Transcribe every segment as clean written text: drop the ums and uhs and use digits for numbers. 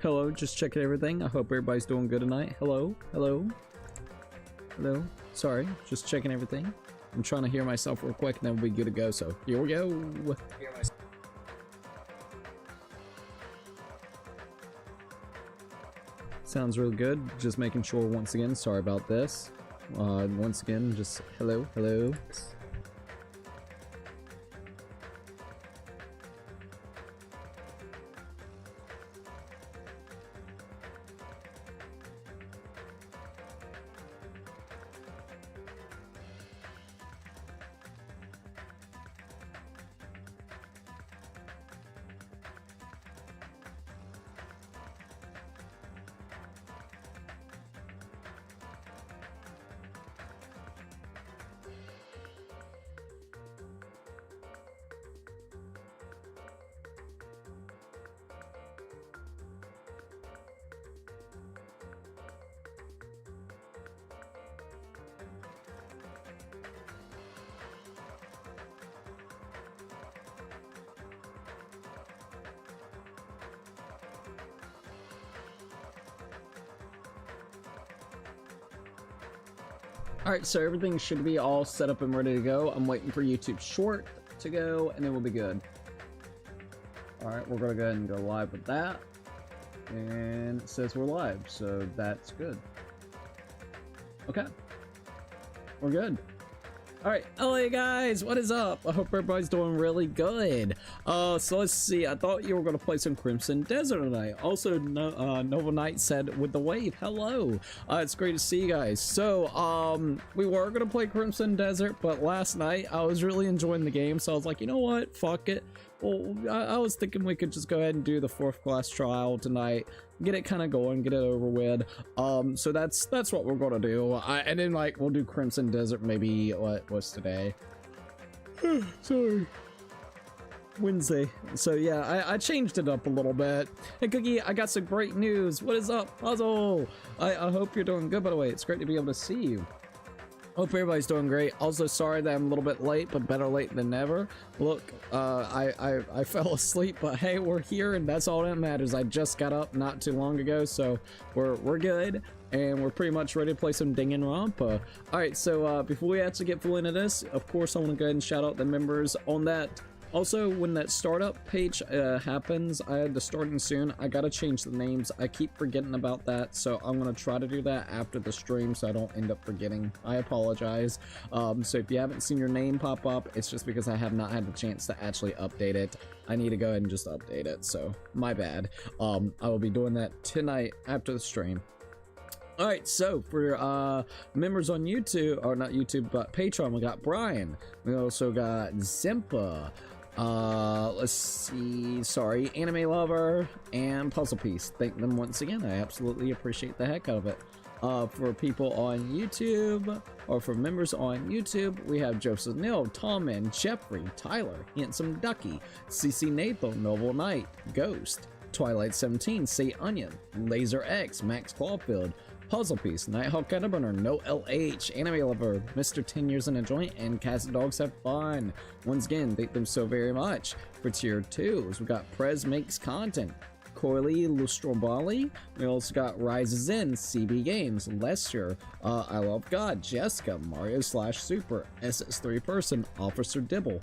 Hello, just checking everything. I hope everybody's doing good tonight. Hello, hello, hello. Sorry, just checking everything. I'm trying to hear myself real quick and then we'll be good to go. So here we go. Sounds real good. Just making sure once again. Sorry about this. Once again, just hello, hello. Alright, so everything should be all set up and ready to go. I'm waiting for YouTube short to go, and then we'll be good. Alright, we're gonna go ahead and go live with that. And it says we're live, so that's good. Okay. We're good. Alright, LA guys, what is up? I hope everybody's doing really good. So let's see, I thought you were going to play some Crimson Desert tonight. Also, Nova Knight said, with the wave, hello. It's great to see you guys. So, we were going to play Crimson Desert, but last night I was really enjoying the game, so I was like, you know what, fuck it. Well, I was thinking we could just go ahead and do the 4th class trial tonight, get it kind of going, get it over with. So that's what we're gonna do. And then like we'll do Crimson Desert maybe what's today? Sorry, Wednesday. So yeah, I changed it up a little bit. Hey Cookie, I got some great news. What is up, Puzzle? I hope you're doing good, by the way. It's great to be able to see you. Hope everybody's doing great. Also, sorry that I'm a little bit late, but better late than never. Look, I fell asleep, but hey, we're here, and that's all that matters. I just got up not too long ago, so we're good, and we're pretty much ready to play some Danganronpa. All right, so before we actually get full into this, of course, I want to go ahead and shout out the members on that. Also, when that startup page happens, I had to starting soon. I gotta change the names. I keep forgetting about that, so I'm gonna try to do that after the stream so I don't end up forgetting. I apologize. So if you haven't seen your name pop up, it's just because I have not had the chance to actually update it. I need to go ahead and just update it, so my bad. I will be doing that tonight after the stream. Alright, so for members on YouTube, or not YouTube, but Patreon, we got Brian. We also got Zimpa. Let's see, sorry, Anime Lover, and Puzzle Piece. Thank them once again. I absolutely appreciate the heck out of it. For people on YouTube, or for members on YouTube, we have Joseph Neal, Tom and Jeffrey, Tyler, Handsome Ducky, CC Nathan, Noble Knight, Ghost, Twilight 17, Say Onion, Laser X, Max Clawfield, Puzzle Piece, Nighthawk Cataburner, No LH, Anime Lover, Mr. 10 Years in a Joint, and Cats and Dogs Have Fun. Once again, thank them so very much. For tier 2s, we got Prez Makes Content, Coily Lustrombali. We also got Rises In, CB Games, Lester, I Love God, Jessica, Mario Slash Super, SS3 Person, Officer Dibble,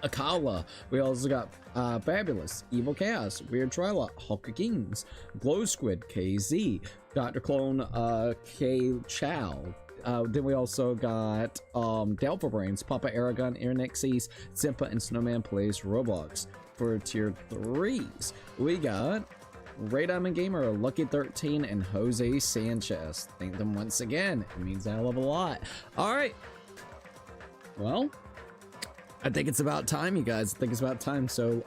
Akala. We also got Fabulous, Evil Chaos, Weird Trilot, Hulk Kings, Glow Squid, KZ, Dr. Clone, K Chow. Then we also got Delpha Brains, Papa Aragon, Aaronexes, Zimpa, and Snowman Plays Roblox. For tier 3s, we got Ray Diamond Gamer, Lucky 13, and Jose Sanchez. Thank them once again. It means I love a lot. All right. Well, I think it's about time, you guys. I think it's about time. So,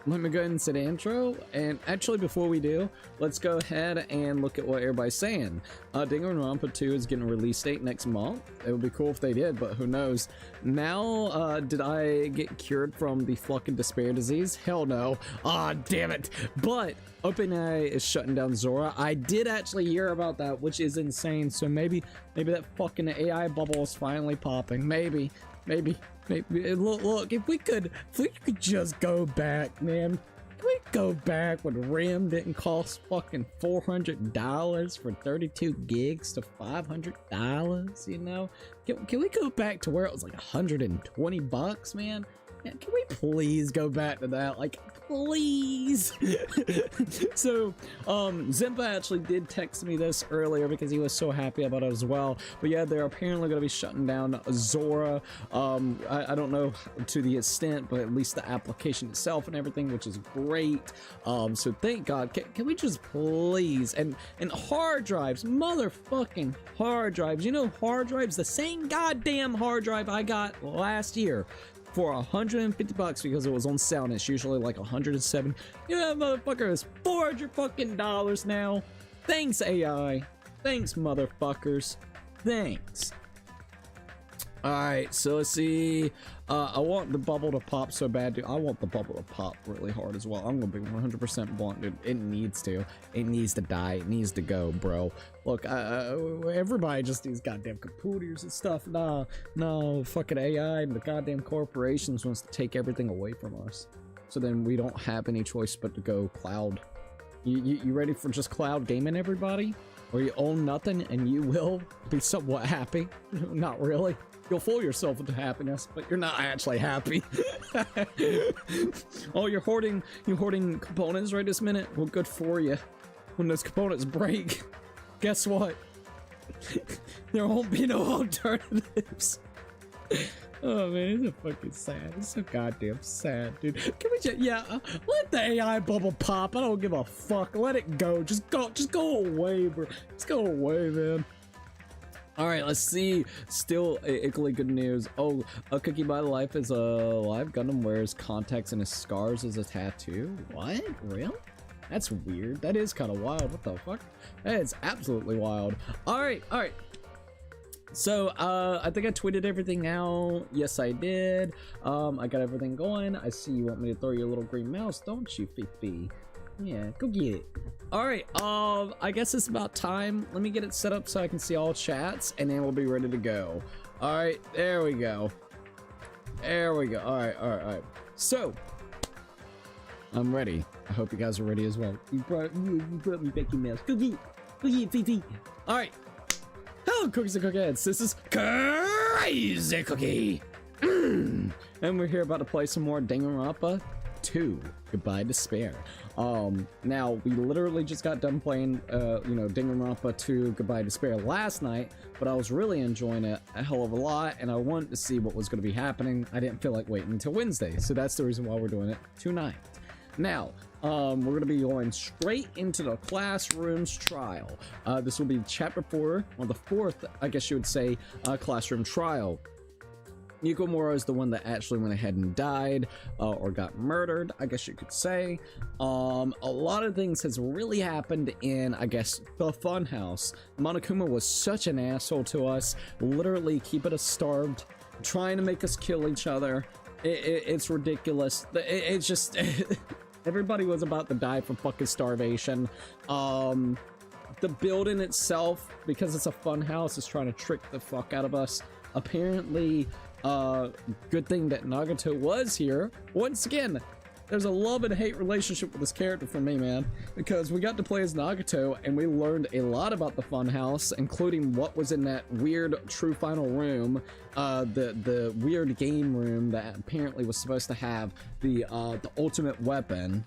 let me go ahead and say the intro. And actually, before we do, let's go ahead and look at what everybody's saying. Danganronpa 2 is getting a release date next month. It would be cool if they did, but who knows? Now, did I get cured from the fucking despair disease? Hell no. Ah, damn it. But OpenAI is shutting down Zora. I did actually hear about that, which is insane. So maybe that fucking AI bubble is finally popping. Maybe. Look, if we could just go back, man. go back when RAM didn't cost fucking $400 for 32 gigs to $500, you know? Can we go back to where it was like 120 bucks, man? Can we please go back to that? Like, please. So Zimba actually did text me this earlier because he was so happy about it as well. But yeah, they're apparently going to be shutting down Zora. I don't know to the extent, but at least the application itself and everything, which is great. So thank God. Can we just please, and hard drives, motherfucking hard drives, you know, hard drives, the same goddamn hard drive I got last year for 150 bucks because it was on sale, and it's usually like 107. Yeah, motherfucker, it's $400 fucking now. Thanks, AI. Thanks, motherfuckers. Thanks. Alright, so let's see. I want the bubble to pop so bad, dude. I want the bubble to pop really hard as well. I'm gonna be 100% blunt, dude. It needs to. It needs to die. It needs to go, bro. Look, everybody just needs goddamn computers and stuff. Nah, no, fucking AI and the goddamn corporations wants to take everything away from us. So then we don't have any choice but to go cloud. You ready for just cloud gaming, everybody? Or you own nothing and you will be somewhat happy? Not really. You'll fool yourself into happiness, but you're not actually happy. Oh, you're hoarding components right this minute? Well, good for you. When those components break, guess what? There won't be no alternatives. Oh man, it's so fucking sad. It's so goddamn sad, dude. Can we just, let the AI bubble pop. I don't give a fuck. Let it go. Just go away, bro. Just go away, man. All right, let's see. Still equally good news. Oh, a Cookie by Life is alive. Gundam wears contacts and his scars as a tattoo. What? Really? That's weird. That is kind of wild. What the fuck? That is absolutely wild. All right. So, I think I tweeted everything out. Yes, I did. I got everything going. I see you want me to throw your little green mouse, don't you, Fifi? Yeah, go get it. All right, I guess it's about time. Let me get it set up so I can see all chats, and then we'll be ready to go. All right, there we go. There we go. All right. So, I'm ready. I hope you guys are ready as well. You brought me back your mouse. Go get it, Fifi. All right. Hello, Cookies and Cookheads. This is Crazy Cookie. And we're here about to play some more Danganronpa 2, Goodbye Despair. Now, we literally just got done playing, Danganronpa 2, Goodbye Despair last night, but I was really enjoying it a hell of a lot, and I wanted to see what was going to be happening. I didn't feel like waiting until Wednesday, so that's the reason why we're doing it tonight. Now, we're going to be going straight into the classroom's trial. This will be chapter 4, or the 4th, I guess you would say, classroom trial. Yukomura is the one that actually went ahead and died, or got murdered, I guess you could say. A lot of things has really happened in, I guess, the funhouse. Monokuma was such an asshole to us, literally keeping us starved, trying to make us kill each other. It's ridiculous. It's just... Everybody was about to die from fucking starvation. The building itself, because it's a fun house, is trying to trick the fuck out of us. Apparently, good thing that Nagato was here. Once again, there's a love and hate relationship with this character for me, man, because we got to play as Nagato and we learned a lot about the fun house, including what was in that weird true final room, the weird game room that apparently was supposed to have the ultimate weapon.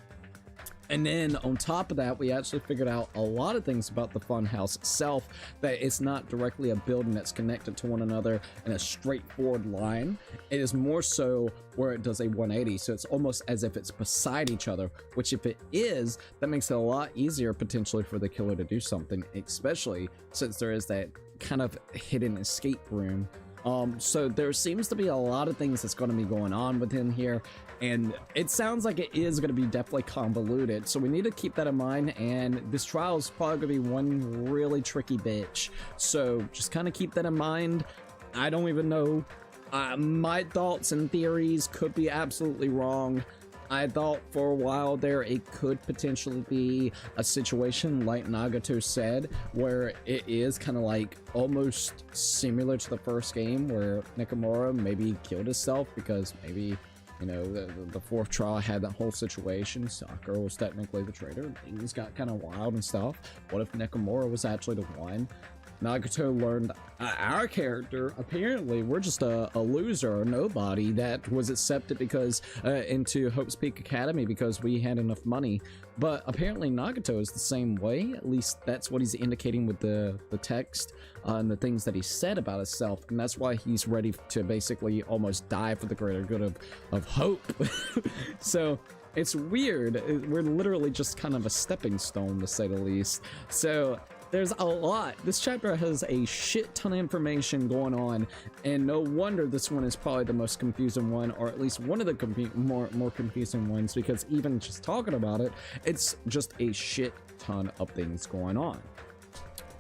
And then on top of that, we actually figured out a lot of things about the funhouse itself, that it's not directly a building that's connected to one another in a straightforward line. It is more so where it does a 180, so it's almost as if it's beside each other, which if it is, that makes it a lot easier potentially for the killer to do something, especially since there is that kind of hidden escape room. So there seems to be a lot of things that's going to be going on within here, and it sounds like it is going to be definitely convoluted, so we need to keep that in mind, and this trial is probably going to be one really tricky bitch, so just kind of keep that in mind. I don't even know. My thoughts and theories could be absolutely wrong. I thought for a while there it could potentially be a situation like Nagato said, where it is kind of like almost similar to the first game where Nakamura maybe killed himself because maybe you know, the fourth trial had that whole situation. Sakura was technically the traitor. Things got kind of wild and stuff. What if Nekomura was actually the one? Nagato learned our character, apparently we're just a loser or nobody that was accepted because into Hope's Peak Academy because we had enough money. But apparently Nagato is the same way. At least that's what he's indicating with the text and the things that he said about himself, and that's why he's ready to basically almost die for the greater good of Hope. So it's weird. We're literally just kind of a stepping stone, to say the least. So there's a lot. This chapter has a shit ton of information going on, and no wonder this one is probably the most confusing one, or at least one of the more confusing ones, because even just talking about it, it's just a shit ton of things going on.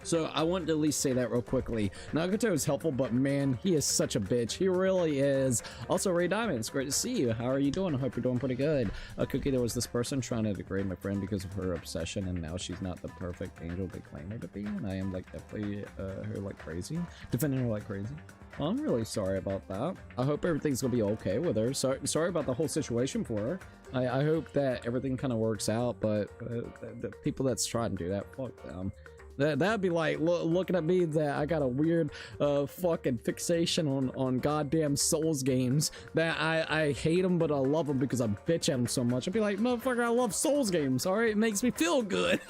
So I wanted to at least say that real quickly. Nagato is helpful, but man, he is such a bitch. He really is. Also, Ray Diamond, it's great to see you. How are you doing? I hope you're doing pretty good. Cookie, there was this person trying to degrade my friend because of her obsession, and now she's not the perfect angel they claim her to be, and I am like definitely her like crazy, defending her like crazy. Well, I'm really sorry about that. I hope everything's gonna be okay with her. Sorry about the whole situation for her. I hope that everything kind of works out, but the people that's trying to do that, fuck them. That'd be like looking at me that I got a weird fucking fixation on goddamn Souls games, that I hate them but I love them because I bitch at them so much. I'd be like, motherfucker, I love Souls games, alright? It makes me feel good.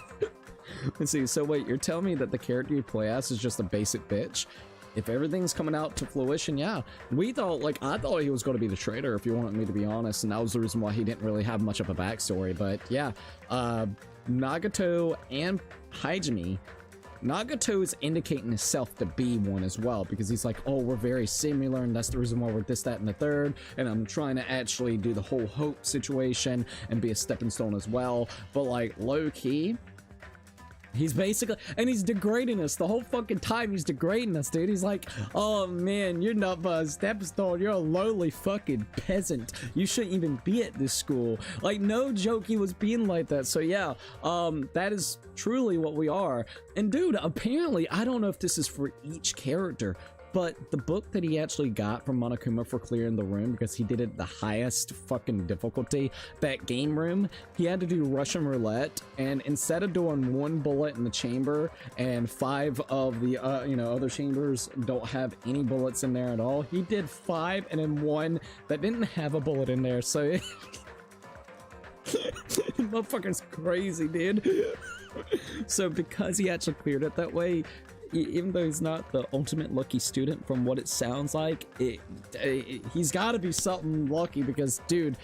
Let's see, so wait, you're telling me that the character you play as is just a basic bitch? If everything's coming out to fruition, yeah. I thought he was going to be the traitor, if you want me to be honest, and that was the reason why he didn't really have much of a backstory, but yeah. Nagato and Hajime, Nagato is indicating himself to be one as well, because he's like, oh, we're very similar, and that's the reason why we're this, that, and the third, and I'm trying to actually do the whole Hope situation and be a stepping stone as well. But like, low-key, he's basically, and he's degrading us the whole fucking time. He's degrading us, dude. He's like, oh man, you're not a stepping stone, you're a lowly fucking peasant, you shouldn't even be at this school. Like, no joke, he was being like that. So yeah, that is truly what we are. And dude, apparently, I don't know if this is for each character, but the book that he actually got from Monokuma for clearing the room, because he did it the highest fucking difficulty, that game room, he had to do Russian roulette, and instead of doing one bullet in the chamber and 5 of the other chambers don't have any bullets in there at all, he did 5 and then 1 that didn't have a bullet in there. So motherfucker's crazy, dude. So because he actually cleared it that way, even though he's not the ultimate lucky student from what it sounds like, he's got to be something lucky, because dude,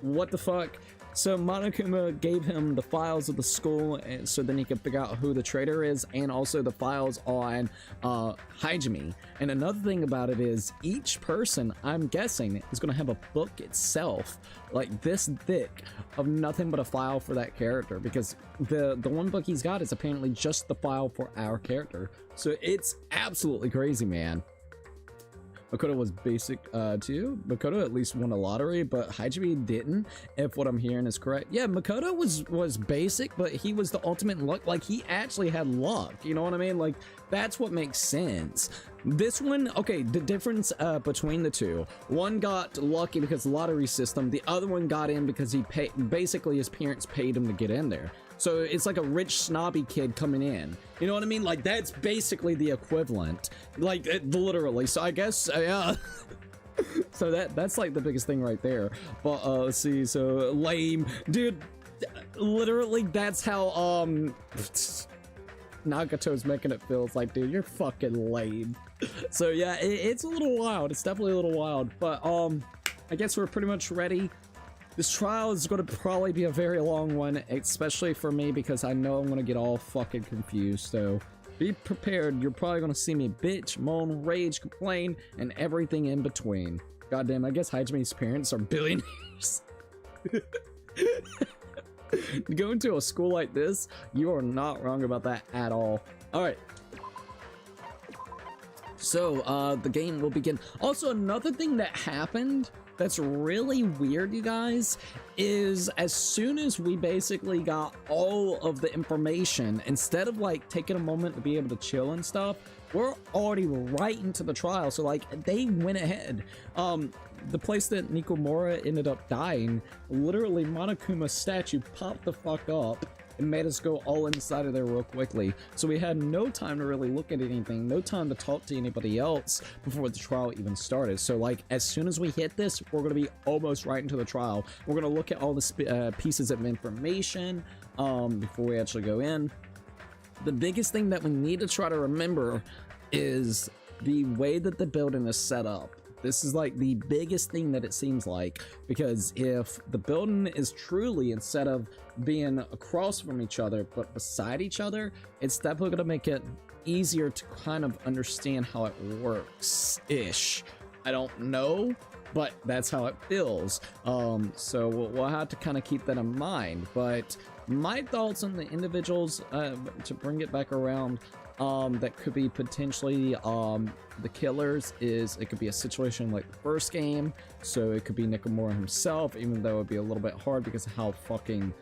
what the fuck. So Monokuma gave him the files of the school, and so then he could figure out who the traitor is, and also the files on Hajime. And another thing about it is, each person, I'm guessing, is going to have a book itself, like this thick, of nothing but a file for that character, because the one book he's got is apparently just the file for our character. So it's absolutely crazy, man. Makoto was basic too. Makoto at least won a lottery, but Hajime didn't, if what I'm hearing is correct. Yeah, Makoto was basic, but he was the ultimate luck. Like, he actually had luck, you know what I mean? Like, that's what makes sense. This one, okay, the difference between the two, one got lucky because the lottery system, the other one got in because he basically his parents paid him to get in there. So it's like a rich snobby kid coming in, you know what I mean? Like, that's basically the equivalent, like, literally. So I guess yeah. So that's like the biggest thing right there. But let's see, so lame, dude, literally that's how Nagato's making it feel. It's like, dude, you're fucking lame. So yeah, it's a little wild. It's definitely a little wild, but I guess we're pretty much ready. This trial is going to probably be a very long one, especially for me, because I know I'm going to get all fucking confused. So be prepared. You're probably going to see me bitch, moan, rage, complain, and everything in between. Goddamn, I guess Hajime's parents are billionaires. Going to a school like this, you are not wrong about that at all. Alright. So, the game will begin. Also, another thing that happened that's really weird, you guys, is as soon as we basically got all of the information, instead of like taking a moment to be able to chill and stuff, we're already right into the trial. So like, they went ahead. the place that Nikomura ended up dying, literally Monokuma's statue popped the fuck up and made us go all inside of there real quickly. So we had no time to really look at anything, no time to talk to anybody else before the trial even started. So like, as soon as we hit this, we're gonna be almost right into the trial. We're gonna look at all the pieces of information before we actually go in. The biggest thing that we need to try to remember is the way that the building is set up. This is like the biggest thing that it seems like, because if the building is truly, instead of being across from each other but beside each other, it's definitely going to make it easier to kind of understand how it works ish. I don't know, but that's how it feels. So we'll have to kind of keep that in mind. But my thoughts on the individuals, to bring it back around, that could be potentially the killers, is it could be a situation like the first game. So it could be Nikomura himself, even though it would be a little bit hard because of how fucking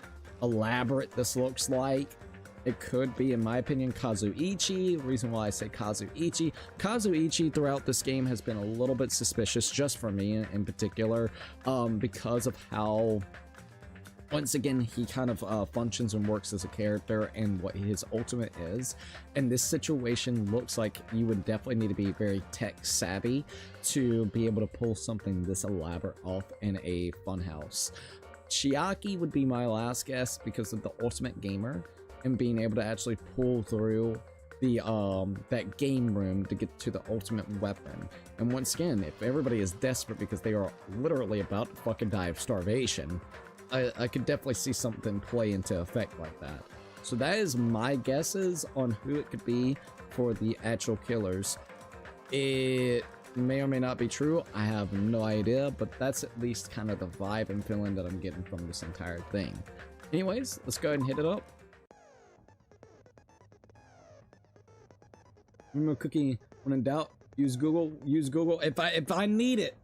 elaborate this looks like. It could be, in my opinion, Kazuichi. The reason why I say Kazuichi throughout this game has been a little bit suspicious, just for me in particular, because of how, once again, he kind of functions and works as a character and what his ultimate is. And this situation looks like you would definitely need to be very tech savvy to be able to pull something this elaborate off in a funhouse. Chiaki would be my last guess because of the ultimate gamer and being able to actually pull through the that game room to get to the ultimate weapon. And once again, if everybody is desperate because they are literally about to fucking die of starvation, I could definitely see something play into effect like that. So that is my guesses on who it could be for the actual killers. It may or may not be true, I have no idea, but that's at least kind of the vibe and feeling that I'm getting from this entire thing. Anyways, let's go ahead and hit it up. Remember, Cookie, when in doubt, use Google. Use Google if I need it.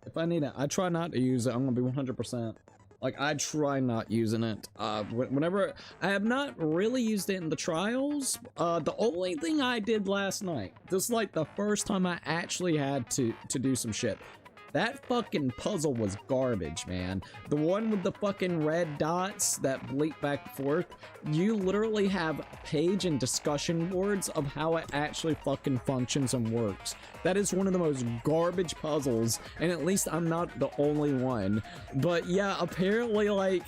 I try not to use it. I'm gonna be 100%. Like, I try not using it. Whenever I have not really used it in the trials. The only thing I did last night, just like the first time I actually had to do some shit. That fucking puzzle was garbage, man. The one with the fucking red dots that bleep back and forth. You literally have page and discussion boards of how it actually fucking functions and works. That is one of the most garbage puzzles, and at least I'm not the only one. But yeah, apparently, like,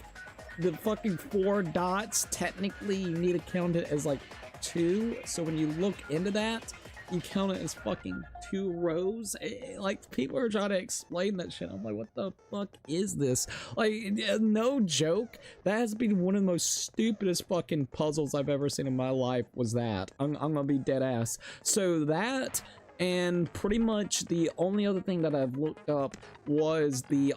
the fucking 4 dots, technically you need to count it as like 2. So when you look into that, you count it as fucking 2 rows. Like, people are trying to explain that shit. I'm like, what the fuck is this? Like, no joke. That has been one of the most stupidest fucking puzzles I've ever seen in my life, was that. I'm gonna be dead ass. So that, and pretty much the only other thing that I've looked up was the,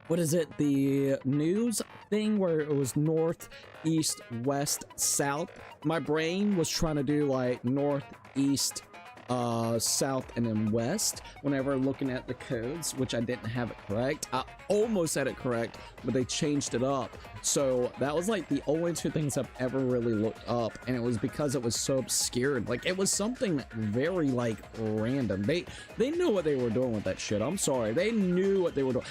what is it? The news thing where it was north, east, west, south. My brain was trying to do like north, east, south, and then west whenever looking at the codes, which I didn't have it correct. I almost had it correct, but they changed it up. So that was like the only 2 things I've ever really looked up, and it was because it was so obscured. Like, it was something very like random. They knew what they were doing with that shit. I'm sorry, they knew what they were doing.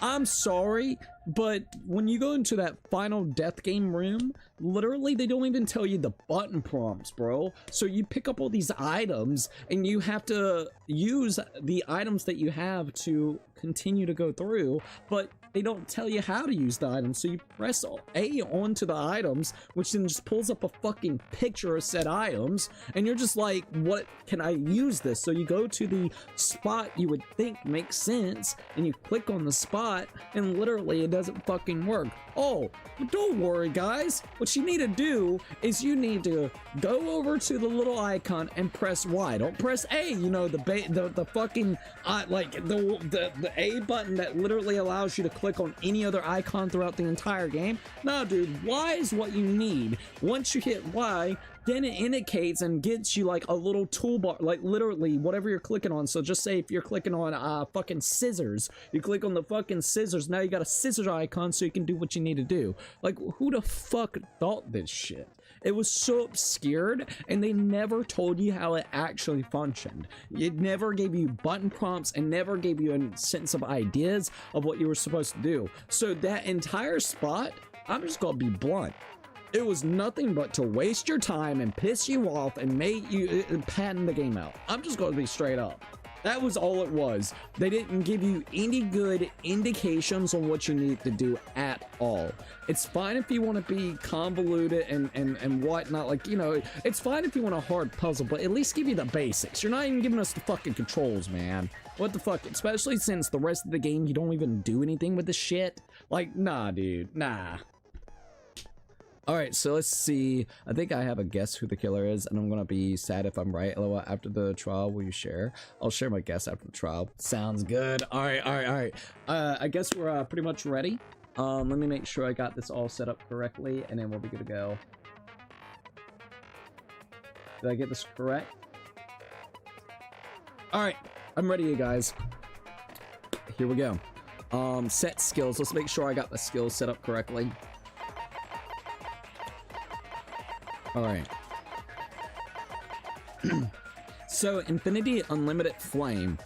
I'm sorry, but when you go into that final death game room, literally they don't even tell you the button prompts, bro. So you pick up all these items and you have to use the items that you have to continue to go through, but they don't tell you how to use the items. So you press A onto the items, which then just pulls up a fucking picture of said items, and you're just like, what can I use this? So you go to the spot you would think makes sense, and you click on the spot, and literally it doesn't fucking work. Oh, but don't worry, guys. What you need to do is you need to go over to the little icon and press Y. Don't press A. You know, the fucking like the A button that literally allows you to click on any other icon throughout the entire game. No, dude, Y is what you need. Once you hit Y, then it indicates and gets you like a little toolbar, like literally whatever you're clicking on. So just say if you're clicking on fucking scissors, you click on the fucking scissors, now you got a scissors icon so you can do what you need to do. Like, who the fuck thought this shit? It was so obscured, and they never told you how it actually functioned. It never gave you button prompts and never gave you a sense of ideas of what you were supposed to do. So that entire spot, I'm just gonna be blunt, it was nothing but to waste your time and piss you off and make you patent the game out. I'm just gonna be straight up. That was all it was. They didn't give you any good indications on what you need to do at all. It's fine if you want to be convoluted and whatnot, like, you know, it's fine if you want a hard puzzle, but at least give you the basics. You're not even giving us the fucking controls, man. What the fuck? Especially since the rest of the game, you don't even do anything with the shit. Like, nah, dude, nah. Alright, so let's see. I think I have a guess who the killer is, and I'm gonna be sad if I'm right. LOL, after the trial, will you share? I'll share my guess after the trial. Sounds good. Alright. I guess we're pretty much ready. Let me make sure I got this all set up correctly, and then we'll be good to go. Did I get this correct? Alright, I'm ready, you guys. Here we go. Set skills. Let's make sure I got the skills set up correctly. Alright. So, Infinity Unlimited Flame.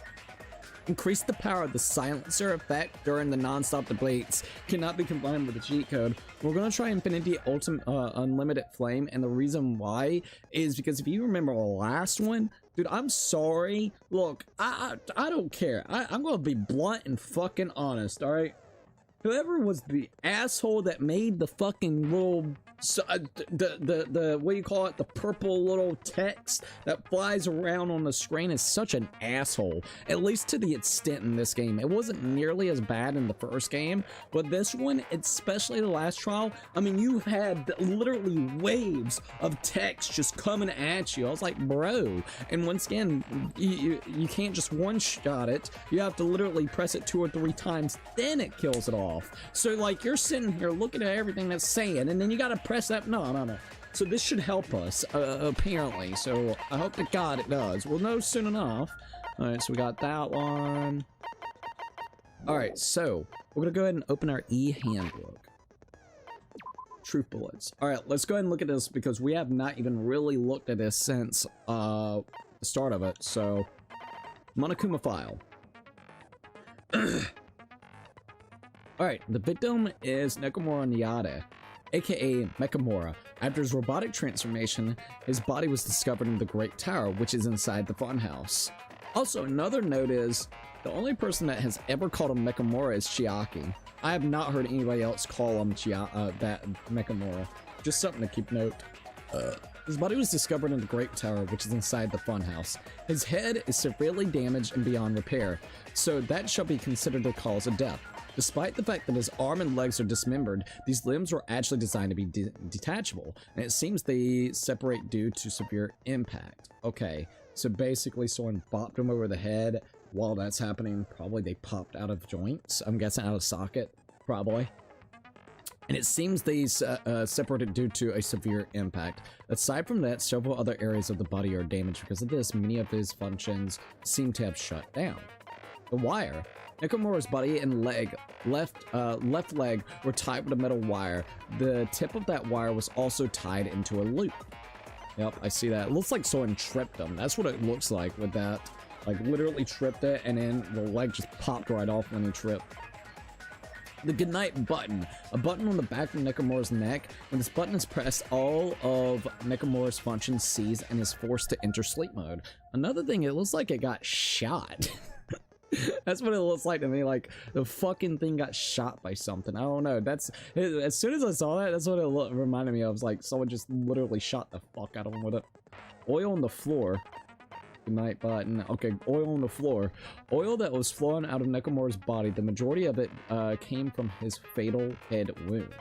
Increase the power of the silencer effect during the non-stop debates. Cannot be combined with the cheat code. We're gonna try Infinity Unlimited Flame, and the reason why is because if you remember the last one, dude, I'm sorry. Look, I don't care. I'm gonna be blunt and fucking honest, alright? Whoever was the asshole that made the fucking little, the what do you call it, the purple little text that flies around on the screen is such an asshole. At least to the extent in this game. It wasn't nearly as bad in the first game, but this one, especially the last trial, I mean, you had literally waves of text just coming at you. I was like, bro. And once again, you can't just one-shot it. You have to literally press it 2 or 3 times, then it kills it off. So like you're sitting here looking at everything that's saying, and then you gotta press that. No. So this should help us apparently. So I hope to God it does. We'll know soon enough. All right, so we got that one. All right, so we're gonna go ahead and open our e-handbook. Truth bullets. All right, let's go ahead and look at this because we have not even really looked at this since the start of it. So Monokuma file. Alright, the victim is Nekomura Nyade, aka Mekamura. After his robotic transformation, his body was discovered in the Great Tower, which is inside the funhouse. Also, another note is, the only person that has ever called him Mekamura is Chiaki. I have not heard anybody else call him that Mekamura. Just something to keep note. His body was discovered in the Great Tower, which is inside the funhouse. His head is severely damaged and beyond repair, so that shall be considered the cause of death. Despite the fact that his arm and legs are dismembered, these limbs were actually designed to be detachable, and it seems they separate due to severe impact. Okay, so basically someone bopped him over the head. While that's happening, probably they popped out of joints. I'm guessing out of socket, probably. And it seems they separated due to a severe impact. Aside from that, several other areas of the body are damaged because of this. Many of his functions seem to have shut down. The wire. Nekomura's body and left leg were tied with a metal wire. The tip of that wire was also tied into a loop. Yep, I see that. It looks like someone tripped him. That's what it looks like with that. Like, literally tripped it, and then the leg just popped right off when he tripped. The goodnight button. A button on the back of Nekomura's neck. When this button is pressed, all of Nekomura's functions cease and is forced to enter sleep mode. Another thing, it looks like it got shot. That's what it looks like to me, like the fucking thing got shot by something. I don't know. That's as soon as I saw that, that's what it reminded me of. It was like someone just literally shot the fuck out of him with it. Oil on the floor. Good night button. Okay, oil on the floor. Oil that was flowing out of Nekomura's body. The majority of it came from his fatal head wound.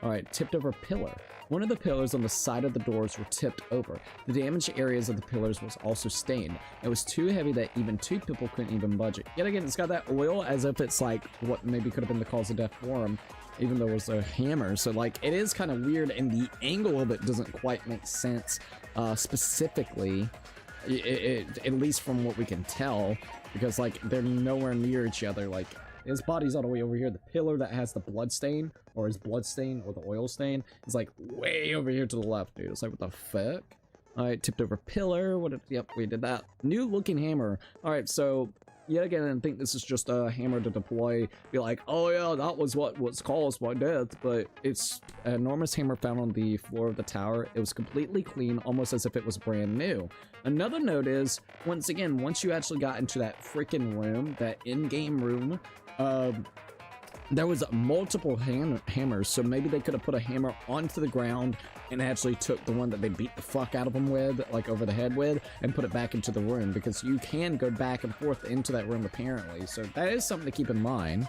Alright, tipped over pillar. One of the pillars on the side of the doors were tipped over. The damaged areas of the pillars was also stained. It was too heavy that even 2 people couldn't even budge it. Yet again, it's got that oil as if it's like what maybe could have been the cause of death for him, even though it was a hammer. So like, it is kind of weird, and the angle of it doesn't quite make sense, specifically, at least from what we can tell, because like, they're nowhere near each other. Like, his body's all the way over here. The pillar that has the blood stain, or his blood stain, or the oil stain, is like way over here to the left, dude. It's like, what the fuck? Alright, tipped over pillar. Yep, we did that. New looking hammer. Alright, so yet again, I think this is just a hammer to deploy. Be like, oh yeah, that was what was caused my death, but it's an enormous hammer found on the floor of the tower. It was completely clean, almost as if it was brand new. Another note is, once again, once you actually got into that freaking room, that in-game room, there was multiple hammers, so maybe they could have put a hammer onto the ground and actually took the one that they beat the fuck out of them with, like over the head with, and put it back into the room, because you can go back and forth into that room apparently, so that is something to keep in mind.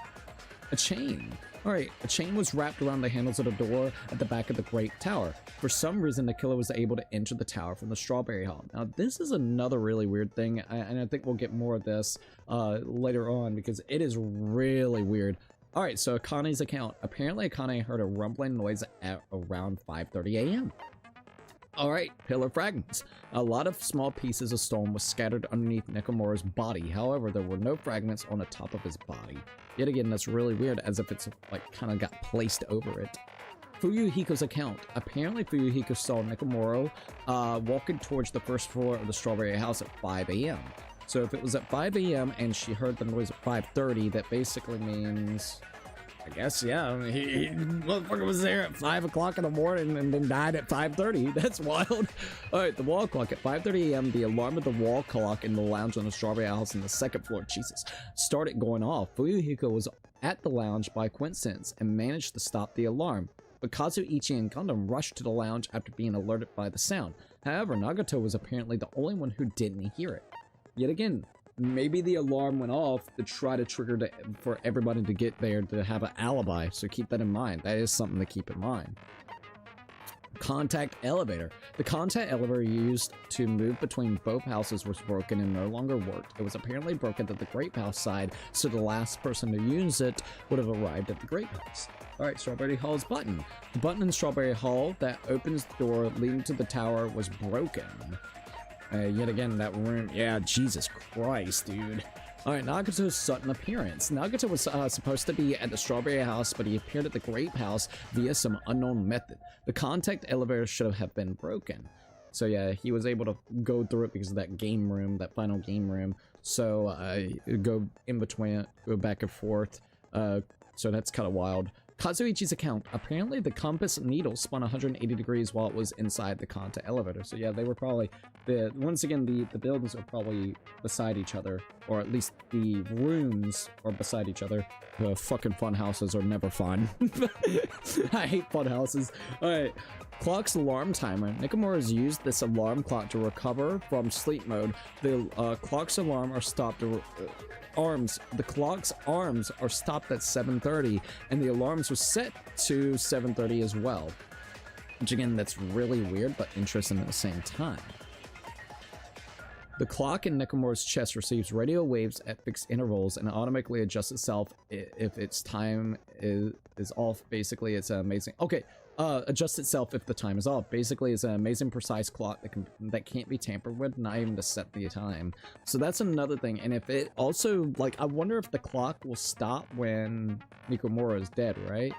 A chain. Alright, a chain was wrapped around the handles of the door at the back of the Great Tower. For some reason, the killer was able to enter the tower from the Strawberry Hall. Now, this is another really weird thing, and I think we'll get more of this later on, because it is really weird. Alright, so Akane's account. Apparently, Akane heard a rumbling noise at around 5:30 a.m. Alright, pillar fragments. A lot of small pieces of stone was scattered underneath Nekomura's body. However, there were no fragments on the top of his body. Yet again, that's really weird, as if it's like kind of got placed over it. Fuyuhiko's account. Apparently, Fuyuhiko saw Nekomura walking towards the first floor of the Strawberry House at 5 a.m. So if it was at 5 a.m. and she heard the noise at 5:30, that basically means, I guess, yeah, he motherfucker was there at 5 o'clock in the morning and then died at 5:30. That's wild. Alright, the wall clock at 5:30 a.m. The alarm of the wall clock in the lounge on the Strawberry House on the second floor, Jesus, started going off. Fuyuhiko was at the lounge by coincidence and managed to stop the alarm. But Kazuichi and Gundam rushed to the lounge after being alerted by the sound. However, Nagato was apparently the only one who didn't hear it. Yet again, maybe the alarm went off to try to trigger for everybody to get there to have an alibi, so keep that in mind. That is something to keep in mind. Contact elevator. The contact elevator used to move between both houses was broken and no longer worked. It was apparently broken at the Great House side, so the last person to use it would have arrived at the Great House. Alright, Strawberry Hall's button. The button in Strawberry Hall that opens the door leading to the tower was broken. Yet again, that room, yeah, Jesus Christ, dude. Alright, Nagato's sudden appearance. Nagato was supposed to be at the Strawberry House, but he appeared at the Grape House via some unknown method. The contact elevator should have been broken. So yeah, he was able to go through it because of that game room, that final game room. So go in between it, go back and forth. So that's kind of wild. Kazuichi's account. Apparently the compass needle spun 180 degrees while it was inside the contact elevator. So yeah, they were probably, once again, the buildings are probably beside each other, or at least the rooms are beside each other. Fucking fun houses are never fun. I hate fun houses. Alright, clock's alarm timer. Nekomura's used this alarm clock to recover from sleep mode. The clock's alarm are stopped the clock's arms are stopped at 7:30, and the alarms were set to 7:30 as well. Which again, that's really weird, but interesting at the same time. The clock in Nekomura's chest receives radio waves at fixed intervals and automatically adjusts itself if its time is off. Basically, it's an amazing... Okay, adjusts itself if the time is off. Basically, it's an amazing precise clock that can't be tampered with, not even to set the time. So that's another thing. And if it also, like, I wonder if the clock will stop when Nekomura is dead, right?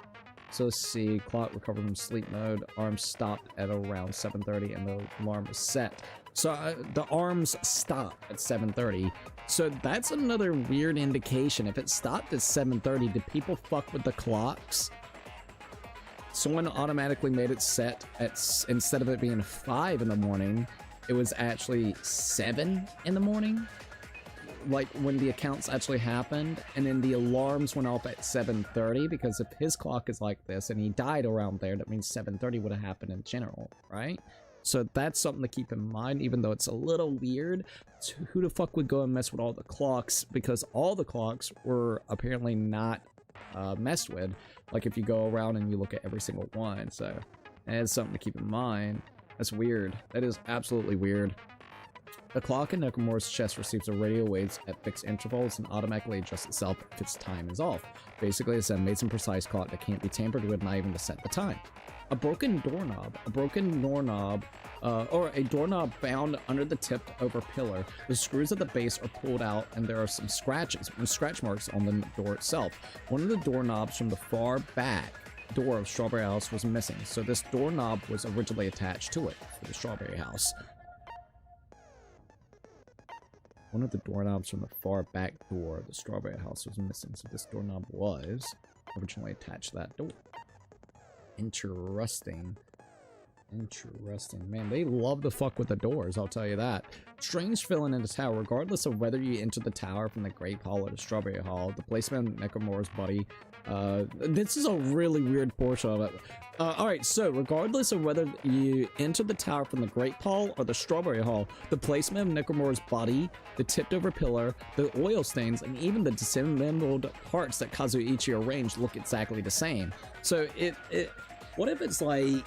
So let's see, clock recovered from sleep mode, arms stopped at around 7:30, and the alarm was set. So the arms stop at 7:30. So that's another weird indication. If it stopped at 7:30, did people fuck with the clocks? Someone automatically made it set at, instead of it being 5 in the morning, it was actually 7 in the morning, like when the accounts actually happened, and then the alarms went off at 7:30, because if his clock is like this and he died around there, that means 7:30 would have happened in general, right? So that's something to keep in mind, even though it's a little weird. So who the fuck would go and mess with all the clocks? Because all the clocks were apparently not messed with. Like if you go around and you look at every single one, so that is something to keep in mind. That's weird. That is absolutely weird. The clock in Nekomura's chest receives a radio waves at fixed intervals and automatically adjusts itself if its time is off. Basically, it's an amazing precise clock that can't be tampered with, not even to set the time. A broken doorknob. A broken doorknob, or a doorknob found under the tipped over pillar. The screws at the base are pulled out and there are some scratch marks on the door itself. One of the doorknobs from the far back door of Strawberry House was missing, so this doorknob was originally attached to it for the Strawberry House. One of the doorknobs from the far back door of the Strawberry House was missing, so this doorknob was originally attached to that door. Interesting. Interesting. Man, they love to fuck with the doors, I'll tell you that. Strange feeling in the tower. Regardless of whether you enter the tower from the Grape Hall or the Strawberry Hall, the placement of Necromore's body. This is a really weird portion of it. Alright, so regardless of whether you enter the tower from the Grape Hall or the Strawberry Hall, the placement of Necromore's body, the tipped over pillar, the oil stains, and even the disassembled parts that Kazuichi arranged look exactly the same. So what if it's like...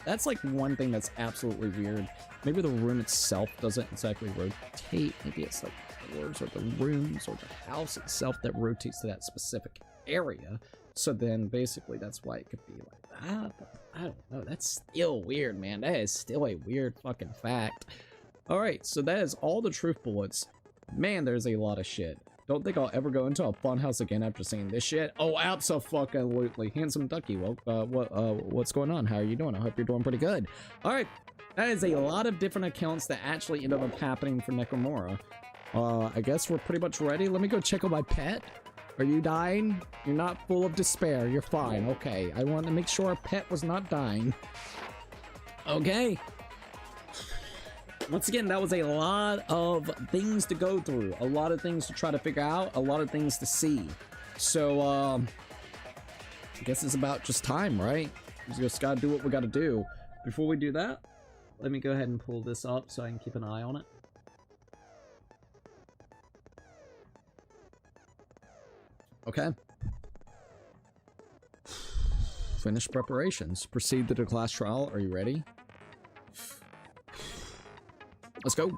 That's like one thing that's absolutely weird. Maybe the room itself doesn't exactly rotate. Maybe it's like the doors or the rooms or the house itself that rotates to that specific area. So then basically that's why it could be like that. But I don't know. That's still weird, man. That is still a weird fucking fact. Alright, so that is all the truth bullets. Man, there's a lot of shit. Don't think I'll ever go into a funhouse again after seeing this shit. Oh, absolutely. Handsome Ducky. Well, what's going on? How are you doing? I hope you're doing pretty good. All right. That is a lot of different accounts that actually ended up happening for Necromora. I guess we're pretty much ready. Let me go check on my pet. Are you dying? You're not full of despair. You're fine. Okay. I wanted to make sure our pet was not dying. Okay. Once again, that was a lot of things to go through, a lot of things to try to figure out, a lot of things to see. So, I guess it's about just time, right? We just gotta do what we gotta do. Before we do that, let me go ahead and pull this up so I can keep an eye on it. Okay. Finish preparations. Proceed to the class trial. Are you ready? Let's go.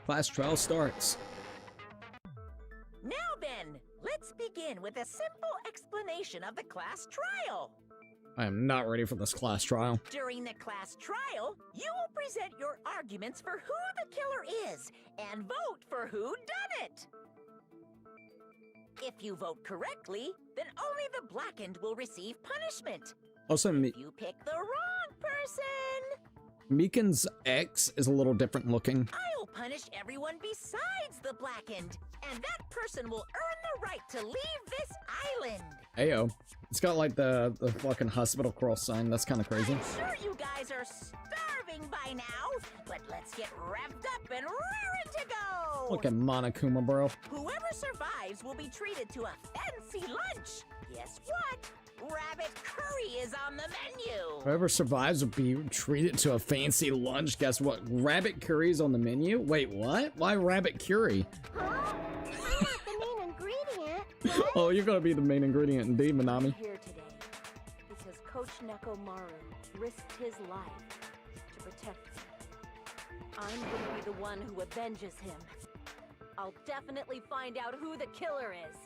Class trial starts. Now then, let's begin with a simple explanation of the class trial. I am not ready for this class trial. During the class trial, you will present your arguments for who the killer is and vote for who done it. If you vote correctly, then only the blackened will receive punishment. Also, if you pick the wrong person, Mikan's ex is a little different looking. I'll punish everyone besides the blackened, and that person will earn the right to leave this island. Ayo. It's got like the fucking hospital cross sign. That's kind of crazy. I'm sure you guys are starving by now, but let's get revved up and raring to go. Look at Monokuma, bro. Whoever survives will be treated to a fancy lunch. Guess what? Rabbit curry is on the menu. Whoever survives will be treated to a fancy lunch. Guess what? Rabbit curry's on the menu? Wait, what? Why rabbit curry? Huh? I'm not the main ingredient. What? Oh, you're gonna be the main ingredient indeed, Manami. I'm here today because Coach Nekomaru risked his life to protect me. I'm gonna be the one who avenges him. I'll definitely find out who the killer is.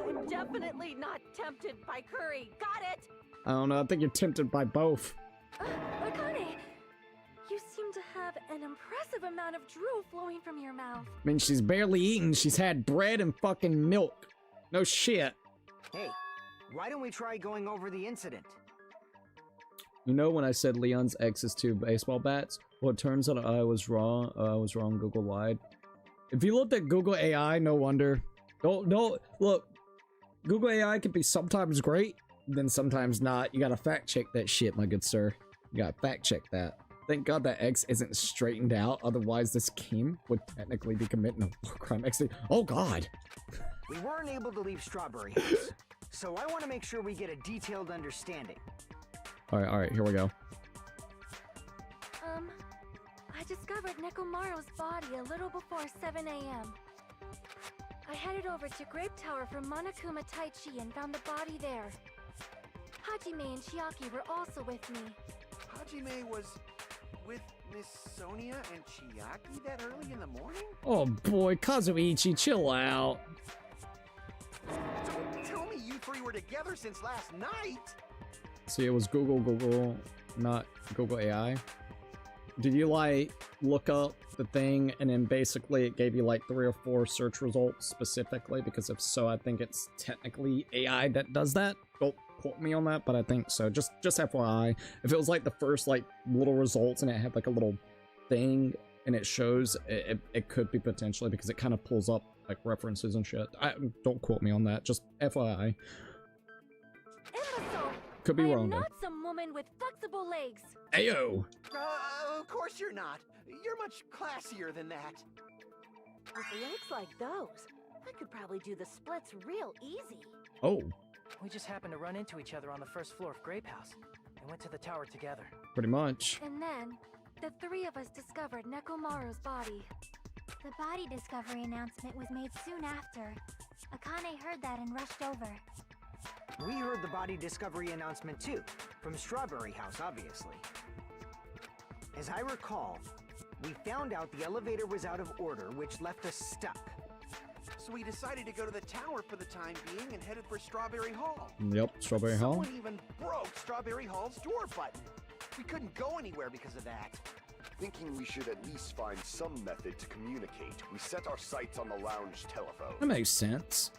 I'm definitely not tempted by curry. Got it? I don't know. I think you're tempted by both. Akane, you seem to have an impressive amount of drool flowing from your mouth. I mean, she's barely eaten. She's had bread and fucking milk. No shit. Hey, why don't we try going over the incident? You know when I said Leon's ex is 2 baseball bats? Well, it turns out I was wrong. Google lied. If you looked at Google AI, no wonder. Don't look. Google AI can be sometimes great, then sometimes not. You gotta fact check that shit, my good sir. You gotta fact check that. Thank God that X isn't straightened out. Otherwise, this Kim would technically be committing a war crime. Oh God. We weren't able to leave Strawberry House, so I want to make sure we get a detailed understanding. All right. Here we go. I discovered Nekomaru's body a little before 7 a.m. I headed over to Grape Tower from Monokuma Taichi and found the body there. Hajime and Chiaki were also with me. Hajime was with Miss Sonia and Chiaki that early in the morning? Oh boy, Kazuichi, chill out. Don't tell me you three were together since last night! See, it was Google, not Google AI. Did you like look up the thing and then basically it gave you like 3 or 4 search results specifically? Because if so, I think it's technically AI that does that. Don't quote me on that, but I think so. Just FYI, if it was like the first like little results and it had like a little thing and it shows, it could be potentially, because it kind of pulls up like references and shit. Don't quote me on that. Just FYI. Imbecile! Could be I wrong am though. not some woman with flexible legs. Ayo! Of course you're not. You're much classier than that. With legs like those, I could probably do the splits real easy. Oh, We just happened to run into each other on the first floor of Grape House and went to the tower together. pretty much. And then, the 3 of us discovered Nekomaru's body. The body discovery announcement was made soon after. Akane heard that and rushed over. We heard the body discovery announcement too, from Strawberry House, obviously. As I recall, we found out the elevator was out of order, which left us stuck. So we decided to go to the tower for the time being and headed for Strawberry Hall. Yep, Strawberry Hall. Someone even broke Strawberry Hall's door button. We couldn't go anywhere because of that. Thinking we should at least find some method to communicate, we set our sights on the lounge telephone. That makes sense.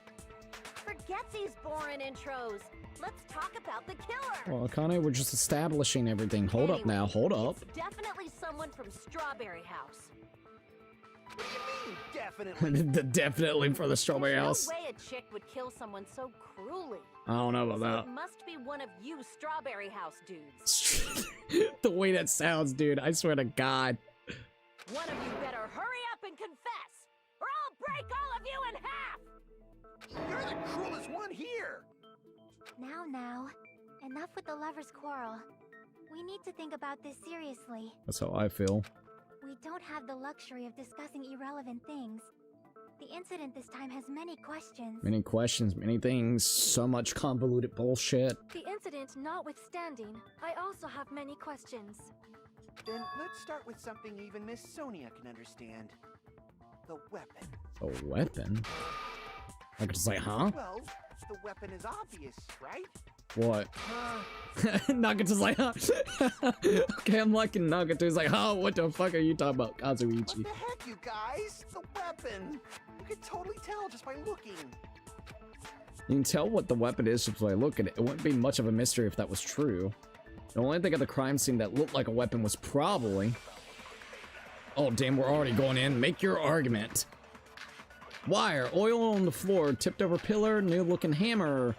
Forget these boring intros. Let's talk about the killer. Well, Akane, we're just establishing everything. Hold up now, hold up. It's definitely someone from Strawberry House. What do you mean, definitely? Definitely for the Strawberry House. There's no way a chick would kill someone so cruelly. I don't know So about it must be one of you Strawberry House dudes. that. The way that sounds, dude, I swear to God. One of you better hurry up and confess, or I'll break all of you in half! You're the cruelest one here. Now, enough with the lovers' quarrel. We need to think about this seriously. That's how I feel. We don't have the luxury of discussing irrelevant things. The incident this time has many questions. Many questions, many things, so much convoluted bullshit. The incident notwithstanding, I also have many questions. Then let's start with something even Miss Sonia can understand. The weapon. A weapon? I could just say, huh? Well, the weapon is obvious, right? What? Nagato's like, huh? Okay, I'm liking Nagato's like, huh? What the fuck are you talking about, Kazuichi? What the heck, you guys? The weapon! You can totally tell just by looking. You can tell what the weapon is just by looking at it. It wouldn't be much of a mystery if that was true. The only thing at the crime scene that looked like a weapon was probably... Oh, damn, we're already going in. Make your argument. Wire, oil on the floor, tipped over pillar, new looking hammer.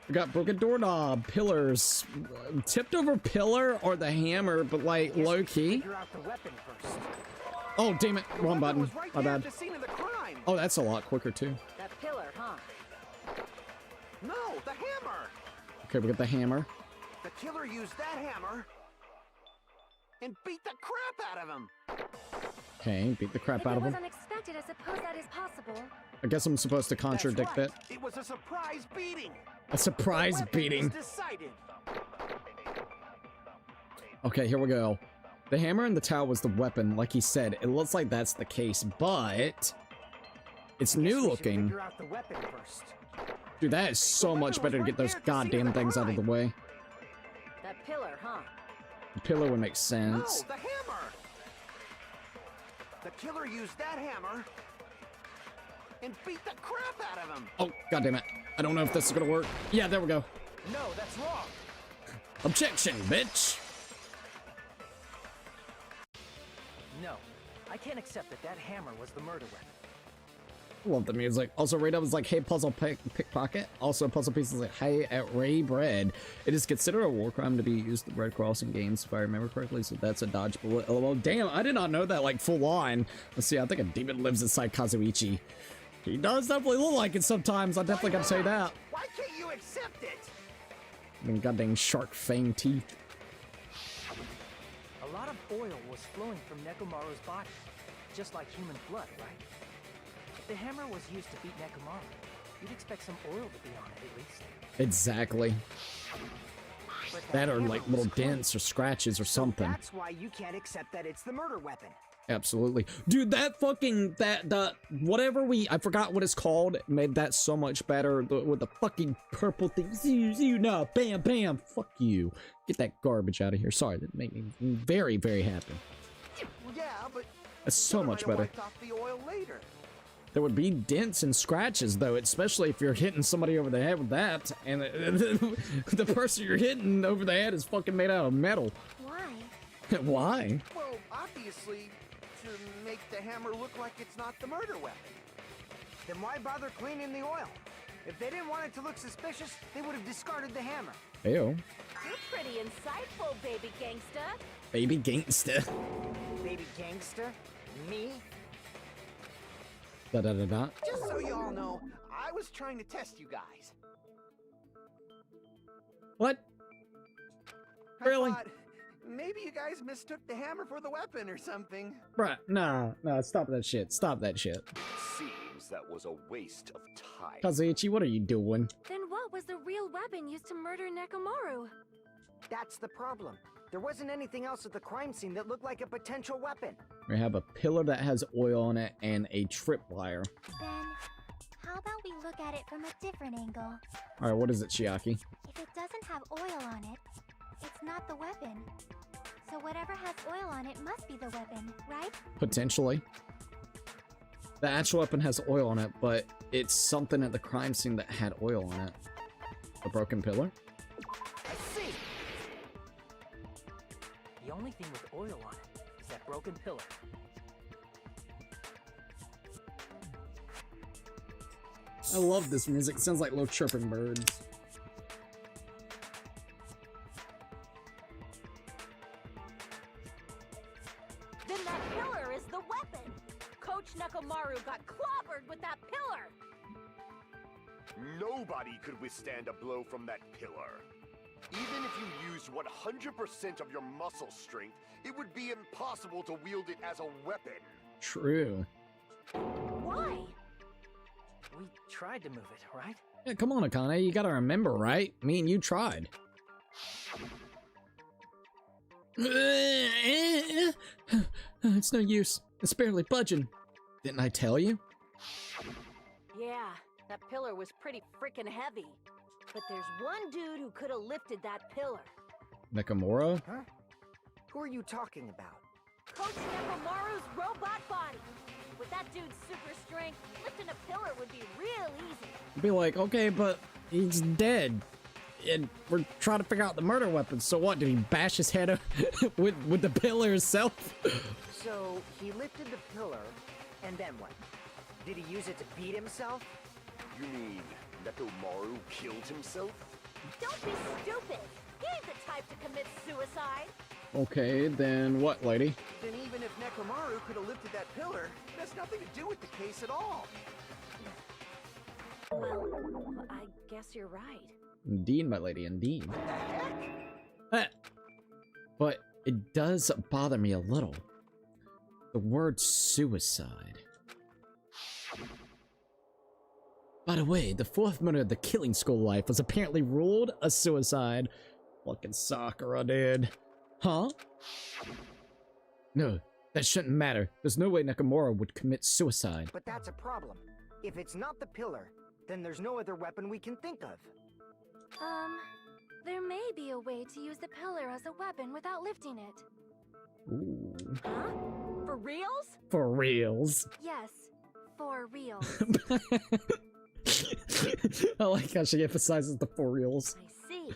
We got broken doorknob, pillars, tipped over pillar or the hammer, but like low key. Figure out the weapon first. Oh, damn it, wrong button. Was right My there bad. at the scene of the crime. Oh, that's a lot quicker too. That pillar, huh? No, the hammer. Okay, we got the hammer. The killer used that hammer and beat the crap out of him. Okay, beat the crap If out it of was him. unexpected, I suppose that is possible. I guess I'm supposed to That's contradict right. it. It was a surprise beating. A surprise The weapon beating. is decided. Okay, here we go. The hammer in the towel was the weapon, like he said. It looks like that's the case, but it's new We should looking. figure out the weapon first. Dude, that is so much better to get those goddamn things out of the way. That pillar, huh? The pillar would make No, sense. the hammer. The killer used that hammer and beat the crap out of him. Oh, goddamn it. I don't know if this is gonna work. Yeah, there we go. No, that's wrong. Objection, bitch. No, I can't accept that that hammer was the murder weapon. Love the music. Also, Ray was like, hey, puzzle pickpocket. Also, puzzle pieces like, hey, at Ray Bread. It is considered a war crime to be used in bread crossing games, if I remember correctly. So that's a dodge bullet. LOL. Damn, I did not know that, like, full on. Let's see, I think a demon lives inside Kazuichi. He does definitely look like it sometimes. I definitely gotta say that. Why can't you accept it? I mean, goddamn shark fang teeth. A lot of oil was flowing from Nekomaru's body, just like human blood, right? If the hammer was used to beat Nekomaru, you'd expect some oil to be on it at least. Exactly. But That or hammer like was little clean. dents or scratches or So something. that's why you can't accept that it's the murder weapon. Absolutely. Dude, that fucking, I forgot what it's called, made that so much better, with the fucking purple thing. No, bam, bam, fuck you. Get that garbage out of here. Sorry, that made me very, very happy. Well, yeah, but That's so much better. wiped off the oil later. There would be dents and scratches, though, especially if you're hitting somebody over the head with that, and the person you're hitting over the head is fucking made out of metal. Why? Why? Well, obviously, to make the hammer look like it's not the murder weapon. Then why bother cleaning the oil? If they didn't want it to look suspicious, they would have discarded the hammer. Ew. You're pretty insightful, baby gangsta. Baby gangsta. Baby gangster? Me? Da da da da. Just so you all know, I was trying to test you guys. What? Really? I thought maybe you guys mistook the hammer for the weapon or something. Bruh, nah, stop that shit. Stop that shit. Seems that was a waste of time. Kazuichi, what are you doing? Then what was the real weapon used to murder Nekomaru? That's the problem. There wasn't anything else at the crime scene that looked like a potential weapon. We have a pillar that has oil on it and a tripwire. Then, how about we look at it from a different angle? Alright, what is it, Chiaki? If it doesn't have oil on it, it's not the weapon. So whatever has oil on it must be the weapon, right? Potentially. The actual weapon has oil on it, but it's something at the crime scene that had oil on it. A broken pillar? I see. The only thing with oil on it is that broken pillar. I love this music. It sounds like little chirping birds. Then that pillar is the weapon. Coach Nekomaru got clobbered with that pillar. Nobody could withstand a blow from that pillar. Even if you used 100% of your muscle strength, it would be impossible to wield it as a weapon. True. Why? We tried to move it, right? Yeah, come on, Akane. You gotta remember, right? Me and you tried. It's no use. It's barely budging. Didn't I tell you? Yeah, that pillar was pretty freaking heavy. But there's one dude who could have lifted that pillar. Nakamura? Huh? Who are you talking about? Coach Nekomaru's robot body. With that dude's super strength, lifting a pillar would be real easy. Be like, okay, but he's dead. And we're trying to figure out the murder weapon. So what? Did he bash his head with the pillar itself? So, he lifted the pillar, and then what? Did he use it to beat himself? You mean Nekomaru killed himself? Don't be stupid. He ain't the type to commit suicide. Okay, then what, lady? Then even if Nekomaru could have lifted that pillar, it has nothing to do with the case at all. Well, I guess you're right. Indeed, my lady, indeed. What the heck? But it does bother me a little. The word suicide. By the way, the fourth murder of the killing school life was apparently ruled a suicide. Fucking Sakura, dude. Huh? No, that shouldn't matter. There's no way Nakamura would commit suicide. But that's a problem. If it's not the pillar, then there's no other weapon we can think of. There may be a way to use the pillar as a weapon without lifting it. Ooh. Huh? For reals? For reals. Yes, for real. I like how she emphasizes the for reals. I see.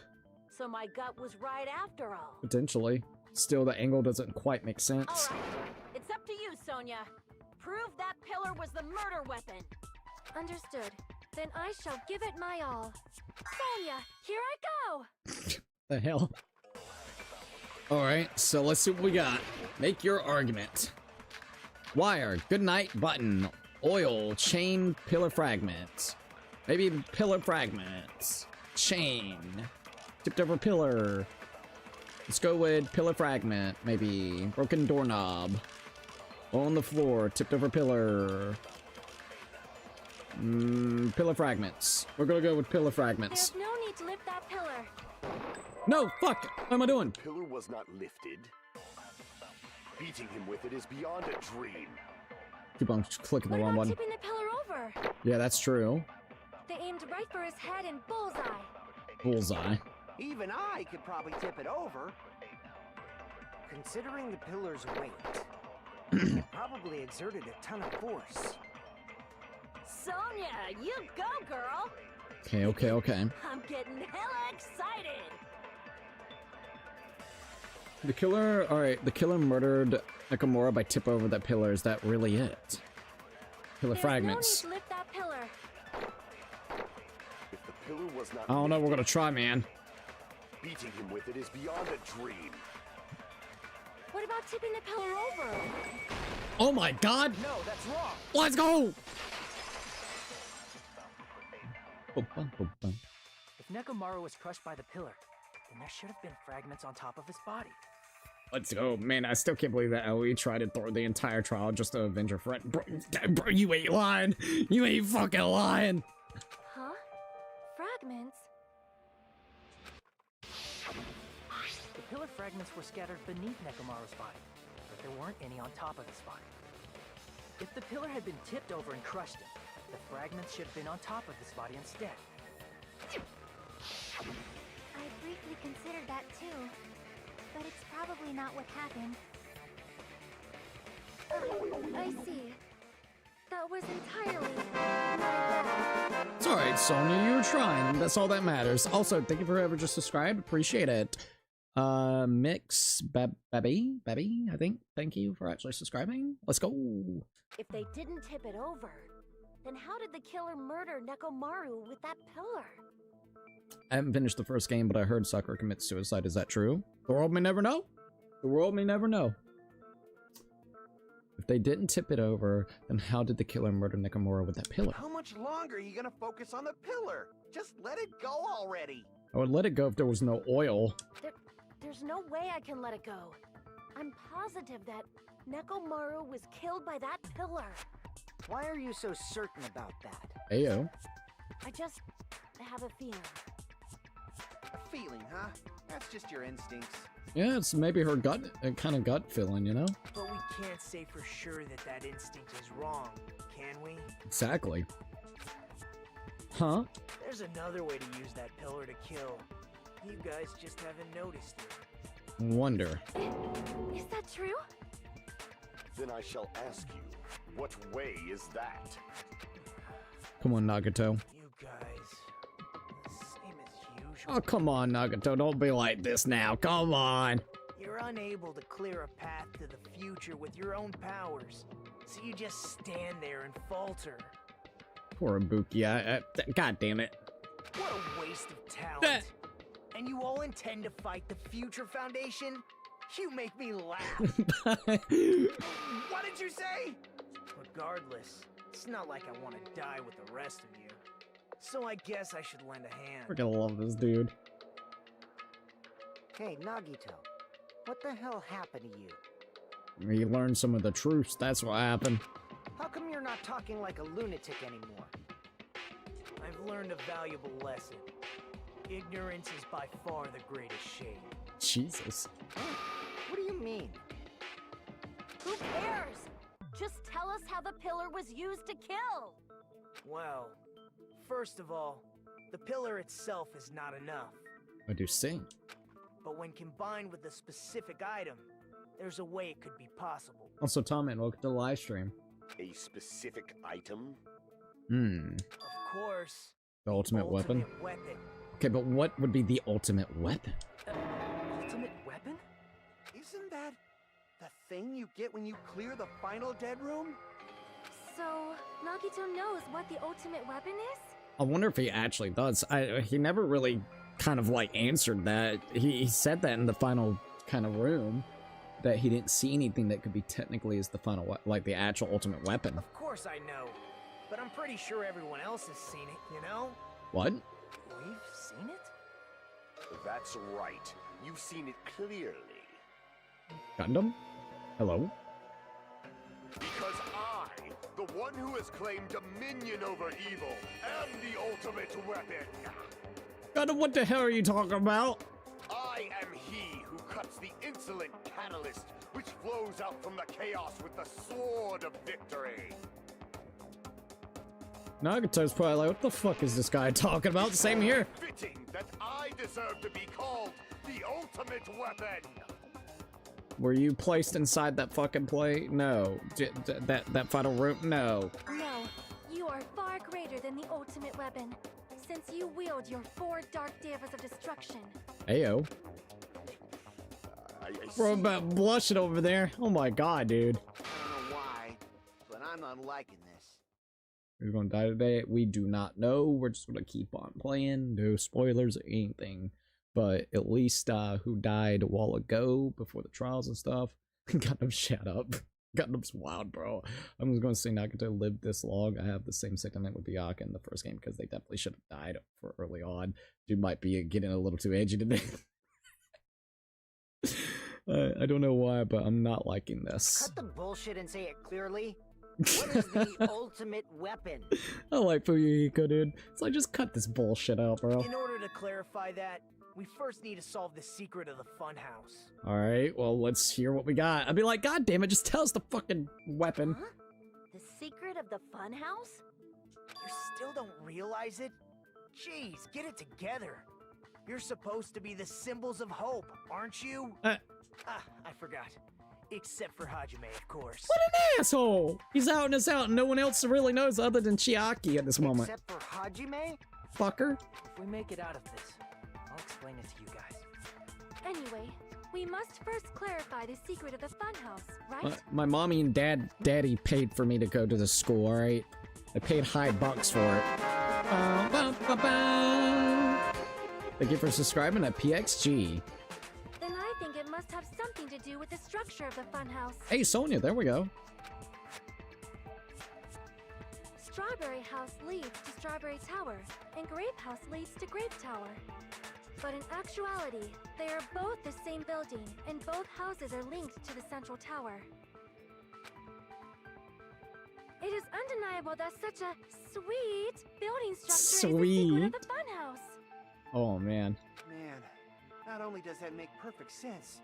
So my gut was right after all. Potentially. Still, the angle doesn't quite make sense. All right. It's up to you, Sonia. Prove that pillar was the murder weapon. Understood. Then I shall give it my all. Sonia, here I go! The hell? Alright, so let's see what we got. Make your argument. Wire, good night button, oil, chain, pillar fragments. Maybe pillar fragments. Chain. Tipped over pillar. Let's go with pillar fragment, maybe. Broken doorknob. On the floor, tipped over pillar. Pillar fragments. We're gonna go with pillar fragments. There's no need to lift that pillar. No, fuck! What am I doing? Pillar was not lifted. Beating him with it is beyond a dream. Keep on clicking the What wrong about one. tipping the pillar over? Yeah, that's true. They aimed right for his head and bullseye. Bullseye. Even I could probably tip it over. Considering the pillar's weight, it probably exerted a ton of force. Sonia, you go, girl. Okay. I'm getting hella excited. The killer, alright, the killer murdered Nakamura by tip over that pillar. Is that really it? Pillar fragments. No need to lift that pillar. If the pillar was not I don't know, we're gonna try, man. beating him with it is beyond a dream. What about tipping the pillar over? Oh my god! No, that's wrong. Let's go! If Nekomaru was crushed by the pillar, then there should have been fragments on top of his body. Let's go. Man, I still can't believe that Ellie tried to throw the entire trial just to avenge her friend. Bro, you ain't lying. You ain't fucking lying. Huh? Fragments? The pillar fragments were scattered beneath Nekomaru's body, but there weren't any on top of his body. If the pillar had been tipped over and crushed him, the fragments should have been on top of his body instead. I briefly considered that too, but it's probably not what happened. I see. That was entirely my bad. It's alright, Sonya. You were trying. That's all that matters. Also, thank you for whoever just subscribed. Appreciate it. Mix Baby, I think. Thank you for actually subscribing. Let's go. If they didn't tip it over, then how did the killer murder Nekomaru with that pillar? I haven't finished the first game, but I heard Sakura commit suicide. Is that true? The world may never know. The world may never know. If they didn't tip it over, then how did the killer murder Nekomura with that pillar? How much longer are you gonna focus on the pillar? Just let it go already. I would let it go if there was no oil. There's no way I can let it go. I'm positive that Nekomaru was killed by that pillar. Why are you so certain about that? Ayo. I just have a feeling. A feeling, huh? That's just your instincts. Yeah, it's maybe her gut, kind of gut feeling, you know? But we can't say for sure that that instinct is wrong, can we? Exactly. Huh? There's another way to use that pillar to kill. You guys just haven't noticed it. Wonder. Is that true? Then I shall ask you, what way is that? Come on, Nagato. You guys, same as usual. Oh, come on, Nagato. Don't be like this now. Come on. You're unable to clear a path to the future with your own powers, so you just stand there and falter. Poor Ibuki. God damn it. What a waste of talent. And you all intend to fight the Future Foundation? You make me laugh. What did you say? Regardless, it's not like I want to die with the rest of you. So I guess I should lend a hand. Freaking love this dude. Hey, Nagito, what the hell happened to you? He learned some of the truths. That's what happened. How come you're not talking like a lunatic anymore? I've learned a valuable lesson. Ignorance is by far the greatest shame. Jesus. What do you mean? Who cares? Just tell us how the pillar was used to kill. Well, first of all, the pillar itself is not enough. I do sing. But when combined with a specific item, there's a way it could be possible. Also, Tom, and welcome to the live stream. A specific item? Of course. The ultimate weapon? Weapon. Okay, but what would be the ultimate weapon? Ultimate weapon? Isn't that the thing you get when you clear the final dead room? So, Nagito knows what the ultimate weapon is? I wonder if he actually does. He never really kind of like answered that. He said that in the final kind of room, that he didn't see anything that could be technically as the final, like the actual ultimate weapon. Of course I know. But I'm pretty sure everyone else has seen it, you know? What? We've seen it? That's right. You've seen it clearly. Gundam? Hello? Because I, the one who has claimed dominion over evil, am the ultimate weapon. Gundam, what the hell are you talking about? I am he who cuts the insolent catalyst which flows out from the chaos with the sword of victory. Nagato's probably like, what the fuck is this guy talking about? Same here. Fitting that I deserve to be called the ultimate weapon. Were you placed inside that fucking plate? No. That final room? No. No, you are far greater than the ultimate weapon, since you wield your 4 dark devas of destruction. Ayo. Bro, I'm about blushing over there. Oh my god, dude. I don't know why, but I'm not liking this. We're gonna die today. We do not know. We're just gonna keep on playing. No spoilers or anything. But at least who died a while ago before the trials and stuff. Gundam, shut up. Gundam's wild, bro. I'm just gonna say Nagato lived this long. I have the same sentiment with Byakuya in the first game because they definitely should have died for early on. Dude might be getting a little too edgy today. I don't know why, but I'm not liking this. Cut the bullshit and say it clearly. What is the ultimate weapon? I like Fuyuhiko, dude. So I just cut this bullshit out, bro. In order to clarify that, we first need to solve the secret of the funhouse. Alright, well, let's hear what we got. I'd be like, god damn it, just tell us the fucking weapon. Huh? The secret of the funhouse? You still don't realize it? Jeez, get it together. You're supposed to be the symbols of hope, aren't you? I forgot. Except for Hajime, of course. What an asshole! He's out and it's out, and no one else really knows other than Chiaki at this moment. Except for Hajime? Fucker. If we make it out of this, I'll explain it to you guys. Anyway, we must first clarify the secret of the funhouse, right? My mommy and daddy paid for me to go to the school, alright? They paid high bucks for it. Thank you for subscribing at PXG. Then I think it must have something to do with the structure of the funhouse. Hey, Sonia, there we go. Strawberry House leads to Strawberry Tower, and Grape House leads to Grape Tower. But in actuality, they are both the same building, and both houses are linked to the central tower. It is undeniable that such a sweet building structure is the secret of the funhouse. Oh, man. Man, not only does that make perfect sense,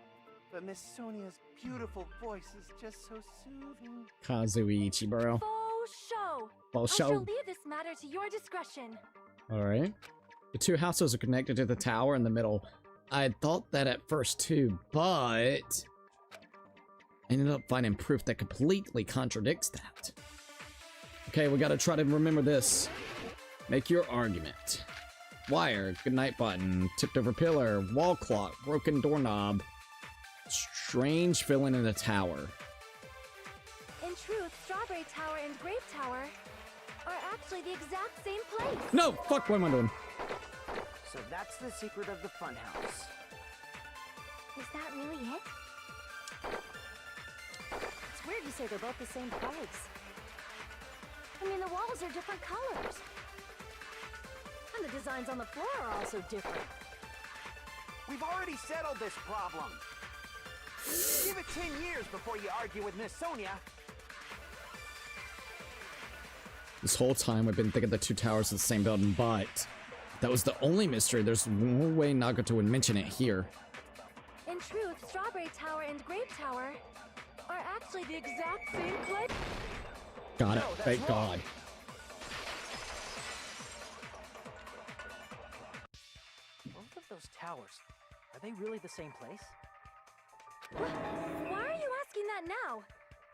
but Miss Sonia's beautiful voice is just so soothing. Kazuichi, bro. Faux show. Faux I show. shall leave this matter to your discretion. Alright. The two houses are connected to the tower in the middle. I thought that at first too, but I ended up finding proof that completely contradicts that. Okay, we gotta try to remember this. Make your argument. Wire, goodnight button, tipped over pillar, wall clock, broken doorknob, strange feeling in the tower. In truth, Strawberry Tower and Grape Tower are actually the exact same place. No! Fuck, what am I doing? So that's the secret of the funhouse. Is that really it? It's weird you say they're both the same place. I mean, the walls are different colors. And the designs on the floor are also different. We've already settled this problem. Give it 10 years before you argue with Miss Sonia. This whole time we've been thinking the two towers are the same building, but that was the only mystery. There's no way Nagato would mention it here. In truth, Strawberry Tower and Grape Tower are actually the exact same place. Got it. Thank God. Both of those towers, are they really the same place? Why are you asking that now?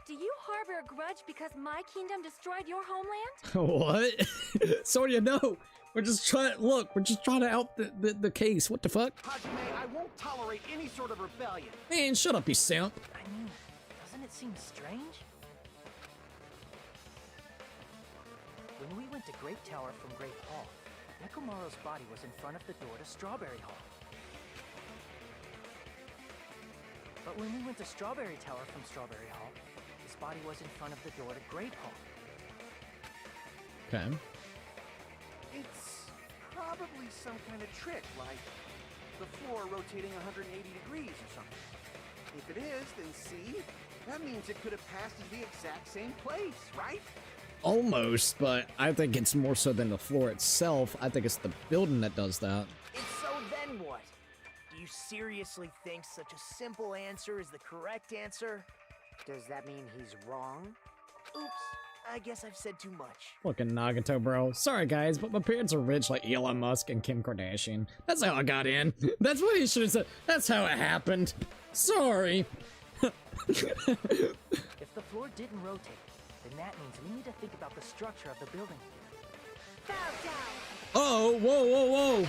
Do you harbor a grudge because my kingdom destroyed your homeland? What? Sonia, no! We're just trying to out the case. What the fuck? Hajime, I won't tolerate any sort of rebellion. Man, shut up, you simp. I mean, doesn't it seem strange? When we went to Grape Tower from Grape Hall, Nekomaru's body was in front of the door to Strawberry Hall. But when we went to Strawberry Tower from Strawberry Hall, his body was in front of the door to Grape Hall. Okay. It's probably some kind of trick, like the floor rotating 180 degrees or something. If it is, then see? That means it could have passed as the exact same place, right? Almost, but I think it's more so than the floor itself. I think it's the building that does that. And so then what? Do You seriously think such a simple answer is the correct answer? Does that mean he's wrong? Oops, I guess I've said too much. Fucking Nagato, bro. Sorry, guys, but my parents are rich like Elon Musk and Kim Kardashian. That's how I got in. That's what he should have said. That's how it happened. Sorry. If the floor didn't rotate, then that means we need to think about the structure of the building. Bow down. Oh, whoa, whoa, whoa.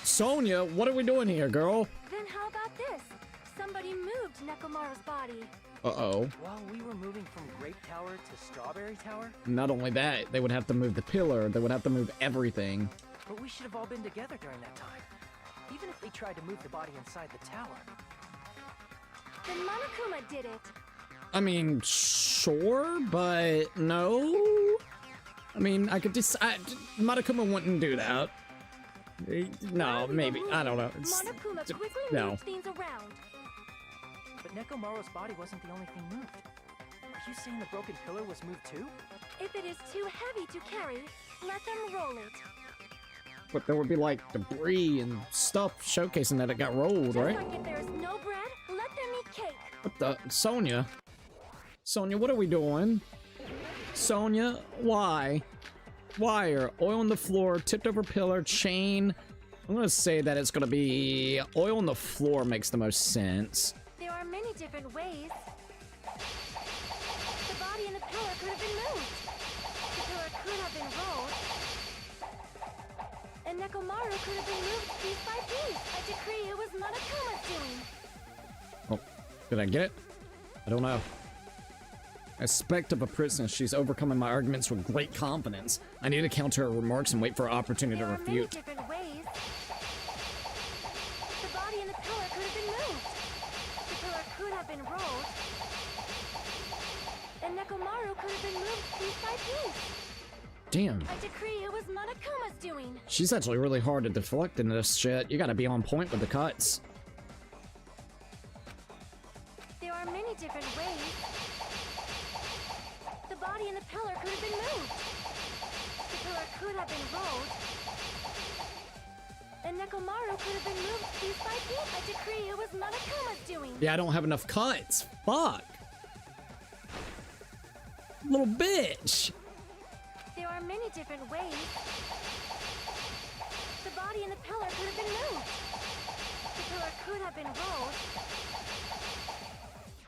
Sonia, what are we doing here, girl? Then how about this? Somebody moved Nekomaru's body. Uh-oh. While we were moving from Grape Tower to Strawberry Tower, Not only that, they would have to move the pillar. They would have to move everything. but we should have all been together during that time. Even if they tried to move the body inside the tower. Then Monokuma did it. I mean, sure, but no. I mean, I could decide. Matakuma wouldn't do that. No, maybe. I don't know. Monokuma quickly no. moved things around. But Nekomaru's body wasn't the only thing moved. Are you saying the broken pillar was moved too? If it is too heavy to carry, let them roll it. But there would be like debris and stuff showcasing that it got rolled, Just right? like if there's no bread, let them eat cake. What the? Sonia? Sonia, what are we doing? Sonia, why? Wire, oil on the floor, tipped over pillar, chain. I'm gonna say that it's gonna be oil on the floor makes the most sense. There are many different ways. The body and the pillar could have been moved. The pillar could have been rolled. And Nekomaru could have been moved piece by piece. I decree it was Monokuma's doing. Oh, did I get it? I don't know. Aspect of a prisoner, she's overcoming my arguments with great confidence. I need to counter her remarks and wait for an opportunity to There are many refute. different ways. The body and the pillar could have been moved. The pillar could have been rolled. And Nekomaru could have been moved piece by piece. Damn, I decree it was Monokuma's doing. she's actually really hard to deflect in this shit. You gotta be on point with the cuts. There are many different ways. The body and the pillar could have been moved. The pillar could have been rolled. And Nekomaru could have been moved piece by piece. I decree it was Monokuma's doing. Yeah, I don't have enough cuts. Fuck. Little bitch. There are many different ways. The body and the pillar could have been moved. The pillar could have been rolled.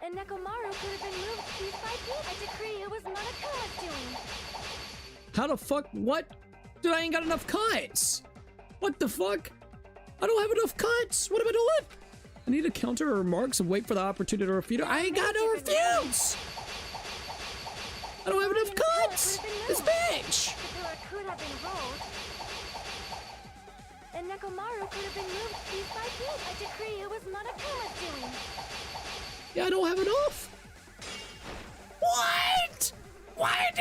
And Nekomaru could have been moved piece by piece. I decree it was Monokuma's doing. How the fuck? What? Dude, I ain't got enough cuts. What the fuck? I don't have enough cuts. What am I doing? I need to counter her remarks and wait for the opportunity to refute her. I ain't got no refutes. I don't have enough cuts. This bitch. The pillar could have been rolled. And Nekomaru could have been moved piece by piece. I decree it was Monokuma's doing. Yeah, I don't have enough. What? What I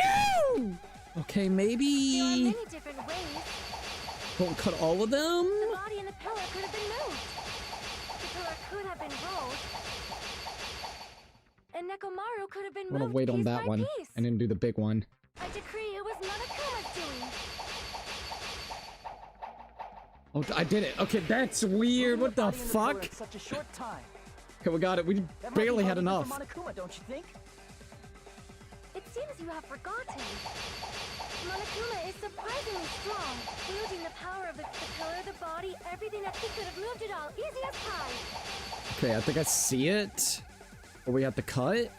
do? Okay, There are maybe. many different ways. Don't cut all of them. The body and the pillar could have been moved. The pillar could have been rolled. And Nekomaru could have been I'm moved gonna wait on piece that by one piece. and then do the big one. I decree it was Monokuma's doing. Oh, I did it. Okay, that's weird. What the Body and pillar fuck? in such a short time. Okay, we got it. We That might barely be had hard even enough. for Monokuma, don't you think? It seems you have forgotten. Monokuma is surprisingly strong, wielding the power of the pillar, the body, everything that he could have moved it all, easy as pie. Okay, I think I see it. But we have to cut.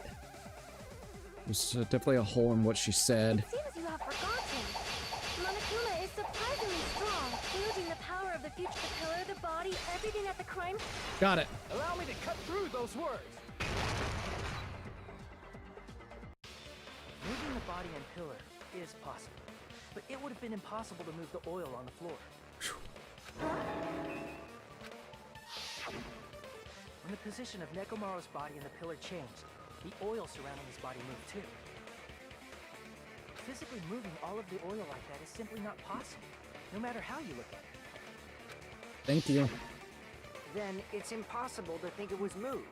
There's definitely a hole in what she said. It seems you have forgotten. Monokuma is surprisingly strong, wielding the power of the future, the pillar, the body, everything at the crime. Got it. Allow me to cut through those words. Moving the body and pillar is possible, but it would have been impossible to move the oil on the floor. When the position of Nekomaru's body and the pillar changed, the oil surrounding his body moved too. Physically moving all of the oil like that is simply not possible, no matter how you look at it. Thank you. Then it's impossible to think it was moved.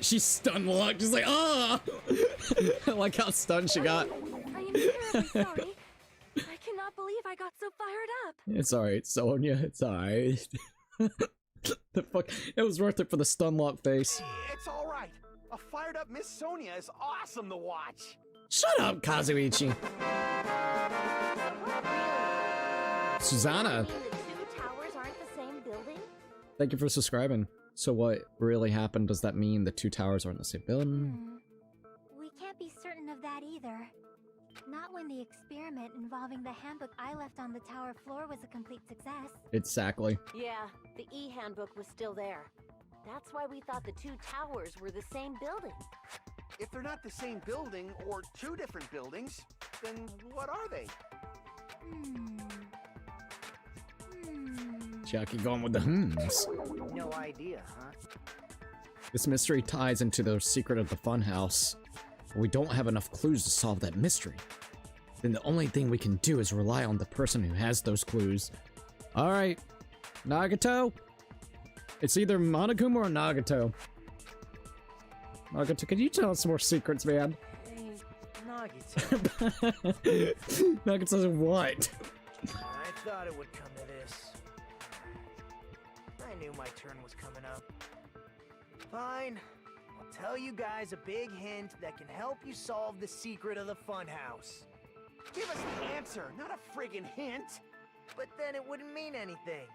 She's stunned luck. She's like, ah! I like how stunned she got. I am terribly sorry. I cannot believe I got so fired up. It's alright, Sonya. It's alright. The fuck? It was worth it for the stunlock face. It's all right. A fired up Miss Sonia is awesome to watch. Shut up, Kazuichi. Susanna, You mean the two towers aren't the same building? thank you for subscribing. So what really happened? Does that mean the two towers aren't the same building? We can't be certain of that either. Not when the experiment involving the handbook I left on the tower floor was a complete success. Exactly. Yeah, the e-handbook was still there. That's why we thought the two towers were the same building. If they're not the same building or two different buildings, then what are they? Jackie going with the hmms. No idea, huh? This mystery ties into the secret of the funhouse. We don't have enough clues to solve that mystery. Then the only thing we can do is rely on the person who has those clues. Alright. Nagato? It's either Monokuma or Nagato. Nagato, could you tell us more secrets, man? Hey, Nagito. Nagato, what? I thought it would come to this. I knew my turn was coming up. Fine. I'll tell you guys a big hint that can help you solve the secret of the funhouse. Give us the answer, not a friggin' hint. But then it wouldn't mean anything.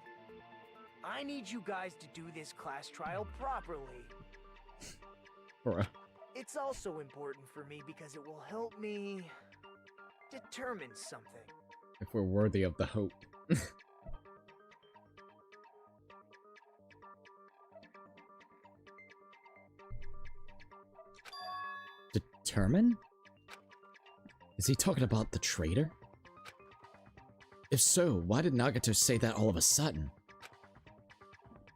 I need you guys to do this class trial properly. Bruh. It's also important for me because it will help me determine something. If we're worthy of the hope. Determine? Is he talking about the traitor? If so, why did Nagato say that all of a sudden?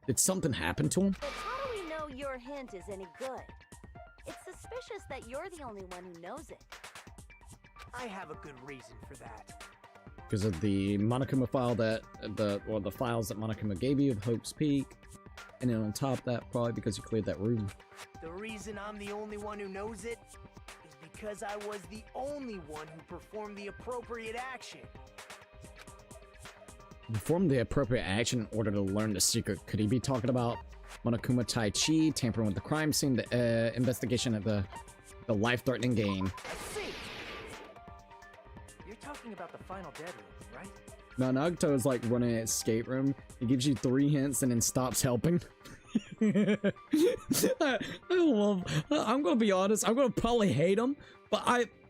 Did something happen to him? But how do we know your hint is any good? It's suspicious that you're the only one who knows it. I have a good reason for that. Because of the Monokuma file that the files that Monokuma gave you of Hope's Peak, and then on top of that, probably because you cleared that room. The reason I'm the only one who knows it is because I was the only one who performed the appropriate action. Perform the appropriate action in order to learn the secret. Could he be talking about Monokuma Tai Chi, tampering with the crime scene, the investigation of the life-threatening game? Let's see. You're talking about the final dead room, right? No, Nagato is like running an escape room. He gives you 3 hints and then stops helping. I love. I'm gonna be honest. I'm gonna probably hate him, but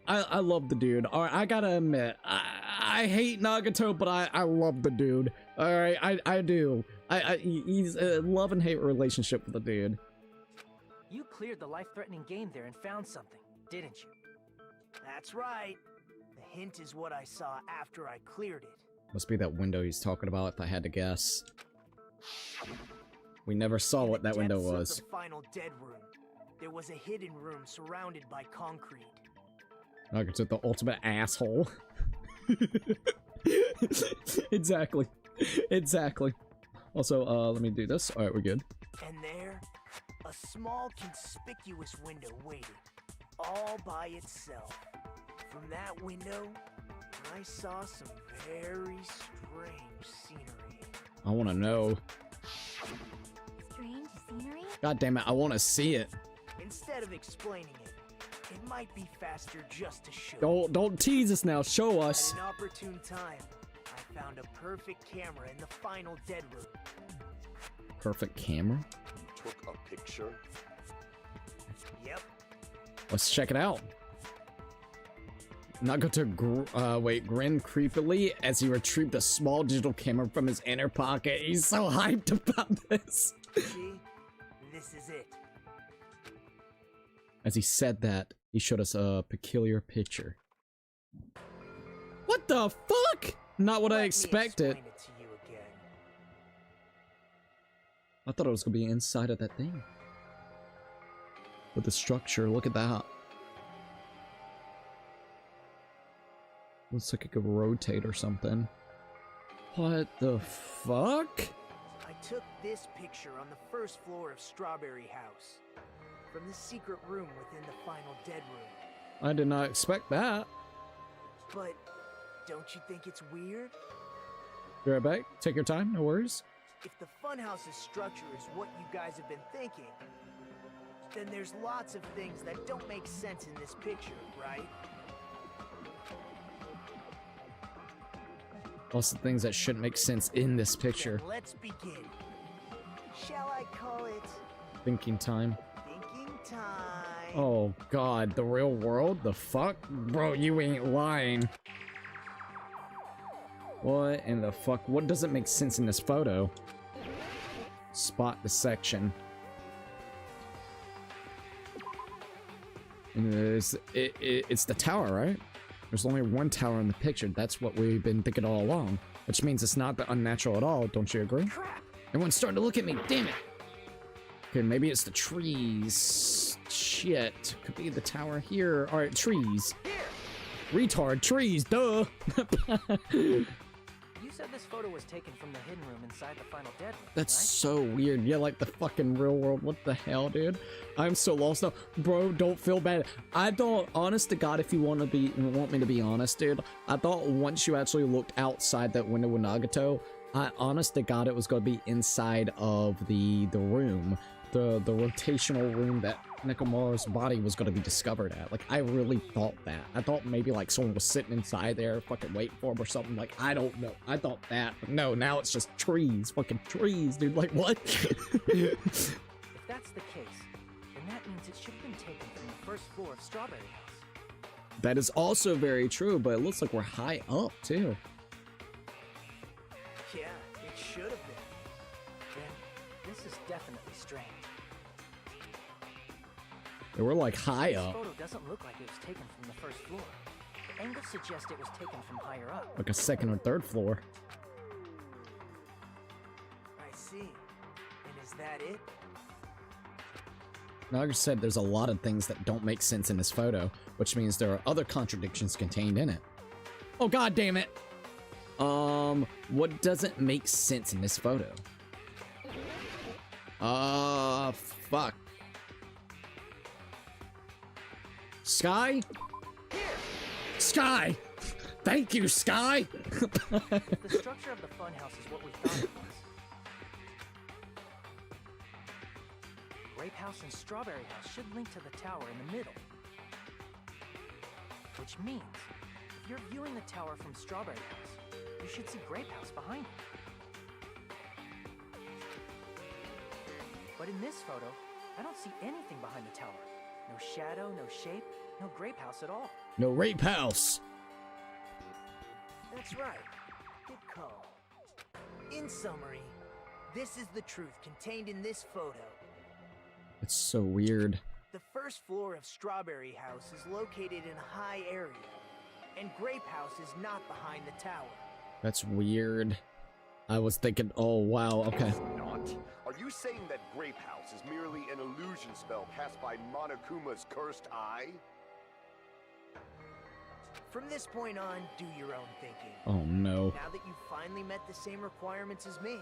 I love the dude. All right, I gotta admit, I hate Nagato, but I love the dude. All right, I do. He's a love and hate relationship with the dude. You cleared the life-threatening game there and found something, didn't you? That's right. The hint is what I saw after I cleared it. Must be that window he's talking about, if I had to guess. We never saw what that window was. The final dead room. There was a hidden room surrounded by concrete. Nagato, the ultimate asshole. Exactly. Exactly. Also, let me do this. Alright, we're good. And there, a small conspicuous window waited, all by itself. From that window, I saw some very strange scenery. I want to know. Strange scenery? God damn it, I want to see it. Instead of explaining it, it might be faster just to show. Don't tease us now. Show us. At an opportune time, I found a perfect camera in the final dead room. Perfect camera? Took a picture? Yep. Let's check it out. Nagato grin creepily as he retrieved a small digital camera from his inner pocket. He's so hyped about this. See? This is it. As he said that, he showed us a peculiar picture. What the fuck? Not what I expected. Let me explain it to you again. I thought it was gonna be inside of that thing. With the structure, look at that. Looks like it could rotate or something. What the fuck? I took this picture on the first floor of Strawberry House. From the secret room within the final dead room. I did not expect that. But don't you think it's weird? Be right back. Take your time, no worries. If the funhouse's structure is what you guys have been thinking, then there's lots of things that don't make sense in this picture, right? Also things that shouldn't make sense in this picture. Then let's begin. Shall I call it Thinking time. thinking time? Oh god, the real world? The fuck? Bro, you ain't lying. What in the fuck? What doesn't make sense in this photo? Spot the section. And it's the tower, right? There's only one tower in the picture. That's what we've been thinking all along. Which means it's not that unnatural at all, don't you agree? Crap. Everyone's starting to look at me, damn it! Okay, maybe it's the trees. Shit. Could be the tower here. Alright, trees. Retard, trees, duh! You said this photo was taken from the hidden room inside the final dead room, That's right? so weird. Yeah, like the fucking real world. What the hell, dude? I'm so lost now. Bro, don't feel bad. I thought, honest to God, if you want me to be honest, dude, I thought once you actually looked outside that window with Nagato, honest to God, it was going to be inside of the room. The rotational room that Nekomaru's body was going to be discovered at. Like, I really thought that. I thought maybe, like, someone was sitting inside there fucking waiting for him or something. Like, I don't know. I thought that. But no, now it's just trees. Fucking trees, dude. Like, what? If that's the case, then that means it should have been taken from the first floor of Strawberry House. That is also very true, but it looks like we're high up, too. Yeah, it should have been. Then this is definitely strange. They were, like, high This up. photo doesn't look like it was taken from the first floor. The angles suggest it was taken from higher up. Like a second or third floor. I see. And is that it? Naga said there's a lot of things that don't make sense in this photo, which means there are other contradictions contained in it. Oh, god damn it! What doesn't make sense in this photo? Fuck. Sky? Sky! Thank you, Sky! If the structure of the funhouse is what we thought it was, Grape House and Strawberry House should link to the tower in the middle. Which means, if you're viewing the tower from Strawberry House, you should see Grape House behind it. But in this photo, I don't see anything behind the tower. No shadow, no shape, no Grape House at all. No rape house! That's right. Good call. In summary, this is the truth contained in this photo. It's so weird. The first floor of Strawberry House is located in a high area, and Grape House is not behind the tower. That's weird. I was thinking, oh wow, okay. It's not. Are you saying that Grape House is merely an illusion spell cast by Monokuma's cursed eye? From this point on, do your own thinking. Oh no. Now that you've finally met the same requirements as me,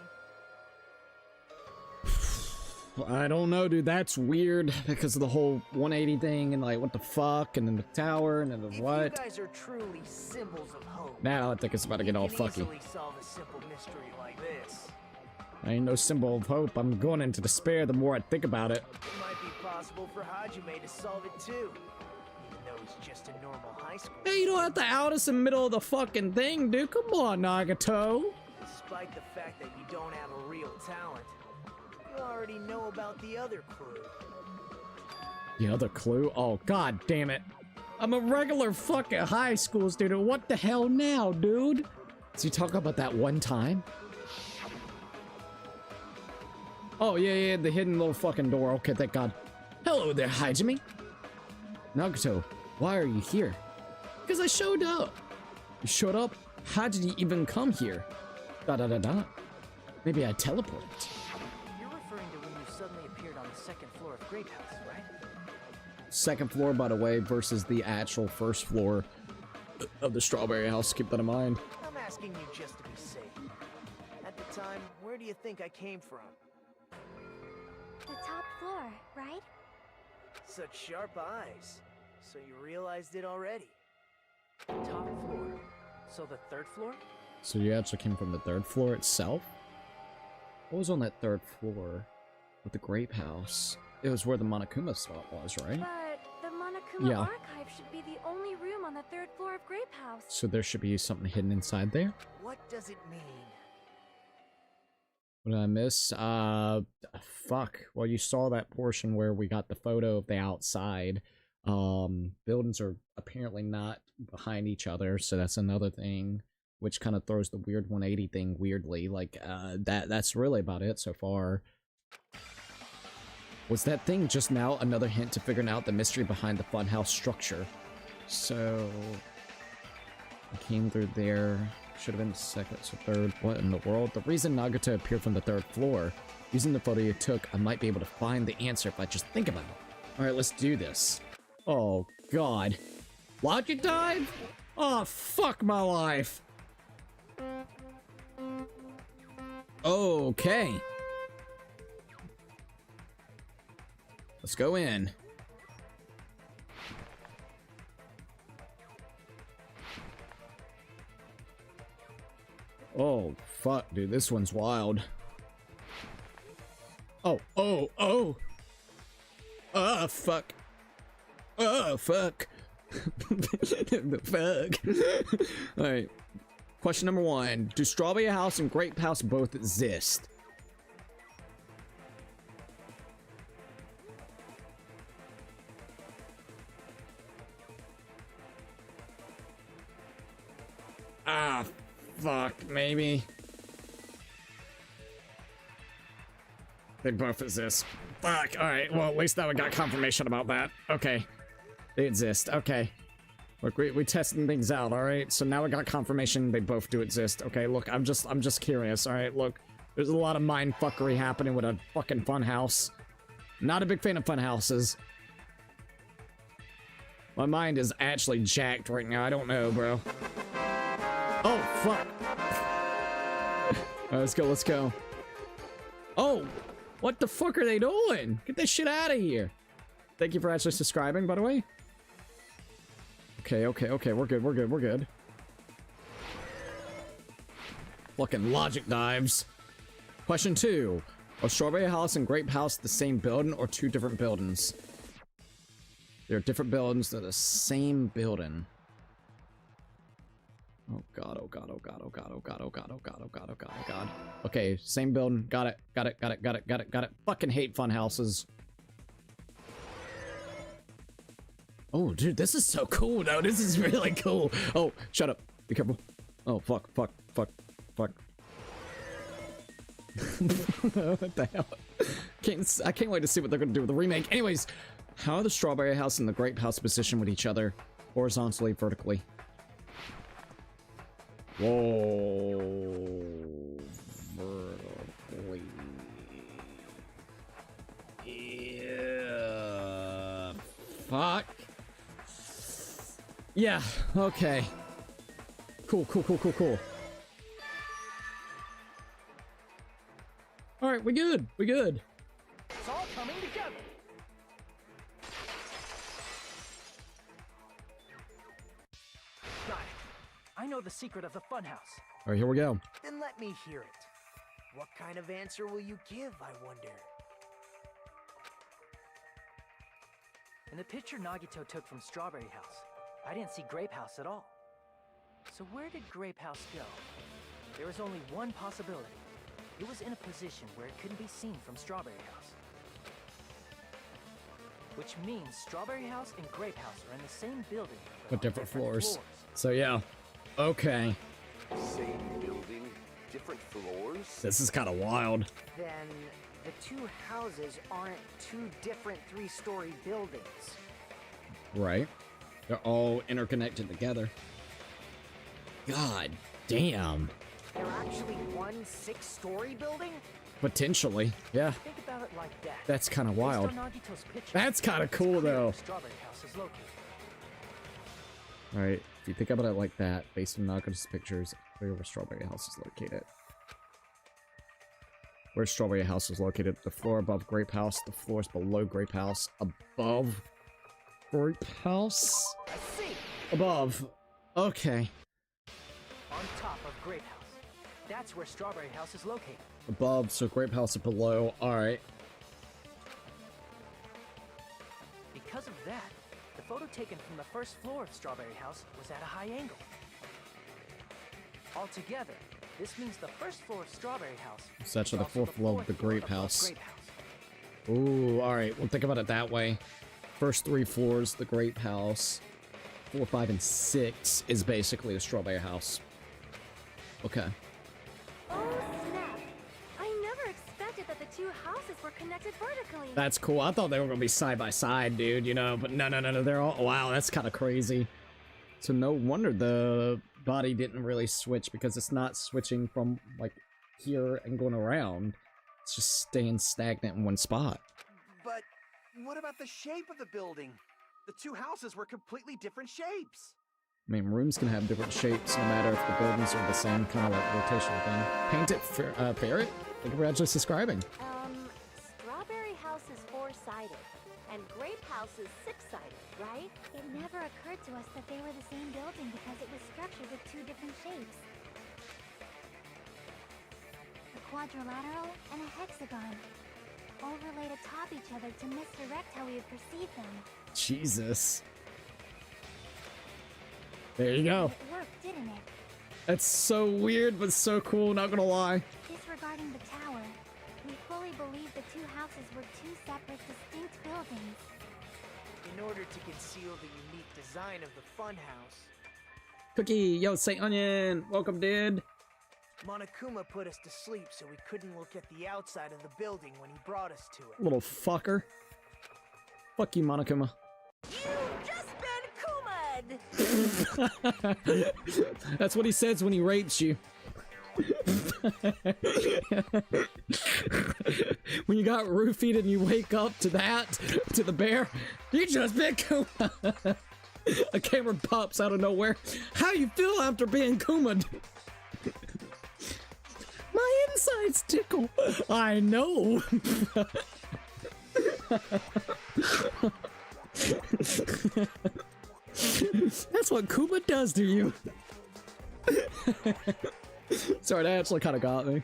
I don't know, dude. That's weird because of the whole 180 thing and like what the fuck and then the tower and then the if what. you guys are truly symbols of hope, Now I think it's about to get you all can fucky. easily solve a simple mystery like this. I ain't no symbol of hope. I'm going into despair the more I think about it. It might be possible for Hajime to solve it too, even though he's just a normal high school. Hey, you don't have to out us in the middle of the fucking thing, dude. Come on, Nagato. Despite the fact that you don't have a real talent, you already know about the other clue. The other clue? Oh, god damn it. I'm a regular fucking high school student. What the hell now, dude? Does he talk about that one time? Oh, yeah, the hidden little fucking door. Okay, thank god. Hello there, Hajime. Nagato, why are you here? Because I showed up. You showed up? How did you even come here? Maybe I teleported. You're referring to when you suddenly appeared on the second floor of Grape House, right? Second floor, by the way, versus the actual first floor of the Strawberry House. Keep that in mind. I'm asking you just to be safe. At the time, where do you think I came from? The top floor, right? Such sharp eyes. So you realized it already? Top floor. So the third floor? So you actually came from the 3rd floor itself? What was on that 3rd floor with the grape house? It was where the Monokuma spot was, right? But the Monokuma Yeah. archive should be the only room on the 3rd floor of Grape House. So there should be something hidden inside there? What does it mean? What did I miss? Fuck. Well, you saw that portion where we got the photo of the outside. Buildings are apparently not behind each other, so that's another thing, which kind of throws the weird 180 thing weirdly. Like, that's really about it so far. Was that thing just now another hint to figuring out the mystery behind the funhouse structure? So, I came through there. Should have been 2nd, so 3rd. What in the world? The reason Nagata appeared from the 3rd floor. Using the photo you took, I might be able to find the answer if I just think about it. Alright, let's do this. Oh, God. Logic dive? Oh, fuck my life. Okay. Let's go in. Oh, fuck, dude. This one's wild. Oh, oh, oh. Oh, fuck. Oh, fuck. The fuck. Alright. Question number 1. Do Strawberry House and Grape House both exist? Ah, fuck, maybe. They both exist. Fuck, alright, well, at least now we got confirmation about that. Okay. They exist, okay. Look, we testing things out, alright? So now we got confirmation they both do exist. Okay, look, I'm just curious, alright? Look, there's a lot of mind fuckery happening with a fucking fun house. Not a big fan of fun houses. My mind is actually jacked right now, I don't know, bro. Oh, fuck. Alright, let's go, let's go. Oh! What the fuck are they doing? Get this shit out of here. Thank you for actually subscribing, by the way. Okay, okay, okay, we're good, we're good, we're good. Fucking logic dives. Question 2. Are Strawberry House and Grape House the same building or 2 different buildings? They're different buildings, they're the same building. Oh god, oh god, oh god, oh god, oh god, oh god, oh god, oh god, oh god, oh god. Okay, same building. Got it, got it, got it, got it, got it, got it. Fucking hate fun houses. Oh, dude, this is so cool, though. This is really cool. Oh, shut up. Be careful. Oh, fuck, fuck, fuck, fuck. What the hell? I can't wait to see what they're gonna do with the remake. Anyways, how are the Strawberry House and the Grape House positioned with each other? Horizontally, vertically? Whoa. Vertically. Yeah. Fuck. Yeah, okay. Cool, cool, cool, cool, cool. Alright, we good. We good. It's all coming together. Got it. I know the secret of the funhouse. Alright, here we go. Then let me hear it. What kind of answer will you give, I wonder? In the picture Nagito took from Strawberry House, I didn't see Grape House at all. So where did Grape House go? There was only one possibility. It was in a position where it couldn't be seen from Strawberry House. Which means Strawberry House and Grape House are in the same building, But different floors. So yeah. Okay. Same building, different floors? This is kind of wild. Then the 2 houses aren't 2 different 3-story buildings. Right. They're all interconnected together. God damn. They're actually one 6-story building? Potentially, yeah. Think about it like that. That's kind of wild. Based on Nagito's picture, That's kind of it's cool, clear though. where Strawberry House is located. Alright, if you think about it like that, based on Nagato's pictures, clear where Strawberry House is located. Where Strawberry House is located, the floor above Grape House, the floors below Grape House, above Grape House? I see. Above. Okay. On top of Grape House. That's where Strawberry House is located. Above, so Grape House is below. Alright. Because of that, the photo taken from the first floor of Strawberry House was at a high angle. Altogether, this means the first floor of Strawberry House It's actually is the also fourth floor of the Grape above House. Grape House. Ooh, alright. Well, think about it that way. First 3 floors, the Grape House. 4, 5, and 6 is basically the Strawberry House. Okay. Oh snap! I never expected that the two houses were connected vertically. That's cool. I thought they were gonna be side by side, dude, you know, but no, they're all, wow, that's kind of crazy. So no wonder the body didn't really switch, because it's not switching from, like, here and going around. It's just staying stagnant in one spot. But what about the shape of the building? The two houses were completely different shapes. I mean, rooms can have different shapes no matter if the buildings are the same, kind of like rotational thing. Paint it, Ferret. Thank you for actually subscribing. Strawberry House is 4-sided, and Grape House is 6-sided, right? It never occurred to us that they were the same building because it was structured with 2 different shapes. A quadrilateral and a hexagon. Overlaid atop each other to misdirect how we would perceive them. Jesus. There you go. It worked, didn't it? That's so weird, but so cool, not gonna lie. Disregarding the tower, we fully believe the two houses were 2 separate, distinct buildings. In order to conceal the unique design of the funhouse, Cookie, yo, say onion. Welcome, dude. Monokuma put us to sleep so we couldn't look at the outside of the building when he brought us to it. Little fucker. Fuck you, Monokuma. You've just been Kuma'd! That's what he says when he rapes you. When you got roofied and you wake up to that, to the bear, you just been Kuma. A camera pops out of nowhere. How you feel after being Kuma'd? My insides tickle. I know. That's what Kuma does to you. Sorry, that actually kind of got me.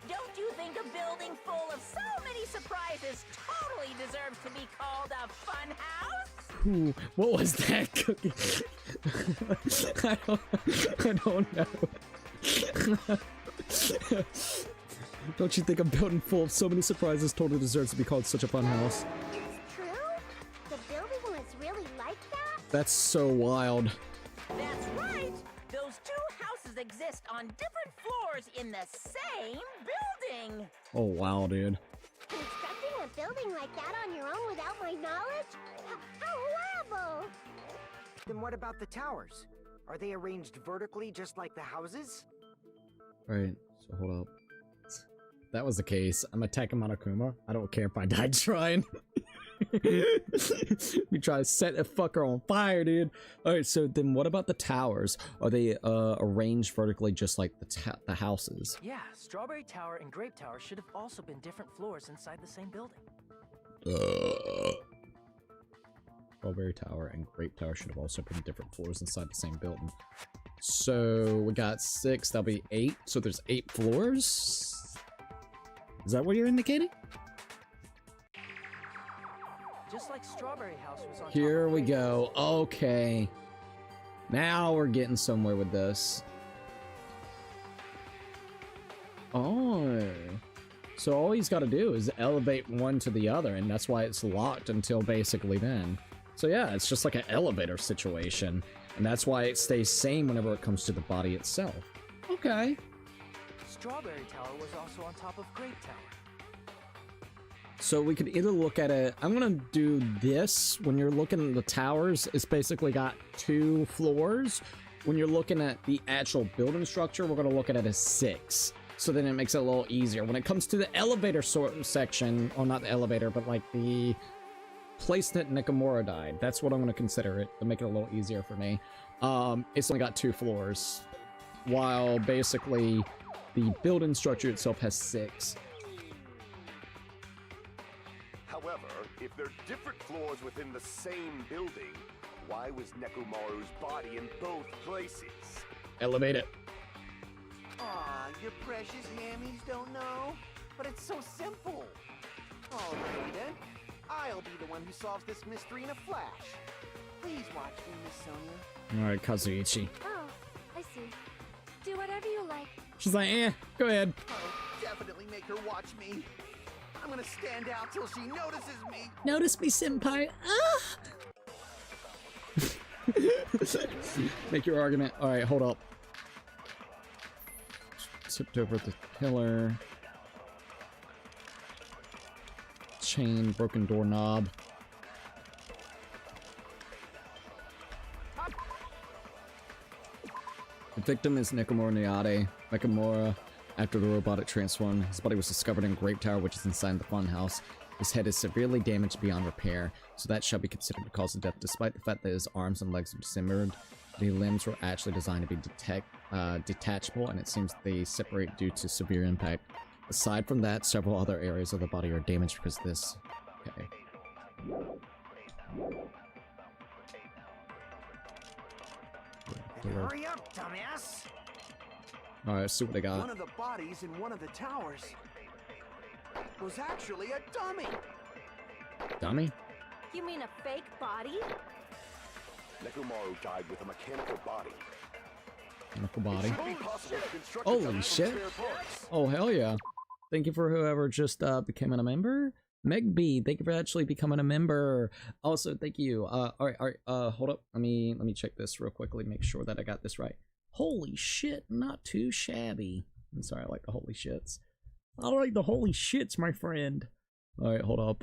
Don't you think a building full of so many surprises totally deserves to be called a fun house? Ooh, what was that, Cookie? I don't know. Don't you think a building full of so many surprises totally deserves to be called such a fun house? It's true? The building was really like that? That's so wild. That's right! Those two houses exist on different floors in the same building! Oh wow, dude. Constructing a building like that on your own without my knowledge? How horrible! Then what about the towers? Are they arranged vertically just like the houses? Alright, so hold up. If that was the case, I'm attacking Monokuma. I don't care if I die trying. We try to set a fucker on fire, dude. Alright, so then what about the towers? Are they arranged vertically just like the houses? Yeah, Strawberry Tower and Grape Tower should have also been different floors inside the same building. Strawberry Tower and Grape Tower should have also been different floors inside the same building. So we got 6, that'll be 8. So there's 8 floors? Is that what you're indicating? Just like Strawberry House was on Here top of we Grape go. House. Okay. Now we're getting somewhere with this. Oh. So all he's got to do is elevate one to the other, and that's why it's locked until basically then. So yeah, it's just like an elevator situation. And that's why it stays same whenever it comes to the body itself. Okay. Strawberry Tower was also on top of Grape Tower. So we could either look at it, I'm gonna do this. When you're looking at the towers, it's basically got 2 floors. When you're looking at the actual building structure, we're gonna look at it as 6. So then it makes it a little easier. When it comes to the elevator section, or not the elevator, but like the place that Nakamura died, that's what I'm gonna consider it, to make it a little easier for me. It's only got 2 floors, while basically the building structure itself has 6. However, if they're different floors within the same building, why was Nekomaru's body in both places? Elevate it. Aw, your precious hammies don't know? But it's so simple. Alrighty then. I'll be the one who solves this mystery in a flash. Please watch me, Miss Sonia. Alright, Kazuichi. Oh, I see. Do whatever you like. She's like, go ahead. I'll definitely make her watch me. I'm gonna stand out till she notices me. Notice me, senpai. Make your argument. Alright, hold up. Tipped over the pillar. Chain, broken doorknob. The victim is Nakamura Niade. Nakamura, after the robotic transform, his body was discovered in Grape Tower, which is inside the funhouse. His head is severely damaged beyond repair, so that shall be considered the cause of death, despite the fact that his arms and legs are dismembered. The limbs were actually designed to be detachable, and it seems they separate due to severe impact. Aside from that, several other areas of the body are damaged because of this. Okay. Hurry up, dumbass! Alright, let's see what they got. One of the bodies in one of the towers was actually a dummy. Dummy? You mean a fake body? Nekomaru died with a mechanical body. Mechanical body. It should be possible to construct a Holy dummy from shit. spare parts. Oh, hell yeah. Thank you for whoever just becoming a member. Meg B, thank you for actually becoming a member. Also, thank you. Alright, hold up. Let me check this real quickly, make sure that I got this right. Holy shit, not too shabby. I'm sorry, I like the holy shits. I like the holy shits, my friend. Alright, hold up.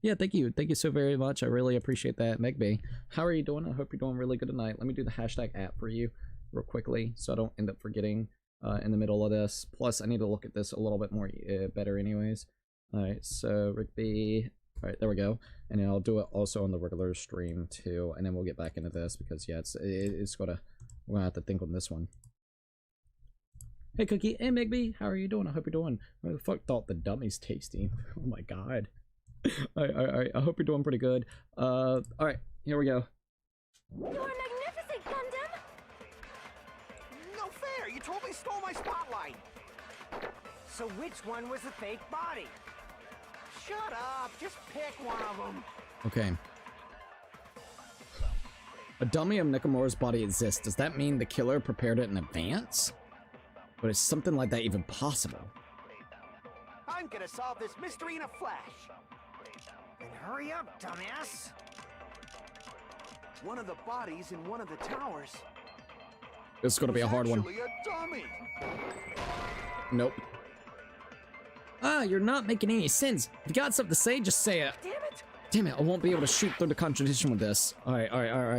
Yeah, thank you. Thank you so very much. I really appreciate that, Meg B. How are you doing? I hope you're doing really good tonight. Let me do the hashtag app for you real quickly so I don't end up forgetting in the middle of this. Plus, I need to look at this a little bit more better anyways. Alright, so Rick B. Alright, there we go. And then I'll do it also on the regular stream too. And then we'll get back into this because, yeah, it's gonna... We're gonna have to think on this one. Hey, Cookie. Hey, Meg B. How are you doing? I hope you're doing... Who the fuck thought the dummy's tasty? Oh my god. Alright, I hope you're doing pretty good. Alright, here we go. You are magnificent, Gundam! No fair! You totally stole my spotlight! So which one was the fake body? Shut up! Just pick one of them! Okay. A dummy of Nakamura's body exists. Does that mean the killer prepared it in advance? But is something like that even possible? I'm gonna solve this mystery in a flash! Then hurry up, dumbass! One of the bodies in one of the towers This is gonna be a hard one. actually a dummy! Nope. Ah, you're not making any sense. If you got something to say, just say it. Damn it! Damn it, I won't be able to shoot through the contradiction with this. Alright.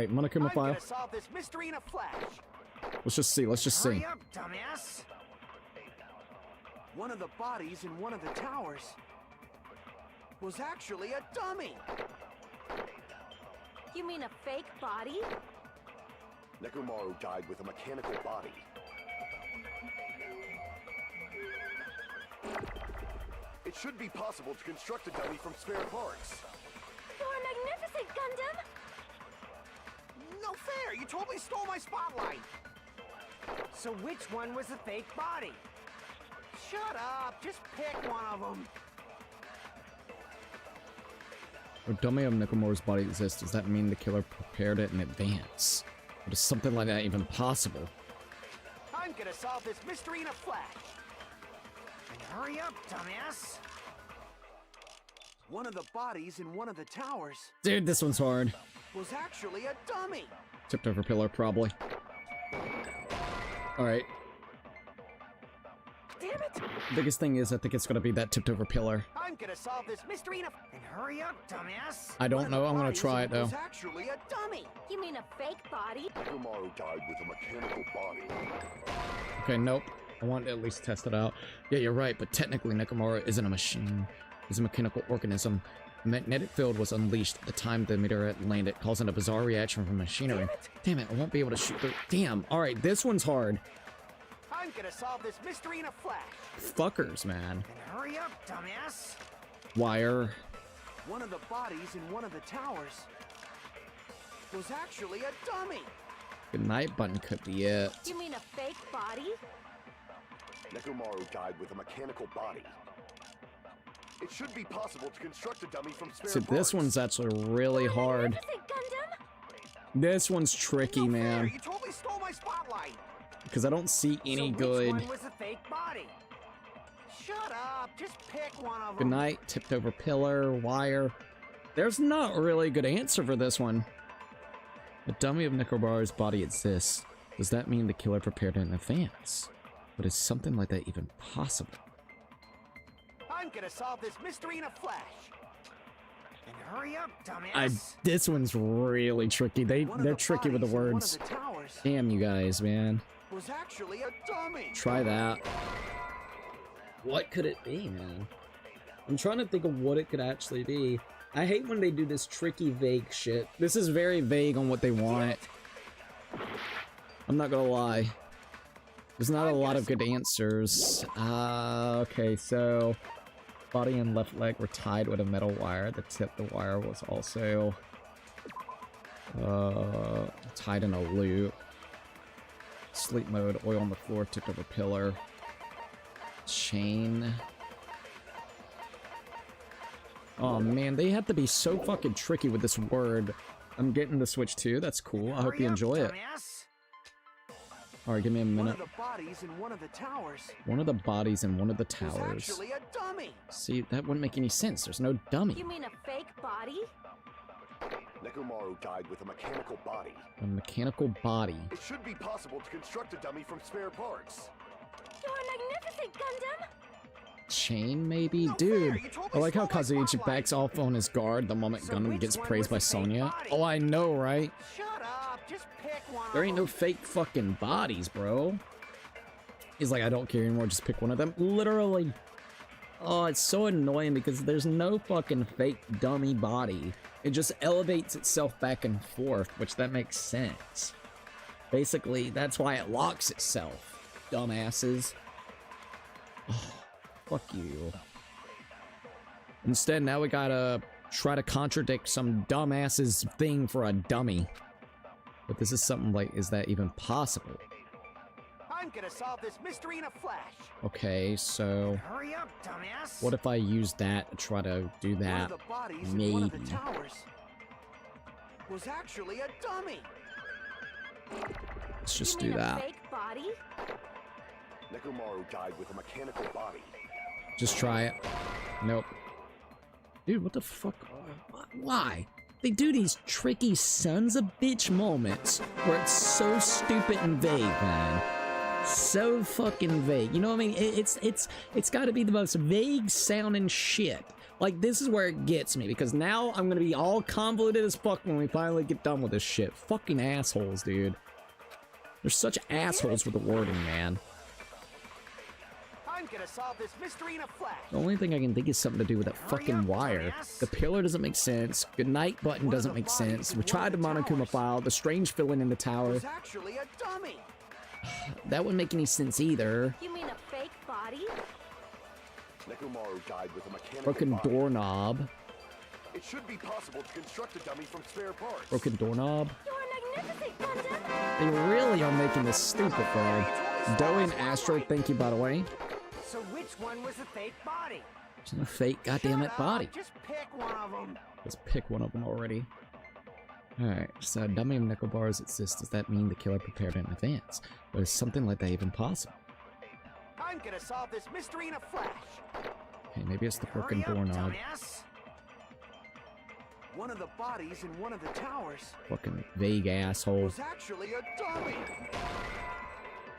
Monokuma I'm file. gonna solve this mystery in a flash! Let's just see. Hurry up, dumbass! One of the bodies in one of the towers was actually a dummy! You mean a fake body? Nekomaru died with a mechanical body. It should be possible to construct a dummy from spare parts. You are magnificent, Gundam! No fair! You totally stole my spotlight! So which one was the fake body? Shut up! Just pick one of them! A dummy of Nakamura's body exists. Does that mean the killer prepared it in advance? But is something like that even possible? I'm gonna solve this mystery in a flash! Then hurry up, dumbass! One of the bodies in one of the towers Dude, this one's hard. was actually a dummy! Tipped over pillar, probably. Alright. Damn it! Biggest thing is, I think it's gonna be that tipped over pillar. I'm gonna solve this mystery in a... Then hurry up, dumbass! I don't know. I'm gonna try it though. was actually a dummy! You mean a fake body? Nekomaru died with a mechanical body. Okay, nope. I want to at least test it out. Yeah, you're right, but technically Nakamura isn't a machine. He's a mechanical organism. A magnetic field was unleashed at the time the meteorite landed, causing a bizarre reaction from machinery. Damn it, I won't be able to shoot through. Damn, alright, this one's hard. I'm gonna solve this mystery in a flash! Fuckers, man. Then hurry up, dumbass! Wire. One of the bodies in one of the towers was actually a dummy! Good night button could be it. You mean a fake body? Nekomaru died with a mechanical body. It should be possible to construct a dummy from spare So parts. this one's actually really hard. Magnificent Gundam? This one's tricky, No fair, man. You totally stole my spotlight. Because I don't see any so good. Which one was a fake body? Shut up. Just pick one of them. Good night, tipped over pillar, wire. There's not really a good answer for this one. A dummy of Nekomaru's body exists. Does that mean the killer prepared it in advance? But is something like that even possible? I'm gonna solve this mystery in a flash. And hurry up, dumbass. This one's really tricky. They're tricky with the words. Damn you guys, man. Was actually a dummy. Try that. What could it be, man? I'm trying to think of what it could actually be. I hate when they do this tricky, vague shit. This is very vague on what they want. I'm not gonna lie. There's not a lot of good answers. Okay, so body and left leg were tied with a metal wire. The tip of the wire was also tied in a loop. Sleep mode, oil on the floor, tipped over pillar. Chain. Oh man, they have to be so fucking tricky with this word. I'm getting the Switch 2, that's cool. I hope you enjoy it. Alright, give me a minute. One of the bodies in one of the towers. One of the bodies in one of the Was towers. actually a dummy. See, that wouldn't make any sense. There's no dummy. You mean a fake body? Nekomaru died with a mechanical body. A mechanical body. It should be possible to construct a dummy from spare parts. You're a magnificent Gundam! Chain, maybe? No Dude, fair, you totally I like how stole my Kazuichi spotlight. backs off on his guard the moment So Gundam which gets one praised by was the fake Sonya. body? Oh, I know, right? Shut up. Just pick one There of ain't no them. fake fucking bodies, bro. He's like, I don't care anymore, just pick one of them. Literally. Oh, it's so annoying because there's no fucking fake dummy body. It just elevates itself back and forth, which that makes sense. Basically, that's why it locks itself. Dumbasses. Oh, fuck you. Instead, now we gotta try to contradict some dumbass's thing for a dummy. But this is something like, is that even possible? I'm gonna solve this mystery in a flash. Okay, so Hurry up, dumbass. what if I use that to try to do One that? of the bodies in one of the Maybe. towers. Was actually a dummy. Let's just You do mean a that. fake body? Nekomaru died with a mechanical body. Just try it. Nope. Dude, what the fuck? Why? They do these tricky sons of bitch moments where it's so stupid and vague, man. So fucking vague. You know what I mean? It's got to be the most vague sounding shit. Like, this is where it gets me, because now I'm gonna be all convoluted as fuck when we finally get done with this shit. Fucking assholes, dude. They're such assholes with the wording, man. I'm gonna solve this mystery in a flash. The only thing I can think is something to do with that fucking wire. The pillar doesn't make sense. Good night button doesn't make sense. We tried the Monokuma file. The strange filling in the tower. Was actually a dummy. That wouldn't make any sense either. You mean a fake body? Nekomaru died with a mechanical Broken body. doorknob. It should be possible to construct a dummy from spare parts. Broken doorknob. You're a magnificent Gundam! They really are making this stupid, bro. Doe and Astro, thank you, by the way. So which one was the fake body? It's a fake goddamn it Shut body. up, just pick one of them. Let's pick one of them already. Alright, so dummy of nickel bars exists. Does that mean the killer prepared it in advance? Or is something like that even possible? I'm gonna solve this mystery in a flash. Okay, maybe it's the broken Hurry up, doorknob. dumbass. One of the bodies in one of the towers. Fucking vague asshole. Was actually a dummy.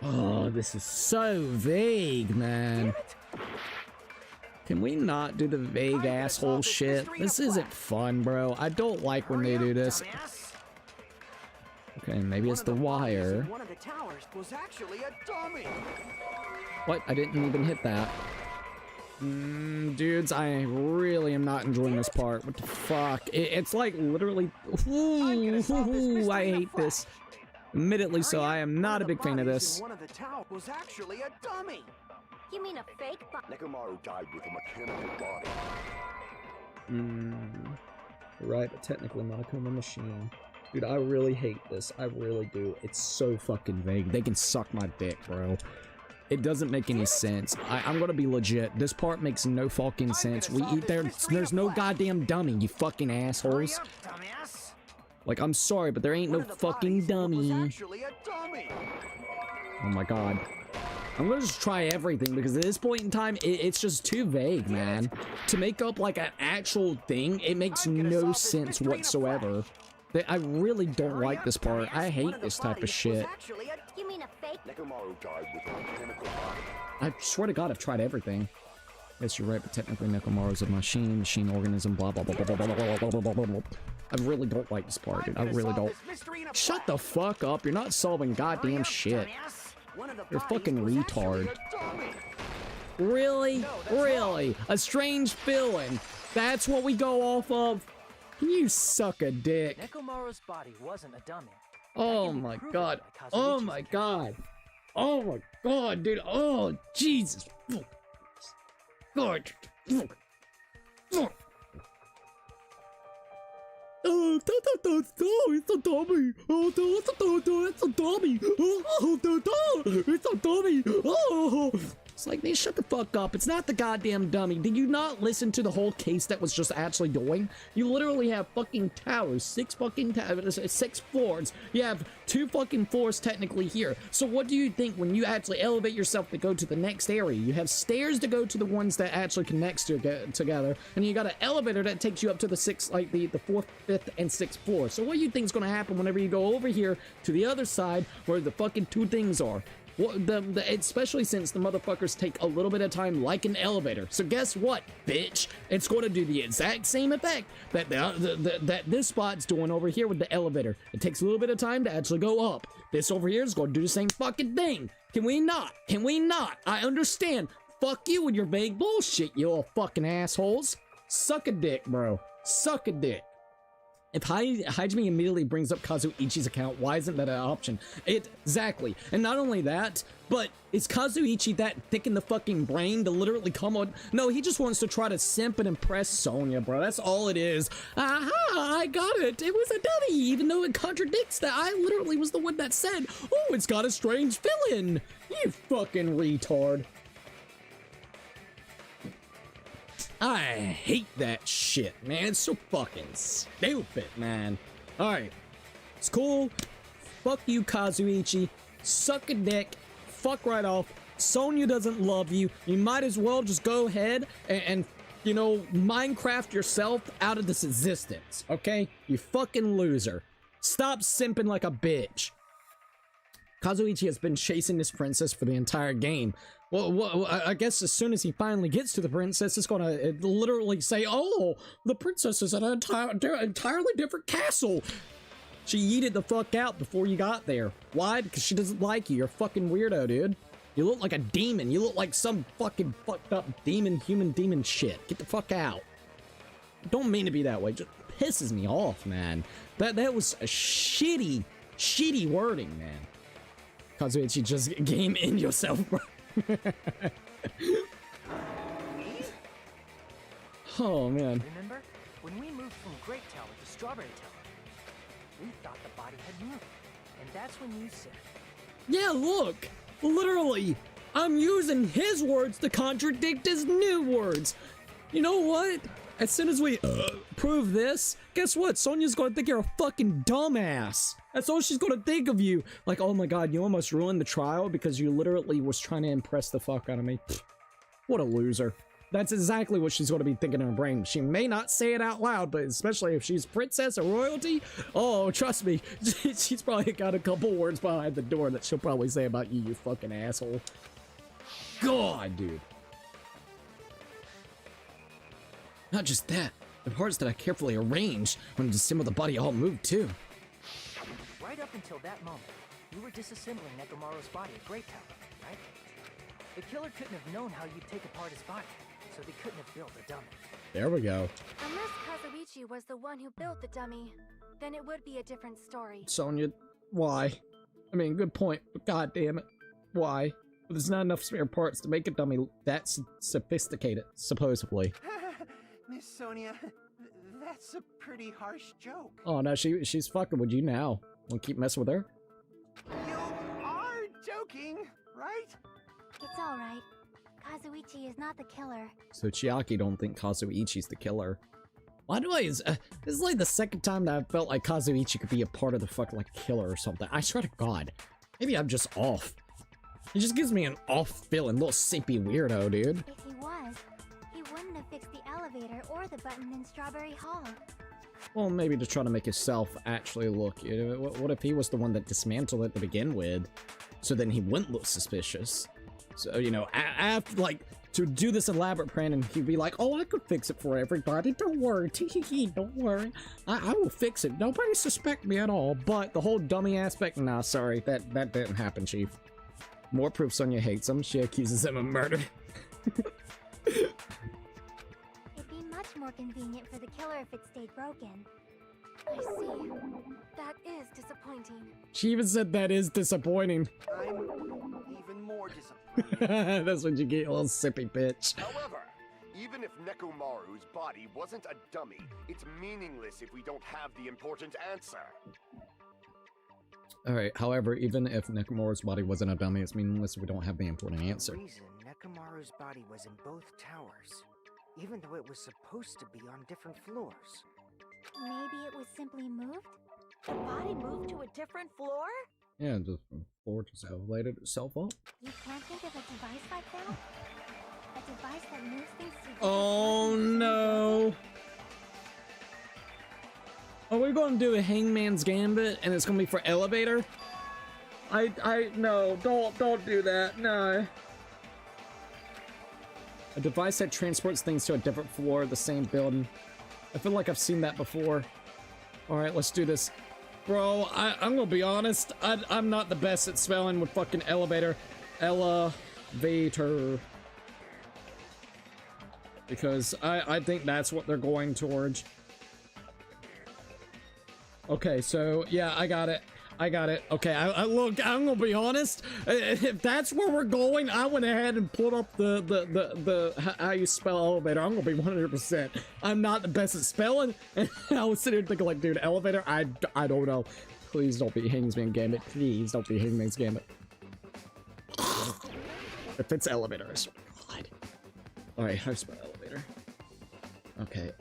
Oh, this is so vague, man. Can we not do the vague asshole shit? This isn't fun, bro. I don't like when they do this. Okay, maybe it's the wire. One of the towers was actually a dummy. What? I didn't even hit that. Dudes, I really am not enjoying this part. What the fuck? It's like literally... Ooh, I hate this. Admittedly so, I am not a big fan of this. One of the towers was actually a dummy. You mean a fake body? Nekomaru died with a mechanical body. Right, but technically Monokuma machine. Dude, I really hate this. I really do. It's so fucking vague. They can suck my dick, bro. It doesn't make any sense. I'm gonna be legit. This part makes no fucking sense. We eat there. There's no goddamn dummy, you fucking assholes. Like, I'm sorry, but there ain't no fucking dummy. Oh my god. I'm gonna just try everything because at this point in time, it's just too vague, man. To make up like an actual thing, it makes no sense whatsoever. I really don't like this part. I hate this type of shit. You mean a fake? I swear to God, I've tried everything. Yes, you're right, but technically Nekomaru's a machine organism, blah, blah, blah, blah, blah, blah, blah, blah, blah, blah, blah. I really don't like this part, dude. I really don't. Shut the fuck up. You're not solving goddamn shit. You're a fucking retard. Really? Really? A strange feeling. That's what we go off of? You suck a dick. Nekomaru's body wasn't a dummy. Oh my god. Oh my god. Oh my god, dude. Oh, Jesus. God. Oh, it's a dummy. Oh, it's a dummy. It's a dummy. Oh. It's like, man, shut the fuck up. It's not the goddamn dummy. Did you not listen to the whole case that was just actually doing? You literally have fucking towers, 6 fucking towers, 6 floors. You have 2 fucking floors technically here. So what do you think when you actually elevate yourself to go to the next area? You have stairs to go to the ones that actually connects together, and you got an elevator that takes you up to the 6th, like the 4th, 5th, and 6th floor. So what do you think is going to happen whenever you go over here to the other side where the fucking 2 things are? Well, especially since the motherfuckers take a little bit of time like an elevator. So guess what, bitch? It's going to do the exact same effect that that this spot's doing over here with the elevator. It takes a little bit of time to actually go up. This over here is going to do the same fucking thing. Can we not? Can we not? I understand. Fuck you and your vague bullshit, you little fucking assholes. Suck a dick, bro. Suck a dick. If Hajime immediately brings up Kazuichi's account, why isn't that an option? Exactly. And not only that, but is Kazuichi that thick in the fucking brain to literally come on? No, he just wants to try to simp and impress Sonya, bro. That's all it is. Aha, I got it. It was a dummy, even though it contradicts that I literally was the one that said, oh, it's got a strange villain. You fucking retard. I hate that shit, man. It's so fucking stupid, man. Alright. It's cool. Fuck you, Kazuichi. Suck a dick. Fuck right off. Sonya doesn't love you. You might as well just go ahead and you know, Minecraft yourself out of this existence, okay? You fucking loser. Stop simping like a bitch. Kazuichi has been chasing this princess for the entire game. Well, I guess as soon as he finally gets to the princess, it's gonna literally say, oh, the princess is at an entirely different castle. She yeeted the fuck out before you got there. Why? Because she doesn't like you. You're a fucking weirdo, dude. You look like a demon. You look like some fucking fucked up human demon shit. Get the fuck out. Don't mean to be that way. Just pisses me off, man. That was a shitty wording, man. Kazuichi, just game in yourself, bro. Oh, man. Remember? When we moved from Grape Tower to Strawberry Tower, we thought the body had moved. And that's when you said... Yeah, look! Literally! I'm using his words to contradict his new words! You know what? As soon as we prove this, guess what? Sonya's gonna think you're a fucking dumbass. That's all she's gonna think of you. Like, oh my god, you almost ruined the trial because you literally was trying to impress the fuck out of me. Pfft, what a loser. That's exactly what she's gonna be thinking in her brain. She may not say it out loud, but especially if she's princess or royalty, oh, trust me, she's probably got a couple words behind the door that she'll probably say about you, you fucking asshole. God, dude. Not just that, the parts that I carefully arranged when to disassemble the body all moved too. Right up until that moment, you were disassembling Nekomaru's body at Great Tower, right? The killer couldn't have known how you'd take apart his body, so they couldn't have built a dummy. There we go. Unless Kazuichi was the one who built the dummy, then it would be a different story. Sonya, why? I mean, good point, but god damn it, why? But there's not enough spare parts to make a dummy that sophisticated, supposedly. Miss Sonia, That's a pretty harsh joke. Oh no, she's fucking with you now. Wanna keep messing with her? You are joking, right? It's alright. Kazuichi is not the killer. So Chiaki don't think Kazuichi's the killer. Why do I? This is like the second time that I felt like Kazuichi could be a part of the fucking like killer or something. I swear to God, maybe I'm just off. It just gives me an off feeling, little simpy weirdo, dude. If he was, he wouldn't have fixed the elevator or the button in Strawberry Hall. Well, maybe to try to make himself actually look. You know, what if he was the one that dismantled it to begin with, so then he wouldn't look suspicious? So you know, after like to do this elaborate plan, and he'd be like, "Oh, I could fix it for everybody. Don't worry, don't worry. I will fix it. Nobody suspect me at all." But the whole dummy aspect, nah, sorry, that didn't happen, Chief. More proof Sonya hates him. She accuses him of murder. It'd be much more convenient for the killer if it stayed broken. I see. That is disappointing. She even said that is disappointing. I'm even more disappointed. That's what you get, you little sippy bitch. However, even if Nekomaru's body wasn't a dummy, it's meaningless if we don't have the important answer. Alright, however, even if Nekomaru's body wasn't a dummy, it's meaningless if we don't have the important answer. The reason Nekomaru's body was in both towers, even though it was supposed to be on different floors. Maybe it was simply moved? The body moved to a different floor? Yeah, just from floor just elevated itself up. You can't think of a device like that? A device that moves things to different Oh floors? no! Are we going to do a Hangman's Gambit and it's going to be for elevator? No, don't do that, no. A device that transports things to a different floor of the same building. I feel like I've seen that before. Alright, let's do this. Bro, I'm gonna be honest, I'm not the best at spelling with fucking elevator. Elevator. Because I think that's what they're going towards. Okay, so yeah, I got it. Okay, look, I'm gonna be honest. If that's where we're going, I went ahead and put up the how you spell elevator. I'm gonna be 100%. I'm not the best at spelling, and I was sitting here thinking like, dude, elevator. I don't know. Please don't be Hangman's Gambit. Please don't be Hangman's Gambit. If it's elevator, I swear to God. All right, how do you spell elevator? Okay,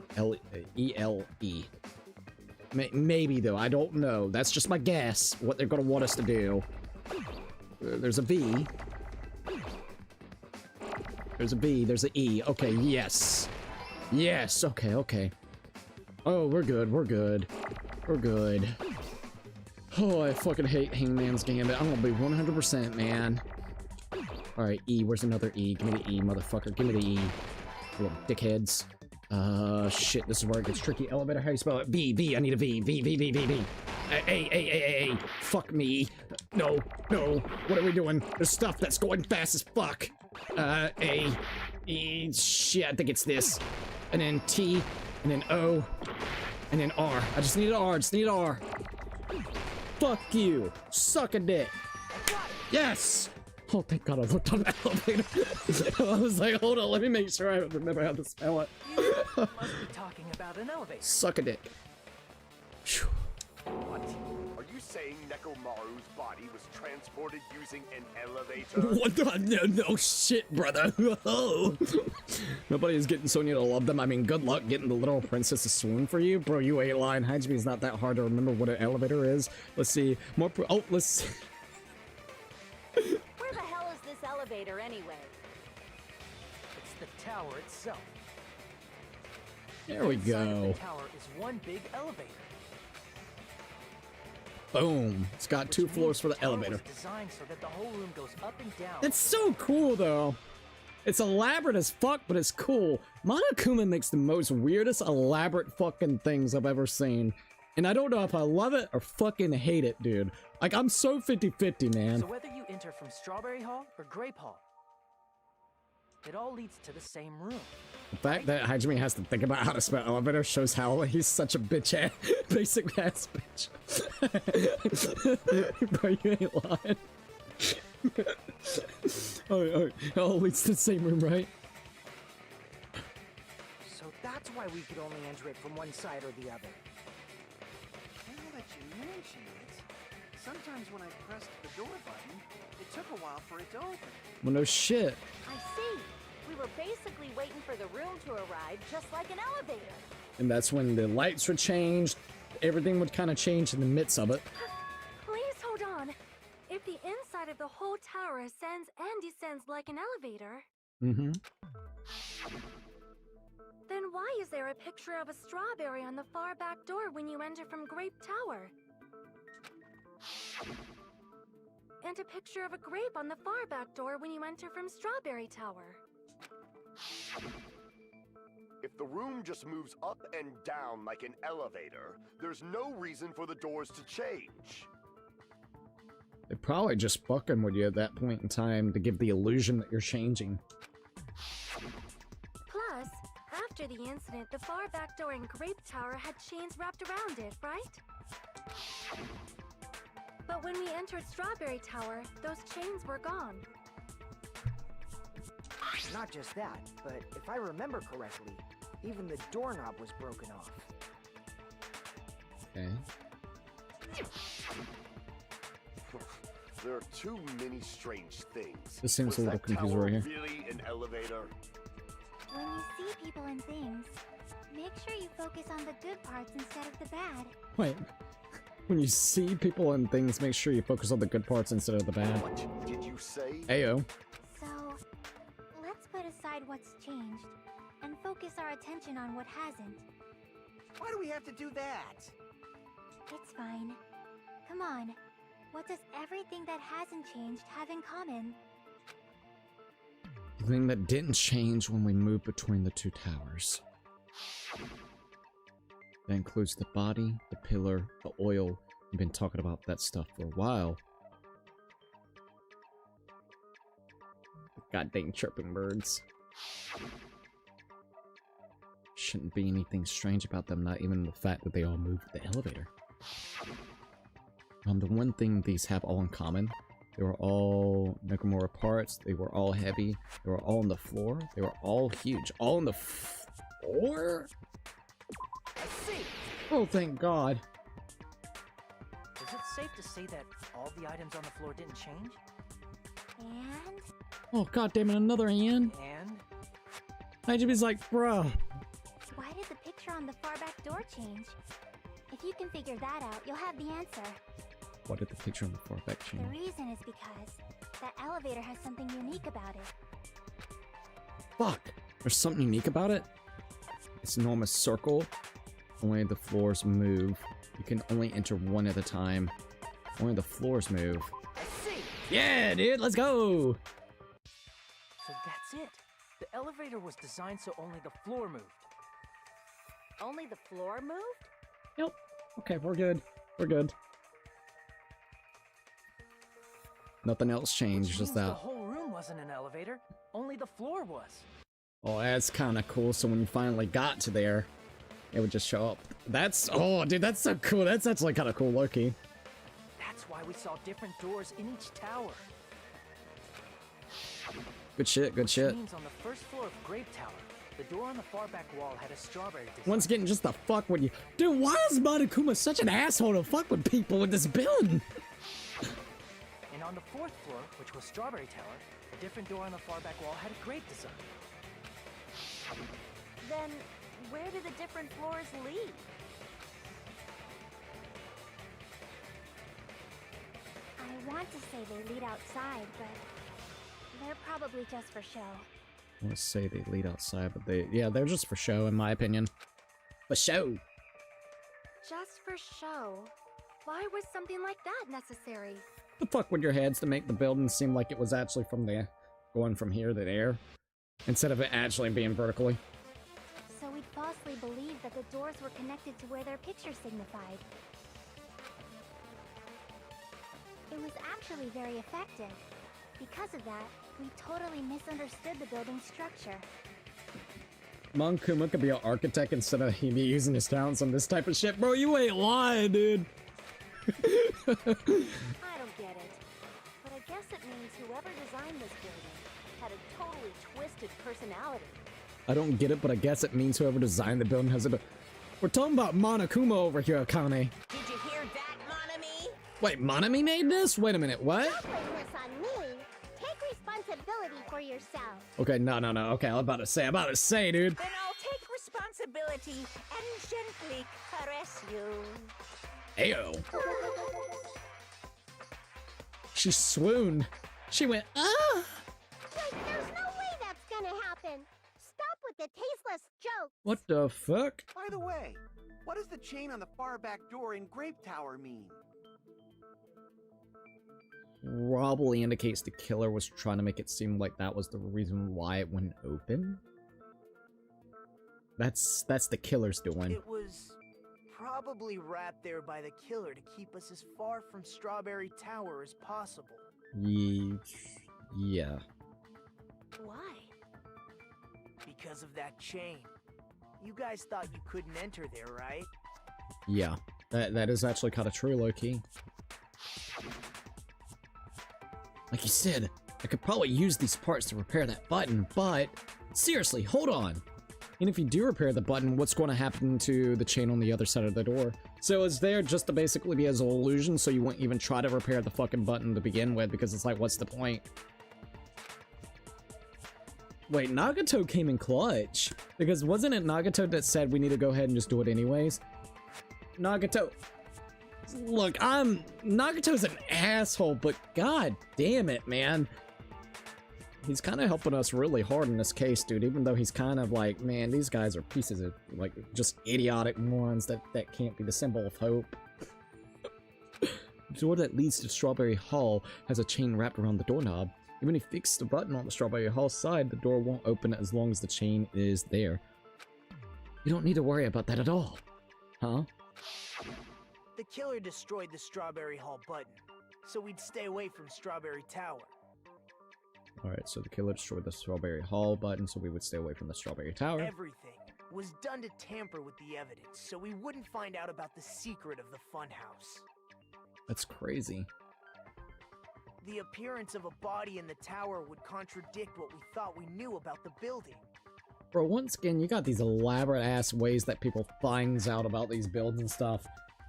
E-L-E. Maybe though, I don't know. That's just my guess, what they're gonna want us to do. There's a V. There's a B, there's an E. Okay, yes. Yes, okay. Oh, we're good. Oh, I fucking hate Hangman's Gambit. I'm gonna be 100%, man. Alright, E, where's another E? Give me the E, motherfucker. Give me the E. Little dickheads. Shit, this is where it gets tricky. Elevator, how do you spell it? B, I need a V. V. A. Fuck me. No. What are we doing? There's stuff that's going fast as fuck. A. E. Shit, I think it's this. And then T. And then O. And then R. I just need an R. Fuck you. Suck a dick. Yes! Oh, thank God I looked on the elevator. I was like, hold on, let me make sure I remember how to spell it. You must be talking about an elevator. Suck a dick. Phew. What? Are you saying Nekomaru's body was transported using an elevator? What the? No shit, brother. Nobody is getting Sonya to love them. I mean, good luck getting the little princess to swoon for you. Bro, you ain't lying. Hajime is not that hard to remember what an elevator is. Let's see. Let's see. Where the hell is this elevator anyway? It's the tower itself. There we Inside of go. the tower is one big elevator. Boom. It's got 2 floors for the tower elevator. was designed so that the whole room goes up and down. It's so cool, though. It's elaborate as fuck, but it's cool. Monokuma makes the most weirdest, elaborate fucking things I've ever seen. And I don't know if I love it or fucking hate it, dude. Like, I'm so 50-50, man. So whether you enter from Strawberry Hall or Grape Hall, it all leads to the same room. The fact that Hajime has to think about how to spell elevator shows how he's such a bitch ass, basic ass bitch. Bro, you ain't lying. Oh, it all leads to the same room, right? So that's why we could only enter it from one side or the other. Now that you mention it, sometimes when I pressed the door button, it took a while for it to open. Well, no shit. I see. We were basically waiting for the room to arrive, just like an elevator. And that's when the lights would change. Everything would kind of change in the midst of it. Please hold on. If the inside of the whole tower ascends and descends like an elevator, Mm-hmm. then why is there a picture of a strawberry on the far back door when you enter from Grape Tower? And a picture of a grape on the far back door when you enter from Strawberry Tower? If the room just moves up and down like an elevator, there's no reason for the doors to change. They're probably just fucking with you at that point in time to give the illusion that you're changing. Plus, after the incident, the far back door in Grape Tower had chains wrapped around it, right? But when we entered Strawberry Tower, those chains were gone. Not just that, but if I remember correctly, even the doorknob was broken off. Okay. There are too many strange things. This seems Was a little that confusing tower right here. Really an elevator? When you see people and things, make sure you focus on the good parts instead of the bad. Wait. When you see people and things, make sure you focus on the good parts instead of the bad. What did you say? Ayo. So, let's put aside what's changed and focus our attention on what hasn't. Why do we have to do that? It's fine. Come on. What does everything that hasn't changed have in common? The thing that didn't change when we moved between the two towers. That includes the body, the pillar, the oil. We've been talking about that stuff for a while. Goddamn chirping birds. Shouldn't be anything strange about them, not even the fact that they all moved the elevator. The one thing these have all in common, they were all Nakamura parts, they were all heavy, they were all on the floor, they were all huge. All on the floor? I see. Oh, thank God. Is it safe to say that all the items on the floor didn't change? And Oh, God damn it, another hand. And Najibi's like, bruh. why did the picture on the far back door change? If you can figure that out, you'll have the answer. What did the picture on the far back The change? reason is because that elevator has something unique about it. Fuck! There's something unique about it? It's an enormous circle. Only the floors move. You can only enter one at a time. Only the floors move. I see. Yeah, dude, let's go! So that's it. The elevator was designed so only the floor moved. Only the floor moved? Yep. Okay, we're good. We're good. Nothing else changed, Which just means that. the whole room wasn't an elevator. Only the floor was. Oh, that's kind of cool. So when you finally got to there, it would just show up. That's, oh, dude, that's so cool. That's actually kind of cool, Loki. That's why we saw different doors in each tower. Good shit, good shit. Which means on the first floor of Grape Tower, the door on the far back wall had a strawberry design. Once again, just the fuck with you. Dude, why is Monokuma such an asshole to fuck with people in this building? And on the fourth floor, which was Strawberry Tower, a different door on the far back wall had a grape design. Then, where do the different floors lead? I want to say they lead outside, but they're probably just for show. I want to say they lead outside, but they're just for show, in my opinion. For show. Just for show. Why was something like that necessary? The fuck with your heads to make the building seem like it was actually from there, going from here to there, instead of it actually being vertically. So we'd falsely believe that the doors were connected to where their picture signified. It was actually very effective. Because of that, we totally misunderstood the building's structure. Monokuma could be an architect instead of he be using his talents on this type of shit. Bro, you ain't lying, dude. I don't get it. But I guess it means whoever designed this building had a totally twisted personality. I don't get it, but I guess it means whoever designed the building has a... We're talking about Monokuma over here, Akane. Did you hear that, Monami? Wait, Monami made this? Wait a minute, what? Don't blame this on me. Take responsibility for yourself. Okay, no. Okay, I'm about to say, dude. Then I'll take responsibility and gently caress you. Ayo. She swooned. She went, ah! Wait, there's no way that's gonna happen. Stop with the tasteless jokes. What the fuck? By the way, what does the chain on the far back door in Grape Tower mean? Probably indicates the killer was trying to make it seem like that was the reason why it wouldn't open. That's the killer's doing. It was probably wrapped there by the killer to keep us as far from Strawberry Tower as possible. Yeah. Why? Because of that chain. You guys thought you couldn't enter there, right? Yeah. That is actually kind of true, low-key. Like you said, I could probably use these parts to repair that button, but... Seriously, hold on! And if you do repair the button, what's going to happen to the chain on the other side of the door? So it's there just to basically be as an illusion, so you wouldn't even try to repair the fucking button to begin with, because it's like, what's the point? Wait, Nagato came in clutch. Because wasn't it Nagato that said we need to go ahead and just do it anyways? Nagato... Look, Nagato's an asshole, but god damn it, man. He's kind of helping us really hard in this case, dude, even though he's kind of like, man, these guys are pieces of, like, just idiotic morons that can't be the symbol of hope. The door that leads to Strawberry Hall has a chain wrapped around the doorknob. Even if you fix the button on the Strawberry Hall side, the door won't open as long as the chain is there. You don't need to worry about that at all. Huh? The killer destroyed the Strawberry Hall button, so we'd stay away from Strawberry Tower. Alright, so the killer destroyed the Strawberry Hall button, so we would stay away from the Strawberry Tower. Everything was done to tamper with the evidence, so we wouldn't find out about the secret of the funhouse. That's crazy. The appearance of a body in the tower would contradict what we thought we knew about the building. Bro, once again, you got these elaborate-ass ways that people finds out about these builds and stuff.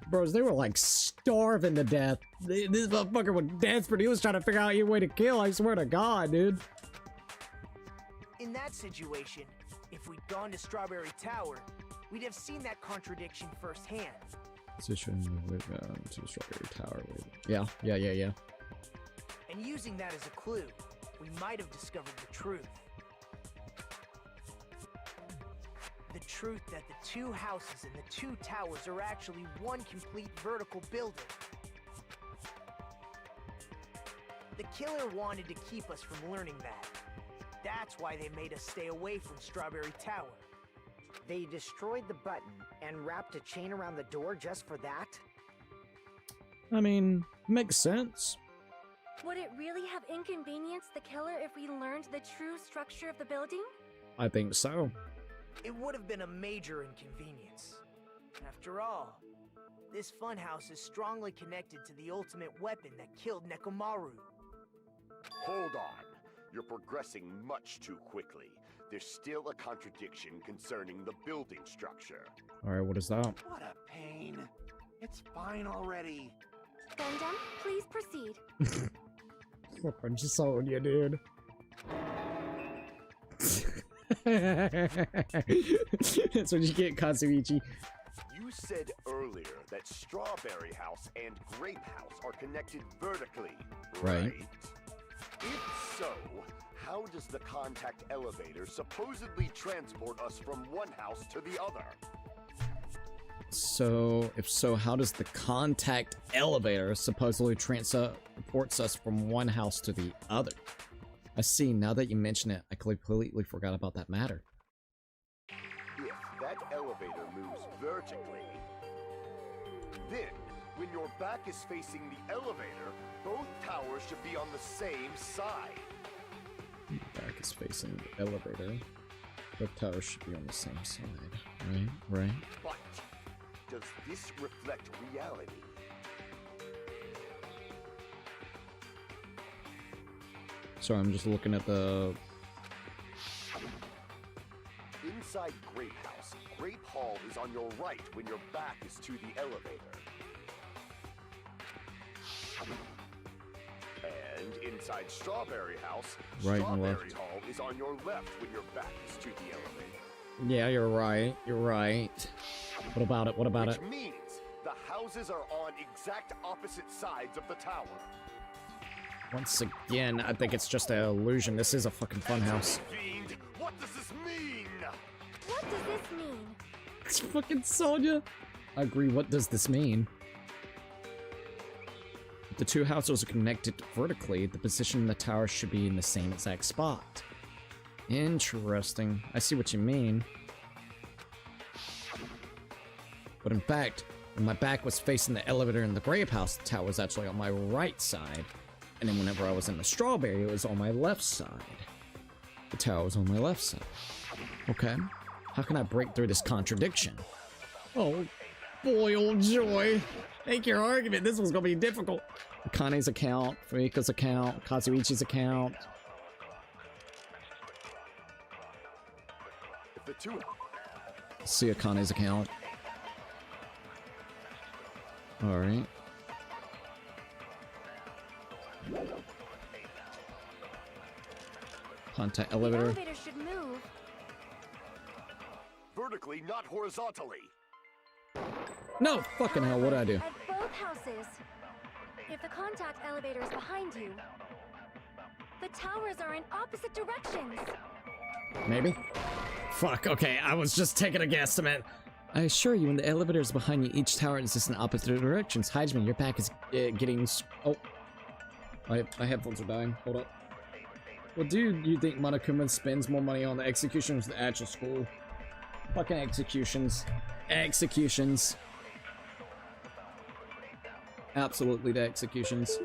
Bros, they were like starving to death. This motherfucker was desperate. He was trying to figure out a way to kill, I swear to God, dude. In that situation, if we'd gone to Strawberry Tower, we'd have seen that contradiction firsthand. Position to Strawberry Tower. Yeah. And using that as a clue, we might have discovered the truth. The truth that the two houses and the two towers are actually one complete vertical building. The killer wanted to keep us from learning that. That's why they made us stay away from Strawberry Tower. They destroyed the button and wrapped a chain around the door just for that? I mean, makes sense. Would it really have inconvenienced the killer if we learned the true structure of the building? I think so. It would have been a major inconvenience. After all, this funhouse is strongly connected to the ultimate weapon that killed Nekomaru. Hold on. You're progressing much too quickly. There's still a contradiction concerning the building structure. Alright, what is that? What a pain. It's fine already. Gundam, please proceed. I'm just so you, dude. That's what you get, Katsuichi. You said earlier that Strawberry House and Grape House are connected vertically, Right. If so, how does the contact elevator supposedly transport us from one house to the other? So, if so, how does the contact elevator supposedly transports us from one house to the other? I see, now that you mention it, I completely forgot about that matter. If that elevator moves vertically, then when your back is facing the elevator, both towers should be on the same side. Back is facing the elevator. Both towers should be on the same side. Right. But does this reflect reality? Sorry, I'm just looking at the... inside Grape House, Grape Hall is on your right when your back is to the elevator. And inside Strawberry House, Right and Strawberry left. Hall is on your left when your back is to the elevator. Yeah, you're right. You're right. What about it? What about it? Which means the houses are on exact opposite sides of the tower. Once again, I think it's just an illusion. This is a fucking funhouse. Fiend, what does this mean? What does this mean? It's fucking Sonya. I agree. What does this mean? If the two houses are connected vertically, the position in the tower should be in the same exact spot. Interesting. I see what you mean. But in fact, when my back was facing the elevator in the Grape House, the tower was actually on my right side. And then whenever I was in the Strawberry, it was on my left side. The tower was on my left side. Okay. How can I break through this contradiction? Oh, boy, oh joy. Make your argument. This one's gonna be difficult. Akane's account, Fumika's account, Kazuichi's account. If the two See Akane's account. Alright. Contact The elevator. elevator should move. vertically, not horizontally. No, fucking hell, what'd I do? At both houses. If the contact elevator is behind you, the towers are in opposite directions. Maybe? Fuck, okay, I was just taking a guesstimate. I assure you, when the elevator is behind you, each tower is just in opposite directions. Heisman, your back is getting... Oh. My headphones are dying. Hold up. Well, dude, you think Monokuma spends more money on the executions than the actual school? Fucking executions. Executions. Absolutely the executions.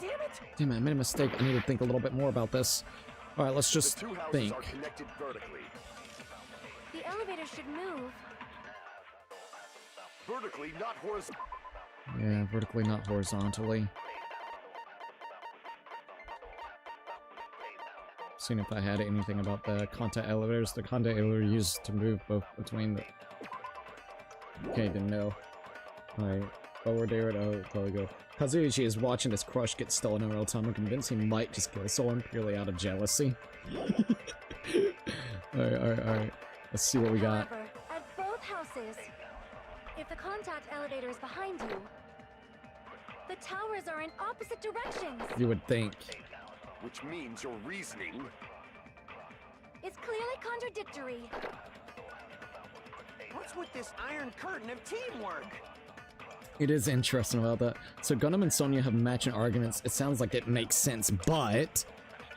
Damn it! Damn it, I made a mistake. I need to think a little bit more about this. Alright, let's just The two houses think. are connected vertically. The elevator should move. Vertically, not horizontally. Yeah, vertically, not horizontally. Seeing if I had anything about the contact elevators. The contact elevator used to move both between the... Okay, didn't know. Alright, forward there, oh, probably go. Kazuichi is watching his crush get stolen in real time and convinced he might just kill someone purely out of jealousy. Alright. Let's see what we got. However, at both houses, if the contact elevator is behind you, the towers are in opposite directions. You would think. Which means your reasoning. It's clearly contradictory. What's with this iron curtain of teamwork? It is interesting about that. So Gundam and Sonya have matching arguments. It sounds like it makes sense, but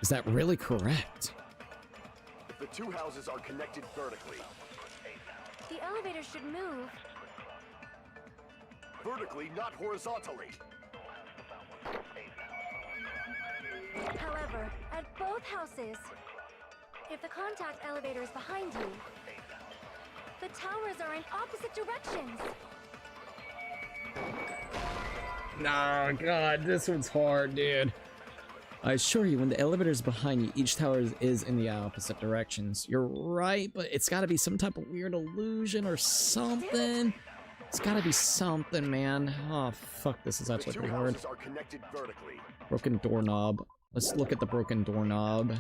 is that really correct? If the two houses are connected vertically. The elevator should move. Vertically, not horizontally. However, at both houses, if the contact elevator is behind you, the towers are in opposite directions. Nah, God, this one's hard, dude. I assure you, when the elevator is behind you, each tower is in the opposite directions. You're right, but it's gotta be some type of weird illusion or something. It's gotta be something, man. Oh, fuck, this is actually The two pretty hard. houses are connected vertically. Broken doorknob. Let's look at the broken doorknob.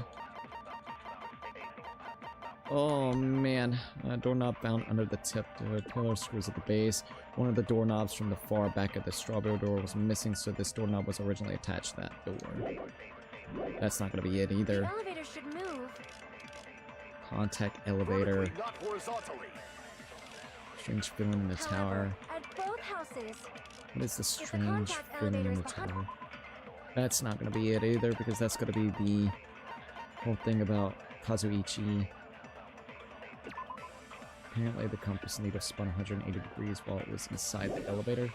Oh, man. Doorknob found under the tip. The pillar screws at the base. One of the doorknobs from the far back of the strawberry door was missing, so this doorknob was originally attached to that door. That's not gonna be it The either. elevator should move. Contact elevator. Vertically, not horizontally. Strange feeling in the tower. However, at both houses, What is the the strange contact feeling elevator in is the behind- tower? That's not gonna be it either, because that's gonna be the whole thing about Kazuichi. Apparently the compass needle spun 180 degrees while it was inside the elevator.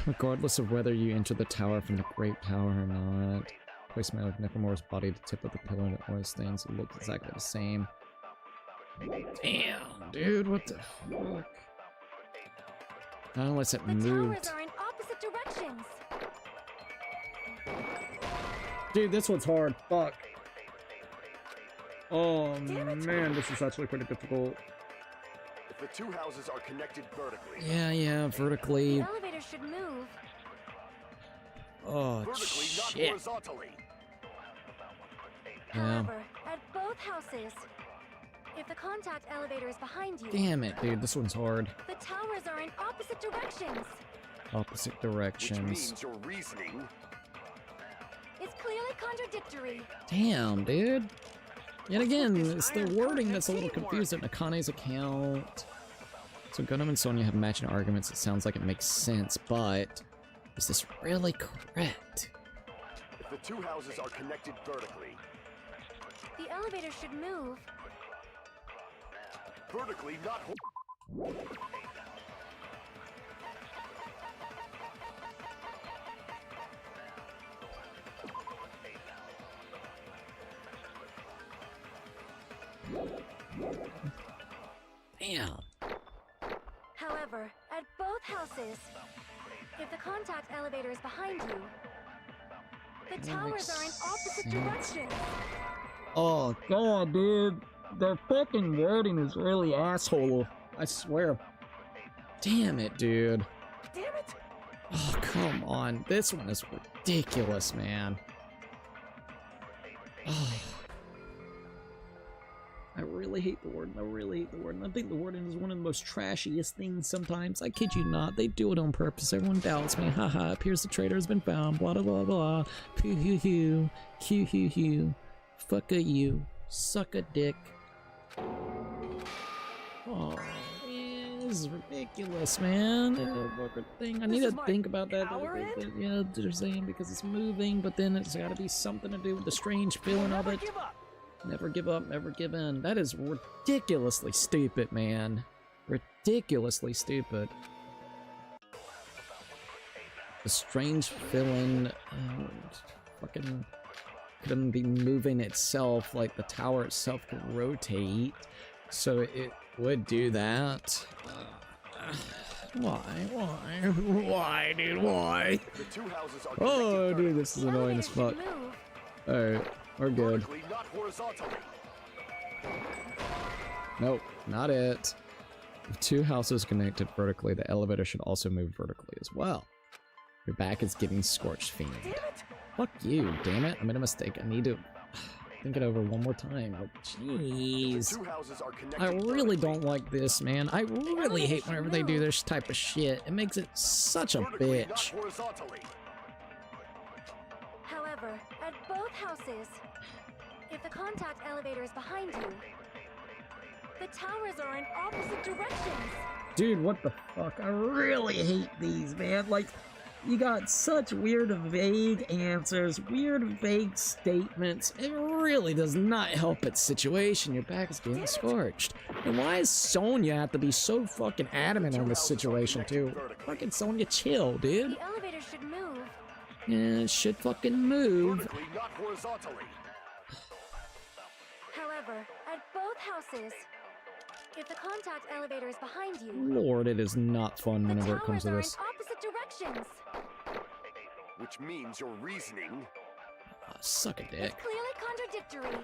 Regardless of whether you enter the tower from the Great Tower or not, placement of Nekomaru's body, the tip of the pillar, and all those things look exactly the same. Damn, dude, what the fuck? Not unless it the moved. towers are in opposite Dude, this one's hard. Fuck. Oh man, this is actually pretty difficult. If the two houses are connected vertically. Yeah, vertically. The elevator should move. Oh, Vertically, shit. not horizontally. Yeah. However, at both houses, if the contact elevator is behind you, Damn it, dude. This one's hard. the towers are in opposite directions. Opposite Which directions. means your reasoning. It's clearly contradictory. Damn, dude. Yet again, with this it's the iron wording curtain that's a little teamwork? confusing. Akane's account. So Gundam and Sonya have matching arguments. It sounds like it makes sense, but is this really correct? If the two houses are connected vertically. The elevator should move. Vertically, not Damn. However, at both houses, if the contact elevator is behind you, the That towers makes are in opposite sense. directions. Oh god, dude. The fucking wording is really asshole. I swear. Damn it, dude. Damn it! Oh, come on. This one is ridiculous, man. Oh. I really hate the word. I really hate the word. And I think the wording is one of the most trashiest things sometimes. I kid you not. They do it on purpose. Everyone doubts me. Haha. Appears the traitor has been found. Blah, blah, blah, blah. Hoo, hoo, hoo. Hoo, hoo, hoo. Fuck a you. Suck a dick. Oh, man, this is ridiculous, man. Thing. I need to think about that. Yeah, they're saying because it's moving, but then it's got to be something to do with the strange feeling of it. Give up. Never give up, never give in. That is ridiculously stupid, man. Ridiculously stupid. The strange feeling, fucking couldn't be moving itself, like the tower itself could rotate, so it would do that. Why, dude, why? The two houses are Oh, connected dude, this is annoying as fuck. Alright, we're good. vertically, not horizontally. Nope, not it. If two houses connected vertically, the elevator should also move vertically as well. Your back is getting scorched, fiend. Fuck you, damn it. I made a mistake. I need to think it over one more time. Oh, jeez. Two houses are connected I really vertically. don't like this, man. I really hate whenever they do this type of shit. It makes it such a Vertically, not bitch. horizontally. However, at both houses, if the contact elevator is behind you, the towers are in opposite directions. Dude, what the fuck? I really hate these, man. Like, you got such weird, vague answers, weird, vague statements. It really does not help its situation. Your back is getting scorched. And why does Sonya have to be so fucking adamant on this situation, too? Fucking Sonya, chill, dude. The elevator should move. Yeah, it should fucking move. Vertically, not horizontally. However, at both houses, if the contact elevator is behind you, Lord, it is not fun the whenever it comes towers to are this. in opposite directions. Which means your reasoning. Ah, suck a dick. It's clearly contradictory.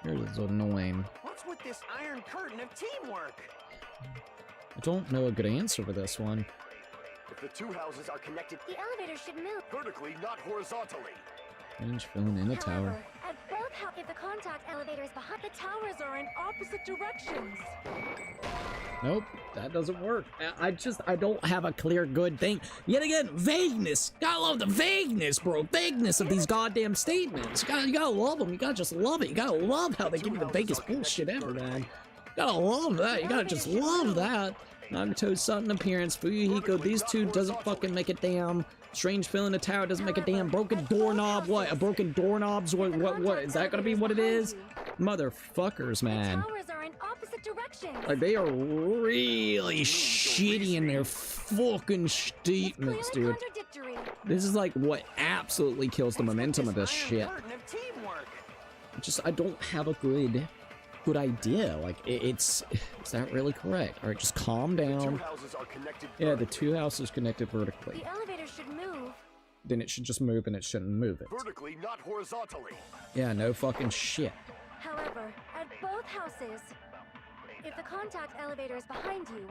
Yours is annoying. What's with this iron curtain of teamwork? I don't know a good answer for this one. If the two houses are connected The elevator should move. vertically, not horizontally. Strange feeling in the tower. However, at both if the contact elevator is behind, the towers are in opposite directions. Nope, that doesn't work. I don't have a clear good thing. Yet again, vagueness. Gotta love the vagueness, bro. Vagueness of these goddamn statements. You gotta love them. You gotta just love it. You gotta love how they give you the vaguest bullshit ever, man. You gotta love that. You gotta just love that. Nagato's sudden appearance, Fuyuhiko, these two doesn't fucking make a damn. Strange feeling in the tower doesn't make a damn. Broken doorknob, what? A broken doorknob's what? Is that gonna be what it is? Motherfuckers, man. The towers are in opposite directions. Like, they are really shitty in their fucking statements, It's dude. clearly contradictory. This is like what absolutely kills the momentum of this shit. Iron curtain of teamwork. I don't have a good idea. Like, is that really correct? All right, just calm Two down. houses are connected Yeah, the vertically. two houses connected vertically. The elevator should move. then it should just move and it shouldn't move it. Vertically, not horizontally. Yeah, no fucking shit. However, at both houses, if the contact elevator is behind you,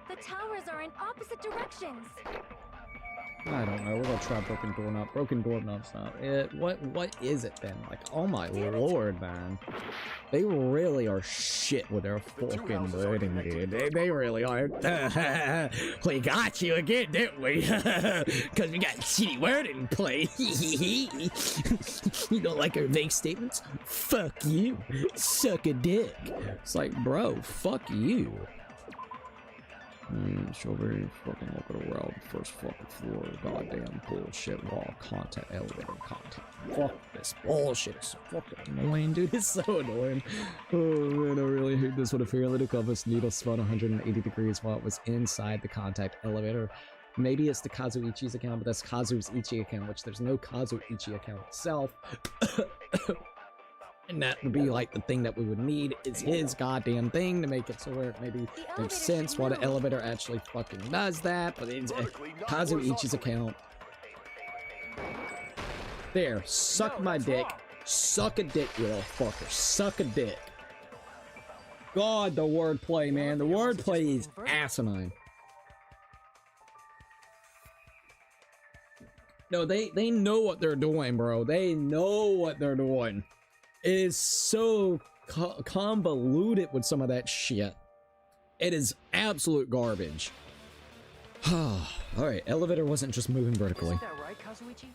the towers are in opposite directions. I don't know. We're gonna try broken doorknob. Broken doorknob's not it. What is it then? Like, oh my lord, man. They really are shit with their fucking wording, dude. They really are. We got you again, didn't we? Because we got shitty wording play. You don't like our vague statements? Fuck you. Suck a dick. It's like, bro, fuck you. Strawberry fucking look at around first fucking floor. Goddamn bullshit wall content elevator content. Fuck this bullshit. It's fucking annoying, dude. It's so annoying. Oh man, I really hate this one. Apparently the compass needle spun 180 degrees while it was inside the contact elevator. Maybe it's the Kazuichi's account, but that's Kazu's Ichi account, which there's no Kazuichi account itself. And that would be like the thing that we would need is his goddamn thing to make it so where it maybe makes sense why the elevator actually fucking does that, but it's Kazuichi's account. There, suck my dick. Suck a dick, you little fucker. Suck a dick. God, the wordplay, man. The wordplay is asinine. No, they know what they're doing, bro. They know what they're doing. It is so convoluted with some of that shit. It is absolute garbage. Alright, elevator wasn't just moving vertically. Isn't that right, Kazuichi?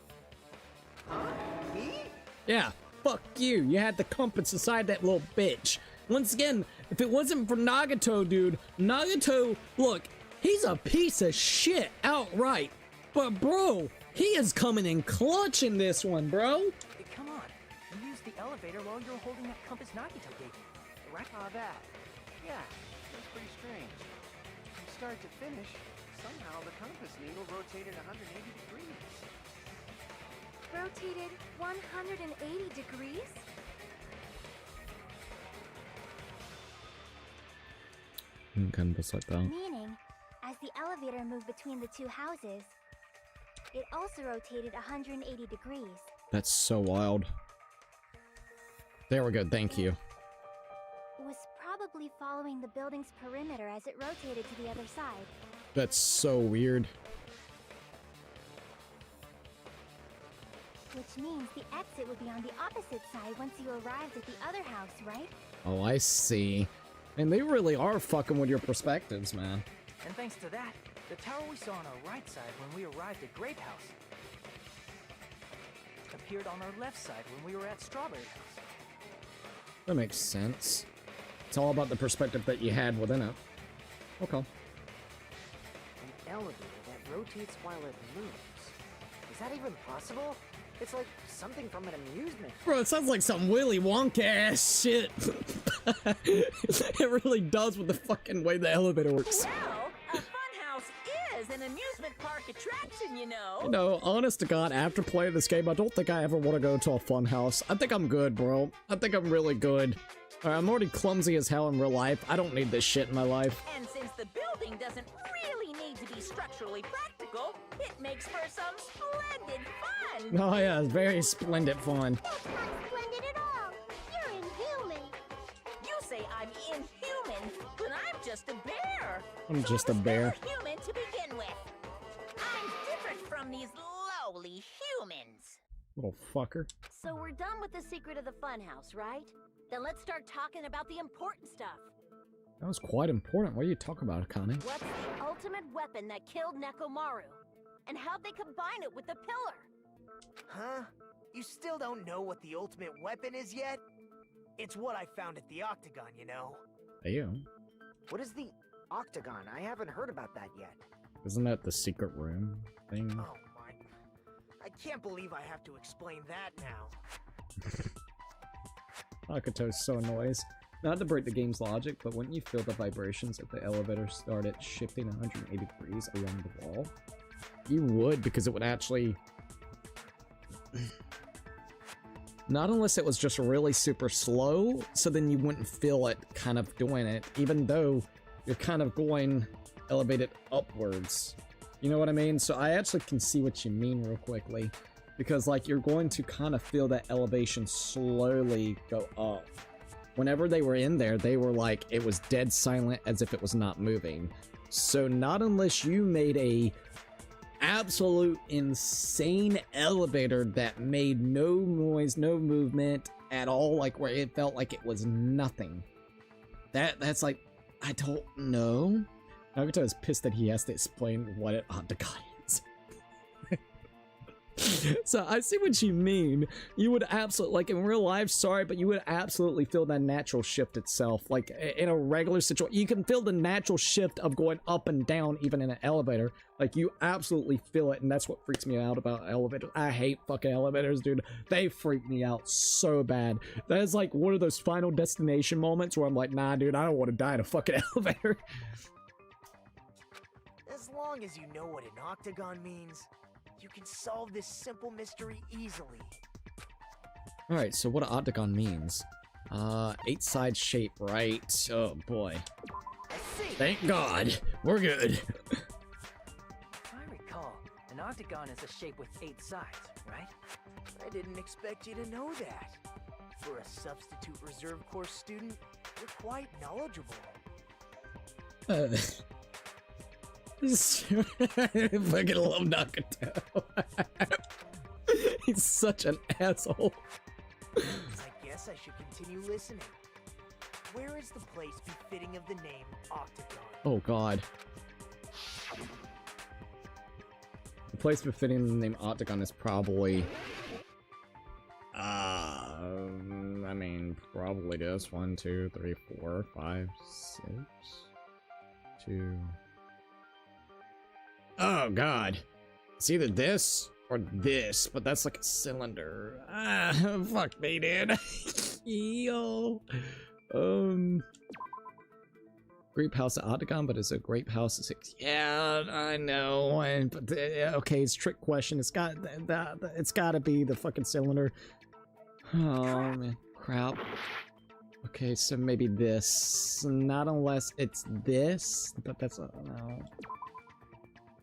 Me? Yeah, fuck you. You had the compass inside that little bitch. Once again, if it wasn't for Nagato, dude, Nagato, look, he's a piece of shit outright. But bro, he is coming in clutch in this one, bro. Hey, come on. You used the elevator while you were holding that compass Nagito gave you, right? That. Yeah, that's pretty strange. From start to finish, somehow the compass needle rotated 180 degrees. Rotated 180 degrees? Compass like that. Meaning, as the elevator moved between the two houses, it also rotated 180 degrees. That's so wild. There we go, thank you. Was probably following the building's perimeter as it rotated to the other side. That's so weird. Which means the exit would be on the opposite side once you arrived at the other house, right? Oh, I see. And they really are fucking with your perspectives, man. And thanks to that, the tower we saw on our right side when we arrived at Grape House appeared on our left side when we were at Strawberry House. That makes sense. It's all about the perspective that you had within it. Okay. An elevator that rotates while it moves. Is that even possible? It's like something from an amusement. Bro, it sounds like some Willy Wonka ass shit. It really does with the fucking way the elevator works. Well, a funhouse is an amusement park attraction, you know. You know, honest to God, after playing this game, I don't think I ever want to go to a fun house. I think I'm good, bro. I think I'm really good. I'm already clumsy as hell in real life. I don't need this shit in my life. And since the building doesn't really need to be structurally practical, it makes for some splendid fun. Oh yeah, it's very splendid fun. That's not splendid at all. You're inhuman. You say I'm inhuman, but I'm just a bear. I'm So just a I'm bear. human to begin with. I'm different from these lowly humans. Little fucker. So we're done with the secret of the funhouse, right? Then let's start talking about the important stuff. That was quite important. What are you talking about, Akane? What's the ultimate weapon that killed Nekomaru? And how'd they combine it with the pillar? Huh? You still don't know what the ultimate weapon is yet? It's what I found at the Octagon, you know. Ew. What is the Octagon? I haven't heard about that yet. Isn't that the secret room thing? Oh my... I can't believe I have to explain that now. Akato's so annoys. Not to break the game's logic, but wouldn't you feel the vibrations if the elevator started shifting 180 degrees along the wall? You would, because it would actually... Not unless it was just really super slow, so then you wouldn't feel it kind of doing it, even though you're kind of going elevated upwards. You know what I mean? So I actually can see what you mean real quickly. Because, like, you're going to kind of feel that elevation slowly go up. Whenever they were in there, they were like, it was dead silent as if it was not moving. So not unless you made a absolute insane elevator that made no noise, no movement at all, like where it felt like it was nothing. That's like, I don't know. Nagato is pissed that he has to explain what an octagon is. So I see what you mean. You would absolutely, like in real life, sorry, but you would absolutely feel that natural shift itself. Like in a regular situation, you can feel the natural shift of going up and down even in an elevator. Like you absolutely feel it, and that's what freaks me out about elevators. I hate fucking elevators, dude. They freak me out so bad. That is like one of those Final Destination moments where I'm like, nah, dude, I don't want to die in a fucking elevator. As long as you know what an octagon means, you can solve this simple mystery easily. Alright, so what an octagon means. 8-side shape, right? Oh boy. Thank God. We're good. If I recall, an octagon is a shape with 8 sides, right? I didn't expect you to know that. For a substitute reserve course student, you're quite knowledgeable. Fucking love Nagato. He's such an asshole. I guess I should continue listening. Where is the place befitting of the name Octagon? Oh God. The place befitting the name Octagon is probably... I mean, probably this. 1, 2, 3, 4, 5, 6... 2... Oh God. It's either this or this, but that's like a cylinder. Fuck me, dude. Yo. Grape House at Octagon, but it's a Grape House at 6. Yeah, I know. But okay, it's a trick question. It's got to be the fucking cylinder. Oh man, crap. Okay, so maybe this. Not unless it's this, but that's no.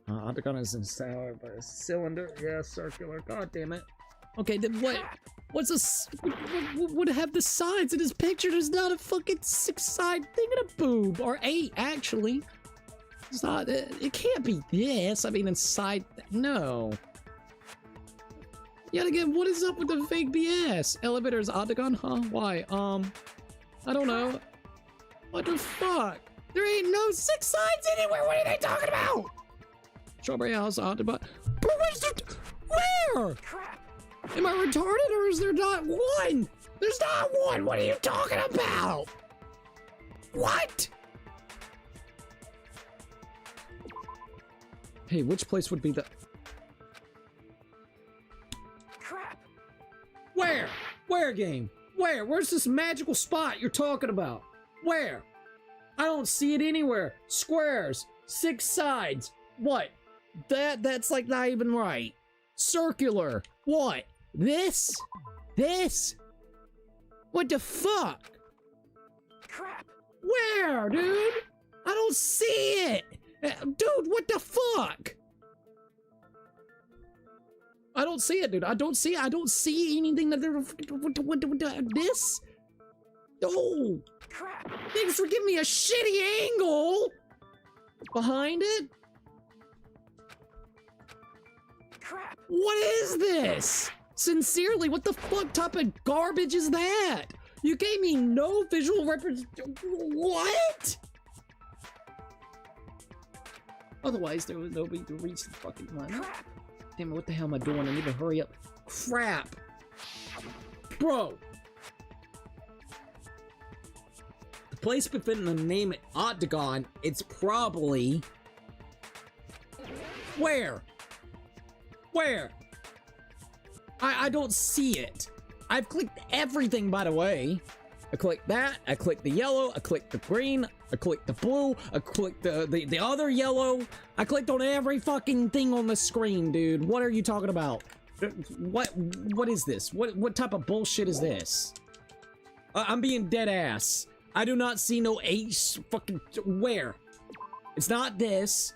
Octagon is inside by a cylinder. Yeah, circular. God damn it. Okay, then what? What's this? What would have the sides in his picture? There's not a fucking 6-side thing in a boob. Or 8, actually. It's not. It can't be this. I mean, inside. No. Yet again, what is up with the fake BS? Elevator is Octagon? Huh? Why? I don't know. What the fuck? There ain't no 6 sides anywhere. What are they talking about? Strawberry House, Octopi. But where? Crap. Am I retarded or is there not one? There's not one. What are you talking about? What? Hey, which place would be the... Crap. Where? Where, game? Where? Where's this magical spot you're talking about? Where? I don't see it anywhere. Squares. 6 sides. What? That's like not even right. Circular. What? This? This? What the fuck? Crap. Where, dude? I don't see it. Dude, what the fuck? I don't see it, dude. I don't see anything that they're... This? Oh. Crap. Thanks for giving me a shitty angle. Behind it? Crap. What is this? Sincerely, what the fuck type of garbage is that? You gave me no visual representation. What? Otherwise, there was nobody to reach the fucking line. Crap. Damn it, what the hell am I doing? I need to hurry up. Crap. Bro. The place befitting the name Octagon, it's probably... Where? Where? I don't see it. I've clicked everything, by the way. I clicked that, I clicked the yellow, I clicked the green, I clicked the blue, I clicked the other yellow. I clicked on every fucking thing on the screen, dude. What are you talking about? What is this? What type of bullshit is this? I'm being dead ass. I do not see no H fucking... Where? It's not this.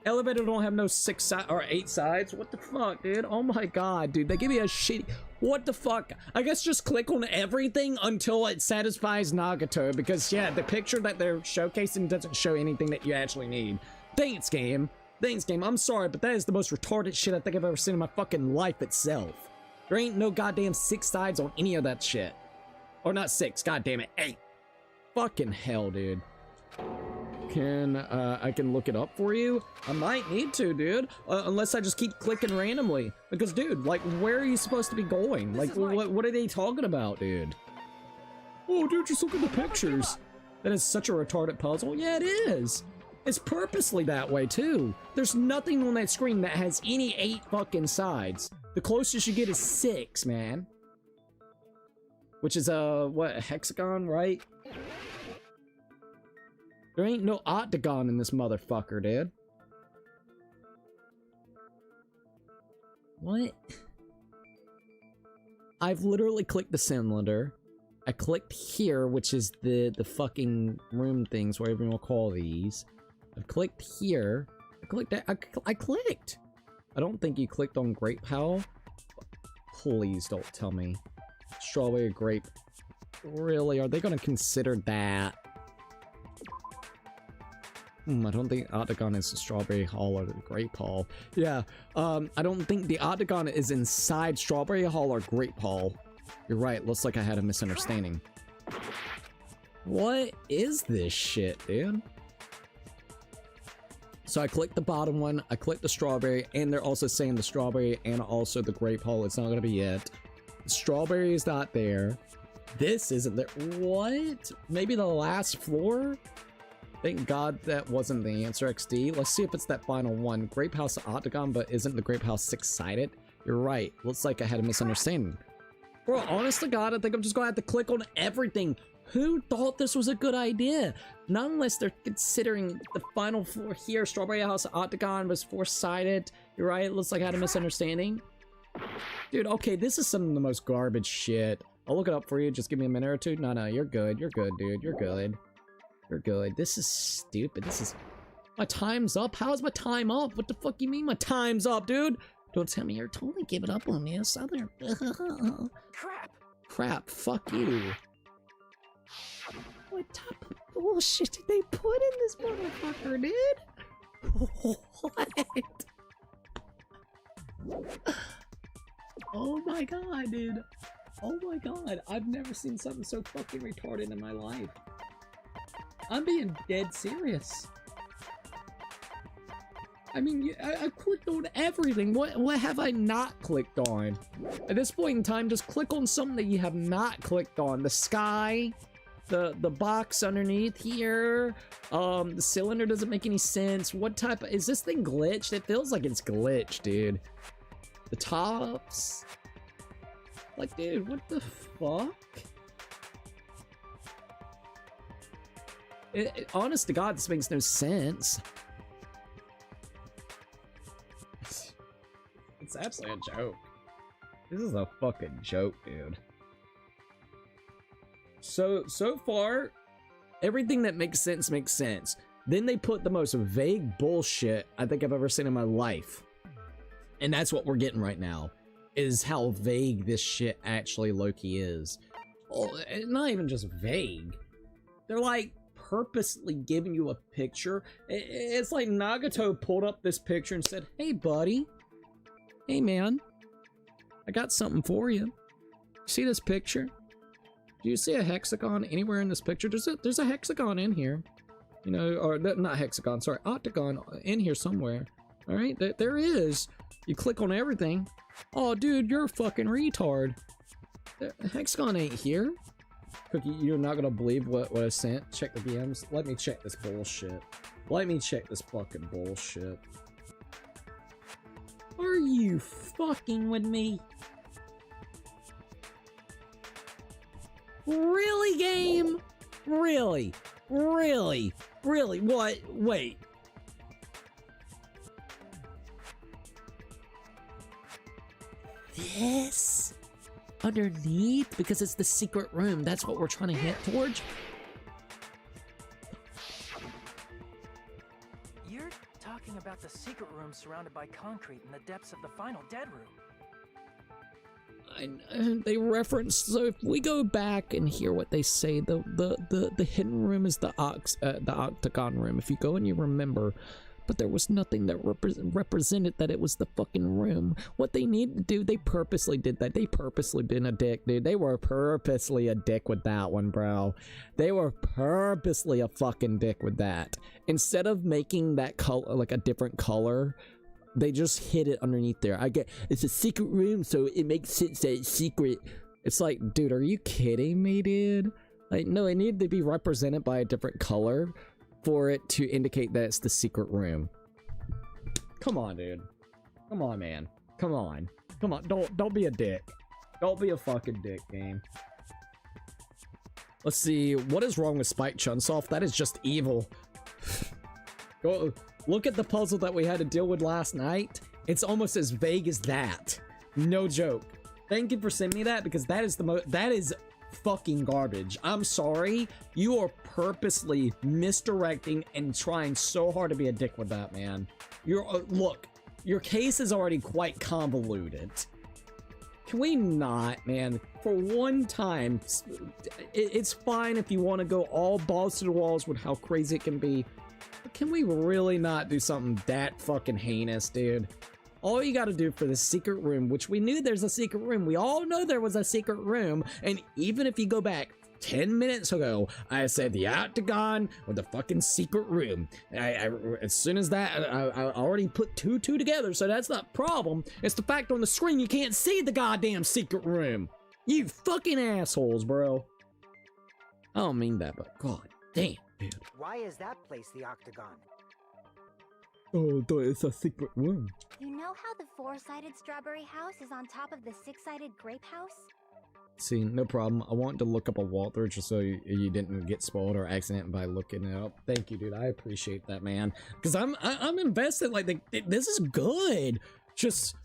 Elevator don't have no 6 sides or 8 sides. What the fuck, dude? Oh my god, dude. They give me a shitty... What the fuck? I guess just click on everything until it satisfies Nagato, because yeah, the picture that they're showcasing doesn't show anything that you actually need. Thanks, game. Thanks, game. I'm sorry, but that is the most retarded shit I think I've ever seen in my fucking life itself. There ain't no goddamn 6 sides on any of that shit. Or not 6, goddamn it, 8. Fucking hell, dude. I can look it up for you? I might need to, dude. Unless I just keep clicking randomly. Because, dude, like, where are you supposed to be going? Like, what are they talking about, dude? Oh, dude, just look at the pictures. That is such a retarded puzzle. Yeah, it is. It's purposely that way, too. There's nothing on that screen that has any 8 fucking sides. The closest you get is 6, man. Which is, what, a hexagon, right? There ain't no octagon in this motherfucker, dude. What? I've literally clicked the cylinder. I clicked here, which is the fucking room things, whatever you want to call these. I've clicked here. I clicked that. I clicked. I don't think you clicked on grape howl. Please don't tell me. Strawberry grape. Really? Are they going to consider that? I don't think octagon is a strawberry hall or grape hall. Yeah, I don't think the octagon is inside strawberry hall or grape hall. You're right, looks like I had a misunderstanding. What is this shit, dude? So I clicked the bottom one, I clicked the strawberry, and they're also saying the strawberry and also the grape hall. It's not gonna be it. The strawberry is not there. This isn't there. What? Maybe the last floor? Thank God that wasn't the answer, XD. Let's see if it's that final one. Grape House Octagon, but isn't the Grape House 6-sided? You're right. Looks like I had a misunderstanding. Bro, honest to God, I think I'm just gonna have to click on everything. Who thought this was a good idea? Not unless they're considering the final floor here. Strawberry House Octagon was 4-sided. You're right. Looks like I had a misunderstanding. Dude, okay, this is some of the most garbage shit. I'll look it up for you. Just give me a minute or two. No, you're good. You're good, dude. You're good. You're good. This is stupid. This is... My time's up? How's my time up? What the fuck you mean my time's up, dude? Don't tell me you're totally giving up on this other... Crap. Fuck you. What type of bullshit did they put in this motherfucker, dude? What? Oh my god, dude. Oh my god. I've never seen something so fucking retarded in my life. I'm being dead serious. I mean, I clicked on everything. What have I not clicked on? At this point in time, just click on something that you have not clicked on. The sky, the box underneath here, the cylinder doesn't make any sense. What type of... Is this thing glitched? It feels like it's glitched, dude. The tops. Like, dude, what the fuck? Honest to God, this makes no sense. It's absolutely a joke. This is a fucking joke, dude. So far, everything that makes sense makes sense. Then they put the most vague bullshit I think I've ever seen in my life. And that's what we're getting right now, is how vague this shit actually low-key is. Oh, not even just vague. They're like purposely giving you a picture. It's like Nagato pulled up this picture and said, "Hey, buddy. Hey, man. I got something for you. See this picture? Do you see a hexagon anywhere in this picture? There's a hexagon in here. You know, or not hexagon, sorry, octagon in here somewhere. All right, there is. You click on everything. Oh, dude, you're a fucking retard. The hexagon ain't here. Cookie, you're not gonna believe what I sent. Check the DMs. Let me check this bullshit. Let me check this fucking bullshit. Are you fucking with me? Really, game? Really? Really? Really? What? Wait. This? Underneath? Because it's the secret room. That's what we're trying to hint towards? You're talking about the secret room surrounded by concrete in the depths of the final dead room. They reference, so if we go back and hear what they say, the hidden room is the octagon room. If you go and you remember, but there was nothing that represented that it was the fucking room. What they need to do, they purposely did that. They purposely been a dick, dude. They were purposely a dick with that one, bro. They were purposely a fucking dick with that. Instead of making that color like a different color, they just hid it underneath there. I get it's a secret room, so it makes sense that it's secret. It's like, dude, are you kidding me, dude? Like, no, it needed to be represented by a different color for it to indicate that it's the secret room. Come on, dude. Come on, man. Come on. Come on. Don't be a dick. Don't be a fucking dick, game. Let's see. What is wrong with Spike Chunsoft? That is just evil. Go. Look at the puzzle that we had to deal with last night. It's almost as vague as that. No joke. Thank you for sending me that, because that is fucking garbage. I'm sorry. You are purposely misdirecting and trying so hard to be a dick with that, man. Look, your case is already quite convoluted. Can we not, man? For one time, it's fine if you want to go all balls to the walls with how crazy it can be. Can we really not do something that fucking heinous, dude? All you gotta do for the secret room, which we knew there's a secret room. We all know there was a secret room. And even if you go back 10 minutes ago, I said the octagon or the fucking secret room. As soon as that, I already put two together, so that's not a problem. It's the fact on the screen you can't see the goddamn secret room. You fucking assholes, bro. I don't mean that, but god damn. Dude. Why is that place the octagon? Oh, it's a secret room. You know how the four-sided strawberry house is on top of the six-sided grape house? See, no problem. I wanted to look up a walkthrough just so you didn't get spoiled or accident by looking it up. Thank you, dude. I appreciate that, man. Because I'm invested. Like, this is good. Just,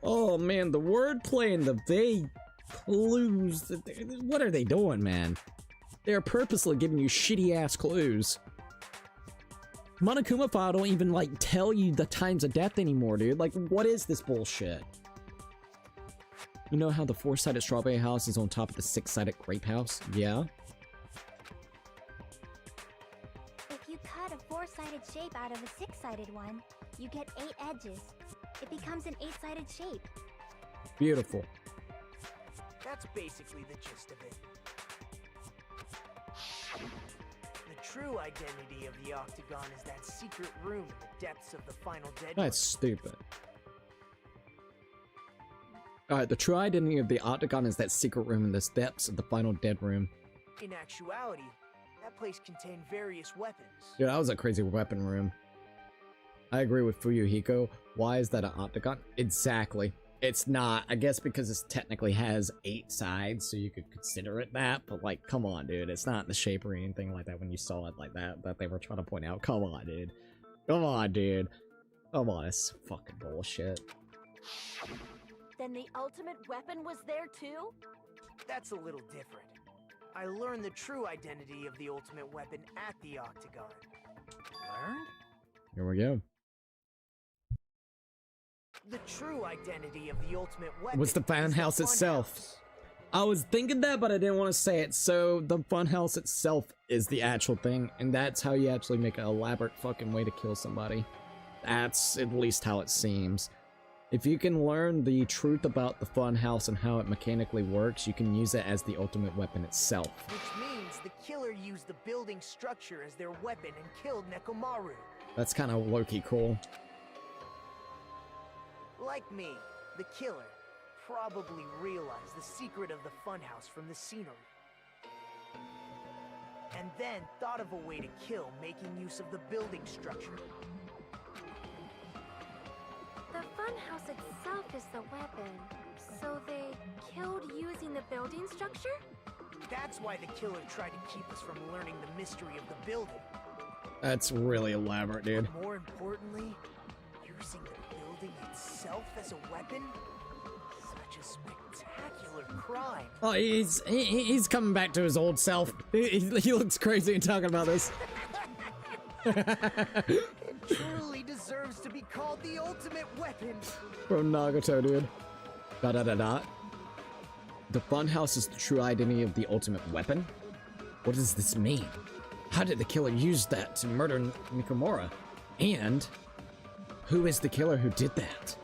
oh man, the wordplay and the vague clues. What are they doing, man? They're purposely giving you shitty-ass clues. Monokuma file don't even, like, tell you the times of death anymore, dude. Like, what is this bullshit? You know how the four-sided strawberry house is on top of the six-sided grape house? Yeah? If you cut a four-sided shape out of a six-sided one, you get 8 edges. It becomes an 8-sided shape. Beautiful. That's basically the gist of it. The true identity of the octagon is that secret room in the depths of the final dead room. That's stupid. Alright, the true identity of the octagon is that secret room in the depths of the final dead room. In actuality, that place contained various weapons. Dude, that was a crazy weapon room. I agree with Fuyuhiko. Why is that an octagon? Exactly. It's not. I guess because it technically has 8 sides, so you could consider it that. But, like, come on, dude. It's not in the shape or anything like that when you saw it like that they were trying to point out. Come on, dude. Come on, dude. Come on, it's fucking bullshit. Then the ultimate weapon was there too? That's a little different. I learned the true identity of the ultimate weapon at the octagon. Learned? Here we go. The true identity of the ultimate weapon was the funhouse itself. I was thinking that, but I didn't want to say it. So the funhouse itself is the actual thing, and that's how you actually make an elaborate fucking way to kill somebody. That's at least how it seems. If you can learn the truth about the funhouse and how it mechanically works, you can use it as the ultimate weapon itself. Which means the killer used the building structure as their weapon and killed Nekomaru. That's kind of low-key cool. Like me, the killer probably realized the secret of the funhouse from the scenery. And then thought of a way to kill making use of the building structure. The funhouse itself is the weapon, so they killed using the building structure? That's why the killer tried to keep us from learning the mystery of the building. That's really elaborate, dude. But more importantly, using the building itself as a weapon? Such a spectacular crime. Oh, he's coming back to his old self. He looks crazy talking about this. truly deserves to be called the ultimate weapon. Bro, Nagato, dude. Dot dot dot dot. The funhouse is the true identity of the ultimate weapon? What does this mean? How did the killer use that to murder Nakamura? And who is the killer who did that?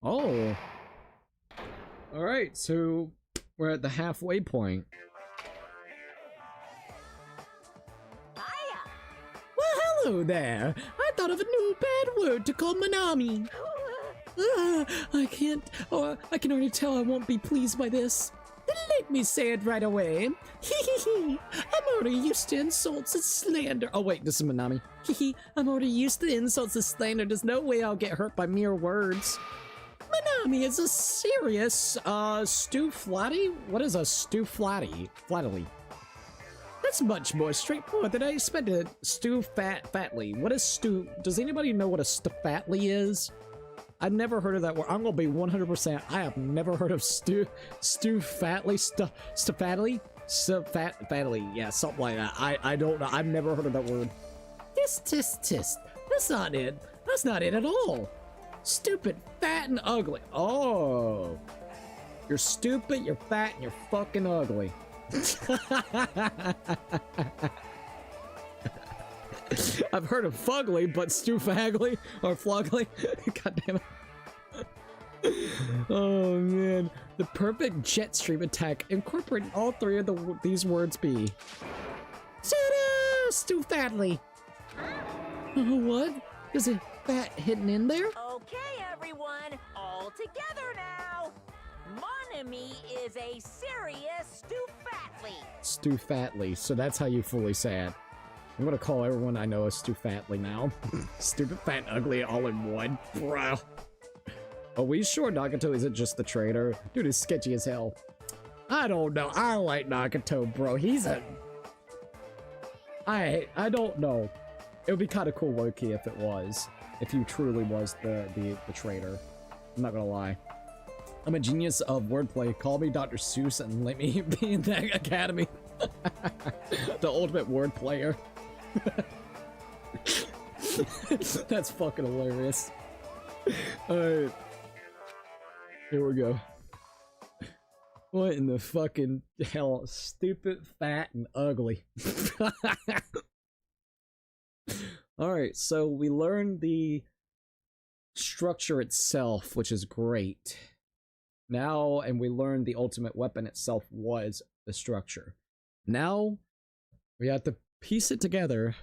Oh. Alright, so we're at the halfway point. Hiya! Well, hello there. I thought of a new bad word to call Manami. I can already tell I won't be pleased by this. Then let me say it right away. I'm already used to insults and slander. Oh wait, this is Manami. I'm already used to insults and slander. There's no way I'll get hurt by mere words. Manami is a serious, stew flatty? What is a stew flatty? Flattily. That's much more straightforward than I expected. Stew fatly. What is stew? Does anybody know what a fatly is? I've never heard of that word. I'm gonna be 100%. I have never heard of stew fatly, fatly? Fatly. Yeah, something like that. I don't know. I've never heard of that word. Tisk. That's not it. That's not it at all. Stupid, fat, and ugly. Oh. You're stupid, you're fat, and you're fucking ugly. I've heard of fugly, but stew-fagly or flugly. God damn it. Oh man. The perfect jet stream attack incorporating all three of these words be. Ta-da! Stew-fatly. What? Is it fat hidden in there? Okay, everyone, all together now. Monami is a serious Stu-fatly. Stew-fatly. So that's how you fully say it. I'm gonna call everyone I know a Stu-fatly now. Stupid, fat, and ugly all in one. Bro. Are we sure Nagato isn't just the traitor? Dude is sketchy as hell. I don't know. I like Nagato, bro. He's a... I don't know. It would be kind of cool, low-key, if it was. If you truly was the traitor. I'm not gonna lie. I'm a genius of wordplay. Call me Dr. Seuss and let me be in the academy. The ultimate word player. That's fucking hilarious. Alright. Here we go. What in the fucking hell? Stupid, fat, and ugly. Alright, so we learned the structure itself, which is great. Now, and we learned the ultimate weapon itself was the structure. Now, we have to piece it together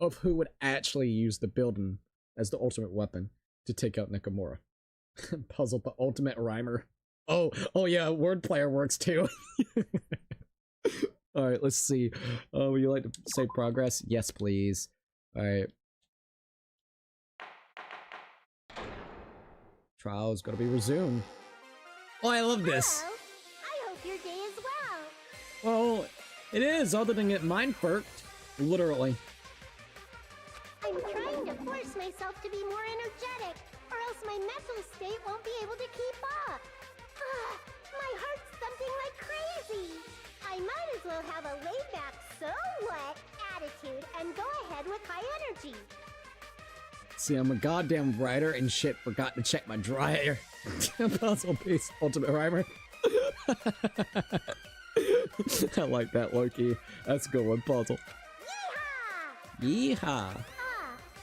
of who would actually use the building as the ultimate weapon to take out Nakamura. Puzzle the ultimate rhymer. Oh yeah, word player works too. Alright, let's see. Would you like to save progress? Yes, please. Alright. Trial is gonna be resumed. Oh, I love this. Hello. I hope your day is well. Well, it is, other than get mind perked. Literally. I'm trying to force myself to be more energetic, or else my mental state won't be able to keep up. My heart's thumping like crazy. I might as well have a laid-back, so what attitude and go ahead with high energy. See, I'm a goddamn writer and shit forgot to check my dryer. Puzzle piece, ultimate rhymer. I like that, Loki. That's a good one, puzzle. Yeehaw! Yeehaw.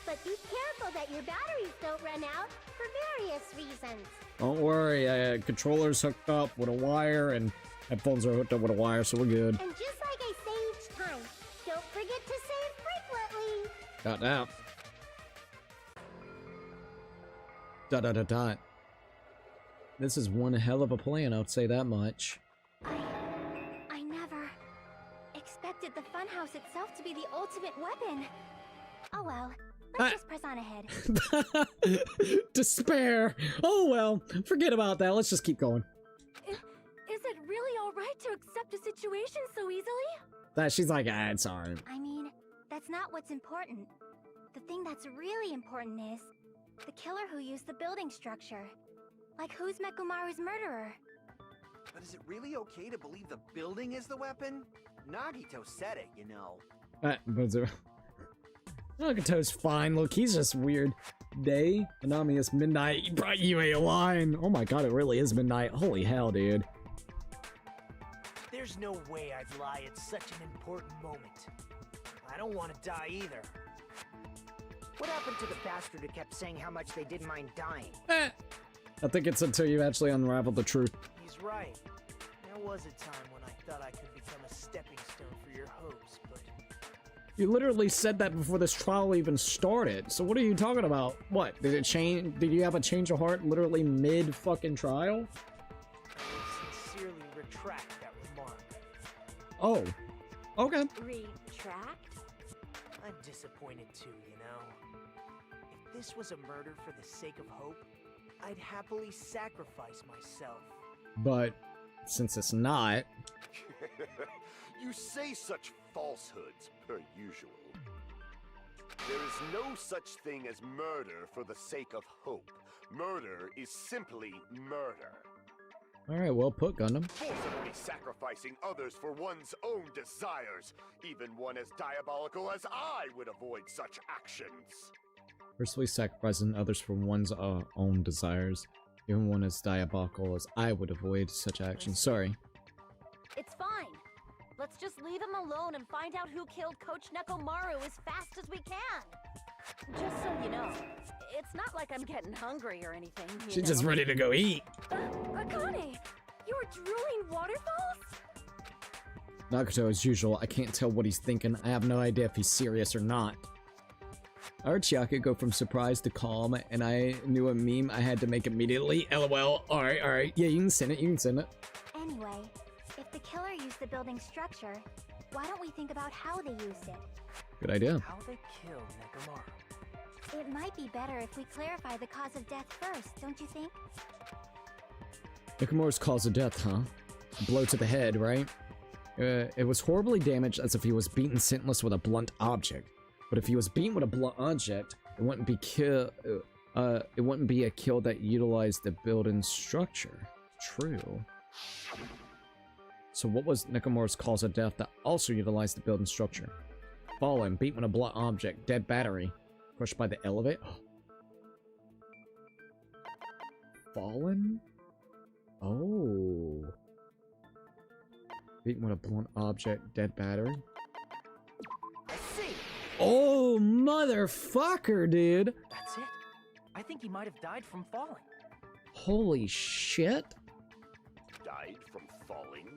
But be careful that your batteries don't run out for various reasons. Don't worry, controller's hooked up with a wire and headphones are hooked up with a wire, so we're good. And just like I say each time, don't forget to save frequently. Got that. Dot. This is one hell of a plan, I'd say that much. I never expected the funhouse itself to be the ultimate weapon. Oh well, let's just press on ahead. Despair! Oh well, forget about that, let's just keep going. Is it really alright to accept a situation so easily? She's like, it's alright. I mean, that's not what's important. The thing that's really important is the killer who used the building structure. Like, who's Mekumaru's murderer? But is it really okay to believe the building is the weapon? Nagito said it, you know. Nagato's fine. Look, he's just weird. Day, Anami is midnight. He brought you a line. Oh my god, it really is midnight. Holy hell, dude. There's no way I'd lie at such an important moment. I don't want to die either. What happened to the bastard who kept saying how much they didn't mind dying? I think it's until you actually unravel the truth. He's right. There was a time when I thought I could become a stepping stone for your hopes, but... You literally said that before this trial even started. So what are you talking about? What? Did it change? Did you have a change of heart literally mid-fucking trial? I will sincerely retract that remark. Oh. Okay. Retract? I'm disappointed too, you know? If this was a murder for the sake of hope, I'd happily sacrifice myself. But since it's not... You say such falsehoods, per usual. There is no such thing as murder for the sake of hope. Murder is simply murder. Alright, well put, Gundam. Forcibly sacrificing others for one's own desires. Even one as diabolical as I would avoid such actions. Personally sacrificing others for one's own desires. Even one as diabolical as I would avoid such actions. Sorry. It's fine. Let's just leave him alone and find out who killed Coach Nekomaru as fast as we can. Just so you know, it's not like I'm getting hungry or anything. She's just ready to go eat. Akane, you were drooling waterfalls? Nagato, as usual, I can't tell what he's thinking. I have no idea if he's serious or not. I heard Chiaki go from surprised to calm, and I knew a meme I had to make immediately. LOL. Alright. Yeah, you can send it. Anyway, if the killer used the building structure, why don't we think about how they used it? Good idea. How they killed Nekomaru. It might be better if we clarify the cause of death first, don't you think? Nekomaru's cause of death, huh? A blow to the head, right? It was horribly damaged as if he was beaten senseless with a blunt object. But if he was beaten with a blunt object, it wouldn't be a kill that utilized the building structure. True. So what was Nekomaru's cause of death that also utilized the building structure? Fallen, beaten with a blunt object, dead battery, crushed by the elevator. Fallen? Oh. Beaten with a blunt object, dead battery. I see. Oh, motherfucker, dude. That's it. I think he might have died from falling. Holy shit. Died from falling?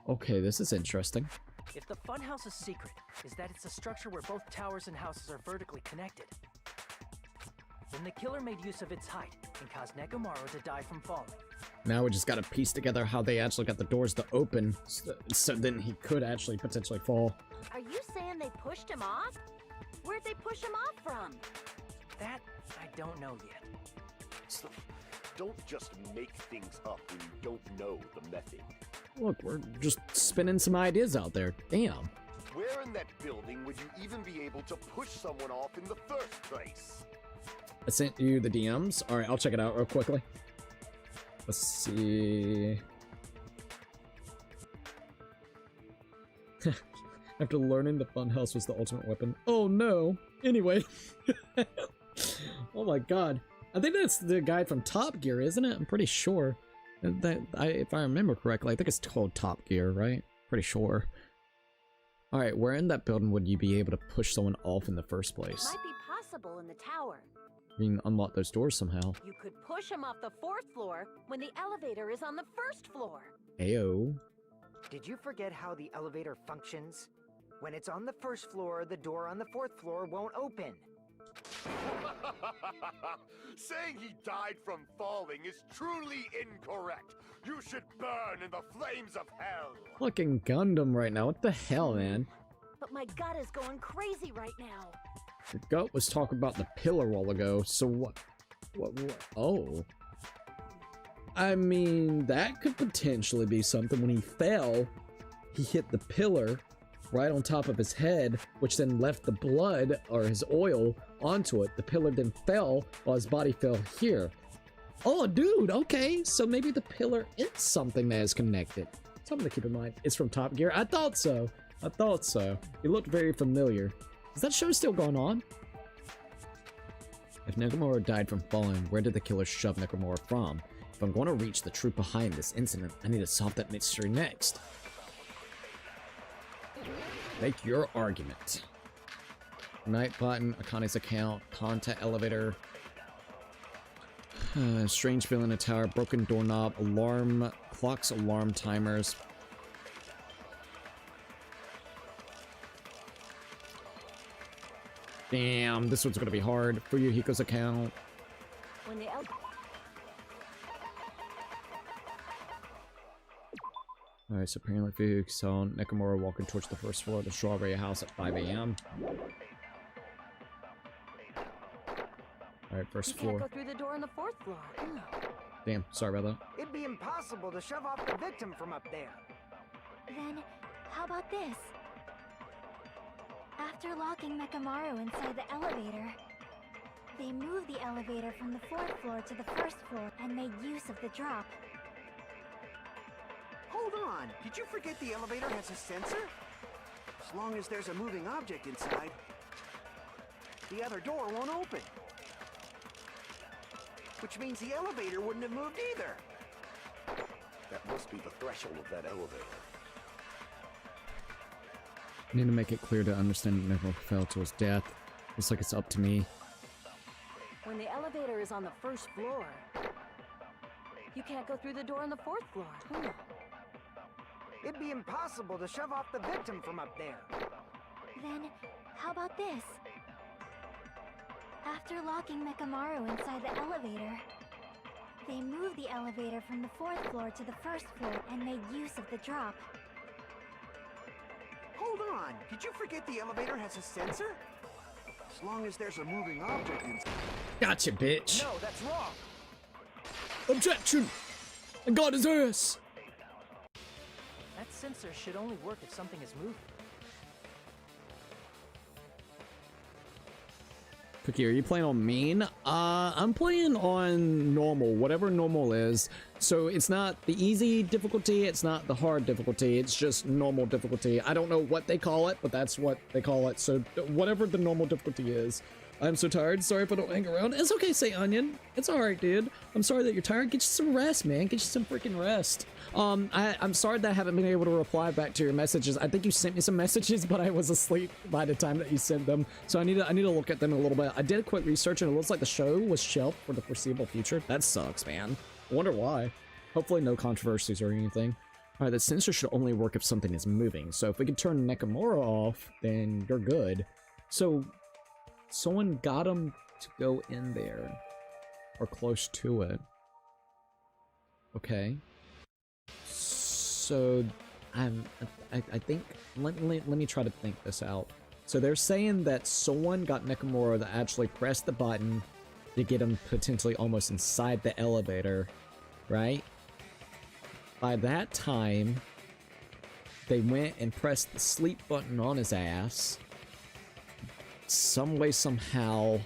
Okay, this is interesting. If the funhouse's secret is that it's a structure where both towers and houses are vertically connected, then the killer made use of its height and caused Nekomaru to die from falling. Now we just gotta piece together how they actually got the doors to open, so then he could actually potentially fall. Are you saying they pushed him off? Where'd they push him off from? That I don't know yet. So, don't just make things up when you don't know the method. Look, we're just spinning some ideas out there. Damn. Where in that building would you even be able to push someone off in the first place? I sent you the DMs. Alright, I'll check it out real quickly. Let's see. After learning the funhouse was the ultimate weapon. Oh no! Anyway. Oh my god. I think that's the guy from Top Gear, isn't it? I'm pretty sure. If I remember correctly, I think it's called Top Gear, right? Pretty sure. Alright, where in that building would you be able to push someone off in the first place? Might be possible in the tower. You can unlock those doors somehow. You could push him off the 4th floor when the elevator is on the 1st floor. Ayo. Did you forget how the elevator functions? When it's on the 1st floor, the door on the 4th floor won't open. Saying he died from falling is truly incorrect. You should burn in the flames of hell. Fucking Gundam right now. What the hell, man? But my gut is going crazy right now. Your gut was talking about the pillar a while ago, so what? Oh. I mean, that could potentially be something. When he fell, he hit the pillar right on top of his head, which then left the blood, or his oil, onto it. The pillar then fell, while his body fell here. Oh, dude, okay. So maybe the pillar is something that is connected. Something to keep in mind. It's from Top Gear. I thought so. I thought so. He looked very familiar. Is that show still going on? If Nakamura died from falling, where did the killer shove Nakamura from? If I'm going to reach the truth behind this incident, I need to solve that mystery next. Make your argument. Night button, Akane's account, contact elevator. Strange feeling in a tower, broken doorknob, alarm, clocks, alarm timers. Damn, this one's gonna be hard. Fuyuhiko's account. When the Alright, so apparently Fuyuhiko saw Nakamura walking towards the first floor of the Strawberry House at 5 a.m. Alright, first you floor. can't go through the door on the 4th floor. Damn, sorry about that. It'd be impossible to shove off the victim from up there. Then, how about this? After locking Mekamaru inside the elevator, they moved the elevator from the 4th floor to the 1st floor and made use of the drop. Hold on, did you forget the elevator has a sensor? As long as there's a moving object inside, the other door won't open. Which means the elevator wouldn't have moved either. That must be the threshold of that elevator. I need to make it clear to understand that Nakamura fell to his death. Looks like it's up to me. When the elevator is on the 1st floor, you can't go through the door on the 4th floor. It'd be impossible to shove off the victim from up there. Then, how about this? After locking Mekamaru inside the elevator, they moved the elevator from the 4th floor to the 1st floor and made use of the drop. Hold on, did you forget the elevator has a sensor? As long as there's a moving object inside. Gotcha, bitch. No, that's wrong. Objection! I got his ass! That sensor should only work if something is moving. Cookie, are you playing on main? I'm playing on normal, whatever normal is. So it's not the easy difficulty, it's not the hard difficulty, it's just normal difficulty. I don't know what they call it, but that's what they call it. So whatever the normal difficulty is. I'm so tired, sorry if I don't hang around. It's okay, say Onion. It's alright, dude. I'm sorry that you're tired. Get you some rest, man. Get you some freaking rest. I'm sorry that I haven't been able to reply back to your messages. I think you sent me some messages, but I was asleep by the time that you sent them. So I need to look at them a little bit. I did a quick research and it looks like the show was shelved for the foreseeable future. That sucks, man. I wonder why. Hopefully no controversies or anything. Alright, the sensor should only work if something is moving. So if we can turn Nakamura off, then you're good. So someone got him to go in there. Or close to it. Okay. So I think let me try to think this out. So they're saying that someone got Nakamura to actually press the button to get him potentially almost inside the elevator, right? By that time, they went and pressed the sleep button on his ass. Some way, somehow,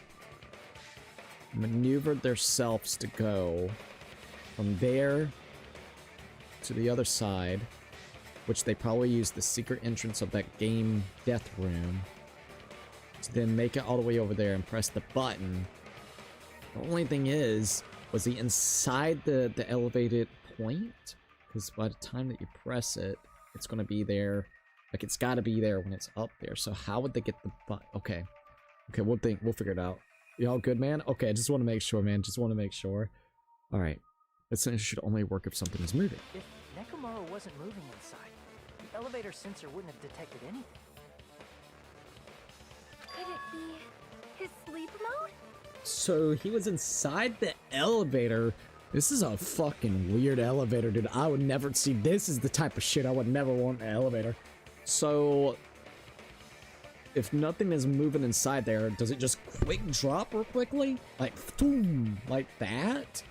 maneuvered themselves to go from there to the other side, which they probably used the secret entrance of that game death room to then make it all the way over there and press the button. The only thing is, was he inside the elevated point? Because by the time that you press it, it's going to be there. Like, it's got to be there when it's up there. So how would they get the button? Okay. Okay, we'll figure it out. Y'all good, man? Okay, I just want to make sure, man. Just want to make sure. Alright. This sensor should only work if something is moving. If Nakamura wasn't moving inside, the elevator sensor wouldn't have detected anything. Could it be his sleep mode? So he was inside the elevator. This is a fucking weird elevator, dude. I would never see. This is the type of shit I would never want in an elevator. So if nothing is moving inside there, does it just quick drop real quickly? Like, boom, like that?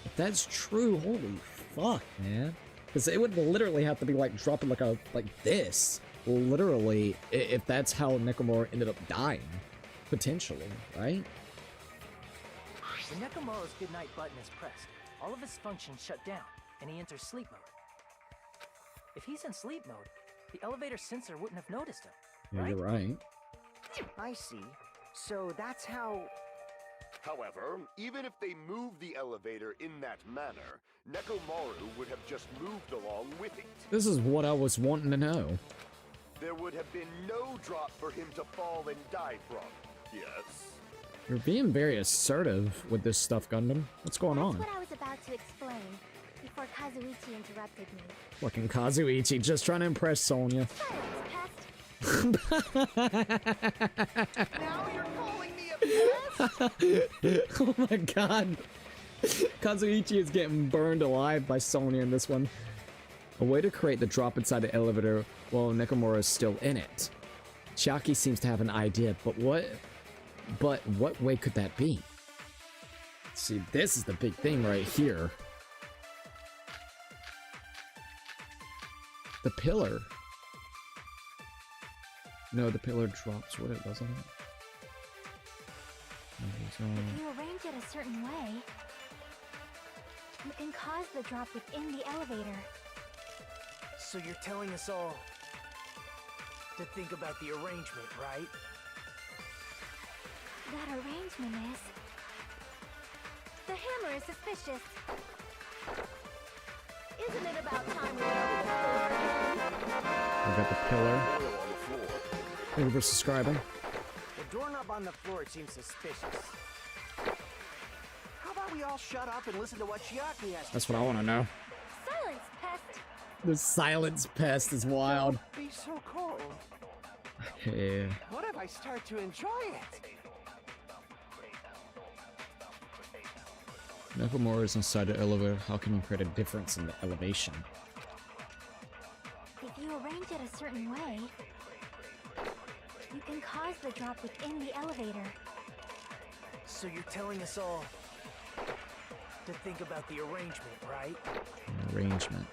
If that's true, holy fuck, man. Because it would literally have to be like dropping like this. Literally, if that's how Nakamura ended up dying. Potentially, right? When Nakamura's goodnight button is pressed, all of his functions shut down, and he enters sleep mode. If he's in sleep mode, the elevator sensor wouldn't have noticed him. Yeah, right? you're right. I see. So that's how... However, even if they moved the elevator in that manner, Nekomaru would have just moved along with it. This is what I was wanting to know. There would have been no drop for him to fall and die from. Yes. You're being very assertive with this stuff, Gundam. What's going on? That's what I was about to explain before Kazuichi interrupted me. Fucking Kazuichi just trying to impress Sonya. Silence, pest! Now you're calling me a pest? Oh my god. Kazuichi is getting burned alive by Sonya in this one. A way to create the drop inside the elevator while Nekomura is still in it. Chiaki seems to have an idea, but what way could that be? See, this is the big thing right here. The pillar. No, the pillar drops with it, doesn't it? If you arrange it a certain way, you can cause the drop within the elevator. So you're telling us all to think about the arrangement, right? That arrangement is... The hammer is suspicious. Isn't it about time we went over the pillar again? We got the pillar. Thank you for subscribing. The doorknob on the floor seems suspicious. How about we all shut up and listen to what Chiaki has to That's say? what I want to know. Silence, pest! The silence pest is wild. Be so cold. Yeah. What if I start to enjoy it? Nekomura is inside the elevator. How can you create a difference in the elevation? If you arrange it a certain way, you can cause the drop within the elevator. So you're telling us all to think about the arrangement, right? Arrangement.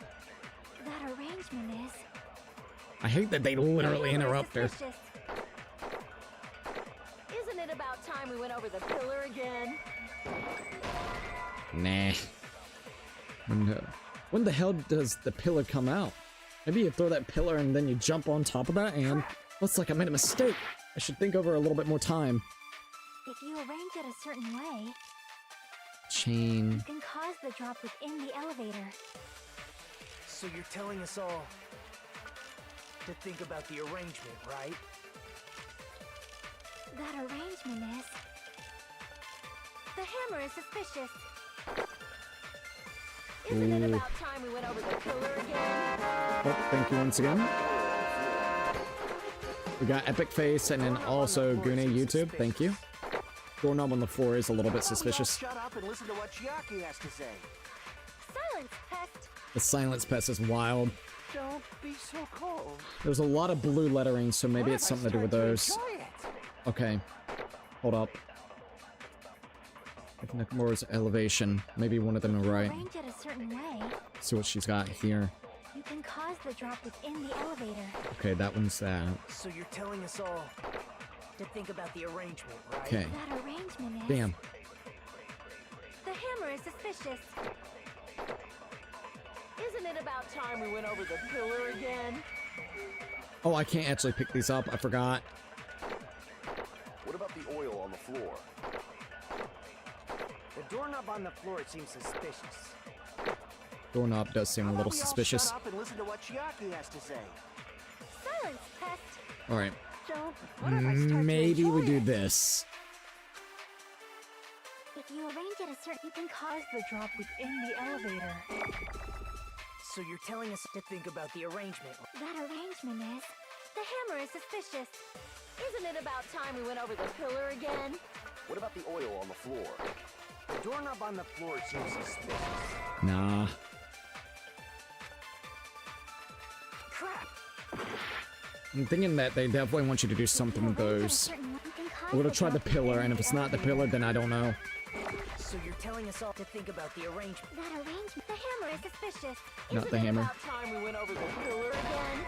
That arrangement is... I hate that they literally interrupt her. suspicious. Isn't it about time we went over the pillar again? Nah. When the hell does the pillar come out? Maybe you throw that pillar and then you jump on top of that and... Looks like I made a mistake. I should think over a little bit more time. If you arrange it a certain way, Chain. you can cause the drop within the elevator. So you're telling us all to think about the arrangement, right? That arrangement is... The hammer is suspicious. Isn't it Ooh. about time we went over the pillar again? Oh, thank you once again. We got Epic Face and then also Gune YouTube. Thank you. Doorknob on the floor is a little bit suspicious. Shut up and listen to what Chiaki has to say. Silence, pest! The silence pest is wild. Don't be so cold. There's a lot of blue lettering, so maybe What it's if I something to do with start those. enjoy it? Okay. Hold up. If Nekomura's elevation. Maybe one of them are right. Arrange it a certain way, See what she's got here. you can cause the drop within the elevator. Okay, that one's that. So you're telling us all to think about the arrangement, right? Okay. That arrangement is... Damn. The hammer is suspicious. Isn't it about time we went over the pillar again? Oh, I can't actually pick these up. I forgot. What about the oil on the floor? The doorknob on the floor seems suspicious. Doorknob does seem a How little about we all suspicious. Shut up and listen to what Chiaki has to say. Silence, pest! Alright. Don't... What if I start to Maybe we enjoy do it? this. If you arrange it a certain... You can cause the drop within the elevator. So you're telling us to think about the arrangement. That arrangement is... The hammer is suspicious. Isn't it about time we went over the pillar again? What about the oil on the floor? The doorknob on the floor seems suspicious. Nah. Crap. I'm thinking that they definitely want you to do something with those. We're gonna try the pillar, and if it's not the pillar, then I don't know. So you're telling us all to think about the arrangement. That arrangement... The hammer is suspicious. Not the Isn't it hammer. about time we went over the pillar again?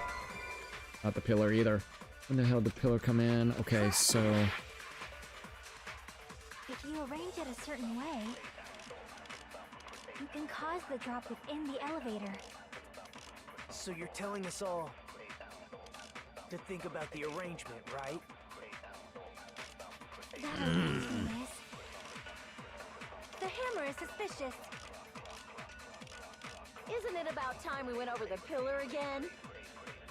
Not the pillar either. When the hell did the pillar come in? Okay, so... If you arrange it a certain way, you can cause the drop within the elevator. So you're telling us all to think about the arrangement, right? That arrangement is... The hammer is suspicious. Isn't it about time we went over the pillar again?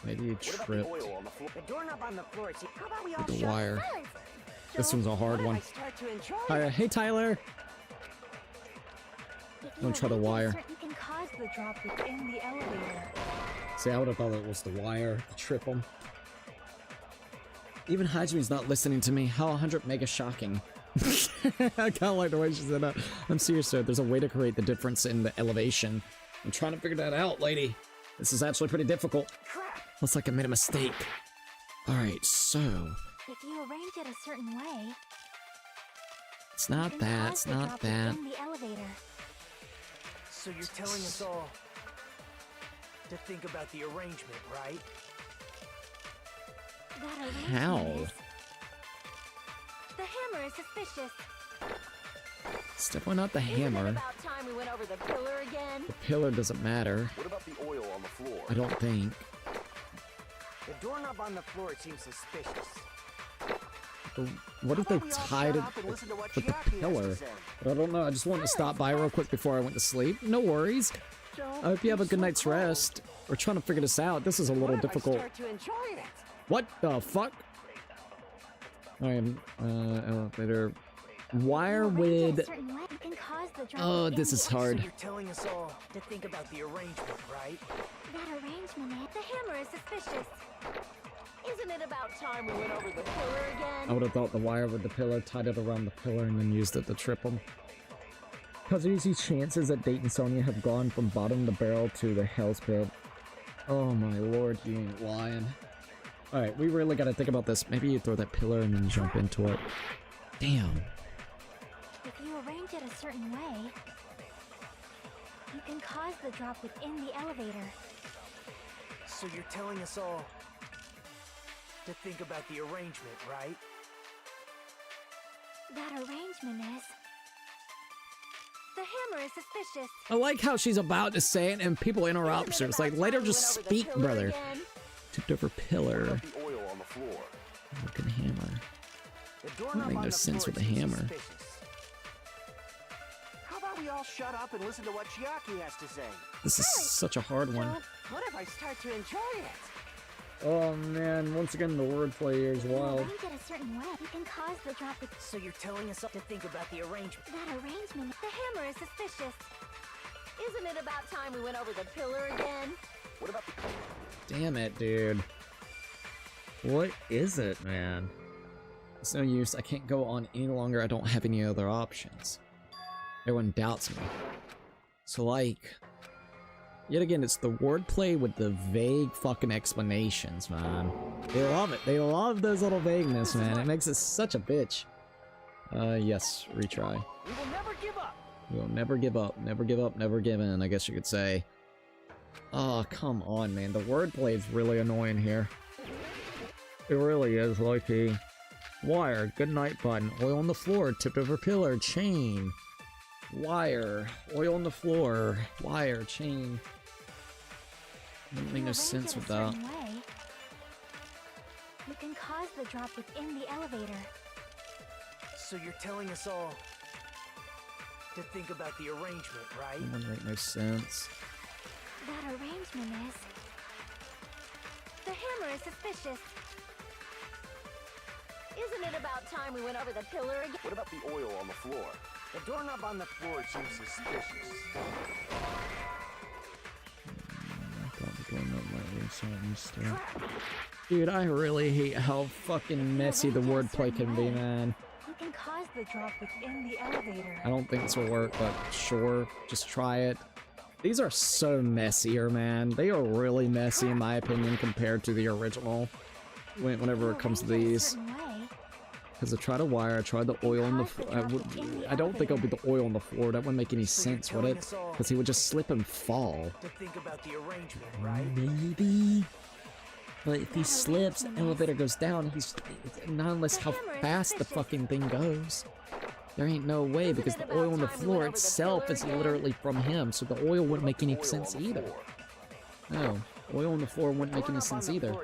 Maybe you tripped. The doorknob on the floor. See, how about we all The shut wire. silence? This one's a hard What if one. I start to enjoy it? Hey, Tyler. Don't try the wire. You can cause the drop within the elevator. See, I would have thought it was the wire. Trip him. Even Hajime's not listening to me. How 100 mega shocking. I kind of like the way she said that. I'm serious, sir. There's a way to create the difference in the elevation. I'm trying to figure that out, lady. This is actually pretty difficult. Looks like I made a mistake. Alright, so... If you arrange it a certain way, It's you not can that, cause it's the not drop that. within the elevator. So you're telling us all to think about the arrangement, right? That arrangement How? is... The hammer is suspicious. It's definitely not the Isn't it hammer. about time we went over the pillar again? The pillar doesn't matter. What about the oil on the floor? I don't think. The doorknob on the floor seems suspicious. What if they tied it with the pillar? But I don't know. I just wanted to stop by real quick before I went to sleep. No worries. I hope you have a good night's rest. We're trying to figure this out. This is a little difficult. What the fuck? Alright, elevator. Wire with... A certain way, you can cause the drop Oh, within this the is So hard. you're telling us all to think about the arrangement, right? That arrangement is... The hammer is suspicious. Isn't it about time we went over the pillar again? I would have thought the wire with the pillar, tied it around the pillar, and then used it to trip them. Because there's these chances that Date and Sonya have gone from bottom of the barrel to the Hell's Pit. Oh my lord, you ain't lying. Alright, we really gotta think about this. Maybe you throw that pillar and then jump into it. Damn. If you arrange it a certain way, you can cause the drop within the elevator. So you're telling us all to think about the arrangement, right? That arrangement is... The hammer is suspicious. I like how she's about to say it and people interrupt her. It's like, let her just speak, brother. Tipped over pillar. What about the oil on the floor? Fucking hammer. The That doorknob made on no the sense floor with the seems hammer. suspicious. How about we all shut up and listen to what Chiaki has to say? This is such a hard one. What if I start to enjoy it? Oh man, once again the wordplay here is If you wild. arrange it a certain way, you can cause the drop with... So you're telling us all to think about the arrangement. That arrangement... The hammer is suspicious. Isn't it about time we went over the pillar again? What about the... Damn it, dude. What is it, man? It's no use. I can't go on any longer. I don't have any other options. Everyone doubts me. So, like... Yet again, it's the wordplay with the vague fucking explanations, man. They love it. They love those little vagueness, man. It makes it such a bitch. Yes. Retry. We will never give up. We'll never give up. Never give up. Never give in, I guess you could say. Oh, come on, man. The wordplay is really annoying here. It really is, Loki. Wire, good night button, oil on the floor, tipped over pillar, chain. Wire, oil on the floor, wire, chain. Doesn't make no sense with that. You can cause the drop within the elevator. So you're telling us all to think about the arrangement, right? That doesn't make no sense. That arrangement is... The hammer is suspicious. Isn't it about time we went over the pillar again? What about the oil on the floor? The doorknob on the floor seems suspicious. Dude, I really hate how fucking messy the wordplay can be, man. You can cause the drop within the elevator. I don't think this will work, but sure, just try it. These are so messier, man. They are really messy, in my opinion, compared to the original. Whenever it comes to these. Because I tried a wire, I tried the oil on the floor. I don't think it'll be the oil on the floor. That wouldn't make any sense, would it? Because he would just slip and fall. To think about the arrangement, right? Maybe. But if he slips, the elevator goes down, he's... Not unless how fast the fucking thing goes. There ain't no way, because the oil on the floor itself is literally from him, so the oil wouldn't make any sense either. No. Oil on the floor wouldn't make any sense either.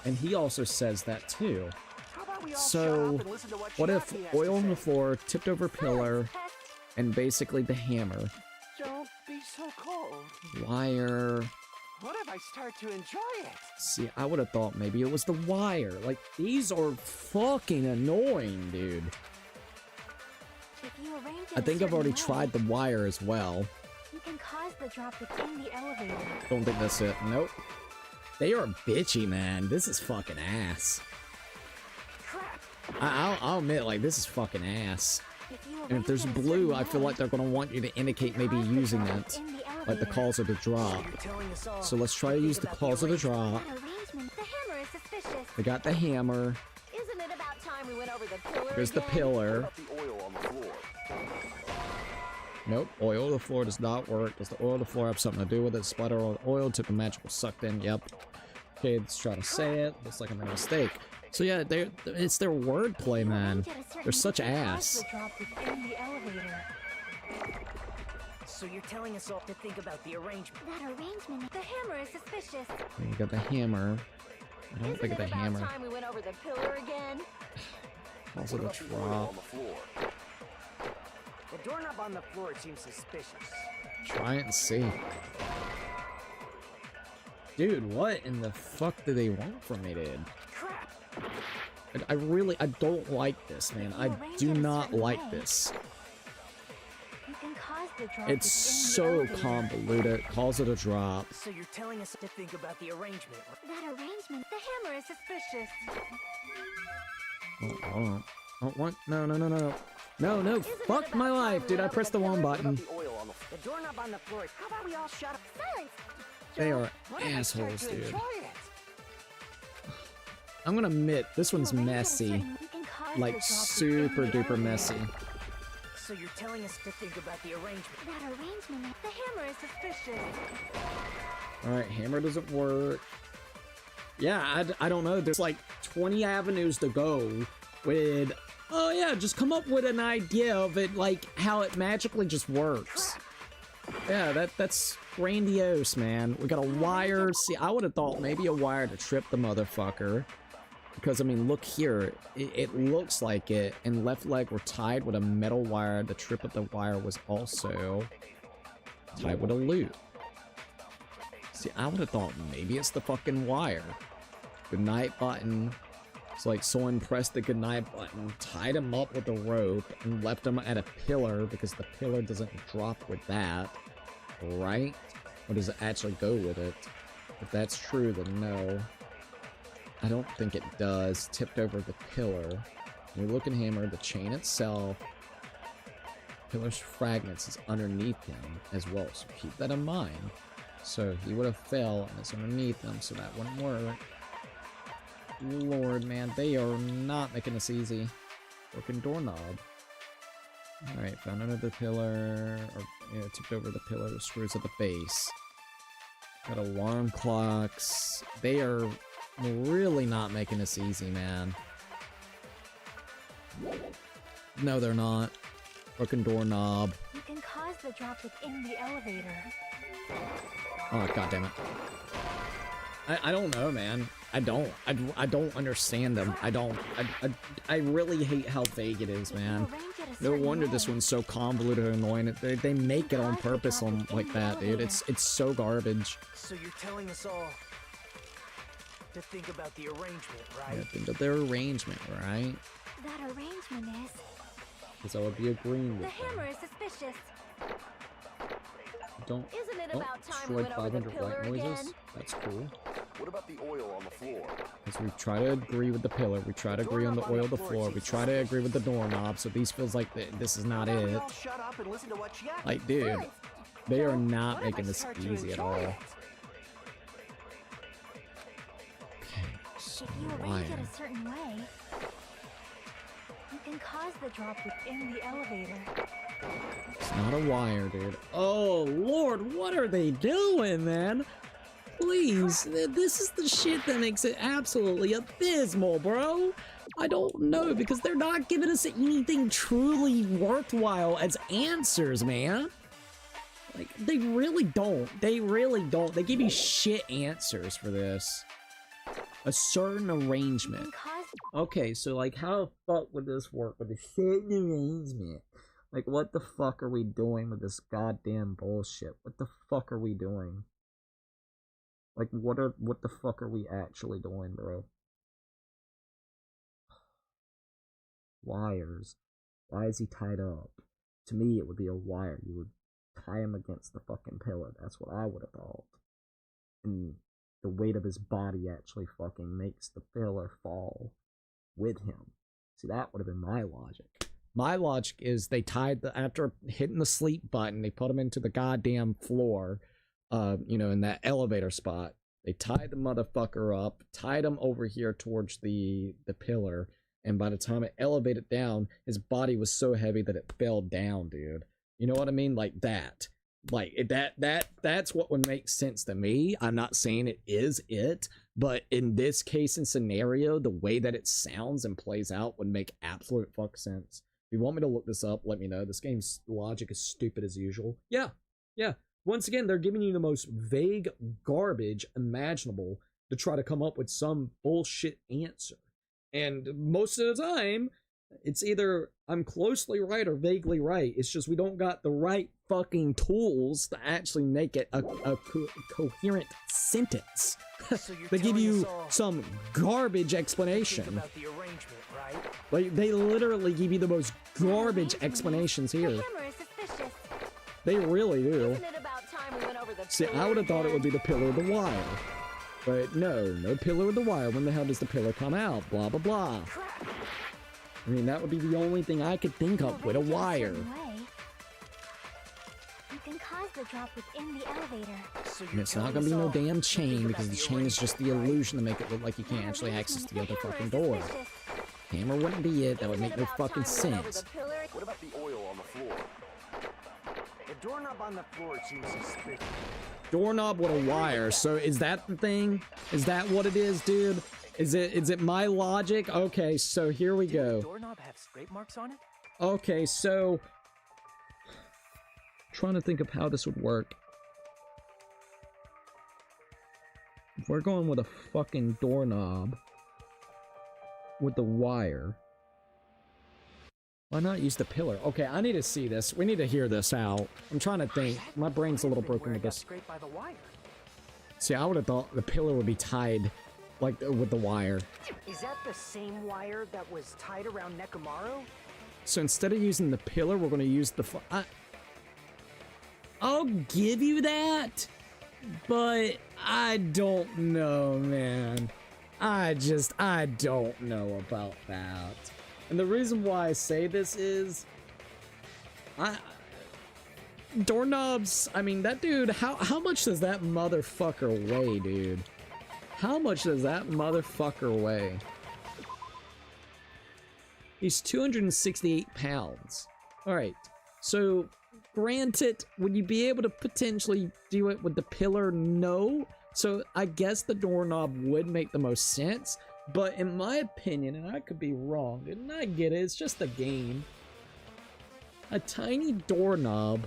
And he also says that too. So, what if oil on the floor, tipped over pillar, and basically the hammer? Don't be so cold. Wire. What if I start to enjoy it? See, I would have thought maybe it was the wire. Like, these are fucking annoying, dude. If you arrange it I think I've already a certain tried the wire as well. way, you can cause the drop within the elevator. Don't think that's it. Nope. They are bitchy, man. This is fucking ass. I'll admit, like, this is fucking ass. And if there's blue, I feel like they're gonna want you to indicate maybe using it. Like the cause of the drop. So let's try to use the cause of the drop. That arrangement, the hammer is suspicious. We got the hammer. Isn't it about time we went over the pillar There's the again? pillar. What about the oil on the floor? Nope, oil on the floor does not work. Does the oil on the floor have something to do with it? Splatter on oil took the magical sucked in. Yep. Okay, let's try to say it. Looks like I made a mistake. So yeah, it's their wordplay, man. They're such ass. So you're telling us all to think about the arrangement. That arrangement, the hammer is suspicious. We got the hammer. I don't think of the hammer. Time we went over the pillar again? Also the What about the oil drop. on the floor? The doorknob on the floor seems suspicious. Try it and see. Dude, what in the fuck do they want from me, dude? I don't like this, man. I do not like this. You can cause the drop It's so convoluted. Calls it a drop. So you're telling us to think about the arrangement. That arrangement, the hammer is suspicious. Oh, hold on. Oh, what? No, no, no, no, no. No, no, fuck my life, dude. I pressed the wrong What button. about the oil on the floor? The doorknob on the floor. How about we all shut up? Silence! They are What if I start assholes, to dude. enjoy it? I'm gonna admit, this one's You arrange it a messy. certain- you can cause the Like, drop super within the duper elevator. messy. So you're telling us to think about the arrangement. That arrangement, the hammer is suspicious. Alright, hammer doesn't work. Yeah, I don't know. There's like 20 avenues to go with... Oh yeah, just come up with an idea of it, like, how it magically just works. Yeah, that's grandiose, man. We got a wire. See, I would have thought maybe a wire to trip the motherfucker. Because, I mean, look here. It looks like it. And left leg were tied with a metal wire. The trip of the wire was also tied with a loop. See, I would have thought maybe it's the fucking wire. Goodnight button. It's like someone pressed the goodnight button, tied him up with a rope, and left him at a pillar because the pillar doesn't drop with that. Right? Or does it actually go with it? If that's true, then no. I don't think it does. Tipped over the pillar. When you look at hammer, the chain itself, pillar's fragments is underneath him as well. So keep that in mind. So he would have fell and it's underneath him, so that wouldn't work. Lord, man, they are not making this easy. Working doorknob. Alright, found under the pillar, or yeah, tipped over the pillar, the screws at the base. Got alarm clocks. They are really not making this easy, man. No, they're not. Broken doorknob. You can cause the drop within the elevator. Oh, god damn it. I don't know, man. I don't understand them. I really hate how vague it is, man. No wonder this one's so convoluted and annoying. They make it on purpose on like that, dude. It's so garbage. So you're telling us all to think about the arrangement, right? Yeah, think of their arrangement, right? That arrangement is... Because I would be agreeing The with them. hammer is suspicious. Don't Isn't it oh, about time we destroyed went over the 500 pillar white noises. again? That's cool. What about the oil on the floor? Because we try to agree with the pillar, we try to agree on the oil of the floor, we try to agree with the doorknob, so these feels like this is not How about we it. all shut up and listen to what she has to Like, dude, they are not What if I making this start to easy at enjoy all. it? Okay, so If you arrange it wire. a certain way, you can cause the drop within the elevator. It's not a wire, dude. Oh, Lord, what are they doing, man? Please, this is the shit that makes it absolutely abysmal, bro. I don't know, because they're not giving us anything truly worthwhile as answers, man. Like, they really don't. They really don't. They give you shit answers for this. A certain arrangement. Okay, so like, how the fuck would this work with a certain arrangement? Like, what the fuck are we doing with this goddamn bullshit? What the fuck are we doing? Like, what the fuck are we actually doing, bro? Wires. Why is he tied up? To me, it would be a wire. You would tie him against the fucking pillar. That's what I would have thought. And the weight of his body actually fucking makes the pillar fall with him. See, that would have been my logic. My logic is they tied after hitting the sleep button, they put him into the goddamn floor, you know, in that elevator spot. They tied the motherfucker up, tied him over here towards the pillar, and by the time it elevated down, his body was so heavy that it fell down, dude. You know what I mean? Like that. Like that's what would make sense to me. I'm not saying it is it, but in this case and scenario, the way that it sounds and plays out would make absolute fuck sense. If you want me to look this up, let me know. This game's logic is stupid as usual. Yeah. Once again, they're giving you the most vague garbage imaginable to try to come up with some bullshit answer. And most of the time, it's either I'm closely right or vaguely right. It's just we don't got the right fucking tools to actually make it a coherent sentence. So They give you some garbage explanation. about the arrangement, right? Like, they literally give you the most garbage explanations The here. hammer is suspicious. They really do. Isn't it about time we went over the See, I would have thought it would be the pillar of the wire. But no pillar of the wire. When the hell does the pillar come out? Blah, blah, blah. I mean, that would be the only thing I could think of with a wire. You can cause the drop within the elevator. So And it's not gonna be no damn chain, because the chain is just the illusion to make it look like you can't actually access the other fucking door. Hammer wouldn't be it. That would make no fucking sense. What about the oil on the floor? The doorknob on the floor seems suspicious. Doorknob with a wire. So is that the thing? Is that what it is, dude? Is it my logic? Okay, so here we go. Did the doorknob have scrape marks on it? Okay, so trying to think of how this would work. If we're going with a fucking doorknob with the wire, why not use the pillar? Okay, I need to see this. We need to hear this out. I'm trying to think. My brain's a little broken with this. Scraped by the wire. See, I would have thought the pillar would be tied like with the wire. Is that the same wire that was tied around Nekomaru? So instead of using the pillar, we're going to use the... I'll give you that, but I don't know, man. I don't know about that. And the reason why I say this is... doorknobs, I mean, that dude, how much does that motherfucker weigh, dude? How much does that motherfucker weigh? He's 268 pounds. Alright, so granted, would you be able to potentially do it with the pillar? No. So I guess the doorknob would make the most sense. But in my opinion, and I could be wrong, and I get it, it's just a game. A tiny doorknob,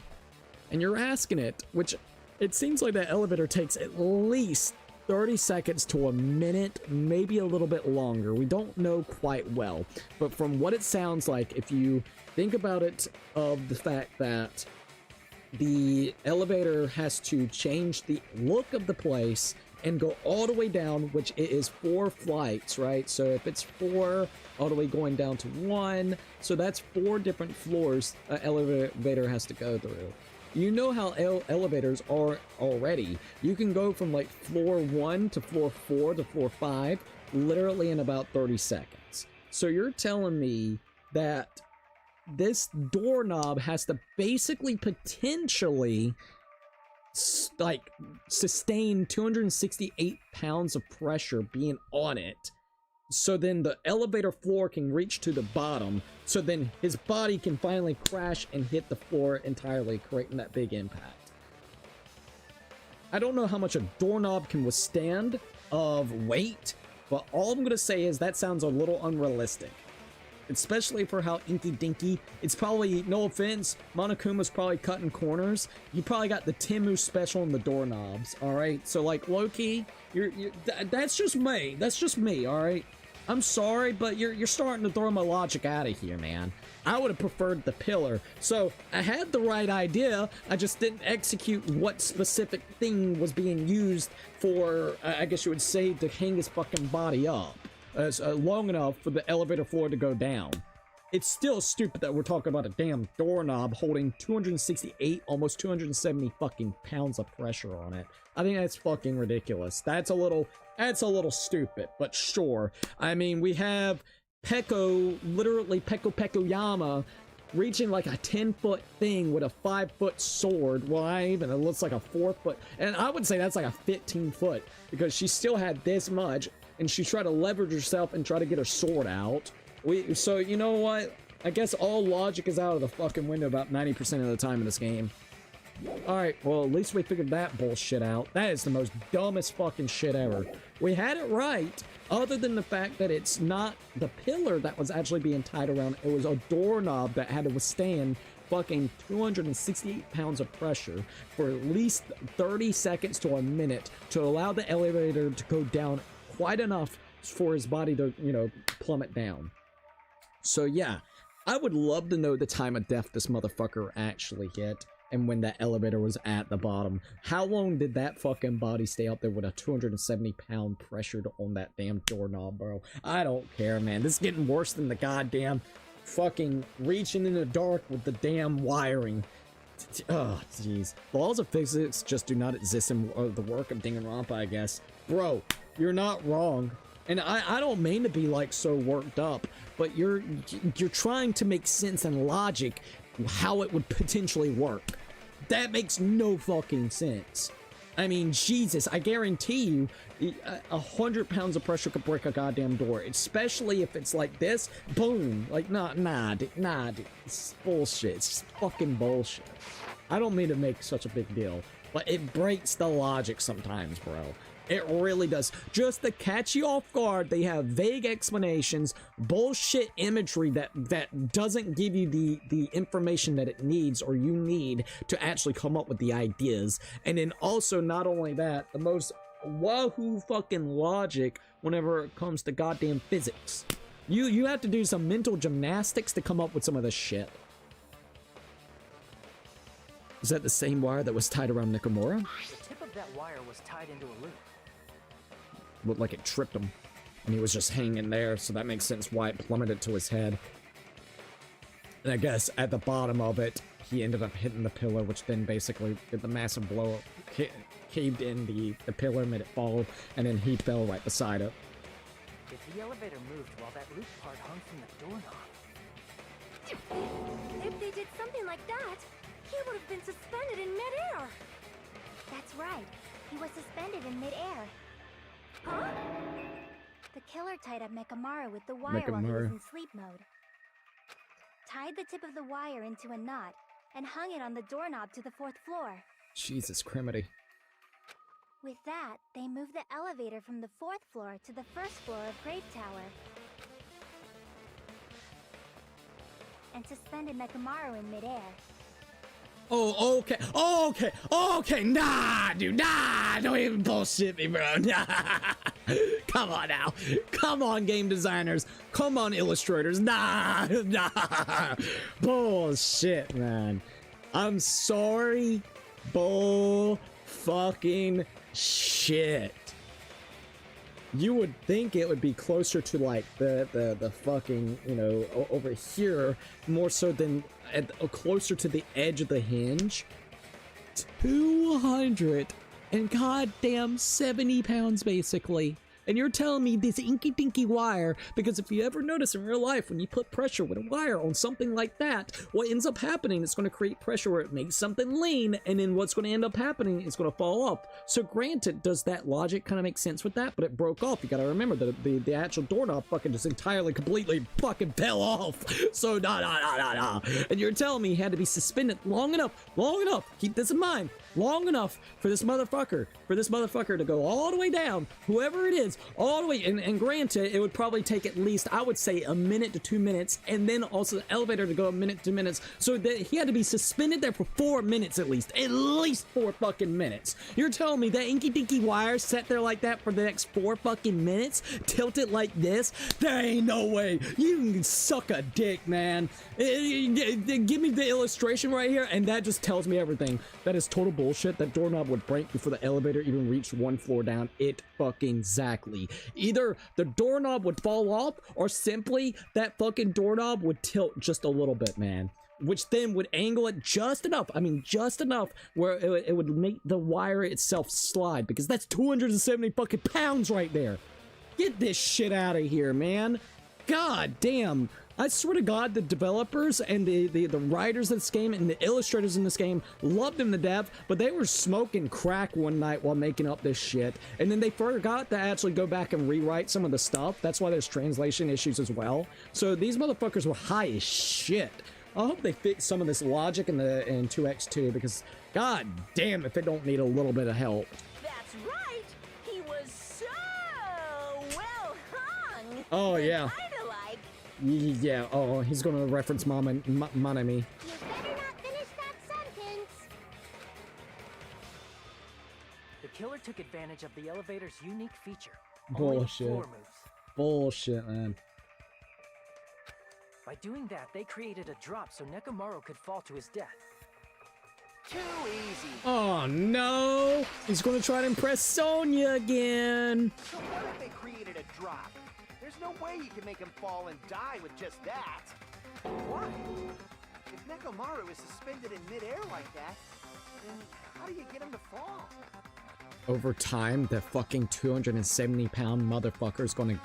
and you're asking it, which it seems like that elevator takes at least 30 seconds to a minute, maybe a little bit longer. We don't know quite well, but from what it sounds like, if you think about it, of the fact that the elevator has to change the look of the place and go all the way down, which it is 4 flights, right? So if it's 4 all the way going down to 1, so that's 4 different floors an elevator has to go through. You know how elevators are already. You can go from like floor 1 to floor 4 to floor 5 literally in about 30 seconds. So you're telling me that this doorknob has to basically potentially like sustain 268 pounds of pressure being on it, so then the elevator floor can reach to the bottom, so then his body can finally crash and hit the floor entirely, creating that big impact. I don't know how much a doorknob can withstand of weight, but all I'm gonna say is that sounds a little unrealistic. especially for how inky dinky. It's probably, no offense, Monokuma's probably cutting corners. You probably got the Timu special and the doorknobs, all right? So like Loki, that's just me. That's just me, all right? I'm sorry, but you're starting to throw my logic out of here, man. I would have preferred the pillar. So I had the right idea, I just didn't execute what specific thing was being used for, I guess you would say, to hang his fucking body up long enough for the elevator floor to go down. It's still stupid that we're talking about a damn doorknob holding 268, almost 270 fucking pounds of pressure on it. I think that's fucking ridiculous. That's a little stupid, but sure. I mean, we have Peko, literally Peko Yama, reaching like a 10-foot thing with a 5-foot sword. Well, it looks like a 4-foot, and I would say that's like a 15-foot, because she still had this much, and she tried to leverage herself and try to get her sword out. So, you know what? I guess all logic is out of the fucking window about 90% of the time in this game. Alright, well, at least we figured that bullshit out. That is the most dumbest fucking shit ever. We had it right, other than the fact that it's not the pillar that was actually being tied around. It was a doorknob that had to withstand fucking 268 pounds of pressure for at least 30 seconds to a minute to allow the elevator to go down quite enough for his body to, you know, plummet down. So yeah, I would love to know the time of death this motherfucker actually hit and when that elevator was at the bottom. How long did that fucking body stay up there with a 270-pound pressure on that damn doorknob, bro? I don't care, man. This is getting worse than the goddamn fucking reaching in the dark with the damn wiring. Oh, jeez. Laws of physics just do not exist in the work of Danganronpa, I guess. Bro, you're not wrong. And I don't mean to be like so worked up, but you're trying to make sense and logic how it would potentially work. That makes no fucking sense. I mean, Jesus, I guarantee you 100 pounds of pressure could break a goddamn door, especially if it's like this. Boom. Like, nah, it's bullshit. It's just fucking bullshit. I don't mean to make such a big deal, but it breaks the logic sometimes, bro. It really does. Just to catch you off guard, they have vague explanations, bullshit imagery that doesn't give you the information that it needs or you need to actually come up with the ideas. And then also, not only that, the most wahoo fucking logic whenever it comes to goddamn physics. You have to do some mental gymnastics to come up with some of this shit. Is that the same wire that was tied around Nakamura? The tip of that wire was tied into a loop. Looked like it tripped him, and he was just hanging there, so that makes sense why it plummeted to his head. And I guess at the bottom of it, he ended up hitting the pillar, which then basically did the massive blow up, caved in the pillar, made it fall, and then he fell right beside it. If the elevator moved while that loop part hung from the doorknob... If they did something like that, he would have been suspended in midair. That's right. He was suspended in midair. Huh? The killer tied up Mekamaru with the wire while he was in sleep mode. Tied the tip of the wire into a knot and hung it on the doorknob to the 4th floor. Jesus criminy. With that, they moved the elevator from the 4th floor to the 1st floor of Grave Tower. And suspended Mekamaru in midair. Oh, okay, nah, dude, nah, don't even bullshit me, bro, nah. Come on now, come on, game designers, come on, illustrators, nah, bullshit, man. I'm sorry, bull fucking shit. You would think it would be closer to like the fucking, you know, over here, more so than closer to the edge of the hinge. 200 and goddamn 70 pounds basically. And you're telling me this inky dinky wire, because if you ever notice in real life, when you put pressure with a wire on something like that, what ends up happening is going to create pressure where it makes something lean, and then what's going to end up happening is going to fall off. So granted, does that logic kind of make sense with that? But it broke off. You got to remember that the actual doorknob fucking just entirely, completely fucking fell off. So nah. And you're telling me he had to be suspended long enough, keep this in mind, long enough for this motherfucker to go all the way down, whoever it is, all the way, and granted, it would probably take at least, I would say, a minute to 2 minutes, and then also the elevator to go a minute, 2 minutes, so that he had to be suspended there for 4 minutes at least 4 fucking minutes. You're telling me that inky dinky wire sat there like that for the next 4 fucking minutes, tilted like this? There ain't no way. You can suck a dick, man. Give me the illustration right here, and that just tells me everything. That is total bullshit. That doorknob would break before the elevator even reached 1 floor down. It fucking exactly. Either the doorknob would fall off, or simply that fucking doorknob would tilt just a little bit, man. Which then would angle it just enough, I mean just enough, where it would make the wire itself slide, because that's 270 fucking pounds right there. Get this shit out of here, man. God damn. I swear to God, the developers and the writers of this game and the illustrators in this game loved him to death, but they were smoking crack one night while making up this shit, and then they forgot to actually go back and rewrite some of the stuff. That's why there's translation issues as well. So these motherfuckers were high as shit. I hope they fix some of this logic in 2X2, because god damn if it don't need a little bit of help. That's right. He was so well hung. Oh yeah. Kinda like. Yeah, oh, he's gonna reference Monami. You better not finish that sentence. The killer took advantage of the elevator's unique feature. Only Bullshit. floor moves. Bullshit, man. By doing that, they created a drop so Nekomaru could fall to his death. Too easy. Oh no! He's gonna try to impress Sonya again! So what if they created a drop? There's no way you can make him fall and die with just that. Why? If Nekomaru is suspended in midair like that, then how do you get him to fall? Over time, the fucking 270-pound motherfucker's gonna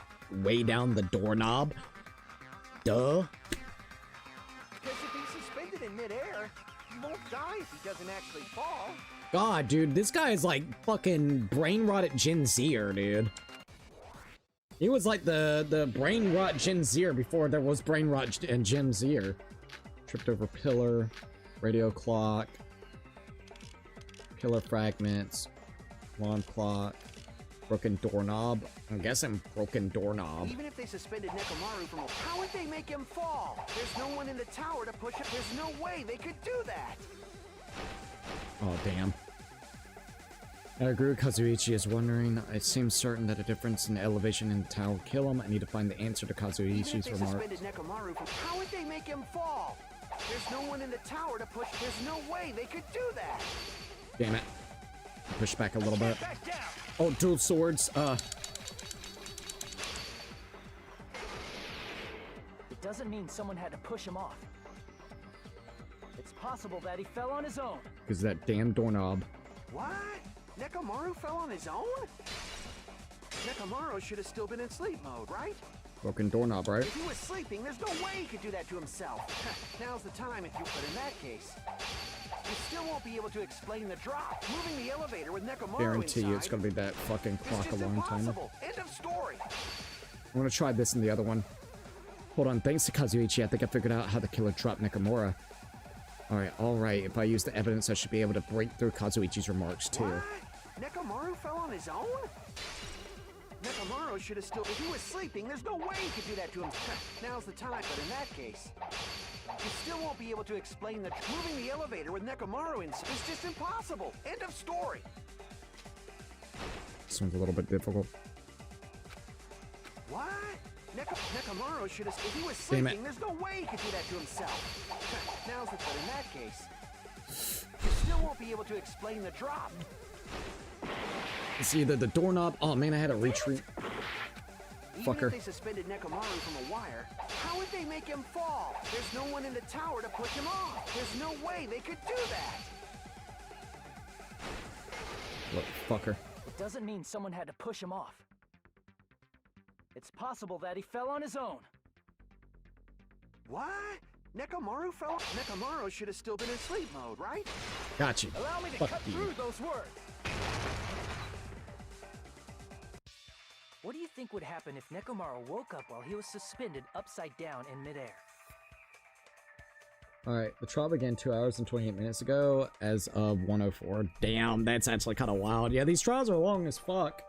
weigh down the doorknob? Duh. Because if he's suspended in midair, he won't die if he doesn't actually fall. God, dude, this guy is like fucking brain rotted Gen Zer, dude. He was like the brain rot Gen Zer before there was brain rot and Gen Zer. Tripped over pillar, radio clock, pillar fragments, alarm clock, broken doorknob. I'm guessing broken doorknob. Even if they suspended Nekomaru from how would they make him fall? There's no one in the tower to push him. There's no way they could do that. Oh, damn. I agree with Kazuichi is wondering. It seems certain that a difference in elevation in the tower will kill him. I need to find the answer to Kazuichi's remark. Nekomaru from how would they make him fall? There's no one in the tower to push. There's no way they could do that. Damn it. Push back a little bit. Oh, dual swords. It doesn't mean someone had to push him off. It's possible that he fell on his own. Because that damn doorknob. What? Nekomaru fell on his own? Nekomaru should have still been in sleep mode, right? Broken doorknob, right? If he was sleeping, there's no way he could do that to himself. Now's the time if you put in that case. You still won't be able to explain the drop. Moving the elevator with Nekomaru Guarantee inside, you it's gonna be that fucking clock alarm timer. impossible. End of story. I'm gonna try this in the other one. Hold on, thanks to Kazuichi, I think I figured out how the killer dropped Nakamura. Alright, if I use the evidence, I should be able to break through Kazuichi's remarks, too. What? Nekomaru fell on his own? Nekomaru should have still... If he was sleeping, there's no way he could do that to himself. Now's the time, but in that case... You still won't be able to explain the... Moving the elevator with Nekomaru inside is just impossible. End of story. This one's a little bit difficult. What? Nekomaru should have... If he was Damn sleeping, it. there's no way he could do that to himself. Now's the... But in that case... You still won't be able to explain the drop. It's either the doorknob... Oh, man, I had a retreat. Even Fucker. if they suspended Nekomaru from a wire, how would they make him fall? There's no one in the tower to push him off. There's no way they could do that. Look, fucker. It doesn't mean someone had to push him off. It's possible that he fell on his own. What? Nekomaru fell? Nekomaru should have still been in sleep mode, right? Got you. Allow me to Fuck cut you. through those words. What do you think would happen if Nekomaru woke up while he was suspended upside down in midair? Alright, the trial began 2 hours and 28 minutes ago as of 1:04. Damn, that's actually kind of wild. Yeah, these trials are long as fuck.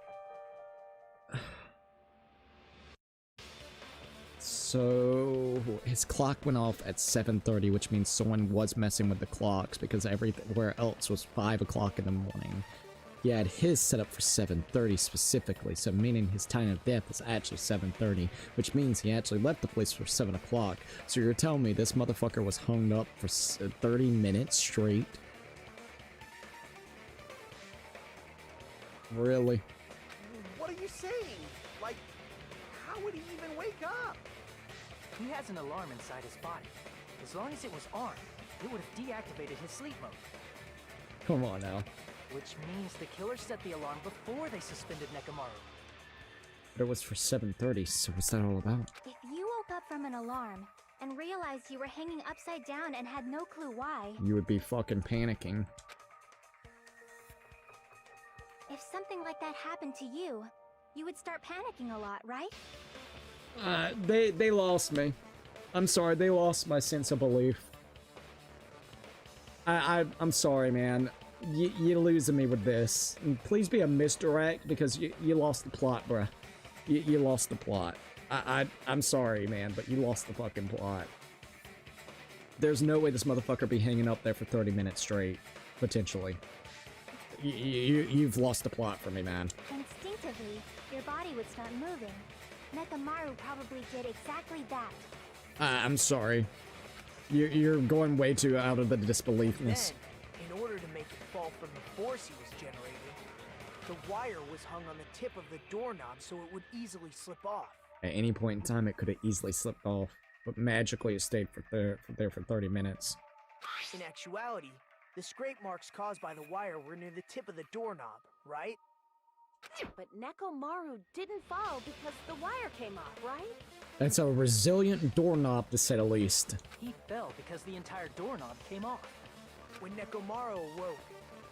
So his clock went off at 7:30, which means someone was messing with the clocks because everywhere else was 5 o'clock in the morning. He had his set up for 7:30 specifically, so meaning his time of death is actually 7:30, which means he actually left the place for 7 o'clock. So you're telling me this motherfucker was hung up for 30 minutes straight? Really? What are you saying? Like, how would he even wake up? He has an alarm inside his body. As long as it was armed, it would have deactivated his sleep mode. Come on now. Which means the killer set the alarm before they suspended Nekomaru. But it was for 7:30, so what's that all about? If you woke up from an alarm and realized you were hanging upside down and had no clue why, You would be fucking panicking. if something like that happened to you, you would start panicking a lot, right? They lost me. I'm sorry, they lost my sense of belief. I'm sorry, man. You're losing me with this. And please be a misdirect because you lost the plot, bruh. You lost the plot. I'm sorry, man, but you lost the fucking plot. There's no way this motherfucker be hanging up there for 30 minutes straight, potentially. You've lost the plot for me, man. Instinctively, your body would start moving. Nekomaru probably did exactly that. I'm sorry. You're going way too out of the disbeliefness. Then, in order to make it fall from the force he was generating, the wire was hung on the tip of the doorknob so it would easily slip off. At any point in time, it could have easily slipped off, but magically it stayed there for 30 minutes. In actuality, the scrape marks caused by the wire were near the tip of the doorknob, right? But Nekomaru didn't fall because the wire came off, right? That's a resilient doorknob, to say the least. He fell because the entire doorknob came off. When Nekomaru awoke,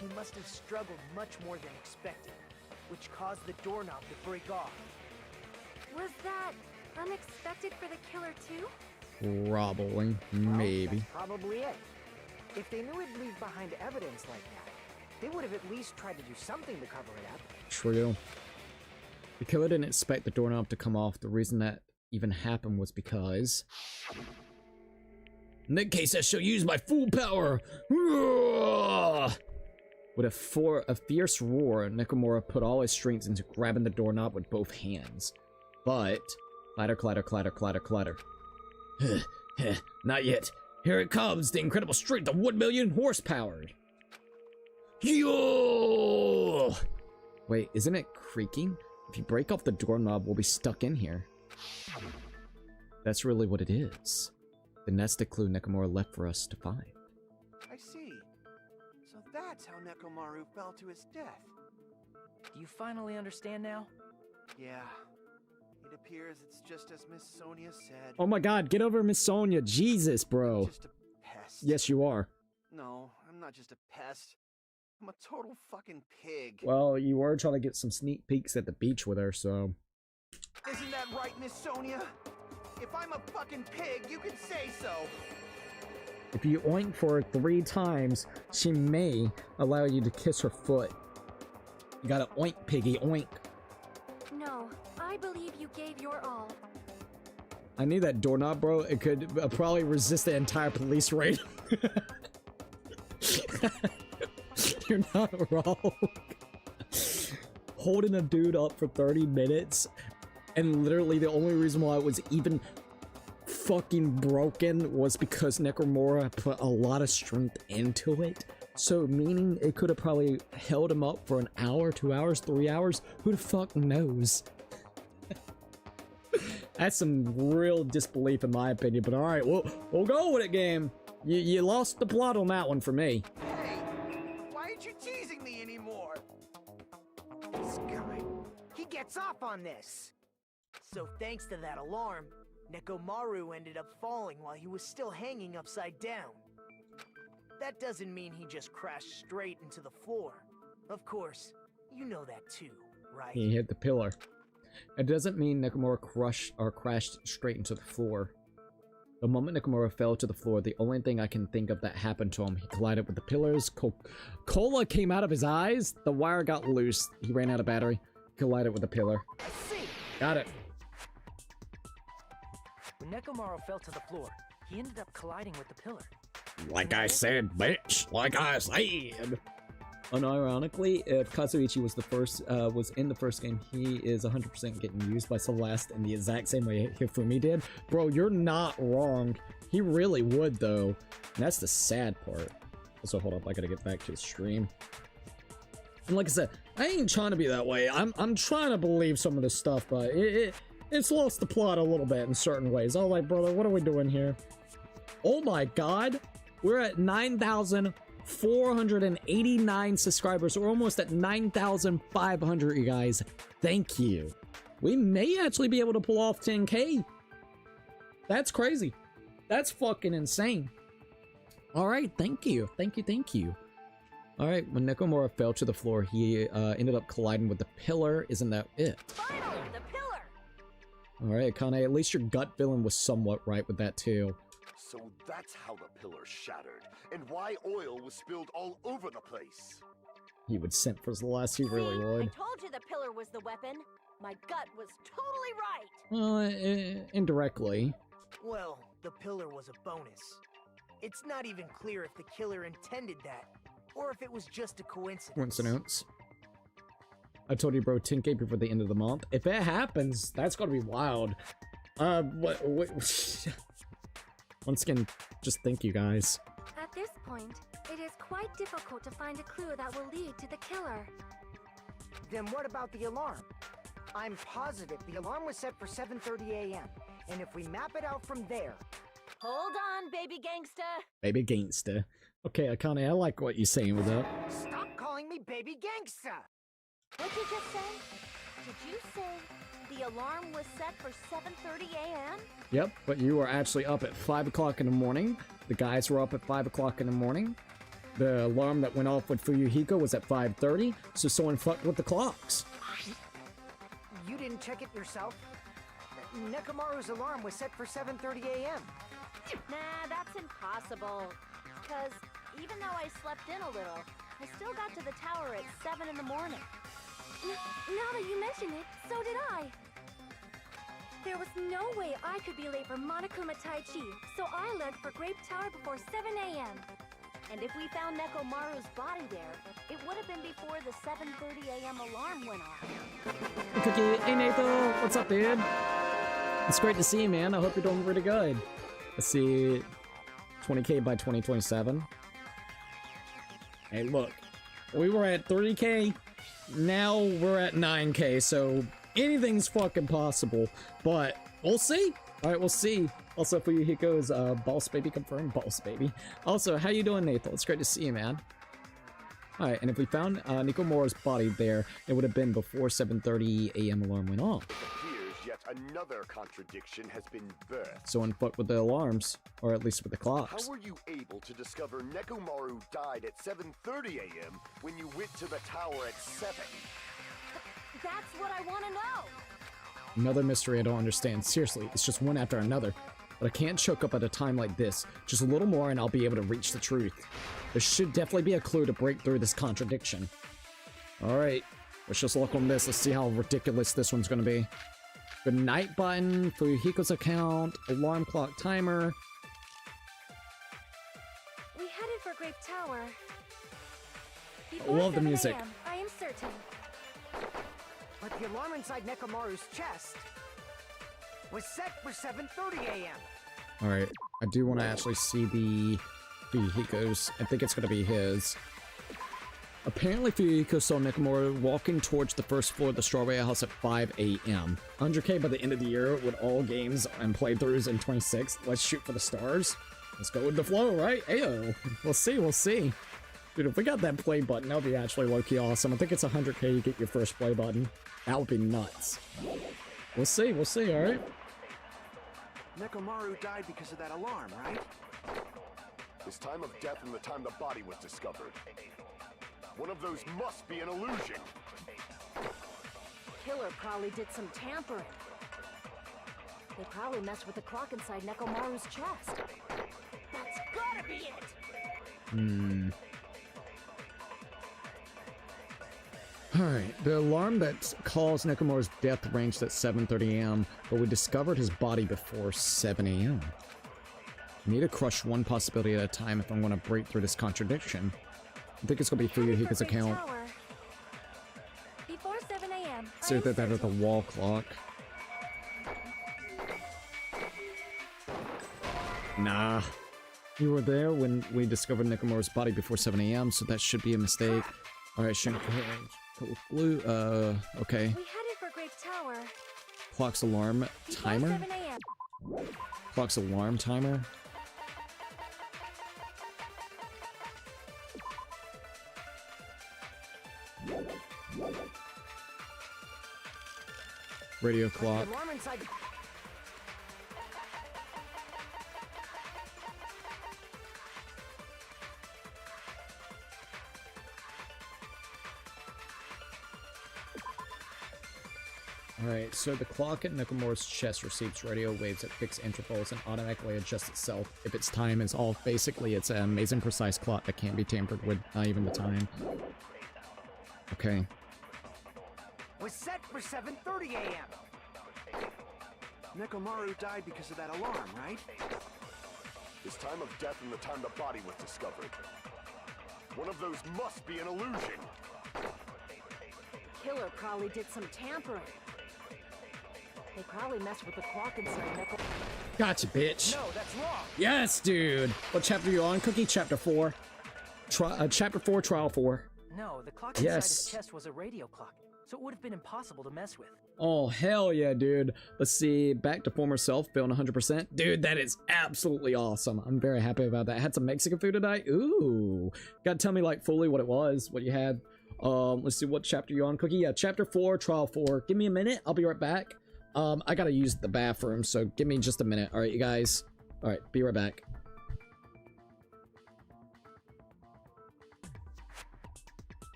he must have struggled much more than expected, which caused the doorknob to break off. Was that unexpected for the killer too? Probably. Maybe. That's probably it. If they knew it'd leave behind evidence like that, they would have at least tried to do something to cover it up. True. The killer didn't expect the doorknob to come off. The reason that even happened was because... In that case, I shall use my full power! With a fierce roar, Nekomura put all his strength into grabbing the doorknob with both hands. But... Clatter, clatter, clatter, clatter, clatter. Not yet. Here it comes, the incredible strength of 1,000,000 horsepower! Yo! Wait, isn't it creaking? If you break off the doorknob, we'll be stuck in here. That's really what it is. Then that's the clue Nekomura left for us to find. I see. So that's how Nekomaru fell to his death. Do you finally understand now? Yeah. It appears it's just as Miss Sonia said. Oh my god, get over Miss Sonia. Jesus, bro. Just a pest. Yes, you are. No, I'm not just a pest. I'm a total fucking pig. Well, you were trying to get some sneak peeks at the beach with her, so... Isn't that right, Miss Sonia? If I'm a fucking pig, you can say so. If you oink for her 3 times, she may allow you to kiss her foot. You gotta oink, piggy, oink. No, I believe you gave your all. I need that doorknob, bro. It could probably resist the entire police raid. You're not wrong. Holding a dude up for 30 minutes, and literally the only reason why it was even fucking broken was because Nekomura put a lot of strength into it. So meaning it could have probably held him up for an hour, 2 hours, 3 hours. Who the fuck knows? That's some real disbelief in my opinion, but alright, we'll go with it, game. You lost the plot on that one for me. Hey, why aren't you teasing me anymore? This guy, he gets off on this. So thanks to that alarm, Nekomaru ended up falling while he was still hanging upside down. That doesn't mean he just crashed straight into the floor. Of course, you know that too, right? He hit the pillar. It doesn't mean Nekomura crashed straight into the floor. The moment Nakamura fell to the floor, the only thing I can think of that happened to him, he collided with the pillars, cola came out of his eyes, the wire got loose, he ran out of battery, collided with the pillar. I see. Got it. When Nekomaru fell to the floor, he ended up colliding with the pillar. Like I said, bitch. Like I said. Unironically, if Kazuichi was in the first game, he is 100% getting used by Celeste in the exact same way Hifumi did. Bro, you're not wrong. He really would, though. And that's the sad part. So hold up, I gotta get back to the stream. And like I said, I ain't trying to be that way. I'm trying to believe some of this stuff, but it's lost the plot a little bit in certain ways. Oh, like, brother, what are we doing here? Oh my god. We're at 9,489 subscribers. We're almost at 9,500, you guys. Thank you. We may actually be able to pull off 10K. That's crazy. That's fucking insane. All right, thank you. Thank you, thank you. All right, when Nekomura fell to the floor, he ended up colliding with the pillar. Isn't that it? Finally, the pillar! All right, Kane, at least your gut feeling was somewhat right with that, too. So that's how the pillar shattered, and why oil was spilled all over the place. He would simp for Celeste, he really See? would. I told you the pillar was the weapon. My gut was totally right. Well, indirectly. Well, the pillar was a bonus. It's not even clear if the killer intended that, or if it was just a coincidence. Coincidence. I told you, bro, 10K before the end of the month. If it happens, that's gonna be wild. What Once again, just thank you guys. At this point, it is quite difficult to find a clue that will lead to the killer. Then what about the alarm? I'm positive the alarm was set for 7:30 a.m. And if we map it out from there... Hold on, baby gangsta. Baby gangsta. Okay, Akane, I like what you're saying with that. Stop calling me baby gangsta! What'd you just say? Did you say the alarm was set for 7:30 a.m.? Yep, but you were actually up at 5 o'clock in the morning. The guys were up at 5 o'clock in the morning. The alarm that went off with Fuyuhiko was at 5:30, so someone fucked with the clocks. You didn't check it yourself? Nekomaru's alarm was set for 7:30 a.m. Nah, that's impossible. Because even though I slept in a little, I still got to the tower at 7 in the morning. Now that you mention it, so did I. There was no way I could be late for Monokuma Tai Chi, so I left for Grape Tower before 7 a.m. And if we found Nekomaru's body there, it would have been before the 7:30 a.m. alarm went off. Cookie, hey Nathan, what's up, dude? It's great to see you, man. I hope you're doing pretty good. Let's see, 20K by 2027. Hey, look, we were at 30K. Now we're at 9K, so anything's fucking possible, but we'll see. All right, we'll see. Also, Fuyuhiko's boss baby confirmed, boss baby. Also, how you doing, Nathan? It's great to see you, man. All right, and if we found Nekomura's body there, it would have been before 7:30 a.m. alarm went off. It appears yet another contradiction has been birthed. So unfuck with the alarms, or at least with the clocks. How were you able to discover Nekomaru died at 7:30 a.m. when you went to the tower at 7? That's what I want to know. Another mystery I don't understand. Seriously, it's just one after another. But I can't choke up at a time like this. Just a little more and I'll be able to reach the truth. There should definitely be a clue to break through this contradiction. Alright, let's just look on this. Let's see how ridiculous this one's gonna be. Good night button, Fuyuhiko's account, alarm clock timer. We headed for Grape Tower. I love the music. I am certain. But the alarm inside Nekomaru's chest was set for 7:30 a.m. Alright, I do want to actually see the Fuyuhiko's. I think it's going to be his. Apparently Fuyuhiko saw Nekomaru walking towards the first floor of the Strawberry House at 5 a.m. 100K by the end of the year with all games and playthroughs in 26. Let's shoot for the stars. Let's go with the flow, right? Ayo. We'll see, we'll see. Dude, if we got that play button, that would be actually low-key awesome. I think it's 100K to get your first play button. That would be nuts. We'll see, alright? Nekomaru died because of that alarm, right? His time of death and the time the body was discovered. One of those must be an illusion. Killer probably did some tampering. They probably messed with the clock inside Nekomaru's chest. That's gotta be it! Alright, the alarm that calls Nekomaru's death ranged at 7:30 a.m., but we discovered his body before 7 a.m. I need to crush one possibility at a time if I'm going to break through this contradiction. I think it's going to be through Hika's account. Before 7 a.m. It's either that or the wall clock. Nah. You were there when we discovered Nekomaru's body before 7 a.m., so that should be a mistake. Alright, shouldn't with glue. Okay. We headed for Grape Tower. Clock's alarm timer? 7 a.m. Clock's alarm timer? Radio clock. The alarm inside. Alright, so the clock at Nekomaru's chest receives radio waves at fixed intervals and automatically adjusts itself if its time is off. Basically, it's an amazing precise clock that can't be tampered with, not even the time. Okay. Was set for 7:30 a.m. Nekomaru died because of that alarm, right? His time of death and the time the body was discovered. One of those must be an illusion. Killer probably did some tampering. They probably messed with the clock inside Neko. Gotcha, bitch. No, that's wrong. Yes, dude. What chapter are you on, Cookie? Chapter 4. Chapter 4, Trial 4. No, the clock inside his chest was a radio clock, so it would have been impossible to mess with. Oh, hell yeah, dude. Let's see. Back to former self, feeling 100%. Dude, that is absolutely awesome. I'm very happy about that. I had some Mexican food tonight. Ooh. Gotta tell me, like, fully what it was, what you had. Let's see, what chapter you on, Cookie? Yeah, Chapter 4, Trial 4. Give me a minute. I'll be right back. I gotta use the bathroom, so give me just a minute. Alright, you guys. Alright, be right back.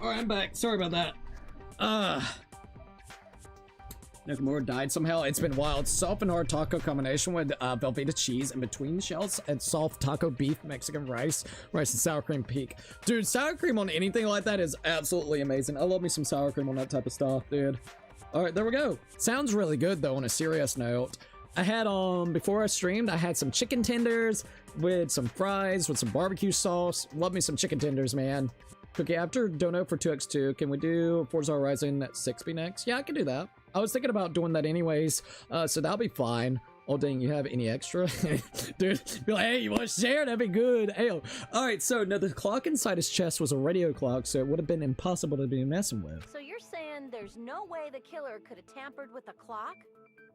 Alright, I'm back. Sorry about that. Nekomaru died somehow. It's been wild. Soft and hard taco combination with Velveeta cheese in between shells and soft taco beef Mexican rice and sour cream peak. Dude, sour cream on anything like that is absolutely amazing. I love me some sour cream on that type of stuff, dude. Alright, there we go. Sounds really good though, on a serious note. I had, before I streamed, I had some chicken tenders with some fries with some barbecue sauce. Love me some chicken tenders, man. Cookie, after Dono for 2x2, can we do Forza Horizon 6B next? Yeah, I can do that. I was thinking about doing that anyways, so that'll be fine. Oh, dang, you have any extra? Dude, be like, hey, you want to share? That'd be good. Hey, alright, so now the clock inside his chest was a radio clock, so it would have been impossible to be messing with. So you're saying there's no way the killer could have tampered with the clock?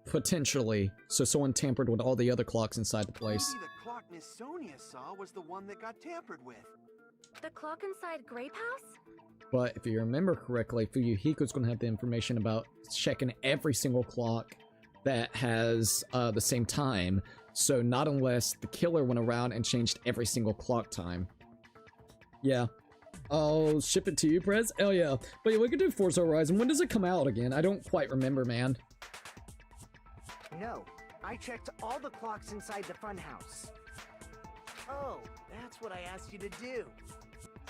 Potentially. So someone tampered with all the other clocks inside the place. Maybe the clock clock Miss Sonia saw was the one that got tampered with. The clock inside Grape House? But if you remember correctly, Fuyuhiko's gonna have the information about checking every single clock that has the same time. So not unless the killer went around and changed every single clock time. Yeah. I'll ship it to you, Prez. Hell yeah. But yeah, we could do Forza Horizon. When does it come out again? I don't quite remember, man. No, I checked all the clocks inside the funhouse. Oh, that's what I asked you to do.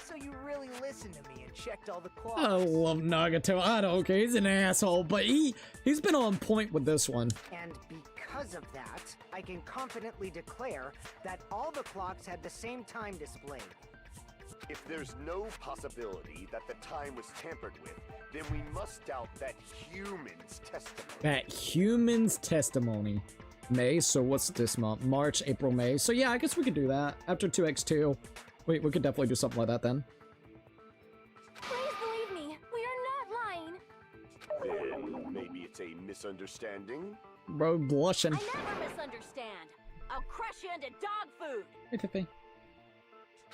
So you really listened to me and checked all the clocks. I love Nagato. I don't care. He's an asshole, but he's been on point with this one. And because of that, I can confidently declare that all the clocks had the same time displayed. If there's no possibility that the time was tampered with, then we must doubt that human's testimony. That human's testimony. May, so what's this month? March, April, May. So yeah, I guess we could do that. After 2x2. Wait, we could definitely do something like that then. Please believe me, we are not lying. Then maybe it's a misunderstanding? Bro, blushing. I never misunderstand. I'll crush you into dog food. Hey, Fifi.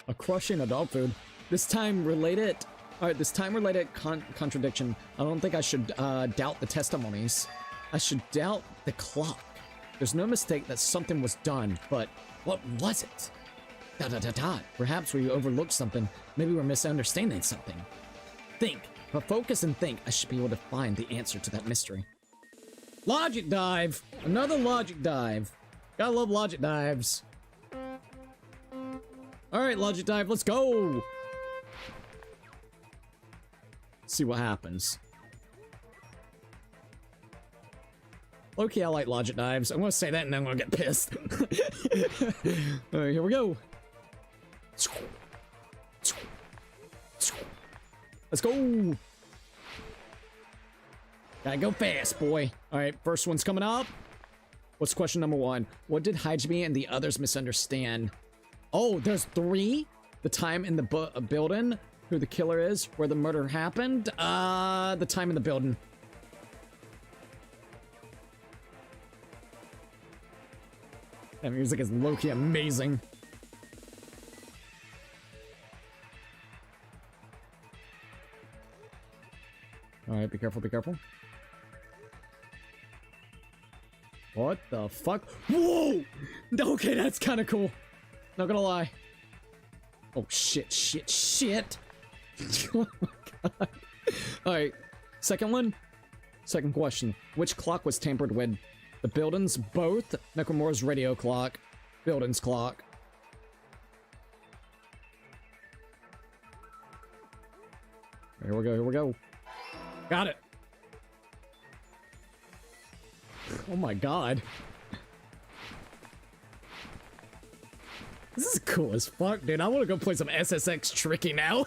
A crushing a dog food. This time related. Alright, this time related contradiction. I don't think I should doubt the testimonies. I should doubt the clock. There's no mistake that something was done, but what was it? Perhaps we overlooked something. Maybe we're misunderstanding something. Think, but focus and think. I should be able to find the answer to that mystery. Logic dive! Another logic dive. Gotta love logic dives. Alright, logic dive, let's go! See what happens. Okay, I like logic dives. I'm gonna say that and then I'm gonna get pissed. Alright, here we go. Let's go! Gotta go fast, boy. Alright, first one's coming up. What's question number 1? What did Hajime and the others misunderstand? Oh, there's 3? The time in the building, who the killer is, where the murder happened, the time in the building. That music is low-key amazing. Alright, be careful, be careful. What the fuck? Whoa! Okay, that's kind of cool. Not gonna lie. Oh, shit, shit, shit! Oh my god. Alright, second one. Second question. Which clock was tampered with? The buildings? Both? Nekomura's radio clock. Buildings clock. Here we go, here we go. Got it! Oh my god. This is cool as fuck, dude. I want to go play some SSX Tricky now.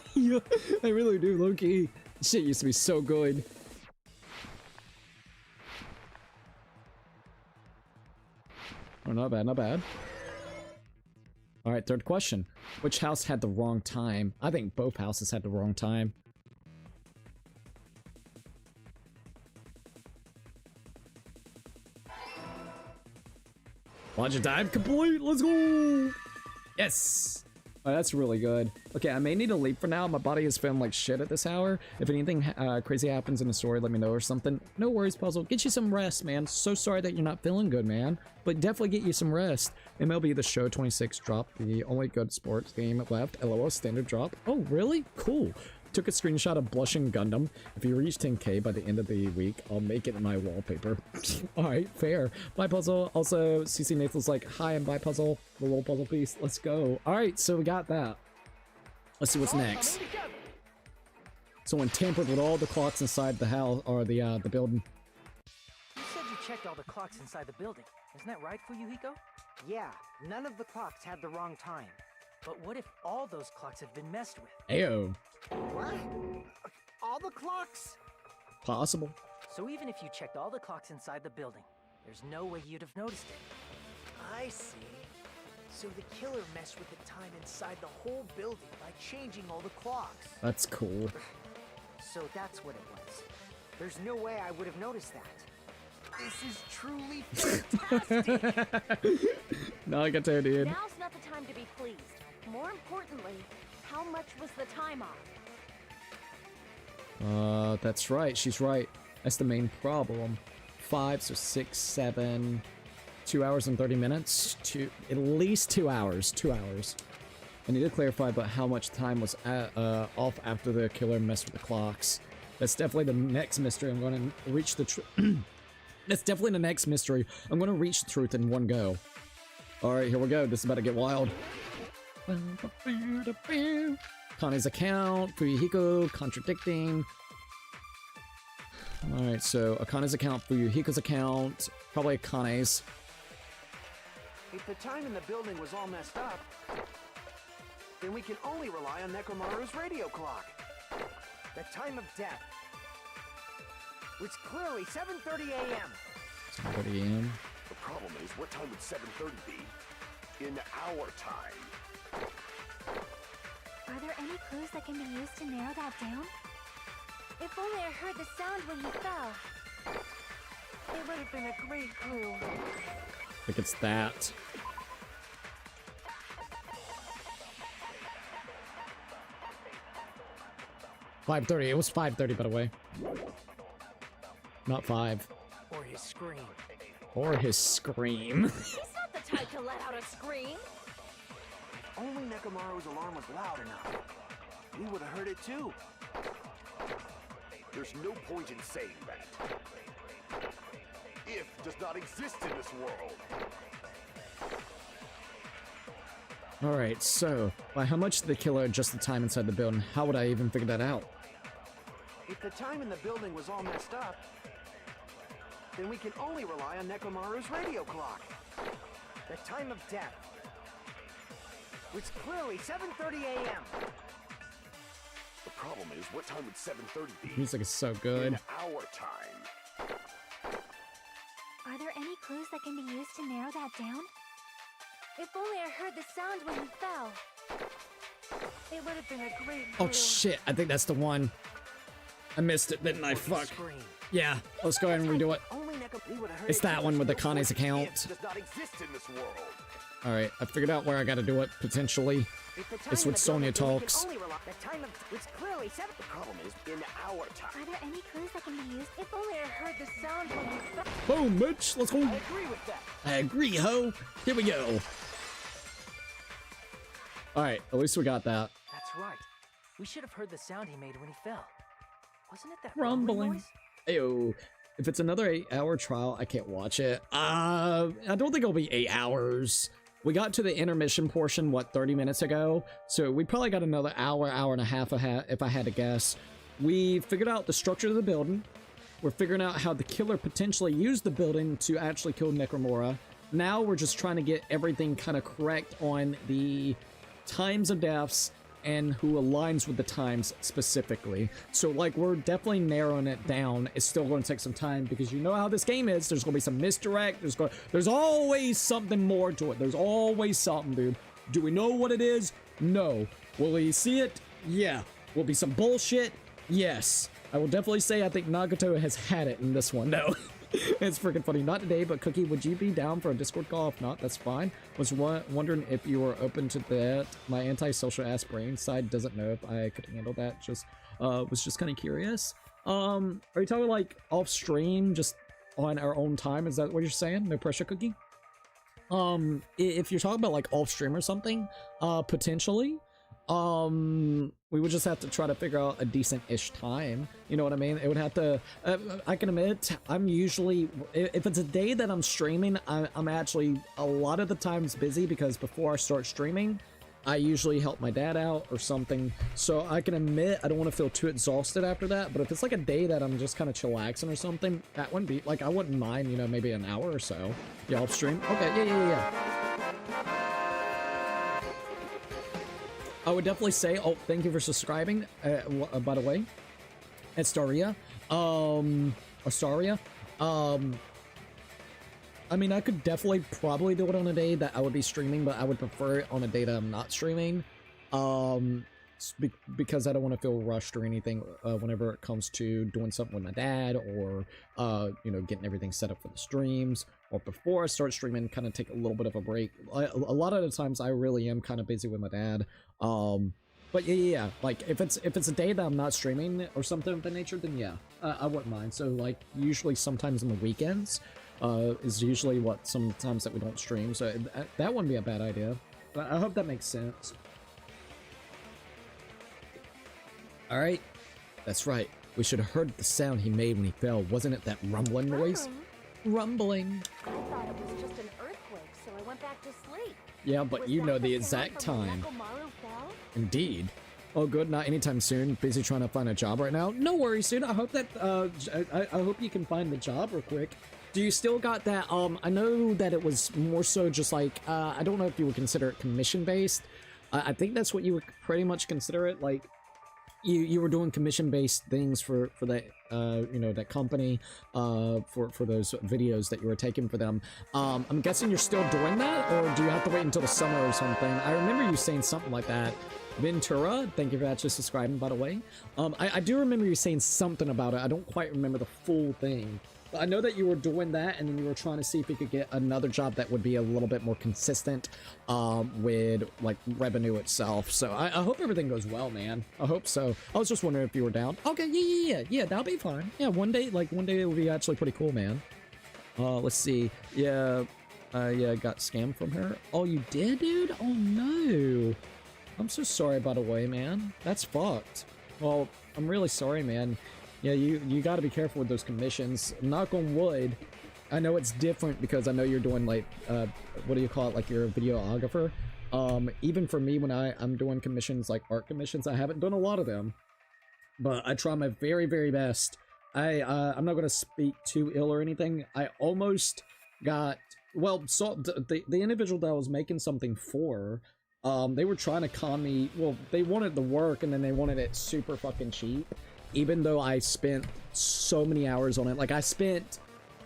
I really do, low-key. Shit used to be so good. Oh, not bad, not bad. Alright, third question. Which house had the wrong time? I think both houses had the wrong time. Logic dive complete, let's go! Yes! Oh, that's really good. Okay, I may need to leave for now. My body is feeling like shit at this hour. If anything crazy happens in the story, let me know or something. No worries, Puzzle. Get you some rest, man. So sorry that you're not feeling good, man. But definitely get you some rest. MLB The Show 26 dropped the only good sports game left. LOL standard drop. Oh, really? Cool. Took a screenshot of Blushing Gundam. If you reach 10k by the end of the week, I'll make it my wallpaper. Alright, fair. Bye, Puzzle. Also, CC Nathan's like, hi, and bye, Puzzle. The little puzzle piece. Let's go. Alright, so we got that. Let's see what's next. Someone tampered with all the clocks inside the house, or the building. You said you checked all the clocks inside the building. Isn't that right, Fuyuhiko? Yeah, none of the clocks had the wrong time. But what if all those clocks have been messed with? Ayo. What? All the clocks? Possible. So even if you checked all the clocks inside the building, there's no way you'd have noticed it. I see. So the killer messed with the time inside the whole building by changing all the clocks. That's cool. So that's what it was. There's no way I would have noticed that. This is truly fantastic! No, I got to, dude. Now's not time to be pleased. More importantly, how much was the time off? That's right. She's right. That's the main problem. 5, so 6, 7, 2 hours and 30 minutes. At least 2 hours. 2 hours. I need to clarify about how much time was off after the killer messed with the clocks. That's definitely the next mystery. I'm going to reach the That's definitely the next mystery. I'm going to reach the truth in one go. Alright, here we go. This is about to get wild. Kane's account, Fuyuhiko contradicting. Alright, so Akane's account, Fuyuhiko's account, probably Kane's. If the time in the building was all messed up, then we can only rely on Nekomaru's radio clock. The time of death. Which clearly 7:30 a.m. 7:30 a.m. The problem is, what time would 7:30 be? In our time. Are there any clues that can be used to narrow that down? If only I heard the sound when he fell. It would have been a great clue. I think it's that. $5:30. It was 5:30, by the way. Not 5. Or his scream. Or his scream. He's not the type to let out a scream. If only Nekomaru's alarm was loud enough, we would have heard it too. There's no point in saying that. If does not exist in this world. Alright, so, by how much did the killer adjust the time inside the building? How would I even figure that out? If the time in the building was all messed up, then we can only rely on Nekomaru's radio clock. The time of death. Which clearly 7:30 a.m. The problem is, what time would 7:30 be? Music is so good. In our time. Are there any clues that can be used to narrow that down? If only I heard the sound when he fell. It would have been a great clue. Oh shit, I think that's the one. I missed it, didn't I? Fuck. Yeah, let's go ahead and redo it. It's that one with the Kane's account. Does not exist in this world. Alright, I figured out where I gotta do it, potentially. It's with Sonya talks. The time of which clearly 7. The problem is, in our time. Are there any clues that can be used? If only I heard the sound when he fell. Boom, bitch, let's go. I agree with that. I agree, ho. Here we go. Alright, at least we got that. That's right. We should have heard the sound he made when he fell. Wasn't it that Rumbling. noise? Ayo. If it's another 8-hour trial, I can't watch it. I don't think it'll be 8 hours. We got to the intermission portion, what, 30 minutes ago? So we probably got another hour, hour and a half if I had to guess. We figured out the structure of the building. We're figuring out how the killer potentially used the building to actually kill Nekomura. Now we're just trying to get everything kind of correct on the times of deaths and who aligns with the times specifically. So like we're definitely narrowing it down. It's still going to take some time because you know how this game is. There's going to be some misdirect. There's always something more to it. There's always something, dude. Do we know what it is? No. Will we see it? Yeah. Will be some bullshit? Yes. I will definitely say I think Nagato has had it in this one. No. It's freaking funny. Not today, but Cookie, would you be down for a Discord call? If not, that's fine. Was wondering if you were open to that. My antisocial ass brain side doesn't know if I could handle that. Was just kind of curious. Are you talking like off stream, just on our own time? Is that what you're saying? No pressure, Cookie? If you're talking about like off stream or something, potentially. We would just have to try to figure out a decent-ish time. You know what I mean? It would have to... I can admit, I'm usually... If it's a day that I'm streaming, I'm actually a lot of the times busy because before I start streaming, I usually help my dad out or something. So I can admit I don't want to feel too exhausted after that. But if it's like a day that I'm just kind of chillaxing or something, that wouldn't be... Like, I wouldn't mind, you know, maybe an hour or so. Yeah, off stream. Okay, yeah. I would definitely say, oh, thank you for subscribing, by the way, Astaria, I mean, I could definitely probably do it on a day that I would be streaming, but I would prefer it on a day that I'm not streaming, because I don't want to feel rushed or anything, whenever it comes to doing something with my dad, or, you know, getting everything set up for the streams, or before I start streaming, kind of take a little bit of a break. A lot of the times I really am kind of busy with my dad. But yeah, like if it's a day that I'm not streaming or something of that nature, then yeah, I wouldn't mind. So like usually sometimes on the weekends is usually what sometimes that we don't stream. So that wouldn't be a bad idea. I hope that makes sense. All right, that's right. We should have heard the sound he made when he fell. Wasn't it that rumbling noise? Rumbling. I thought it was just an earthquake, so I went back to sleep. Yeah, but Was you that know the the exact sound from when time. Nekomaru fell? Indeed. Oh, good. Not anytime soon. Busy trying to find a job right now. No worries, dude. I hope that I hope you can find the job real quick. Do you still got that? I know that it was more so just like I don't know if you would consider it commission based. I think that's what you would pretty much consider it. Like you were doing commission based things for that you know, that company for those videos that you were taking for them. I'm guessing you're still doing that, or do you have to wait until the summer or something? I remember you saying something like that. Ventura, thank you for actually subscribing, by the way. I do remember you saying something about it. I don't quite remember the full thing. But I know that you were doing that, and then you were trying to see if you could get another job that would be a little bit more consistent with, like, revenue itself. So I hope everything goes well, man. I hope so. I was just wondering if you were down. Okay, yeah, that'll be fine. Yeah, one day it will be actually pretty cool, man. Let's see. Yeah, I got scammed from her. Oh, you did, dude? Oh, no. I'm so sorry, by the way, man. That's fucked. Well, I'm really sorry, man. Yeah, you got to be careful with those commissions. Knock on wood. I know it's different because I know you're doing, like, what do you call it? Like, you're a videographer. Even for me, when I'm doing commissions, like art commissions, I haven't done a lot of them. But I try my very, very best. I'm not going to speak too ill or anything. I almost got... Well, so the individual that I was making something for... they were trying to con me. Well, they wanted the work and then they wanted it super fucking cheap, even though I spent so many hours on it. Like, I spent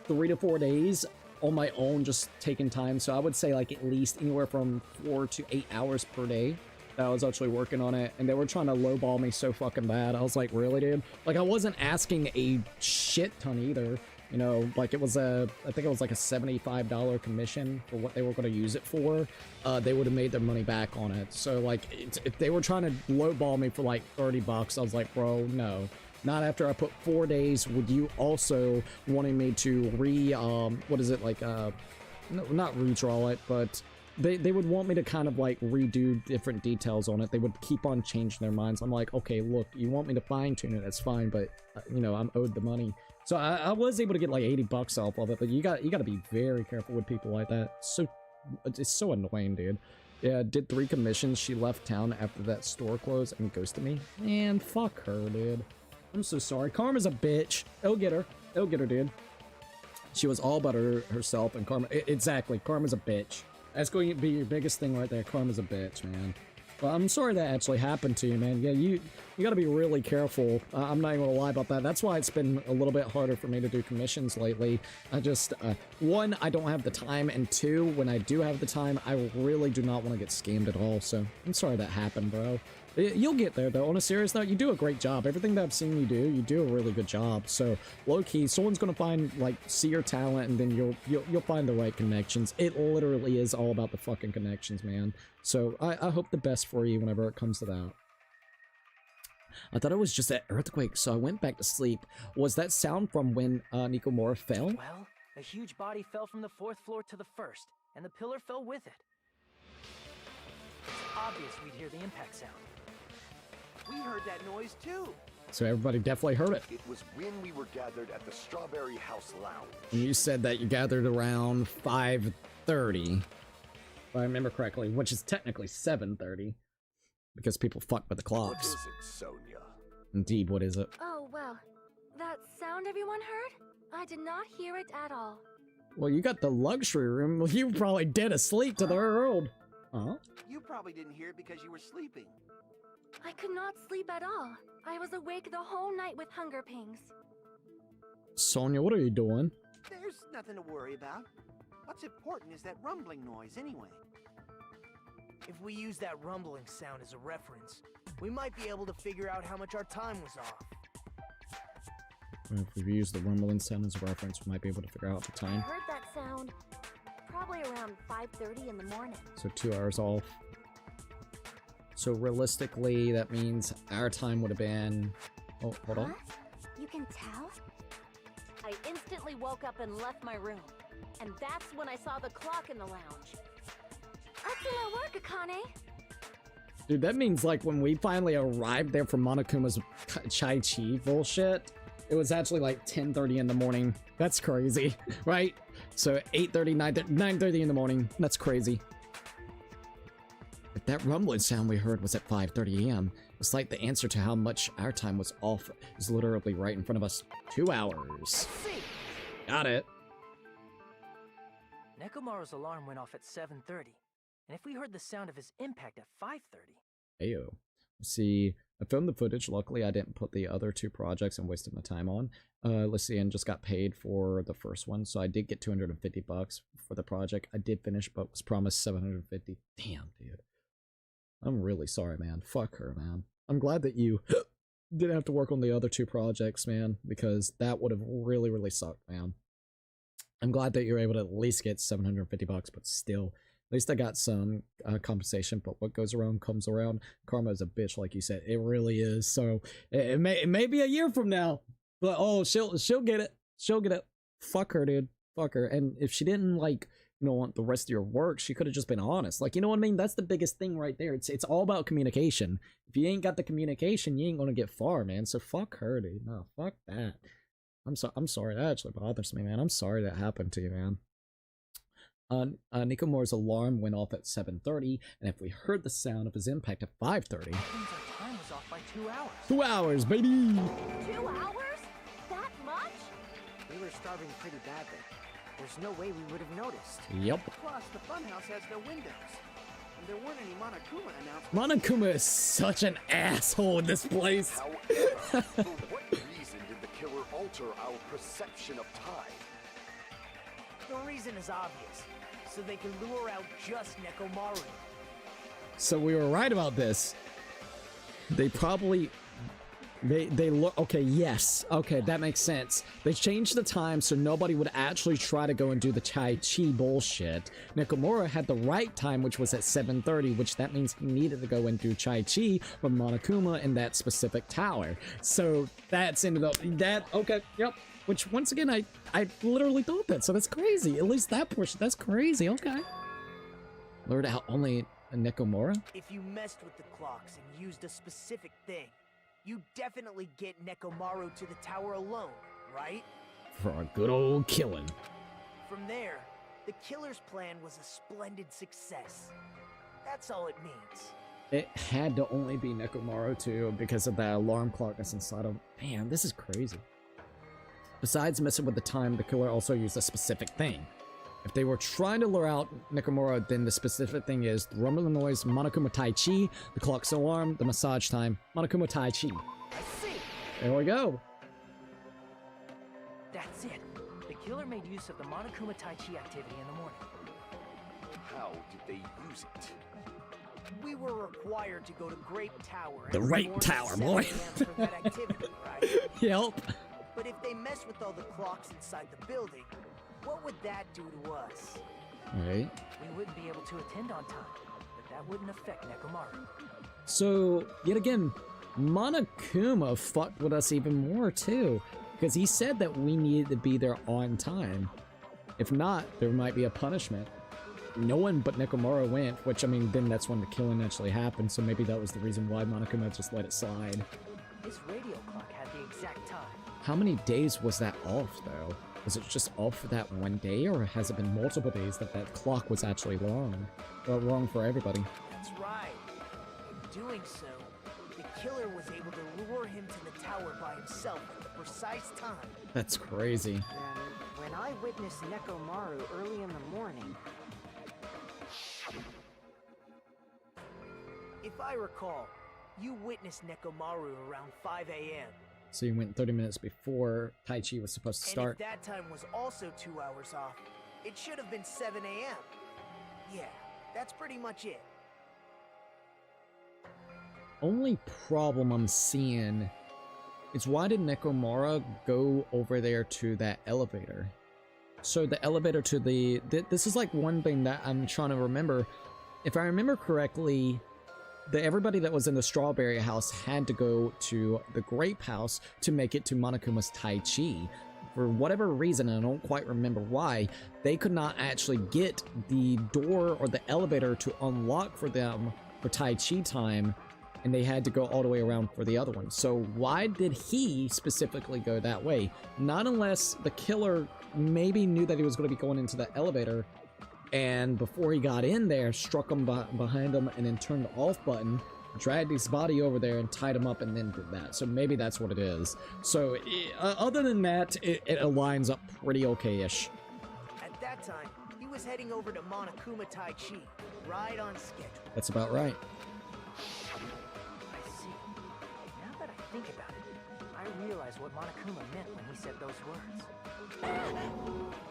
3 to 4 days on my own just taking time. So I would say like at least anywhere from 4 to 8 hours per day that I was actually working on it, and they were trying to lowball me so fucking bad. I was like, really, dude? Like, I wasn't asking a shit ton either. You know, like it was I think it was like a $75 commission for what they were going to use it for. They would have made their money back on it. So like, if they were trying to lowball me for like $30, I was like, bro, no. Not after I put 4 days with you also wanting me to what is it, like, no, not redraw it, but they would want me to kind of like redo different details on it. They would keep on changing their minds. I'm like, okay, look, you want me to fine tune it, that's fine, but you know, I'm owed the money. So I was able to get like $80 off of it, but you got to be very careful with people like that. So it's so annoying, dude. Yeah, did 3 commissions. She left town after that store closed and ghosted me. Man, fuck her, dude. I'm so sorry. Karma's a bitch. It'll get her. It'll get her, dude. She was all about herself, and Karma... Exactly. Karma's a bitch. That's going to be your biggest thing right there. Karma's a bitch, man. Well, I'm sorry that actually happened to you, man. Yeah, you got to be really careful. I'm not even going to lie about that. That's why it's been a little bit harder for me to do commissions lately. I just... 1, I don't have the time, and 2, when I do have the time, I really do not want to get scammed at all. So, I'm sorry that happened, bro. You'll get there, though. On a serious note, you do a great job. Everything that I've seen you do a really good job. So, low-key, someone's gonna find, like, see your talent, and then you'll find the right connections. It literally is all about the fucking connections, man. So, I hope the best for you whenever it comes to that. I thought it was just that earthquake, so I went back to sleep. Was that sound from when Nekomura fell? Well, a huge body fell from the 4th floor to the 1st, and the pillar fell with it. It's obvious we'd hear the impact sound. We heard that noise too. So everybody definitely heard it. It was when we were gathered at the Strawberry House Lounge. And you said that you gathered around 5:30, if I remember correctly, which is technically 7:30, because people fuck with the clocks. What is it, Sonia? Indeed, what is it? Oh, well. That sound everyone heard? I did not hear it at all. Well, you got the luxury room. You probably dead asleep to the world. Huh? You probably didn't hear it because you were sleeping. I could not sleep at all. I was awake the whole night with hunger pangs. Sonia, what are you doing? There's nothing to worry about. What's important is that rumbling noise anyway. If we use that rumbling sound as a reference, we might be able to figure out how much our time was off. If we use the rumbling sound as a reference, we might be able to figure out the I time. heard that sound probably around 5:30 in the morning. So 2 hours off. So realistically, that means our time would have been... Oh, hold on. You can tell? I instantly woke up and left my room. And that's when I saw the clock in the lounge. Excellent work, Akane. Dude, that means like when we finally arrived there for Monokuma's Chai Chi bullshit, it was actually like 10:30 in the morning. That's crazy, right? So 8:30, 9:30 in the morning. That's crazy. If that rumbling sound we heard was at 5:30 a.m., it's like the answer to how much our time was off is literally right in front of us. 2 hours. Got it. Nekomaru's alarm went off at 7:30, and if we heard the sound of his impact at 5:30... Ayo. See, I filmed the footage. Luckily, I didn't put the other 2 projects and wasted my time on. Let's see, and just got paid for the first one, so I did get $250 for the project. I did finish, but was promised $750. Damn, dude. I'm really sorry, man. Fuck her, man. I'm glad that you didn't have to work on the other 2 projects, man, because that would have really, really sucked, man. I'm glad that you're able to at least get $750, but still, at least I got some compensation. But what goes around comes around. Karma is a bitch, like you said. It really is. So it may be a year from now, but oh, she'll get it. She'll get it. Fuck her, dude. Fuck her. And if she didn't like, you know, want the rest of your work, she could have just been honest. Like, you know what I mean? That's the biggest thing right there. It's all about communication. If you ain't got the communication, you ain't gonna get far, man. So fuck her, dude. No, fuck that. I'm sorry. That actually bothers me, man. I'm sorry that happened to you, man. Nekomaru's alarm went off at 7:30, and if we heard the sound of his impact at 5:30... That means our time was off by 2 hours. 2 hours, baby! 2 hours? That much? We were starving pretty badly. There's no way we would have noticed. Yep. Plus, the funhouse has no windows. And there weren't any Monokuma announcements. Monokuma is such an asshole in this place. However, for what reason did the killer alter our perception of time? The reason is obvious. So they can lure out just Nekomaru. So we were right about this. They probably... They look... Okay, yes. Okay, that makes sense. They changed the time so nobody would actually try to go and do the Tai Chi bullshit. Nekomaru had the right time, which was at 7:30, which that means he needed to go and do Tai Chi with Monokuma in that specific tower. So that's into the... That... Okay, yep. Which, once again, I literally thought that, so that's crazy. At least that portion, that's crazy, okay. Lured out only a Nekomaru? If you messed with the clocks and used a specific thing, you definitely get Nekomaru to the tower alone, right? For a good old killing. From there, the killer's plan was a splendid success. That's all it means. It had to only be Nekomaru too, because of that alarm clock that's inside of... Man, this is crazy. Besides messing with the time, the killer also used a specific thing. If they were trying to lure out Nekomaru, then the specific thing is the rumbling noise, Monokuma Tai Chi, the clock's alarm, the massage time, Monokuma Tai Chi. I see. There we go. That's it. The killer made use of the Monokuma Tai Chi activity in the morning. How did they use it? We were required to go to Grape Tower. The every Rape morning Tower, at boy. 7 a.m. for that activity, right? Yep. But if they mess with all the clocks inside the building, what would that do to us? Alright. We wouldn't be able to attend on time, but that wouldn't affect Nekomaru. So, yet again, Monokuma fucked with us even more too, because he said that we needed to be there on time. If not, there might be a punishment. No one but Nekomaru went, which, I mean, then that's when the killing actually happened, so maybe that was the reason why Monokuma just let it slide. This radio clock had the exact time. How many days was that off, though? Was it just off for that one day, or has it been multiple days that that clock was actually wrong? Well, wrong for everybody. That's right. In doing so, the killer was able to lure him to the tower by himself at the precise time. That's crazy. And when I witnessed Nekomaru early in the morning... If I recall, you witnessed Nekomaru around 5 a.m. So you went 30 minutes before Tai Chi was supposed to start. And if that time was also 2 hours off, it should have been 7 a.m. Yeah, that's pretty much it. Only problem I'm seeing is why did Nekomaru go over there to that elevator? so the elevator to the this is like one thing that I'm trying to remember. If I remember correctly, everybody that was in the strawberry house had to go to the grape house to make it to Monokuma's Tai Chi. For whatever reason, and I don't quite remember why, they could not actually get the door or the elevator to unlock for them for Tai Chi time, and they had to go all the way around for the other one. So why did he specifically go that way? Not unless the killer maybe knew that he was going to be going into the elevator, and before he got in there, struck him behind him and then turned the off button, dragged his body over there and tied him up and then did that. So maybe that's what it is. So other than that, it aligns up pretty okay-ish. At that time, he was heading over to Monokuma Tai Chi, right on schedule. That's about right. I see. Now that I think about it, I realize what Monokuma meant when he said those words.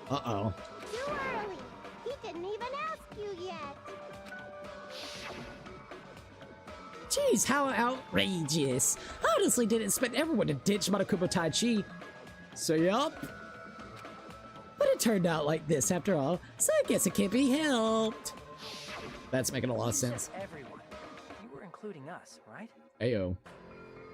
Uh-oh. Too early. He didn't even ask you yet. Jeez, how outrageous. I honestly didn't expect everyone to ditch Monokuma Tai Chi. So, yup. But it turned out like this after all, so I guess it can't be helped. That's making a lot of sense. Everyone. You were including us, right? Ayo.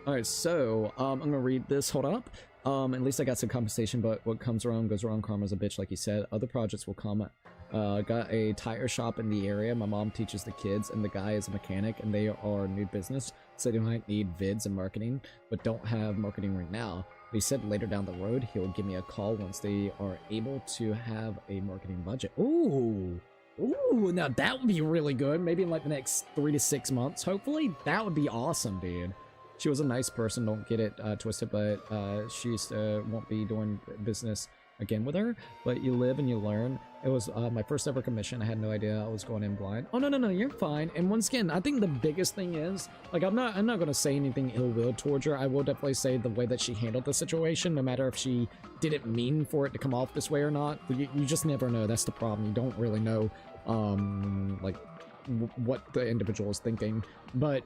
Alright, so, I'm gonna read this. Hold up. At least I got some compensation, but what comes around goes around. Karma's a bitch, like you said. Other projects will come. Got a tire shop in the area. My mom teaches the kids, and the guy is a mechanic, and they are new business, so they might need vids and marketing, but don't have marketing right now. But he said later down the road, he'll give me a call once they are able to have a marketing budget. Ooh. Ooh, now that would be really good. Maybe in like the next 3 to 6 months, hopefully. That would be awesome, dude. She was a nice person, don't get it twisted, but she won't be doing business again with her. But you live and you learn. It was my first ever commission. I had no idea I was going in blind. Oh, no, you're fine. And once again, I think the biggest thing is, like, I'm not going to say anything ill-will towards her. I will definitely say the way that she handled the situation, no matter if she didn't mean for it to come off this way or not. You just never know. That's the problem. You don't really know, like, what the individual is thinking. But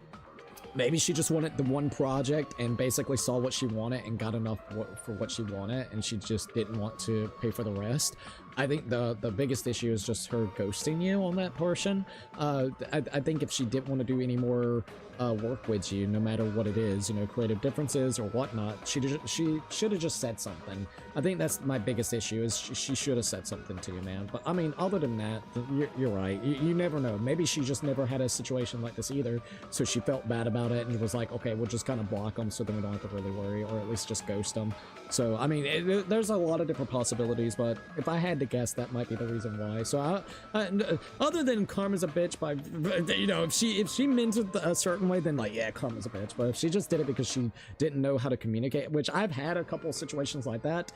maybe she just wanted the one project and basically saw what she wanted and got enough for what she wanted, and she just didn't want to pay for the rest. I think the biggest issue is just her ghosting you on that portion. I think if she didn't want to do any more work with you, no matter what it is, you know, creative differences or whatnot, she should have just said something. I think that's my biggest issue, is she should have said something to you, man. But I mean, other than that, you're right. You never know. Maybe she just never had a situation like this either, so she felt bad about it and was like, okay, we'll just kind of block them so then we don't have to really worry, or at least just ghost them. So I mean, there's a lot of different possibilities, but if I had to guess, that might be the reason why. So other than Karma's a bitch, by, you know, if she meant it a certain way, then like, yeah, Karma's a bitch. But if she just did it because she didn't know how to communicate, which I've had a couple of situations like that.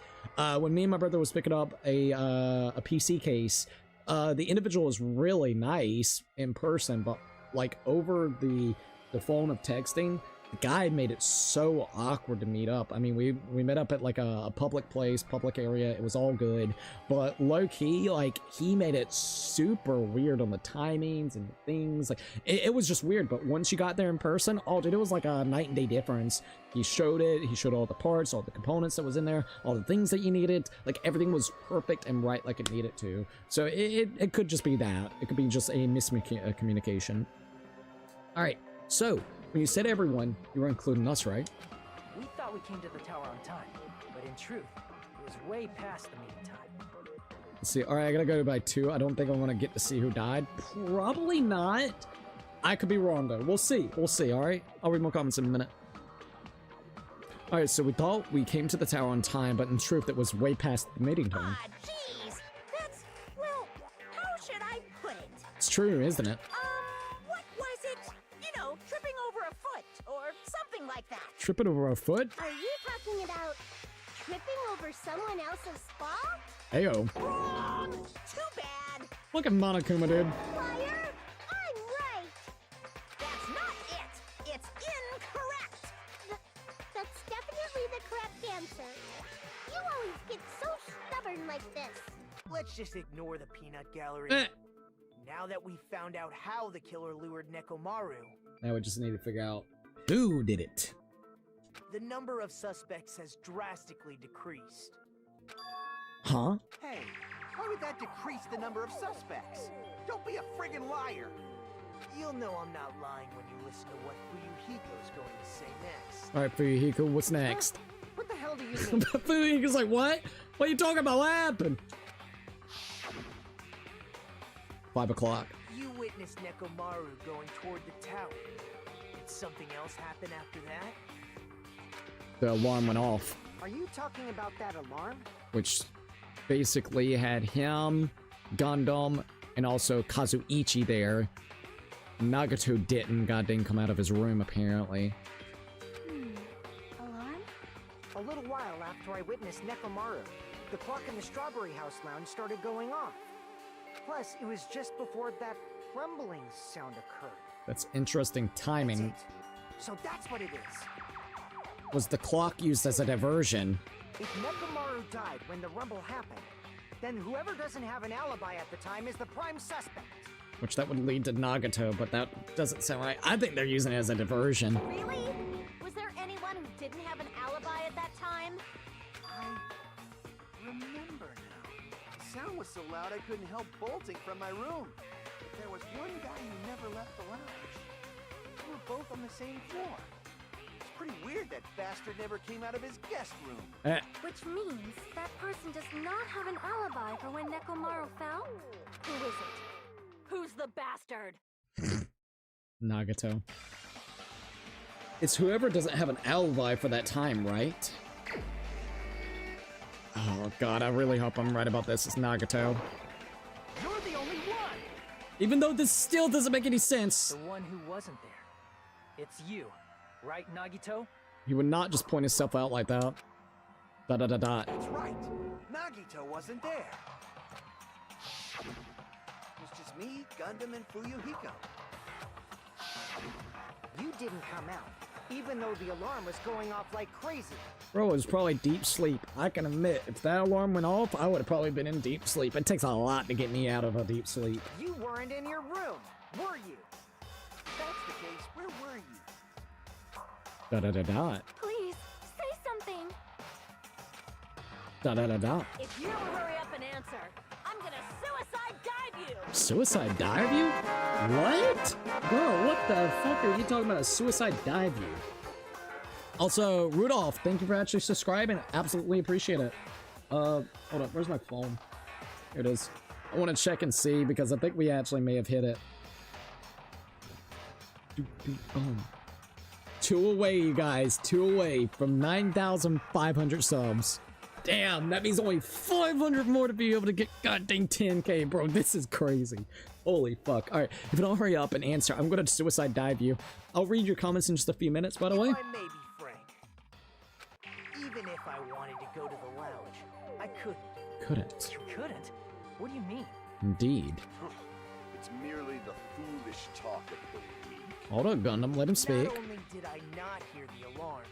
When me and my brother was picking up a PC case, the individual was really nice in person, but like over the phone of texting, the guy made it so awkward to meet up. I mean, we met up at like a public place, public area. It was all good, but low-key, like, he made it super weird on the timings and things. Like, it was just weird. But once you got there in person, oh, dude, it was like a night and day difference. He showed it. He showed all the parts, all the components that was in there, all the things that you needed. Like, everything was perfect and right like it needed to. So it could just be that. It could be just a miscommunication. All right, so when you said everyone, you were including us, right? We thought we came to the tower on time, but in truth, it was way past the meeting time. Let's see. All right, I gotta go by 2. I don't think I want to get to see who died. Probably not. I could be wrong, though. We'll see. We'll see, all right? I'll read more comments in a minute. All right, so we thought we came to the tower on time, but in truth, it was way past the meeting time. Ah, jeez. That's, well, how should I put it? It's true, isn't it? What was it? You know, tripping over a foot or something like that. Tripping over a foot? Are you talking about tripping over someone else's fall? Ayo. Wrong. Too bad. Look at Monokuma, dude. Liar! I'm right! That's not it. It's incorrect. That's definitely the correct answer. You always get so stubborn like this. Let's just ignore the peanut gallery. Now that we've found out how the killer lured Nekomaru, Now we just need to figure out who did it. the number of suspects has drastically decreased. Huh? Hey, why would that decrease the number of suspects? Don't be a friggin' liar. You'll know I'm not lying when you listen to what Fuyuhiko's going to say next. Alright, Fuyuhiko, what's next? What the hell do you mean? Fuyuhiko's like, what? What are you talking about? What happened? 5 o'clock. You witnessed Nekomaru going toward the tower. Did something else happen after that? The alarm went off, Are you talking about that alarm? which basically had him, Gundam, and also Kazuichi there. Nagato didn't, goddamn, come out of his room, apparently. Alarm? A little while after I witnessed Nekomaru, the clock in the Strawberry House lounge started going off. Plus, it was just before that rumbling sound occurred. That's interesting timing. That's it. So that's what it is. Was the clock used as a diversion? If Nekomaru died when the rumble happened, then whoever doesn't have an alibi at the time is the prime suspect. Which that would lead to Nagato, but that doesn't sound right. I think they're using it as a diversion. Really? Was there anyone who didn't have an alibi at that time? I remember now. The sound was so loud I couldn't help bolting from my room. But there was one guy who never left the lounge. We were both on the same floor. It's pretty weird that bastard never came out of his guest room. Which means that person does not have an alibi for when Nekomaru fell? Who is it? Who's the bastard? Nagato. It's whoever doesn't have an alibi for that time, right? Oh god, I really hope I'm right about this. It's Nagato. You're the only one! Even though this still doesn't make any sense. The one who wasn't there. It's you, right, Nagito? He would not just point himself out like that. Dot dot dot dot. That's right. Nagito wasn't there. It was just me, Gundam, and Fuyuhiko. You didn't come out, even though the alarm was going off like crazy. Bro, it was probably deep sleep. I can admit, if that alarm went off, I would have probably been in deep sleep. It takes a lot to get me out of a deep sleep. You weren't in your room, were you? If that's the case, where were you? Dot dot dot dot. Please, say something. Dot dot dot dot. If you don't hurry up and answer, I'm gonna suicide dive you! Suicide dive you? What? Bro, what the fuck are you talking about? A suicide dive you? Also, Rudolph, thank you for actually subscribing. Absolutely appreciate it. Hold up, where's my phone? Here it is. I want to check and see because I think we actually may have hit it. 2 away, you guys. 2 away from 9,500 subs. Damn, that means only 500 more to be able to get goddamn 10k, bro. This is crazy. Holy fuck. All right, if you don't hurry up and answer, I'm gonna suicide dive you. I'll read your comments in just a few minutes, by the way. If I may be frank, even if I wanted to go to the lounge, I couldn't. Couldn't. You couldn't? What do you mean? Indeed. It's merely the foolish talk of the weak. Hold on, Gundam, let him speak. Not only did I not hear the alarm,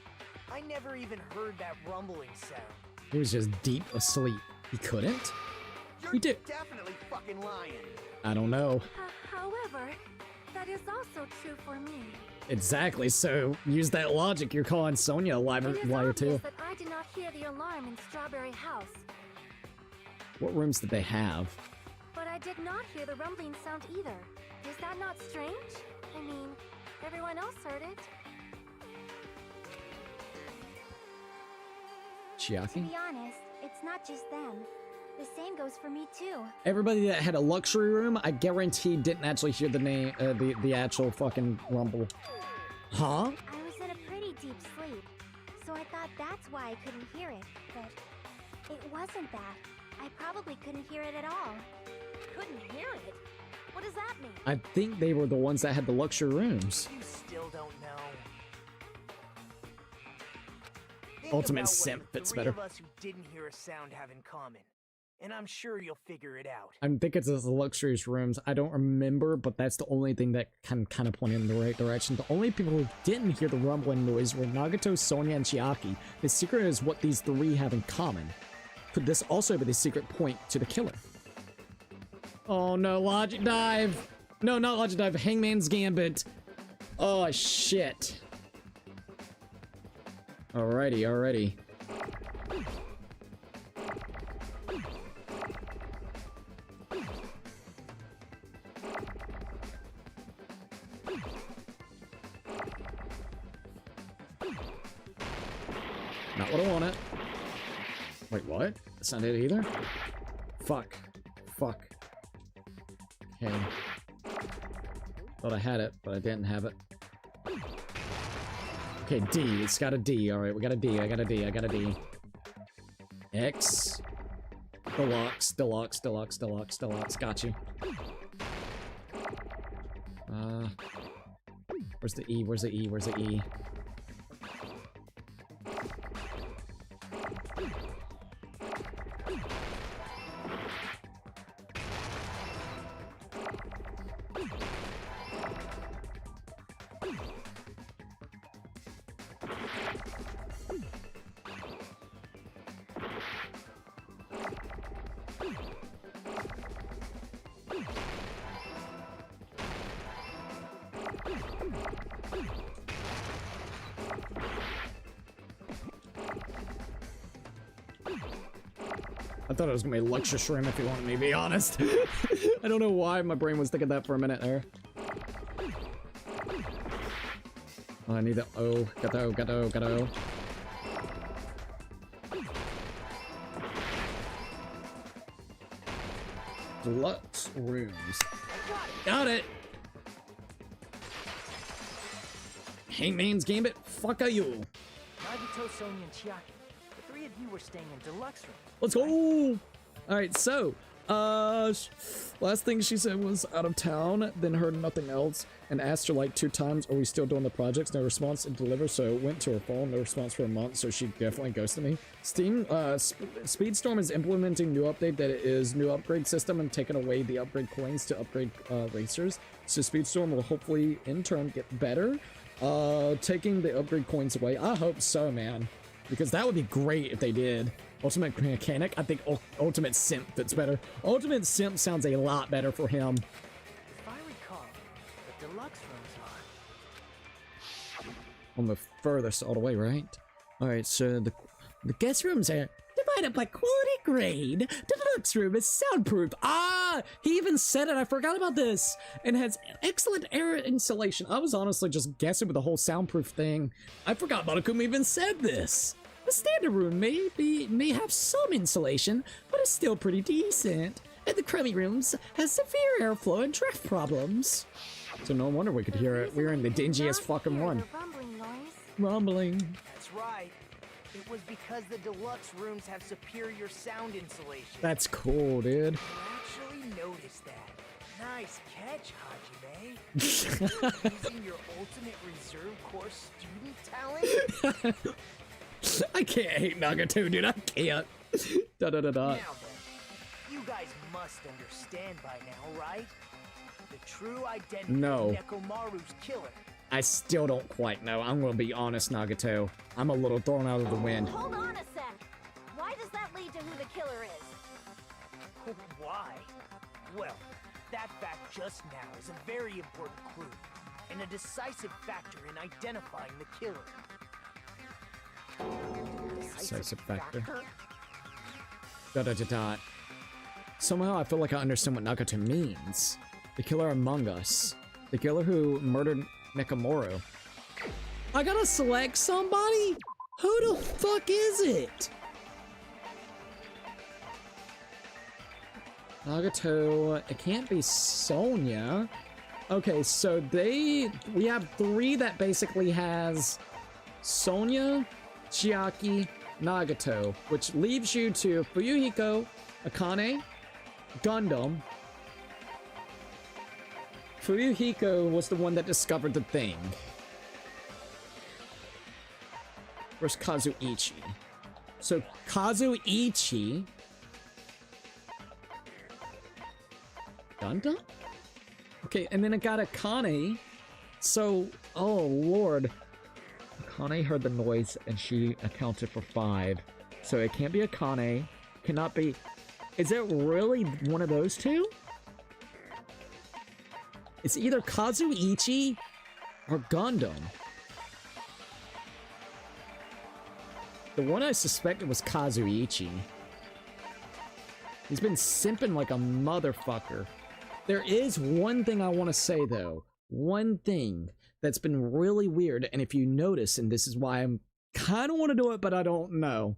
I never even heard that rumbling sound. He was just deep asleep. He couldn't? You're He did. definitely fucking lying. I don't know. However, that is also true for me. Exactly, so use that logic. You're calling Sonya a liar It is too. obvious that I did not hear the alarm in Strawberry House, What rooms did they have? but I did not hear the rumbling sound either. Is that not strange? I mean, everyone else heard it. To Chiaki? be honest, it's not just them. The same goes for me too. Everybody that had a luxury room, I guarantee didn't actually hear the name, the actual fucking rumble. Huh? I was in a pretty deep sleep, so I thought that's why I couldn't hear it, but it wasn't that. I probably couldn't hear it at all. Couldn't hear it? What does that mean? I think they were the ones that had the luxury rooms. You still don't know. Think Ultimate about what simp the fits three better. of us who didn't hear a sound have in common, and I'm sure you'll figure it out. I think it's the luxurious rooms. I don't remember, but that's the only thing that can kind of point in the right direction. The only people who didn't hear the rumbling noise were Nagato, Sonya, and Chiaki. The secret is what these three have in common. Could this also be the secret point to the killer? Oh no, Logic Dive! No, not Logic Dive, Hangman's Gambit. Oh shit. Alrighty, alrighty. Not what I wanted. Wait, what? That's not it either? Fuck. Fuck. Okay. Thought I had it, but I didn't have it. Okay, D. It's got a D. Alright, we got a D. I got a D. I got a D. X. Deluxe. Deluxe. Deluxe. Deluxe. Deluxe. Got you. Where's the E? Where's the E? Where's the E? I thought it was gonna be Lecture Shrimp if you wanted me to be honest. I don't know why my brain was thinking that for a minute there. Oh, I need the O. Got the O, got the O, got the O. Deluxe rooms. Got it! Hey, man's Gambit, fuck are you? Nagito, Sonya, and Chiaki. The three of you were staying in deluxe room. Let's go! Alright, so, last thing she said was out of town, then heard nothing else, and asked her like 2 times, are we still doing the projects? No response and deliver, so went to her phone, no response for a month, so she definitely ghosted me. Steam, Speedstorm is implementing new update that is new upgrade system and taking away the upgrade coins to upgrade racers. So Speedstorm will hopefully in turn get better, taking the upgrade coins away. I hope so, man, because that would be great if they did. Ultimate Mechanic, I think Ultimate Simp fits better. Ultimate Simp sounds a lot better for him. If I recall, the deluxe rooms are On the furthest all the way, right? Alright, so the guest rooms are divided by quality grade. The deluxe room is soundproof. Ah! He even said it, I forgot about this! And has excellent air insulation. I was honestly just guessing with the whole soundproof thing. I forgot Monokuma even said this. The standard room may have some insulation, but it's still pretty decent. And the crummy rooms has severe airflow and draft problems. So no wonder we could hear it. We're in the dingiest fucking one. Rumbling. That's right. It was because the deluxe rooms have superior sound insulation. That's cool, dude. I actually noticed that. Nice catch, Hajime. Using your ultimate reserve course student talent? I can't hate Nagato, dude. I can't. Da da da da. Now then, you guys must understand by now, right? The true identity of Nekomaru's killer. I still don't quite know. I'm gonna be honest, Nagato. I'm a little thrown out of the wind. Hold on a sec. Why does that lead to who the killer is? Why? Well, that fact just now is a very important clue and a decisive factor in identifying the killer. Decisive factor. Da da da da. Somehow I feel like I understand what Nagato means. The killer among us. The killer who murdered Nekomaru. I gotta select somebody? Who the fuck is it? Nagato, it can't be Sonya. Okay, so we have 3 that basically has Sonya, Chiaki, Nagato, which leaves you to Fuyuhiko, Akane, Gundam. Fuyuhiko was the one that discovered the thing. Where's Kazuichi? So Kazuichi... Gundam? Okay, and then I got Akane. So, oh lord. Akane heard the noise and she accounted for 5. So it can't be Akane. Cannot be... Is it really one of those 2? It's either Kazuichi or Gundam. The one I suspected was Kazuichi. He's been simping like a motherfucker. There is one thing I want to say though. one thing that's been really weird, and if you notice, and this is why I'm kind of want to do it, but I don't know.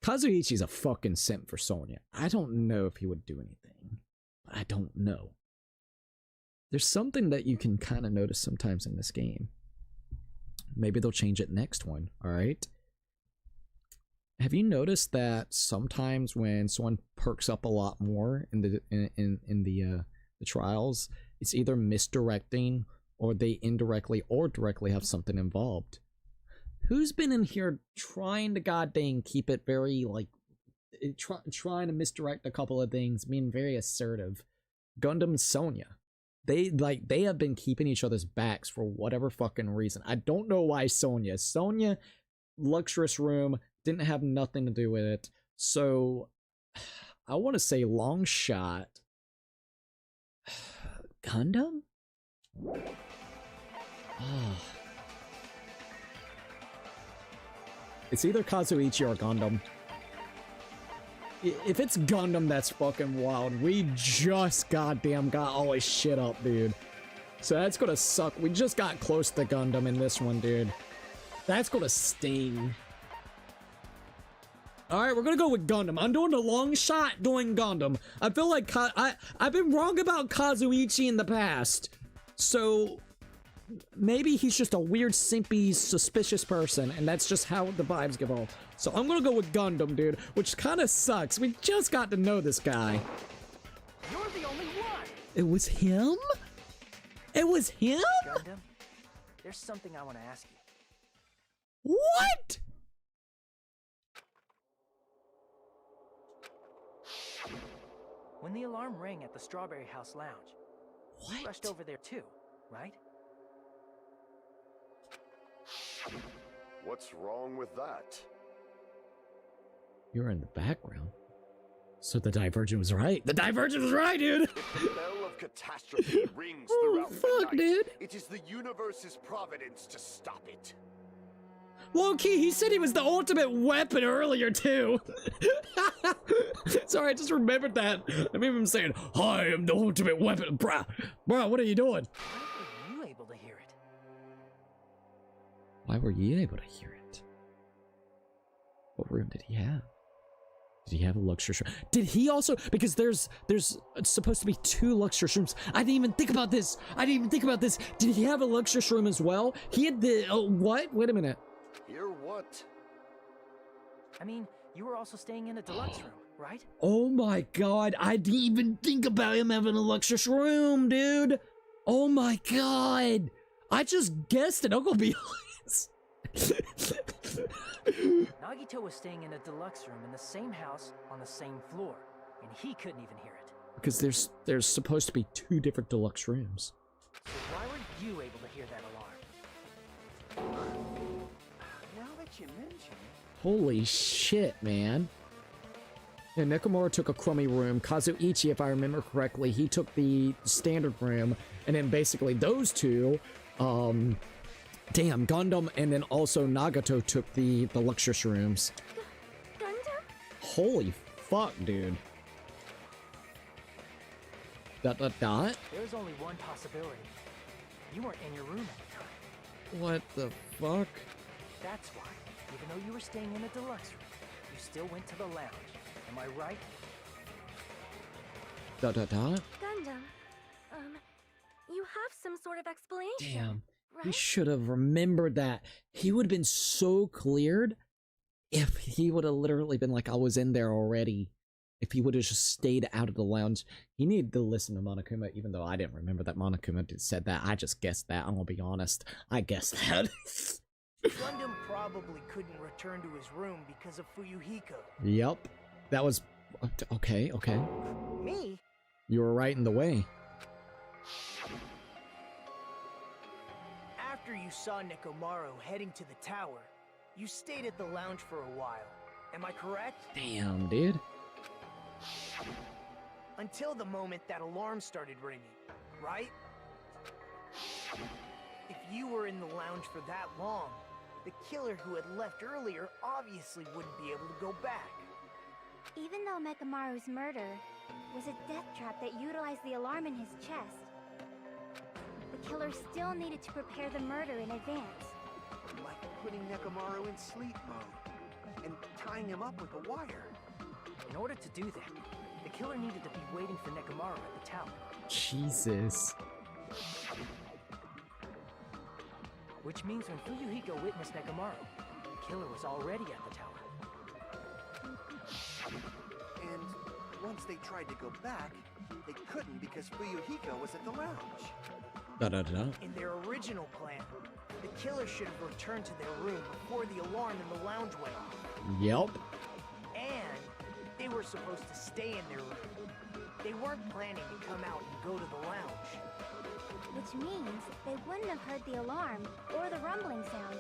Kazuichi's a fucking simp for Sonya. I don't know if he would do anything. I don't know. There's something that you can kind of notice sometimes in this game. Maybe they'll change it next one, alright? Have you noticed that sometimes when someone perks up a lot more in the trials, it's either misdirecting or they indirectly or directly have something involved? Who's been in here trying to goddamn keep it very, like, trying to misdirect a couple of things, being very assertive? Gundam and Sonya. They have been keeping each other's backs for whatever fucking reason. I don't know why Sonya. Sonya, luxurious room, didn't have nothing to do with it. So, I want to say long shot. Gundam? Oh. It's either Kazuichi or Gundam. If it's Gundam, that's fucking wild. We just goddamn got all his shit up, dude. So that's gonna suck. We just got close to Gundam in this one, dude. That's gonna sting. Alright, we're gonna go with Gundam. I'm doing the long shot doing Gundam. I feel like I've been wrong about Kazuichi in the past. So maybe he's just a weird, simpy, suspicious person, and that's just how the vibes give off. So I'm gonna go with Gundam, dude, which kind of sucks. We just got to know this guy. You're the only one. It was him? It was him? Gundam, there's something I want to ask you. What? When the alarm rang at the Strawberry House Lounge, you rushed over there too, right? What's wrong with that? You're in the background. So the Divergent was right. The Divergent was right, dude! If the bell of catastrophe rings Oh, throughout fuck, the night, dude. it is the universe's providence to stop it. Low-key, he said he was the ultimate weapon earlier, too. Sorry, I just remembered that. I remember him saying, I am the ultimate weapon. Bruh, what are you doing? Why were you able to hear it? Why were you able to hear it? What room did he have? Did he have a luxurious room? Did he also, because there's supposed to be 2 luxurious rooms. I didn't even think about this. Did he have a luxurious room as well? He had the, what? Wait a minute. Hear what? I mean, you were also staying in a deluxe room, right? Oh my god, I didn't even think about him having a luxurious room, dude. Oh my god. I just guessed it, I'm gonna be honest. Nagito was staying in a deluxe room in the same house on the same floor, and he couldn't even hear it. Because there's supposed to be 2 different deluxe rooms. So why were you able to hear that alarm? Now that you mention it. Holy shit, man. Yeah, Nekomura took a crummy room. Kazuichi, if I remember correctly, he took the standard room. And then basically those 2, damn, Gundam and then also Nagato took the luxurious rooms. Gundam? Holy fuck, dude. ... There was only one possibility. You weren't in your room at the time. What the fuck? That's why, even though you were staying in a deluxe room, you still went to the lounge. Am I right? Gundam, you have some sort of explanation. Damn. Right? He should have remembered that. He would have been so cleared if he would have literally been like, I was in there already. If he would have just stayed out of the lounge. He needed to listen to Monokuma, even though I didn't remember that Monokuma said that. I just guessed that. I'm gonna be honest. I guessed that. Gundam probably couldn't return to his room because of Fuyuhiko. Yep. That was... Okay. Me? You were right in the way. After you saw Nekomaru heading to the tower, you stayed at the lounge for a while. Am I correct? Damn, dude. Until the moment that alarm started ringing, right? If you were in the lounge for that long, the killer who had left earlier obviously wouldn't be able to go back. Even though Mekamaru's murder was a death trap that utilized the alarm in his chest, the killer still needed to prepare the murder in advance. Like putting Nekomaru in sleep mode and tying him up with a wire. In order to do that, the killer needed to be waiting for Nekomaru at the tower. Jesus. Which means when Fuyuhiko witnessed Nekomaru, the killer was already at the tower. And once they tried to go back, they couldn't because Fuyuhiko was at the lounge. Da-da-da. In their original plan, the killer should have returned to their room before the alarm in the lounge went off. Yep. And they were supposed to stay in their room. They weren't planning to come out and go to the lounge. Which means they wouldn't have heard the alarm or the rumbling sound,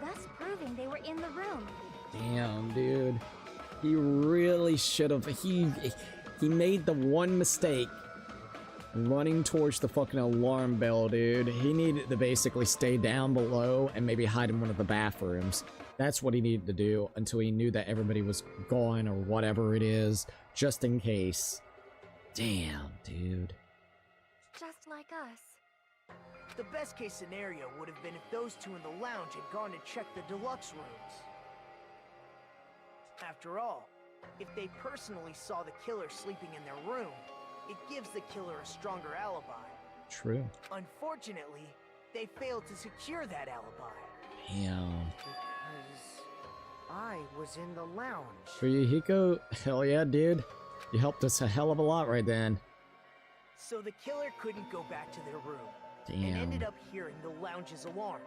thus proving they were in the room. Damn, dude. He really should have. He made the one mistake running towards the fucking alarm bell, dude. He needed to basically stay down below and maybe hide in one of the bathrooms. That's what he needed to do until he knew that everybody was gone or whatever it is, just in case. Damn, dude. Just like us. The best case scenario would have been if those two in the lounge had gone to check the deluxe rooms. After all, if they personally saw the killer sleeping in their room, it gives the killer a stronger alibi. True. Unfortunately, they failed to secure that alibi. Damn. Because I was in the lounge. Fuyuhiko, hell yeah, dude. You helped us a hell of a lot right then. So the killer couldn't go back to their room. Damn. And ended up hearing the lounge's alarm.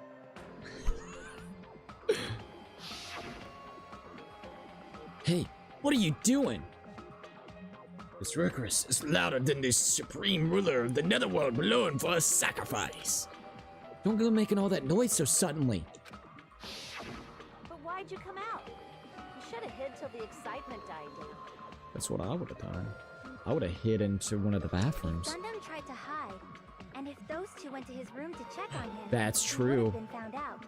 Hey, what are you doing? This Icarus is louder than the supreme ruler of the netherworld alone for a sacrifice. Don't go making all that noise so suddenly. But why'd you come out? You should have hid till the excitement died down. That's what I would have done. I would have hid into one of the bathrooms. Gundam tried to hide, and if those two went to his room to check on him, That's he true. would have been found out.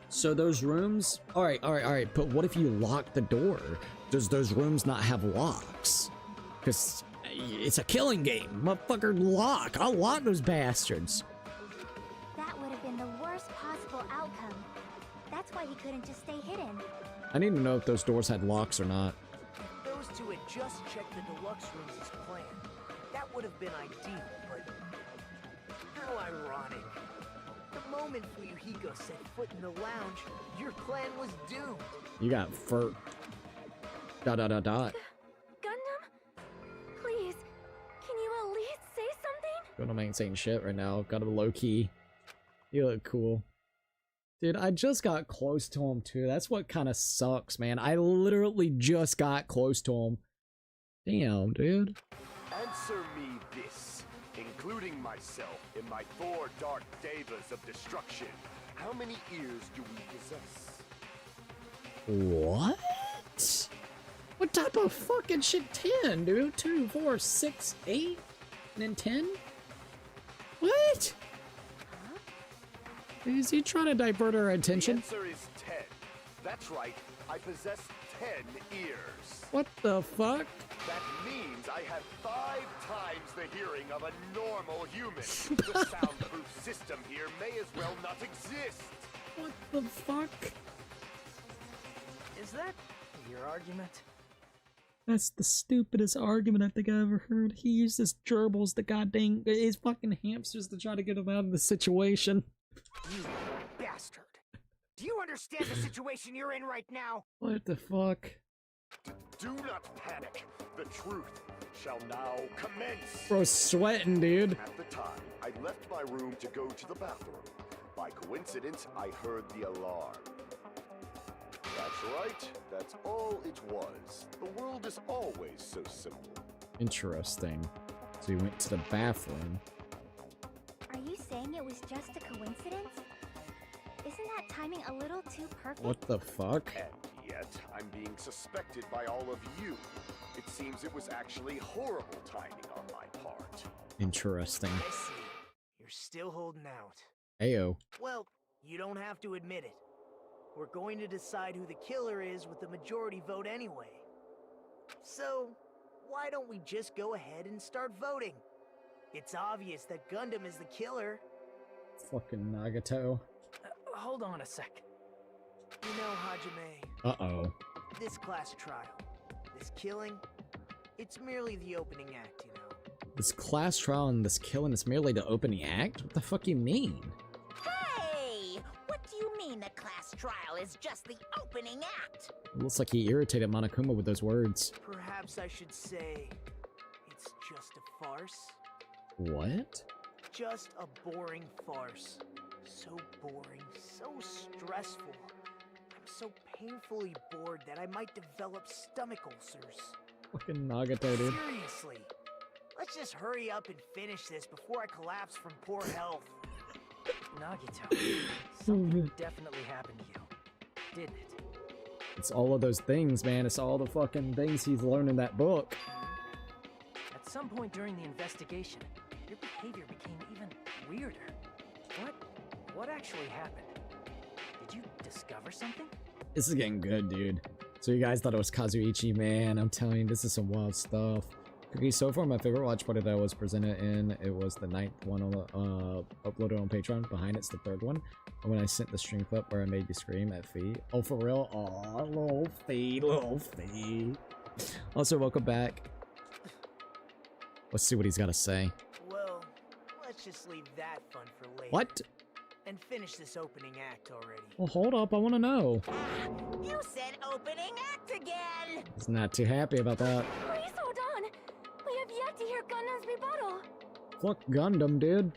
So those rooms, all right, but what if you lock the door? Does those rooms not have locks? Because it's a killing game. Motherfucker, lock. I'll lock those bastards. That would have been the worst possible outcome. That's why he couldn't just stay hidden. I need to know if those doors had locks or not. If those two had just checked the deluxe rooms as planned, that would have been ideal, but how ironic. The moment Fuyuhiko set foot in the lounge, your plan was doomed. You got fur. Dot. Gundam? Please, can you at least say something? Gundam ain't saying shit right now. Got him low key. You look cool. Dude, I just got close to him too. That's what kind of sucks, man. I literally just got close to him. Damn, dude. Answer me this, including myself in my 4 dark devas of destruction. How many ears do we possess? What? What type of fucking shit? 10, dude. 2, 4, 6, 8, and then 10? What? Is he trying to divert our attention? The answer is 10. That's right, I possess 10 ears. What the fuck? That means I have 5 times the hearing of a normal human. The soundproof system here may as well not exist. What the fuck? Is that your argument? That's the stupidest argument I think I ever heard. He uses gerbils, the goddamn his fucking hamsters, to try to get him out of the situation. You bastard. Do you understand the situation you're in right now? What the fuck? Do not panic. The truth shall now commence. Bro's sweating, dude. At the time, I left my room to go to the bathroom. By coincidence, I heard the alarm. That's right. That's all it was. The world is always so simple. Interesting. So he went to the bathroom. Are you saying it was just a coincidence? Isn't that timing a little too perfect? What the fuck? And yet, I'm being suspected by all of you. It seems it was actually horrible timing on my part. Interesting. I see. You're still holding out. Ayo. Well, you don't have to admit it. We're going to decide who the killer is with the majority vote anyway. So, why don't we just go ahead and start voting? It's obvious that Gundam is the killer. Fucking Nagato. Hold on a sec. You know, Hajime, Uh-oh. this class trial, this killing, it's merely the opening act, you know. This class trial and this killing is merely the opening act? What the fuck you mean? Hey! What do you mean the class trial is just the opening act? It looks like he irritated Monokuma with those words. Perhaps I should say, it's just a farce. What? Just a boring farce. So boring, so stressful. I'm so painfully bored that I might develop stomach ulcers. Fucking Nagato, dude. Seriously. Let's just hurry up and finish this before I collapse from poor health. Nagito, something definitely happened to you, didn't it? It's all of those things, man. It's all the fucking things he's learned in that book. At some point during the investigation, your behavior became even weirder. What actually happened? Did you discover something? This is getting good, dude. So you guys thought it was Kazuichi, man. I'm telling you, this is some wild stuff. Okay, so far my favorite watch party that I was presented in, it was the 9th one on uploaded on Patreon. Behind it's the 3rd one. And when I sent the stream clip where I made you scream at Fee. Oh, for real? Aw, little Fee, little Fee. Also, welcome back. Let's see what he's got to say. Well, let's just leave that fun for later. What? And finish this opening act already. Well, hold up. I want to know. You said opening act again! He's not too happy about that. Please hold on. We have yet to hear Gundam's rebuttal. Fuck Gundam, dude.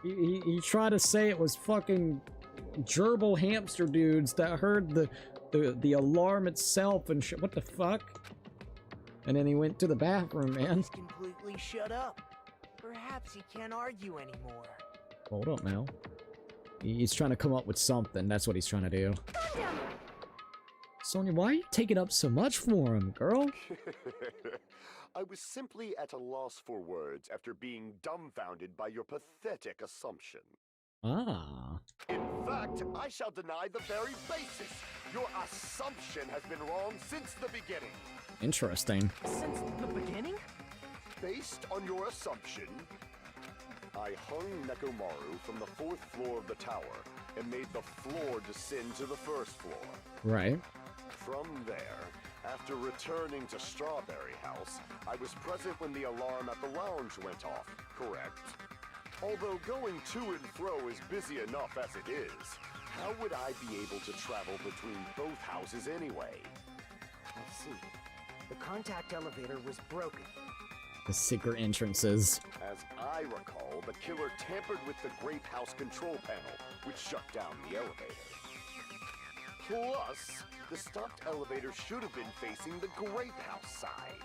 He tried to say it was fucking gerbil hamster dudes that heard the alarm itself and shit. What the fuck? And then he went to the bathroom, man. He's completely shut up. Perhaps he can't argue anymore. Hold up now. He's trying to come up with something. That's what he's trying to do. Gundam! Sonya, why are you taking up so much for him, girl? I was simply at a loss for words after being dumbfounded by your pathetic assumption. Ah. In fact, I shall deny the very basis. Your assumption has been wrong since the beginning. Interesting. Since the beginning? Based on your assumption, I hung Nekomaru from the 4th floor of the tower and made the floor descend to the 1st floor. Right. From there, after returning to Strawberry House, I was present when the alarm at the lounge went off, correct? Although going to and fro is busy enough as it is, how would I be able to travel between both houses anyway? I see. The contact elevator was broken. The secret entrances. As I recall, the killer tampered with the Grape House control panel, which shut down the elevator. Plus, the stopped elevator should have been facing the Grape House side.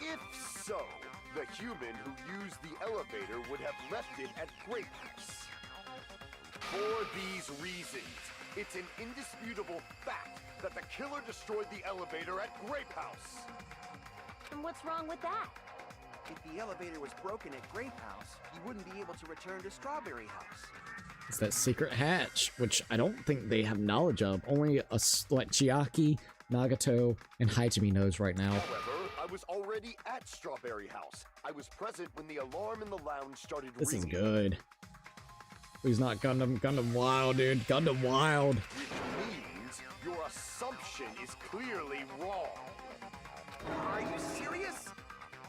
If so, the human who used the elevator would have left it at Grape House. For these reasons, it's an indisputable fact that the killer destroyed the elevator at Grape House. And what's wrong with that? If the elevator was broken at Grape House, you wouldn't be able to return to Strawberry House. It's that secret hatch, which I don't think they have knowledge of. Only like Chiaki, Nagato, and Hajime knows right now. However, I was already at Strawberry House. I was present when the alarm in the lounge started ringing. This is good. Please not Gundam. Gundam Wild, dude. Gundam Wild. Which means your assumption is clearly wrong. Are you serious?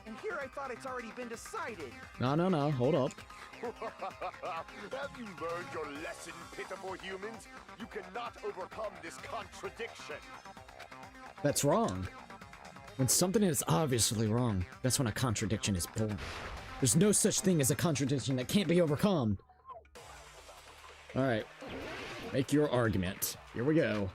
And here I thought it's already been decided. No. Hold up. Have you learned your lesson, pitiful humans? You cannot overcome this contradiction. That's wrong. When something is obviously wrong, that's when a contradiction is born. There's no such thing as a contradiction that can't be overcome. Alright. Make your argument. Here we go.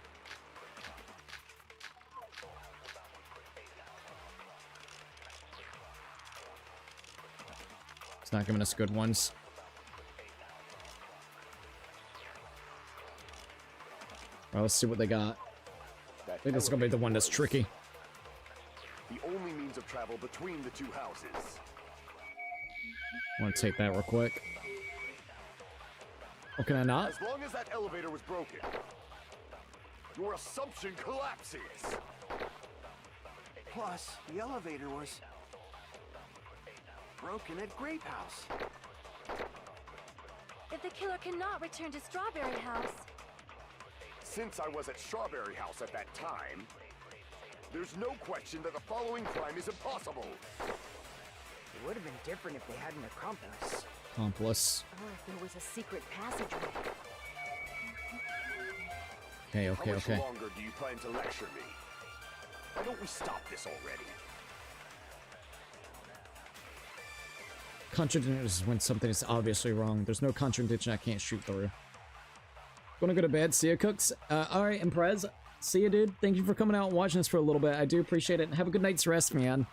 It's not giving us good ones. Well, let's see what they got. I think this is gonna be the one that's tricky. The only means of travel between the two houses. I want to take that real quick. Oh, can I not? As long as that elevator was broken, your assumption collapses. Plus, the elevator was broken at Grape House. If the killer cannot return to Strawberry House, Since I was at Strawberry House at that time, there's no question that the following crime is impossible. It would have been different if they had an accomplice. Accomplice. Or if there was a secret passageway. Okay, How okay, much okay. longer do you plan to lecture me? Why don't we stop this already? Contradiction is when something is obviously wrong. There's no contradiction I can't shoot through. Gonna go to bed. See ya, cooks. Alright, Imprez. See ya, dude. Thank you for coming out and watching this for a little bit. I do appreciate it. Have a good night's rest, man.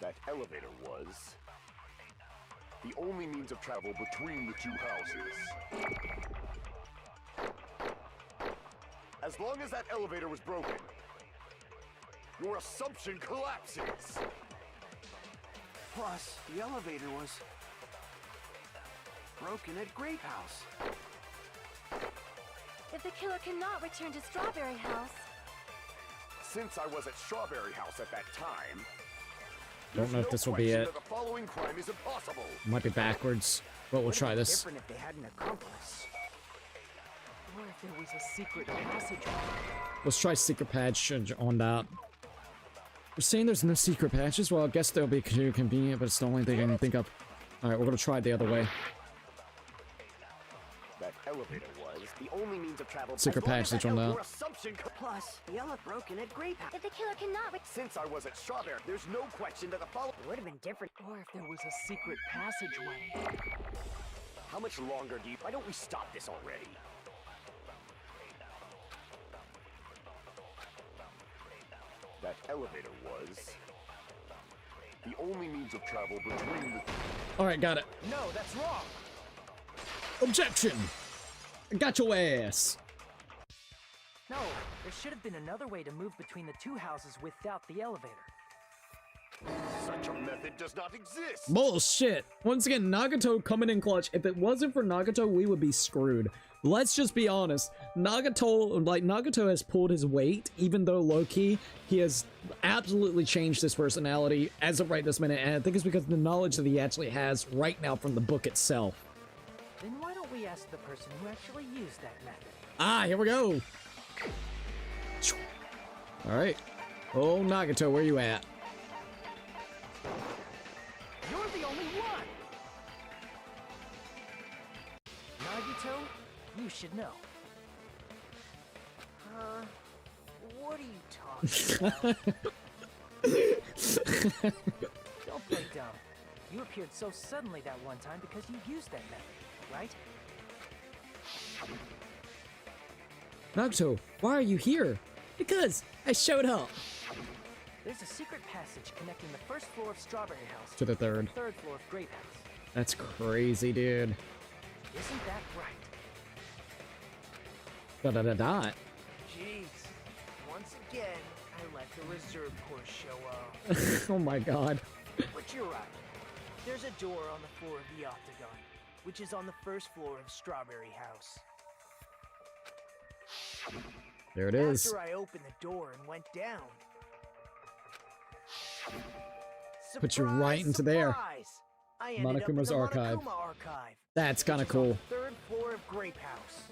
That elevator was the only means of travel between the two houses. As long as that elevator was broken, your assumption collapses. Plus, the elevator was broken at Grape House. if the killer cannot return to Strawberry House, Since I was at Strawberry House at that time, Don't know if there's this no will be question it. that the following crime is impossible. Might be backwards, but we'll try this. Different if they had an accomplice. Or if there was a secret passageway. Let's try secret patch on that. We're saying there's no secret patches? Well, I guess they'll be too convenient, but it's the only thing I can think of. Alright, we're gonna try it the other way. That elevator was the only means of travel. Secret passage on Your that. assumption Plus, the elevator broken at Grape House. If the killer cannot Since I was at Strawberry, there's no question that the following. It would have been different. Or if there was a secret passageway. How much longer do you? Why don't we stop this already? That elevator was the only means of travel between the. Alright, got it. No, that's wrong. Objection! I got your ass! No, there should have been another way to move between the two houses without the elevator. Such a method does not exist. Bullshit! Once again, Nagato coming in clutch. If it wasn't for Nagato, we would be screwed. Let's just be honest. Nagato has pulled his weight, even though low-key, he has absolutely changed his personality as of right this minute, and I think it's because of the knowledge that he actually has right now from the book itself. Then why don't we ask the person who actually used that method? Ah, here we go! Alright. Oh, Nagato, where you at? You're the only one! Nagito, you should know. What are you talking about? Don't play dumb. You appeared so suddenly that one time because you used that method, right? Nagato, why are you here? Because I showed up. There's a secret passage connecting the first floor of Strawberry House To the third. the third floor of Grape House. That's crazy, dude. Isn't that right? Da-da-da-da. Jeez. Once again, I let the reserve course show up. Oh my god. But you're right. There's a door on the floor of the Octagon, which is on the first floor of Strawberry House. There it is. After I opened the door and went down. Put you right into there. Surprise! I ended up in Monokuma's the archive. Monokuma archive. That's kind of which is on cool. the third floor of Grape House.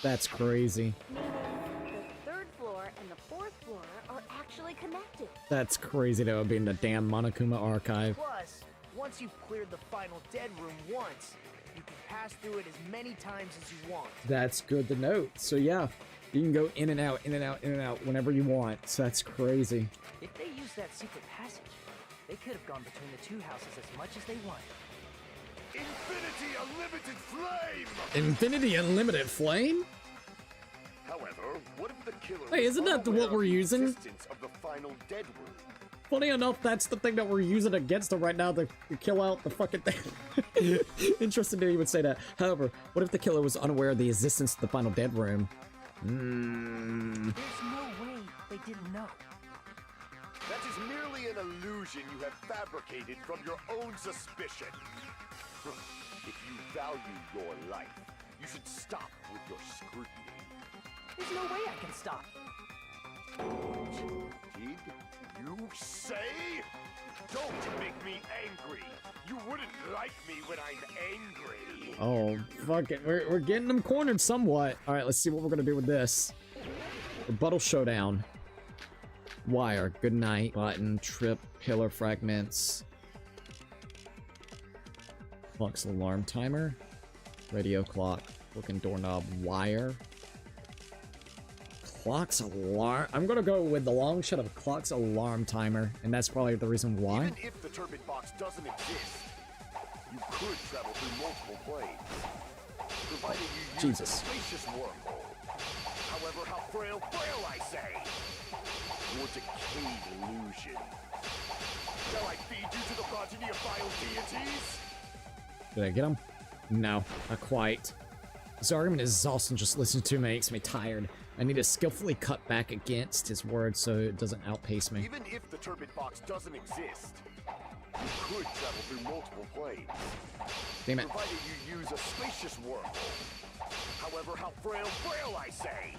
That's crazy. Meaning the third floor and the fourth floor are actually connected. That's crazy that would be in the damn Monokuma archive. Plus, once you've cleared the final dead room once, you can pass through it as many times as you want. That's good to note. So yeah, you can go in and out, in and out, in and out whenever you want. So that's crazy. If they used that secret passage, they could have gone between the two houses as much as they wanted. Infinity Unlimited Flame! Infinity Unlimited Flame? However, what if the killer Hey, was isn't that unaware what we're of the using? existence of the final dead room? Funny enough, that's the thing that we're using against them right now to kill out the fucking thing. Interesting that you would say that. However, what if the killer was unaware of the existence of the final dead room? There's no way they didn't know. That is merely an illusion you have fabricated from your own suspicion. If you value your life, you should stop with your scrutiny. There's no way I can stop. need. You say? Don't make me angry. You wouldn't like me when I'm angry. Oh, fuck it. We're getting them cornered somewhat. All right, let's see what we're gonna do with this. Rebuttal showdown. Wire. Good night. Button. Trip. Pillar fragments. Clock's alarm timer. Radio clock. Looking doorknob. Wire. Clock's alarm. I'm gonna go with the long shot of clock's alarm timer, and that's probably the reason why. Even if the turbid box doesn't exist, you could travel through multiple planes, provided you use a spacious wormhole. However, how frail I say. Your decayed illusion. Shall I feed you to the progeny of vile deities? Did I get him? No, not quite. This argument is exhausting. Just listening to makes me tired. I need to skillfully cut back against his words so it doesn't outpace me. Even if the turbid box doesn't exist, you could travel through multiple planes. Damn it. Provided you use a spacious wormhole. However, how frail I say.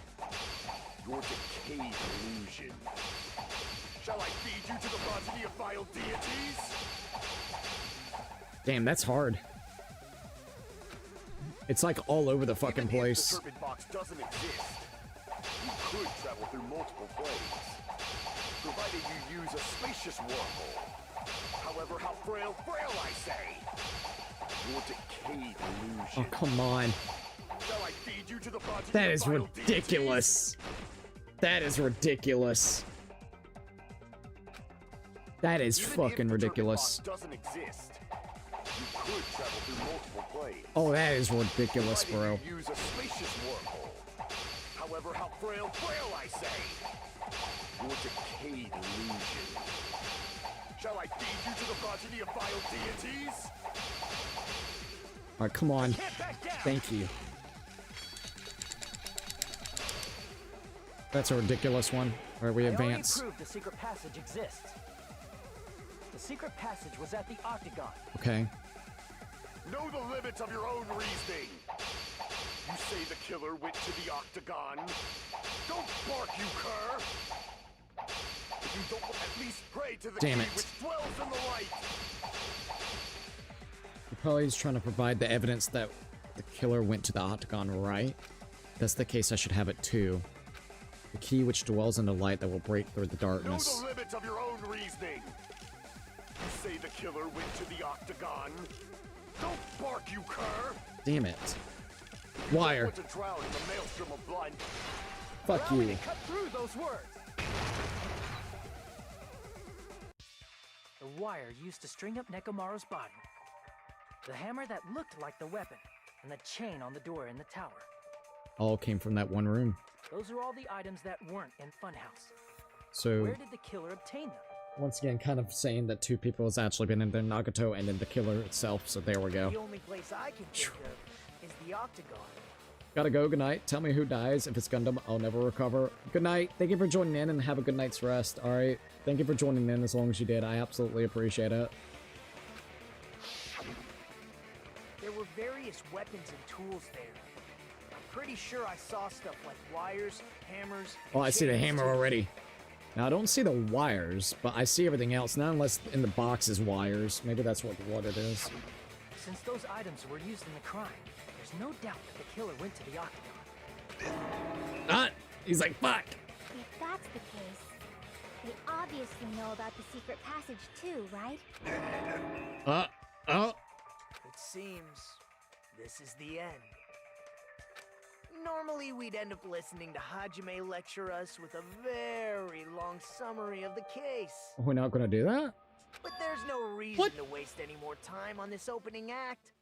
Your decayed illusion. Shall I feed you to the progeny of vile deities? Damn, that's hard. It's like all over the fucking Even place. If the turbid box doesn't exist, you could travel through multiple planes, provided you use a spacious wormhole. However, how frail I say. Your decayed illusion. Oh, come on. Shall I feed you to the progeny That of is vile ridiculous. That is ridiculous. That is Even fucking if the ridiculous. turbid box doesn't exist, you could travel through multiple planes. Oh, that is ridiculous, bro. Provided you use a spacious wormhole. However, how frail I say. Your decayed illusion. Shall I feed you to the progeny of vile deities? Alright, come on. Thank you. That's a ridiculous one. Alright, we advance. I already proved the secret passage exists. The secret passage was at the Octagon. Okay. Know the limits of your own reasoning. You say the killer went to the Octagon. Don't bark, you cur! If you don't at least pray to the Damn key it. which dwells in the light. He probably is trying to provide the evidence that the killer went to the Octagon, right? If that's the case, I should have it too. The key which dwells in the light that will break through the darkness. Know the limits of your own reasoning. You say the killer went to the Octagon. Don't bark, you cur! Damn it. Wire. Want to drown in the maelstrom of blood. Fuck Allow me you. to cut through those words. The wire used to string up Nekomaru's body. The hammer that looked like the weapon, and the chain on the door in the tower. All came from that one room. Those are all the items that weren't in Funhouse. So, Where did the killer obtain them? once again, kind of saying that two people has actually been in there, Nagato and then the killer itself, so there we go. The only place I can think of is the Octagon. Gotta go, good night. Tell me who dies. If it's Gundam, I'll never recover. Good night. Thank you for joining in and have a good night's rest, alright? Thank you for joining in as long as you did. I absolutely appreciate it. There were various weapons and tools there. I'm pretty sure I saw stuff like wires, hammers. Oh, I see the chains, hammer too. already. Now, I don't see the wires, but I see everything else. Not unless in the box is wires. Maybe that's what it is. Since those items were used in the crime, there's no doubt that the killer went to the Octagon. Ah! He's like, fuck! If that's the case, they obviously know about the secret passage too, right? Oh! It seems this is the end. Normally, we'd end up listening to Hajime lecture us with a very long summary of the case. We're not gonna do that? But there's no reason to waste any more time on this opening act.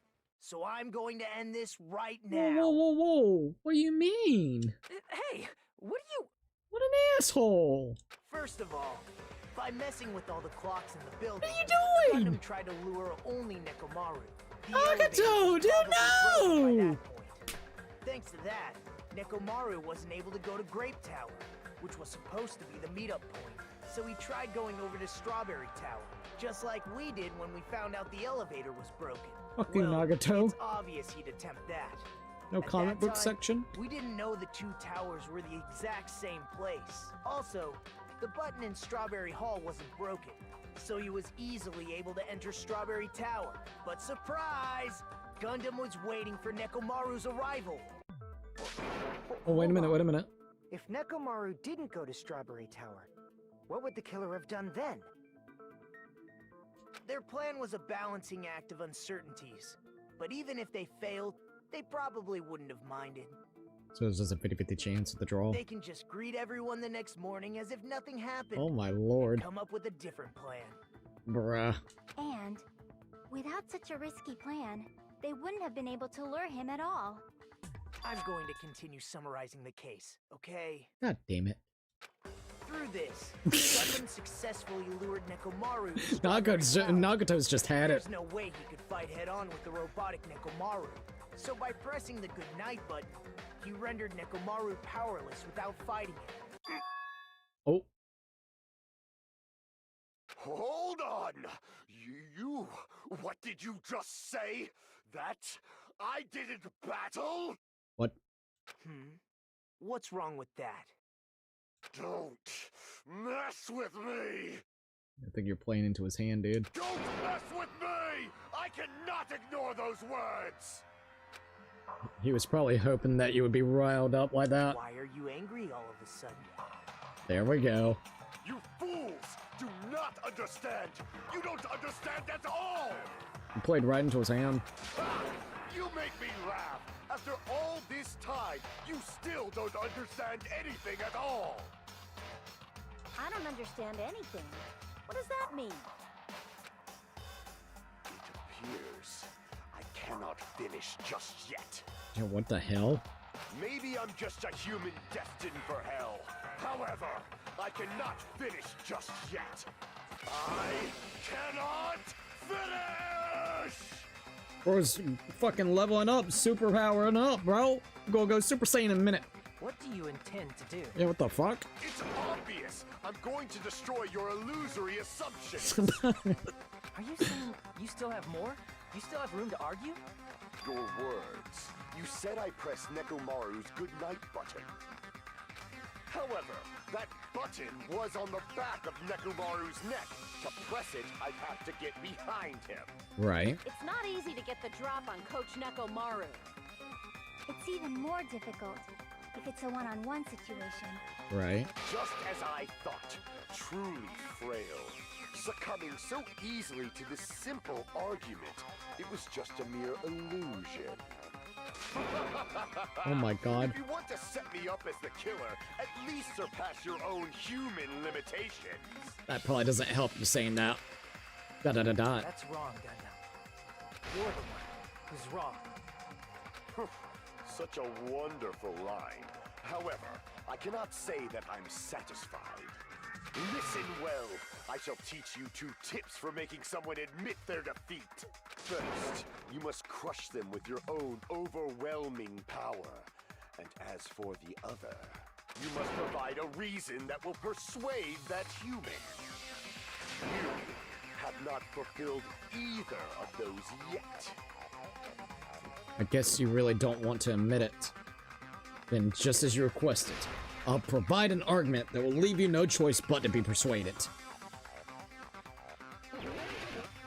So I'm going to end this right now. Whoa, whoa, whoa, whoa! What do you mean? Hey, what are you... What an asshole! First of all, by messing with all the clocks in the building, What are you doing? Gundam tried to lure only Nekomaru. The Nagato, elevator was dude, probably broken by no! that point. Thanks to that, Nekomaru wasn't able to go to Grape Tower, which was supposed to be the meetup point. So he tried going over to Strawberry Tower, just like we did when we found out the elevator was broken. Fucking well, Nagato. It's obvious he'd attempt that. No At comic that book time, section? We didn't know the two towers were the exact same place. Also, The button in Strawberry Hall wasn't broken, so he was easily able to enter Strawberry Tower. But surprise! Gundam was waiting for Nekomaru's arrival. Oh, wait a minute, wait a minute. If Nekomaru didn't go to Strawberry Tower, what would the killer have done then? Their plan was a balancing act of uncertainties. But even if they failed, they probably wouldn't have minded. So it's just a 50-50 chance of the draw. They can just greet everyone the next morning as if nothing happened. Oh my lord. Come up with a different plan. Bruh. And without such a risky plan, they wouldn't have been able to lure him at all. I'm going to continue summarizing the case, okay? God damn it. Through this, Gundam successfully lured Nekomaru to Strawberry Tower. Nagato's just had it. There's no way he could fight head-on with the robotic Nekomaru. So by pressing the goodnight button, he rendered Nekomaru powerless without fighting him. Oh. Hold on! You... What did you just say? That I didn't battle? What? What's wrong with that? Don't mess with me! I think you're playing into his hand, dude. Don't mess with me! I cannot ignore those words! He was probably hoping that you would be riled up like that. Why are you angry all of a sudden? There we go. You fools do not understand! You don't understand at all! He played right into his hand. Ah, you make me laugh! After all this time, you still don't understand anything at all! I don't understand anything. What does that mean? It appears I cannot finish just yet. Yeah, what the hell? Maybe I'm just a human destined for hell. However, I cannot finish just yet. I cannot finish! Bro's fucking leveling up, super powering up, bro. Gonna go Super Saiyan in a minute. What do you intend to do? Yeah, what the fuck? It's obvious! I'm going to destroy your illusory assumptions! Are you saying you still have more? You still have room to argue? Your words. You said I pressed Nekomaru's goodnight button. However, that button was on the back of Nekomaru's neck. To press it, I'd have to get behind him. Right. It's not easy to get the drop on Coach Nekomaru. It's even more difficult if it's a one-on-one situation. Right. Just as I thought. Truly frail. Succumbing so easily to this simple argument. It was just a mere illusion. Oh my god. If you want to set me up as the killer, at least surpass your own human limitations. That probably doesn't help you saying that. Da-da-da-da. That's wrong, Gundam. You're the one who's wrong. Such a wonderful line. However, I cannot say that I'm satisfied. Listen well. I shall teach you 2 tips for making someone admit their defeat. First, you must crush them with your own overwhelming power. And as for the other, you must provide a reason that will persuade that human. You have not fulfilled either of those yet. I guess you really don't want to admit it. Then, just as you requested, I'll provide an argument that will leave you no choice but to be persuaded.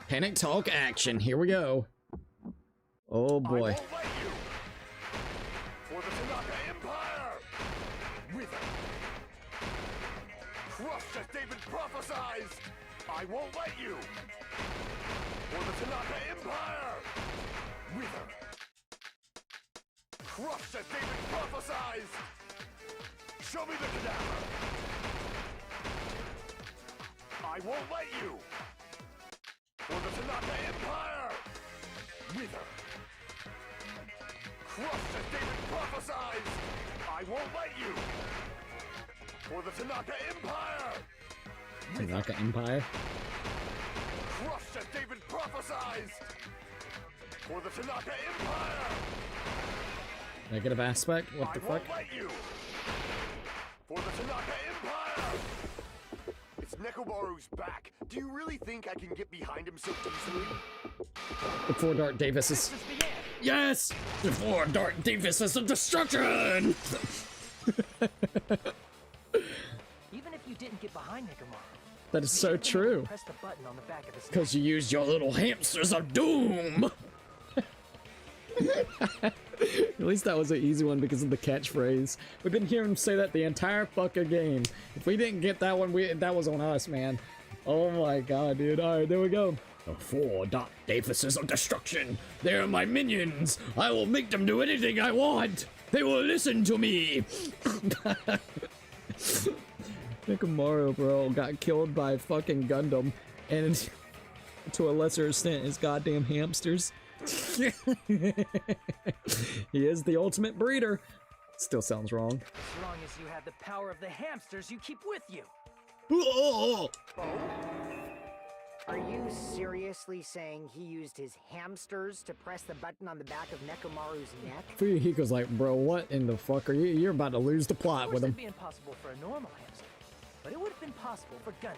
Panic talk action, here we go. Oh boy. I won't let you. For the Tanaka Empire! Wither! Crushed as David prophesied! I won't let you! For the Tanaka Empire! Wither! Crushed as David prophesied! Show me the cadaver! I won't let you! For the Tanaka Empire! Wither! Crushed as David prophesied! I won't let you! For the Tanaka Empire! Tanaka Empire? Crushed as David prophesied! For the Tanaka Empire! Negative aspect? What the I fuck? won't let you! For the Tanaka Empire! It's Nekomaru's back. Do you really think I can get behind him so easily? The 4 Dark Davises. Yes! The 4 Dark Davises of destruction! Even if you didn't couldn't get behind Nekomaru. That is so true. Press the button on the back of his neck. Because you used your little hamsters of doom. At least that was an easy one because of the catchphrase. We've been hearing him say that the entire fucking game. If we didn't get that one, that was on us, man. Oh my god, dude. Alright, there we go. The 4 dot defices of destruction. They're my minions. I will make them do anything I want. They will listen to me. Nekomaru, bro, got killed by fucking Gundam. And to a lesser extent, his goddamn hamsters. He is the ultimate breeder. Still sounds wrong. As long as you have the power of the hamsters you keep with you. Oh! Are you seriously saying he used his hamsters to press the button on the back of Nekomaru's neck? Fuyuhiko's like, bro, what in the fuck are you? You're about to lose the plot with him. Of course, it'd be impossible for a normal hamster, but it would have been possible for Gundams.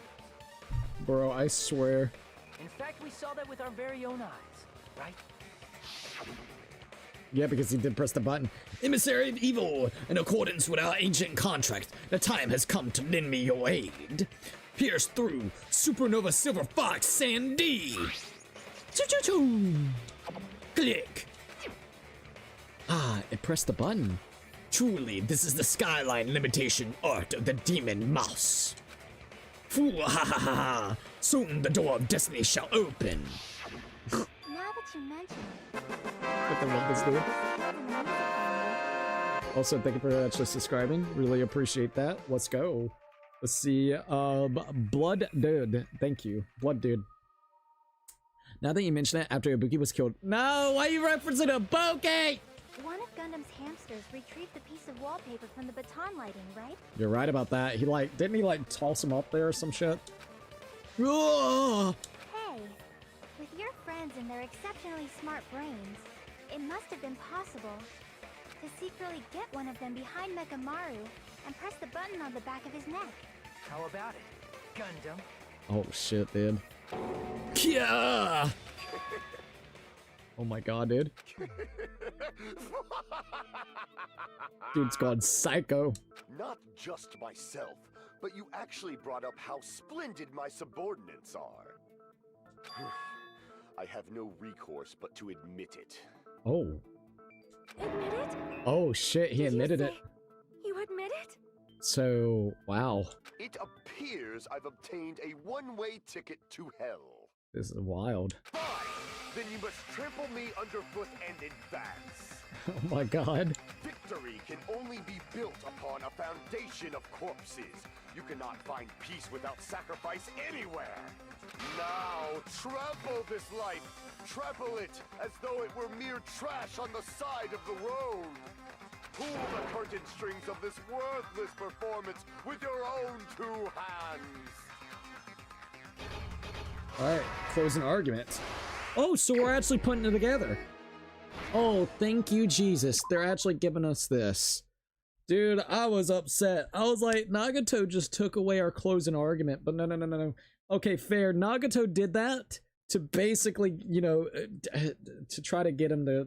Bro, I swear. In fact, we saw that with our very own eyes, right? Yeah, because he did press the button. Emissary of evil, in accordance with our ancient contract, the time has come to lend me your aid. Pierce through Supernova Silver Fox Sandy. Choo-choo-choo. Click. Ah, it pressed the button. Truly, this is the skyline limitation art of the demon mouse. Foo ha ha ha ha. Soon the door of destiny shall open. Now that you mention it, I love this dude. Also, thank you for actually subscribing. Really appreciate that. Let's go. Let's see. Blood Dude. Thank you. Blood Dude. Now that you mention it, after Ibuki was killed. No, why are you referencing Ibuki? One of Gundam's hamsters retrieved the piece of wallpaper from the baton lighting, right? You're right about that. He didn't he toss him up there or some shit? Ugh! Hey, with your friends and their exceptionally smart brains, it must have been possible to secretly get one of them behind Nekomaru and press the button on the back of his neck. How about it, Gundam? Oh shit, dude. Yeah! Oh my god, dude. Dude's gone psycho. Not just myself, but you actually brought up how splendid my subordinates are. I have no recourse but to admit it. Oh. Admit it? Oh shit, he admitted it. You admit it? So, wow. It appears I've obtained a one-way ticket to hell. This is wild. Fine! Then you must trample me underfoot and advance. Oh my god. Victory can only be built upon a foundation of corpses. You cannot find peace without sacrifice anywhere. Now, trample this life. Trample it as though it were mere trash on the side of the road. Pull the curtain strings of this worthless performance with your own 2 hands. Alright, closing argument. Oh, so we're actually putting it together. Oh, thank you, Jesus. They're actually giving us this. Dude, I was upset. I was like, Nagato just took away our closing argument, but no. Okay, fair. Nagato did that to basically, you know, to try to get him to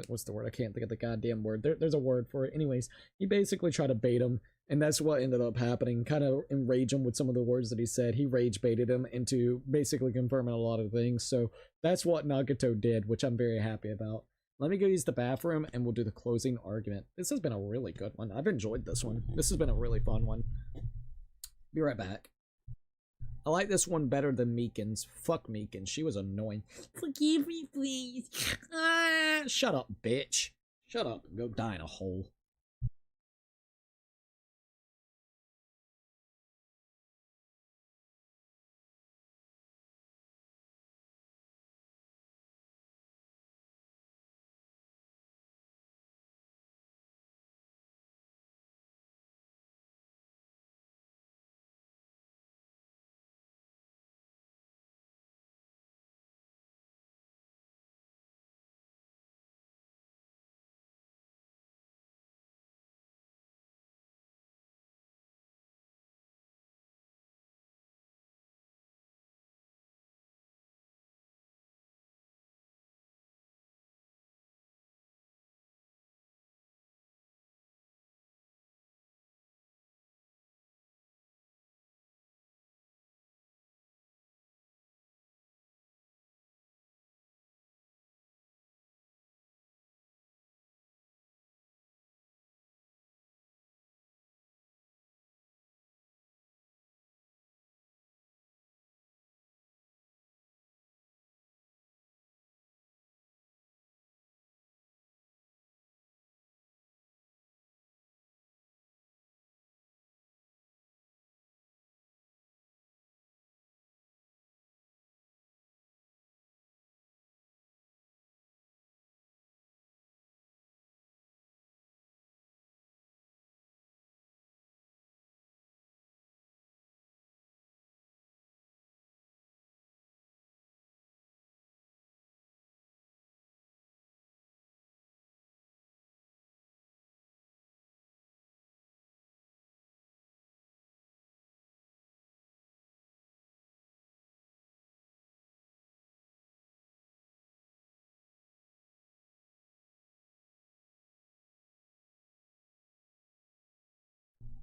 what's the word? I can't think of the goddamn word. There's a word for it. Anyways, he basically tried to bait him, and that's what ended up happening. Kind of enrage him with some of the words that he said. He rage baited him into basically confirming a lot of things. So that's what Nagato did, which I'm very happy about. Let me go use the bathroom and we'll do the closing argument. This has been a really good one. I've enjoyed this one. This has been a really fun one. Be right back. I like this one better than Meekin's. Fuck Meekin. She was annoying. Forgive me, please. Ah, shut up, bitch. Shut up and go die in a hole.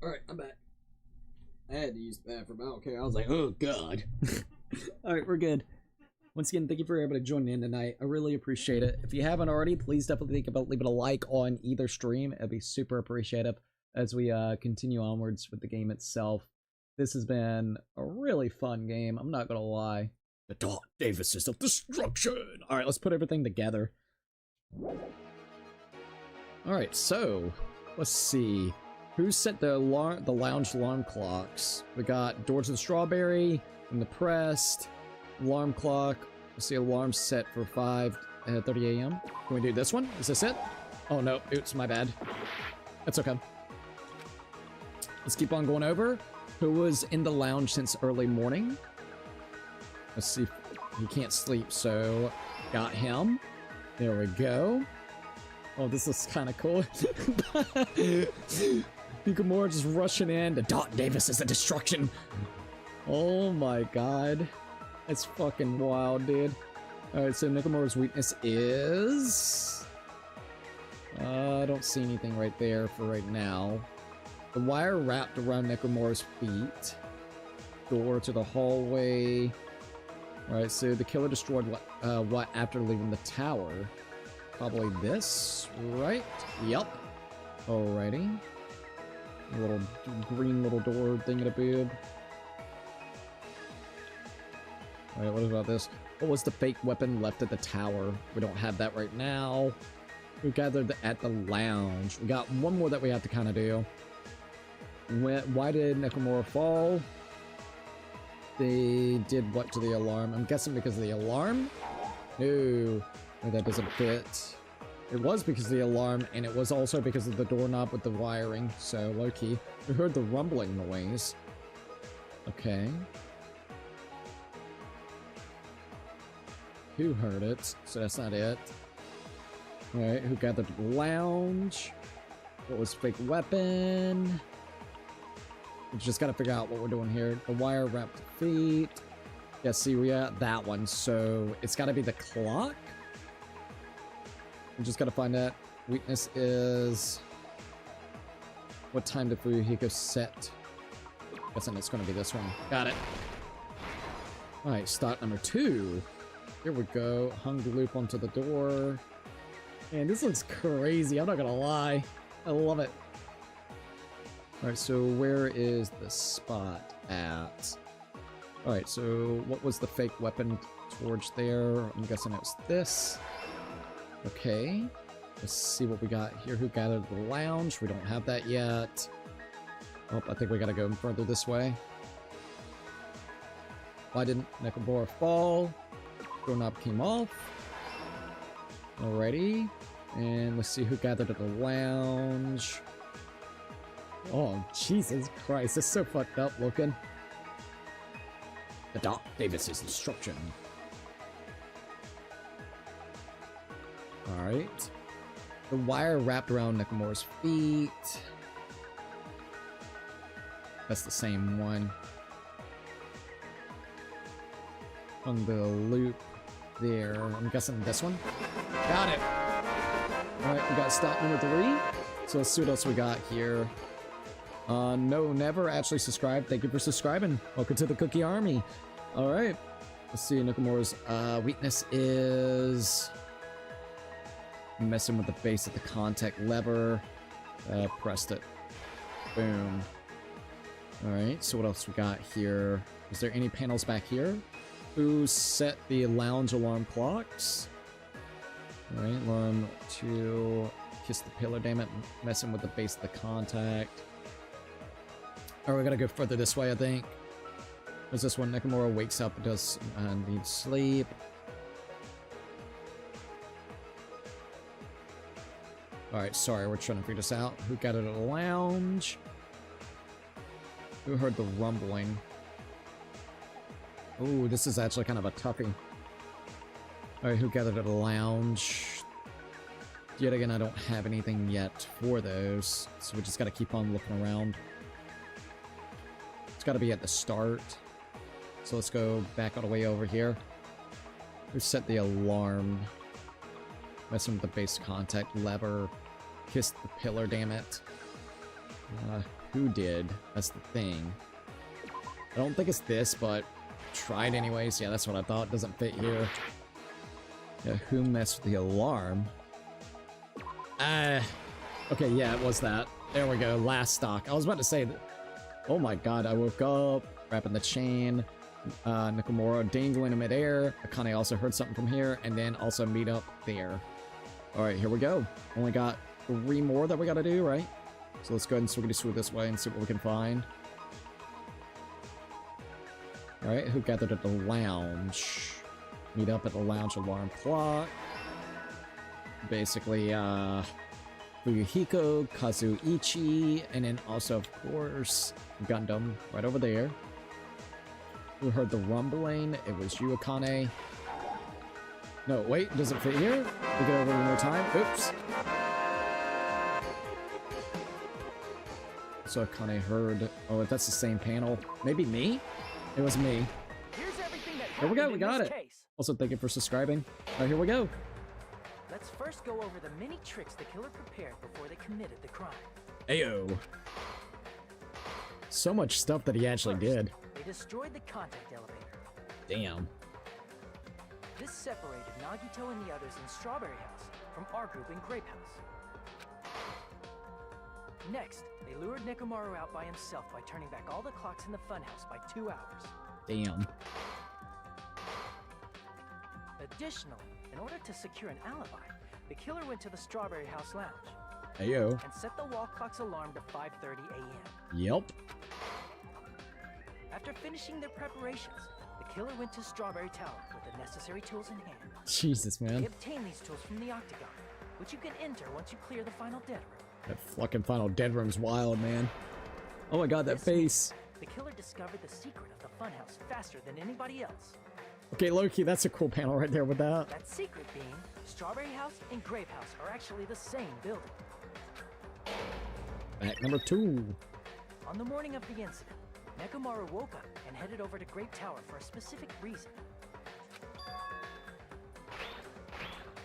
Alright, I'm back. I had to use the bathroom. I don't care. I was like, oh god. Alright, we're good. Once again, thank you for able to join in tonight. I really appreciate it. If you haven't already, please definitely think about leaving a like on either stream. It'd be super appreciative as we continue onwards with the game itself. This has been a really fun game. I'm not gonna lie. The Dark Davises of Destruction. Alright, let's put everything together. Alright, so let's see. Who set the lounge alarm clocks? We got Doors of the Strawberry and the Pressed. Alarm clock. Let's see, alarm set for 5:30 a.m. Can we do this one? Is this it? Oh no, oops, my bad. That's okay. Let's keep on going over. Who was in the lounge since early morning? Let's see. He can't sleep, so got him. There we go. Oh, this is kind of cool. Yukamura just rushing in. The Dark Davis is a destruction. Oh my god. It's fucking wild, dude. Alright, so Nakamura's weakness is... I don't see anything right there for right now. The wire wrapped around Nakamura's feet. Door to the hallway. Alright, so the killer destroyed what after leaving the tower? Probably this, right? Yep. Alrighty. A little green little door thingamaboob. Alright, what about this? What was the fake weapon left at the tower? We don't have that right now. We gathered at the lounge. We got one more that we have to kind of do. Why did Nakamura fall? They did what to the alarm? I'm guessing because of the alarm? No, that doesn't fit. It was because of the alarm, and it was also because of the doorknob with the wiring, so low-key. We heard the rumbling noise. Okay. Who heard it? So that's not it. Alright, who gathered the lounge? What was fake weapon? We just gotta figure out what we're doing here. The wire wrapped feet. Yeah, see, we got that one, so it's gotta be the clock? We just gotta find that. Weakness is... What time did Fuyuhiko set? Guessing it's gonna be this one. Got it. Alright, start number 2. Here we go. Hung the loop onto the door. Man, this looks crazy. I'm not gonna lie. I love it. Alright, so where is the spot at? Alright, so what was the fake weapon towards there? I'm guessing it was this. Okay. Let's see what we got here. Who gathered the lounge? We don't have that yet. Oh, I think we gotta go further this way. Why didn't Nakamura fall? Doorknob came off. Alrighty. And let's see who gathered at the lounge. Oh, Jesus Christ. It's so fucked up looking. The Dark Davis's instruction. Alright. The wire wrapped around Nakamura's feet. That's the same one. On the loop there. I'm guessing this one. Got it! Alright, we got stop number 3. So let's see what else we got here. No, never actually subscribed. Thank you for subscribing. Welcome to the Cookie Army. Alright. Let's see, Nakamura's weakness is... messing with the base of the contact lever. Pressed it. Boom. Alright, so what else we got here? Is there any panels back here? Who set the lounge alarm clocks? Alright, alarm 2. Kiss the pillar, damn it. Messing with the base of the contact. Alright, we gotta go further this way, I think. There's this one. Nakamura wakes up and does need sleep. Alright, sorry, we're trying to figure this out. Who gathered at the lounge? Who heard the rumbling? Ooh, this is actually kind of a toughie. Alright, who gathered at the lounge? Yet again, I don't have anything yet for those, so we just gotta keep on looking around. It's gotta be at the start. So let's go back all the way over here. Who set the alarm? Messing with the base contact lever. Kissed the pillar, damn it. who did. That's the thing. I don't think it's this, but try it anyways. Yeah, that's what I thought. Doesn't fit here. Yeah, who messed with the alarm? Okay, yeah, it was that. There we go, last stock. I was about to say that. Oh my god, I woke up, wrapping the chain, Nakamura dangling in midair. Akane also heard something from here, and then also meet up there. Alright, here we go. Only got 3 more that we gotta do, right? So let's go ahead and swoogity-swoo this way and see what we can find. Alright, who gathered at the lounge? Meet up at the lounge alarm clock. Basically, Fuyuhiko, Kazuichi, and then also, of course, Gundam right over there. Who heard the rumbling? It was you, Akane. No, wait, does it fit here? We go over one more time. Oops. So Akane heard. Oh, that's the same panel. Maybe me? It was me. Here we go, we got it. Also, thank you for subscribing. Alright, here we go. Let's first go over the many tricks the killer prepared before they committed the crime. Ayo. So much stuff that he actually did. They destroyed the contact elevator. Damn. This separated Nagito and the others in Strawberry House from our group in Grape House. Next, they lured Nekomaru out by himself by turning back all the clocks in the funhouse by 2 hours. Damn. Additionally, in order to secure an alibi, the killer went to the Strawberry House lounge. Ayo. And set the wall clock's alarm to 5:30 a.m. Yep. After finishing their preparations, the killer went to Strawberry Tower with the necessary tools in hand. Jesus, man. They obtained these tools from the Octagon, which you can enter once you clear the final dead room. That fucking final dead room's wild, man. Oh my god, that face. The killer discovered the secret of the funhouse faster than anybody else. Okay, Loki, that's a cool panel right there with that. That secret being, Strawberry House and Grape House are actually the same building. Fact number 2. On the morning of the incident, Nekomaru woke up and headed over to Grape Tower for a specific reason.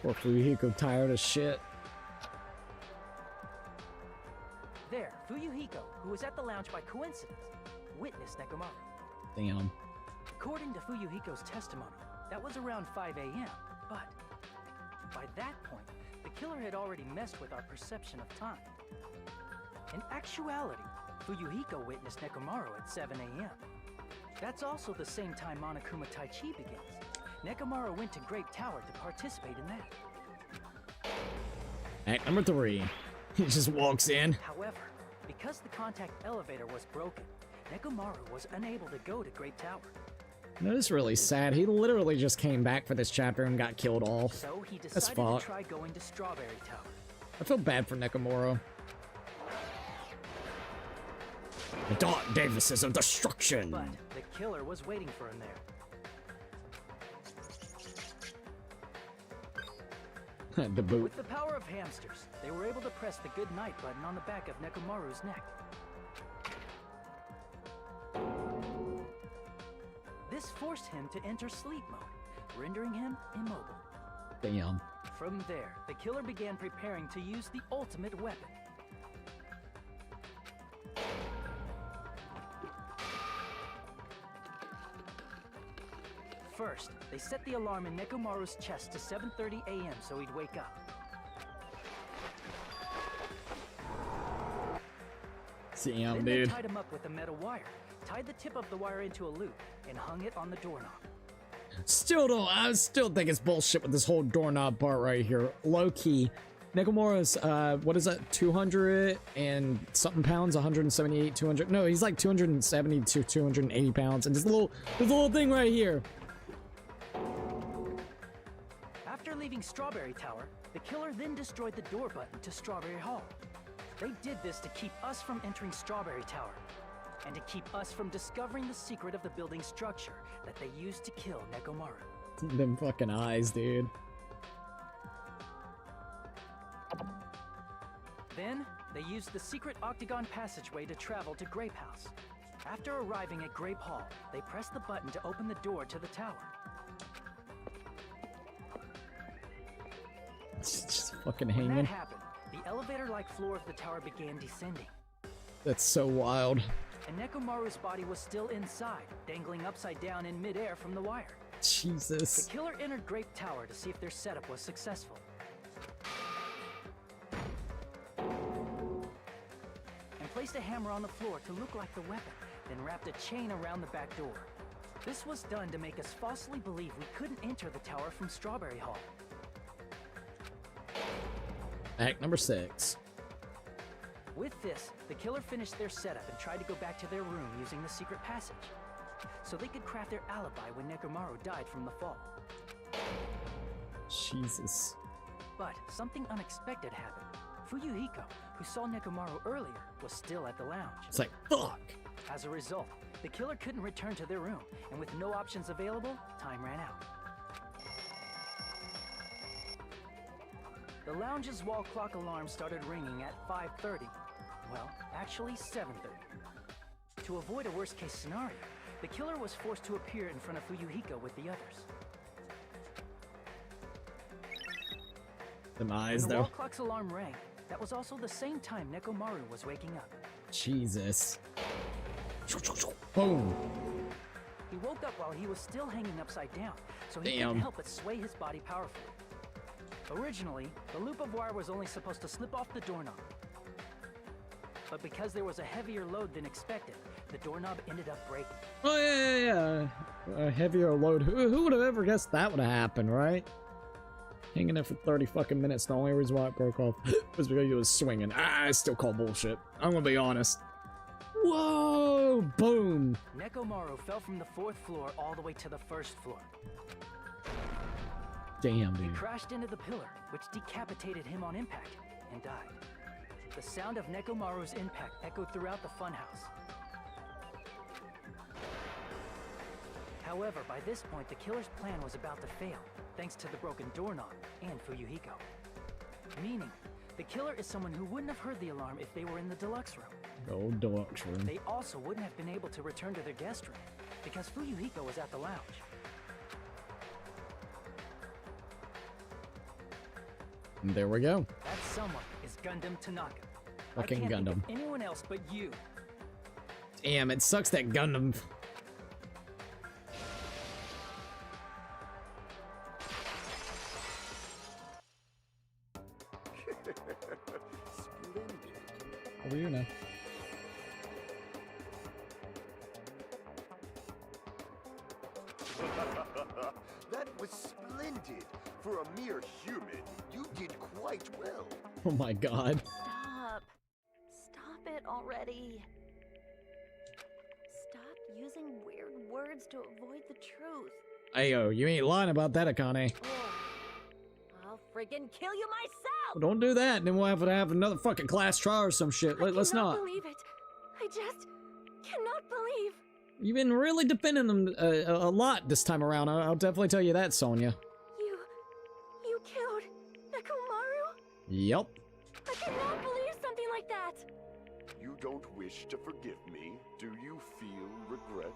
Poor Fuyuhiko tired as shit. There, Fuyuhiko, who was at the lounge by coincidence, witnessed Nekomaru. Damn. According to Fuyuhiko's testimony, that was around 5 a.m., but by that point, the killer had already messed with our perception of time. In actuality, Fuyuhiko witnessed Nekomaru at 7 a.m. That's also the same time Monokuma Taichi begins. Nekomaru went to Grape Tower to participate in that. Act number 3. He just walks in. However, because the contact elevator was broken, Nekomaru was unable to go to Grape Tower. No, this is really sad. He literally just came back for this chapter and got killed all. So he That's decided to fucked. try going to Strawberry Tower. I feel bad for Nekomaru. The Dark Davises of Destruction! But the killer was waiting for him there. The boot. With the power of hamsters, they were able to press the good night button on the back of Nekomaru's neck. This forced him to enter sleep mode, rendering him immobile. Damn. From there, the killer began preparing to use the ultimate weapon. First, they set the alarm in Nekomaru's chest to 7:30 a.m. so he'd wake up. Damn, Then dude. they tied him up with a metal wire, tied the tip of the wire into a loop, and hung it on the doorknob. I still think it's bullshit with this whole doorknob part right here. Low key. Nekomaru's, what is that, 200 and something pounds, 178, 200, no, he's like 270 to 280 pounds, and this little thing right here. After leaving Strawberry Tower, the killer then destroyed the door button to Strawberry Hall. They did this to keep us from entering Strawberry Tower, and to keep us from discovering the secret of the building's structure that they used to kill Nekomaru. Them fucking eyes, dude. Then, they used the secret octagon passageway to travel to Grape House. After arriving at Grape Hall, they pressed the button to open the door to the tower. It's just fucking When that hanging. happened, the elevator-like floor of the tower began descending. That's so wild. And Nekomaru's body was still inside, dangling upside down in midair from the wire. Jesus. The killer entered Grape Tower to see if their setup was successful. And placed a hammer on the floor to look like the weapon, then wrapped a chain around the back door. This was done to make us falsely believe we couldn't enter the tower from Strawberry Hall. Act number 6. With this, the killer finished their setup and tried to go back to their room using the secret passage, so they could craft their alibi when Nekomaru died from the fall. Jesus. But something unexpected happened. Fuyuhiko, who saw Nekomaru earlier, was still at the lounge. It's like, fuck! As a result, the killer couldn't return to their room, and with no options available, time ran out. The lounge's wall clock alarm started ringing at 5:30. Well, actually 7:30. To avoid a worst-case scenario, the killer was forced to appear in front of Fuyuhiko with the others. Them eyes, When the though. wall clock's alarm rang, that was also the same time Nekomaru was waking up. Jesus. Boom. He woke up while he was still hanging upside down, so he Damn. couldn't help but sway his body powerfully. Originally, the loop of wire was only supposed to slip off the doorknob. But because there was a heavier load than expected, the doorknob ended up breaking. Oh, yeah. A heavier load. Who would have ever guessed that would have happened, right? Hanging there for 30 fucking minutes. The only reason why it broke off was because he was swinging. I still call bullshit. I'm gonna be honest. Whoa! Boom! Nekomaru fell from the 4th floor all the way to the 1st floor. Damn, He dude. crashed into the pillar, which decapitated him on impact, and died. The sound of Nekomaru's impact echoed throughout the funhouse. However, by this point, the killer's plan was about to fail, thanks to the broken doorknob and Fuyuhiko. Meaning, the killer is someone who wouldn't have heard the alarm if they were in the deluxe room. Oh, deluxe room. They also wouldn't have been able to return to their guest room, because Fuyuhiko was at the lounge. And there we go. That someone is Gundam Tanaka. Fucking I can't Gundam. think of anyone else but you. Damn, it sucks that Gundam. Over here now. That was splendid. For a mere human, you did quite well. Oh my god. Stop. Stop it already. Stop using weird words to avoid the truth. Ayo, you ain't lying about that, Akane. Ugh. I'll friggin' kill you myself! Well, don't do that, and then we'll have to have another fucking class trial or some shit. Let's I not. cannot believe it. I just cannot believe. You've been really defending them a lot this time around. I'll definitely tell you that, Sonya. You killed Nekomaru? Yep. I cannot believe something like that. You don't wish to forgive me, do you feel regret?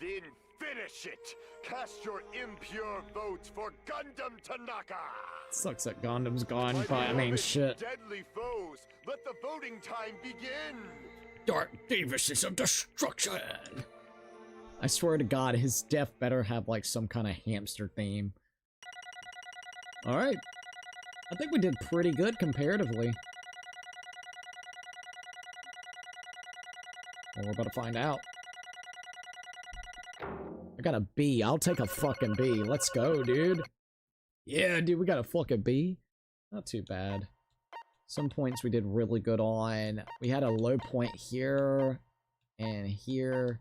Then finish it! Cast your impure votes for Gundam Tanaka! Sucks that Gundam's gone, My but I mean, beloved shit. Deadly foes, let the voting time begin! Dark Davises of Destruction! I swear to God, his death better have like some kind of hamster theme. Alright. I think we did pretty good comparatively. Well, we're about to find out. I got a B. I'll take a fucking B. Let's go, dude. Yeah, dude, we got a fucking B. Not too bad. Some points we did really good on. We had a low point here and here.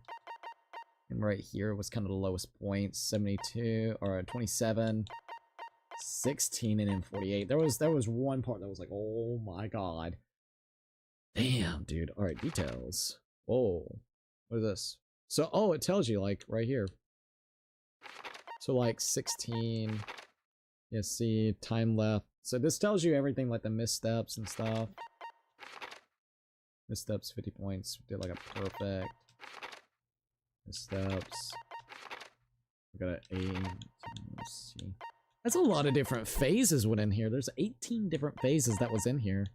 And right here was kind of the lowest point. 72 or 27, 16, and then 48. There was one part that was like, oh my god. Damn, dude. Alright, details. Whoa. What is this? So, oh, it tells you, like, right here. So, like, 16. Yeah, see, time left. So this tells you everything, like the missteps and stuff. Missteps, 50 points. We did like a perfect. Missteps. We got an A. Let's see. That's a lot of different phases within here. There's 18 different phases that was in here.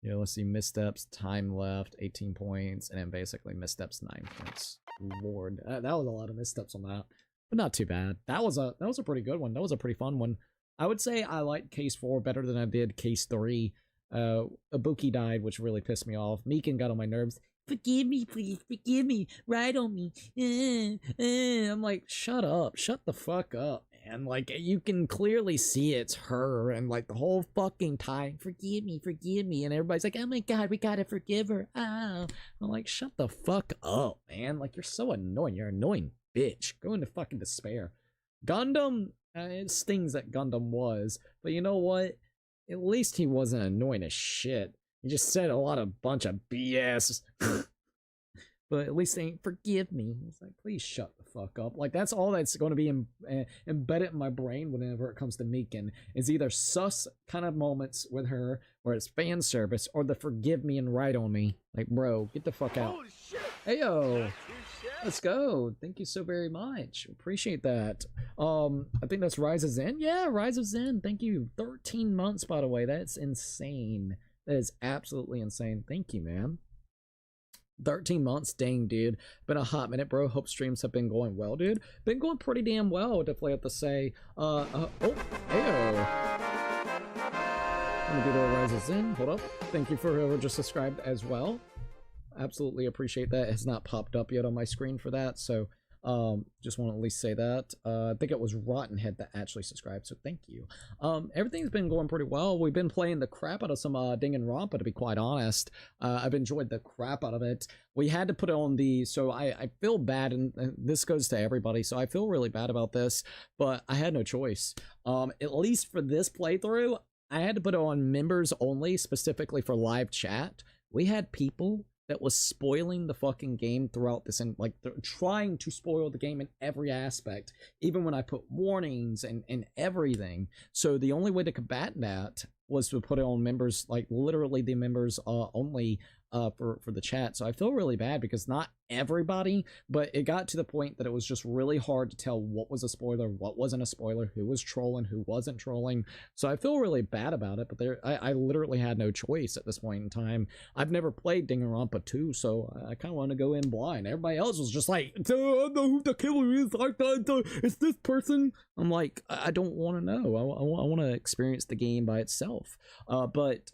Yeah, let's see, missteps, time left, 18 points, and then basically missteps, 9 points. Lord, that was a lot of missteps on that, but not too bad. That was a pretty good one. That was a pretty fun one. I would say I liked case 4 better than I did case 3. Ibuki died, which really pissed me off. Meekin got on my nerves. Forgive me, please, forgive me, ride on me. I'm like, shut up, shut the fuck up, man. Like, you can clearly see it's her, and like the whole fucking time, forgive me, and everybody's like, oh my god, we gotta forgive her. Oh. I'm like, shut the fuck up, man. Like, you're so annoying. You're an annoying bitch. Go into fucking despair. Gundam, it stings that Gundam was, but you know what? At least he wasn't annoying as shit. He just said a bunch of BS. But at least they ain't forgive me. It's like, please shut the fuck up. Like, that's all that's going to be embedded in my brain whenever it comes to Meekin. Is either sus kind of moments with her, where it's fan service, or the forgive me and ride on me. Like, bro, get the fuck out. Heyo! Let's go. Thank you so very much. Appreciate that. I think that's Rise of Zen. Yeah, Rise of Zen. Thank you. 13 months, by the way. That's insane. That is absolutely insane. Thank you, man. 13 months, dang, dude. Been a hot minute, bro. Hope streams have been going well, dude. Been going pretty damn well, definitely have to say. Oh, heyo. Let me do the Rise of Zen. Hold up. Thank you for whoever just subscribed as well. Absolutely appreciate that. It has not popped up yet on my screen for that, so just want to at least say that. I think it was Rottenhead that actually subscribed, so thank you. Everything's been going pretty well. We've been playing the crap out of some Danganronpa, to be quite honest. I've enjoyed the crap out of it. We had to put it on the, so I feel bad, and this goes to everybody, so I feel really bad about this, but I had no choice. At least for this playthrough, I had to put it on members only, specifically for live chat. We had people that was spoiling the fucking game throughout this, and like trying to spoil the game in every aspect, even when I put warnings and everything. So the only way to combat that was to put it on members, like literally the members only for the chat. So I feel really bad because not everybody, but it got to the point that it was just really hard to tell what was a spoiler, what wasn't a spoiler, who was trolling, who wasn't trolling. So I feel really bad about it, but I literally had no choice at this point in time. I've never played Danganronpa 2, so I kind of want to go in blind. Everybody else was just like, I know who the killer is, it's this person. I'm like, I don't want to know. I want to experience the game by itself. But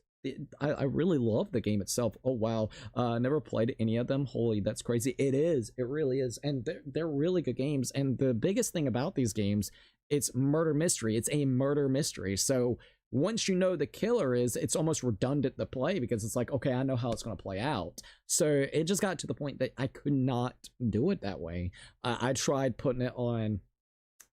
I really love the game itself. Oh wow, never played any of them. Holy, that's crazy. It is, it really is, and they're really good games. And the biggest thing about these games, it's murder mystery. It's a murder mystery. So once you know the killer is, it's almost redundant to play, because it's like, okay, I know how it's going to play out. So it just got to the point that I could not do it that way. I tried putting it on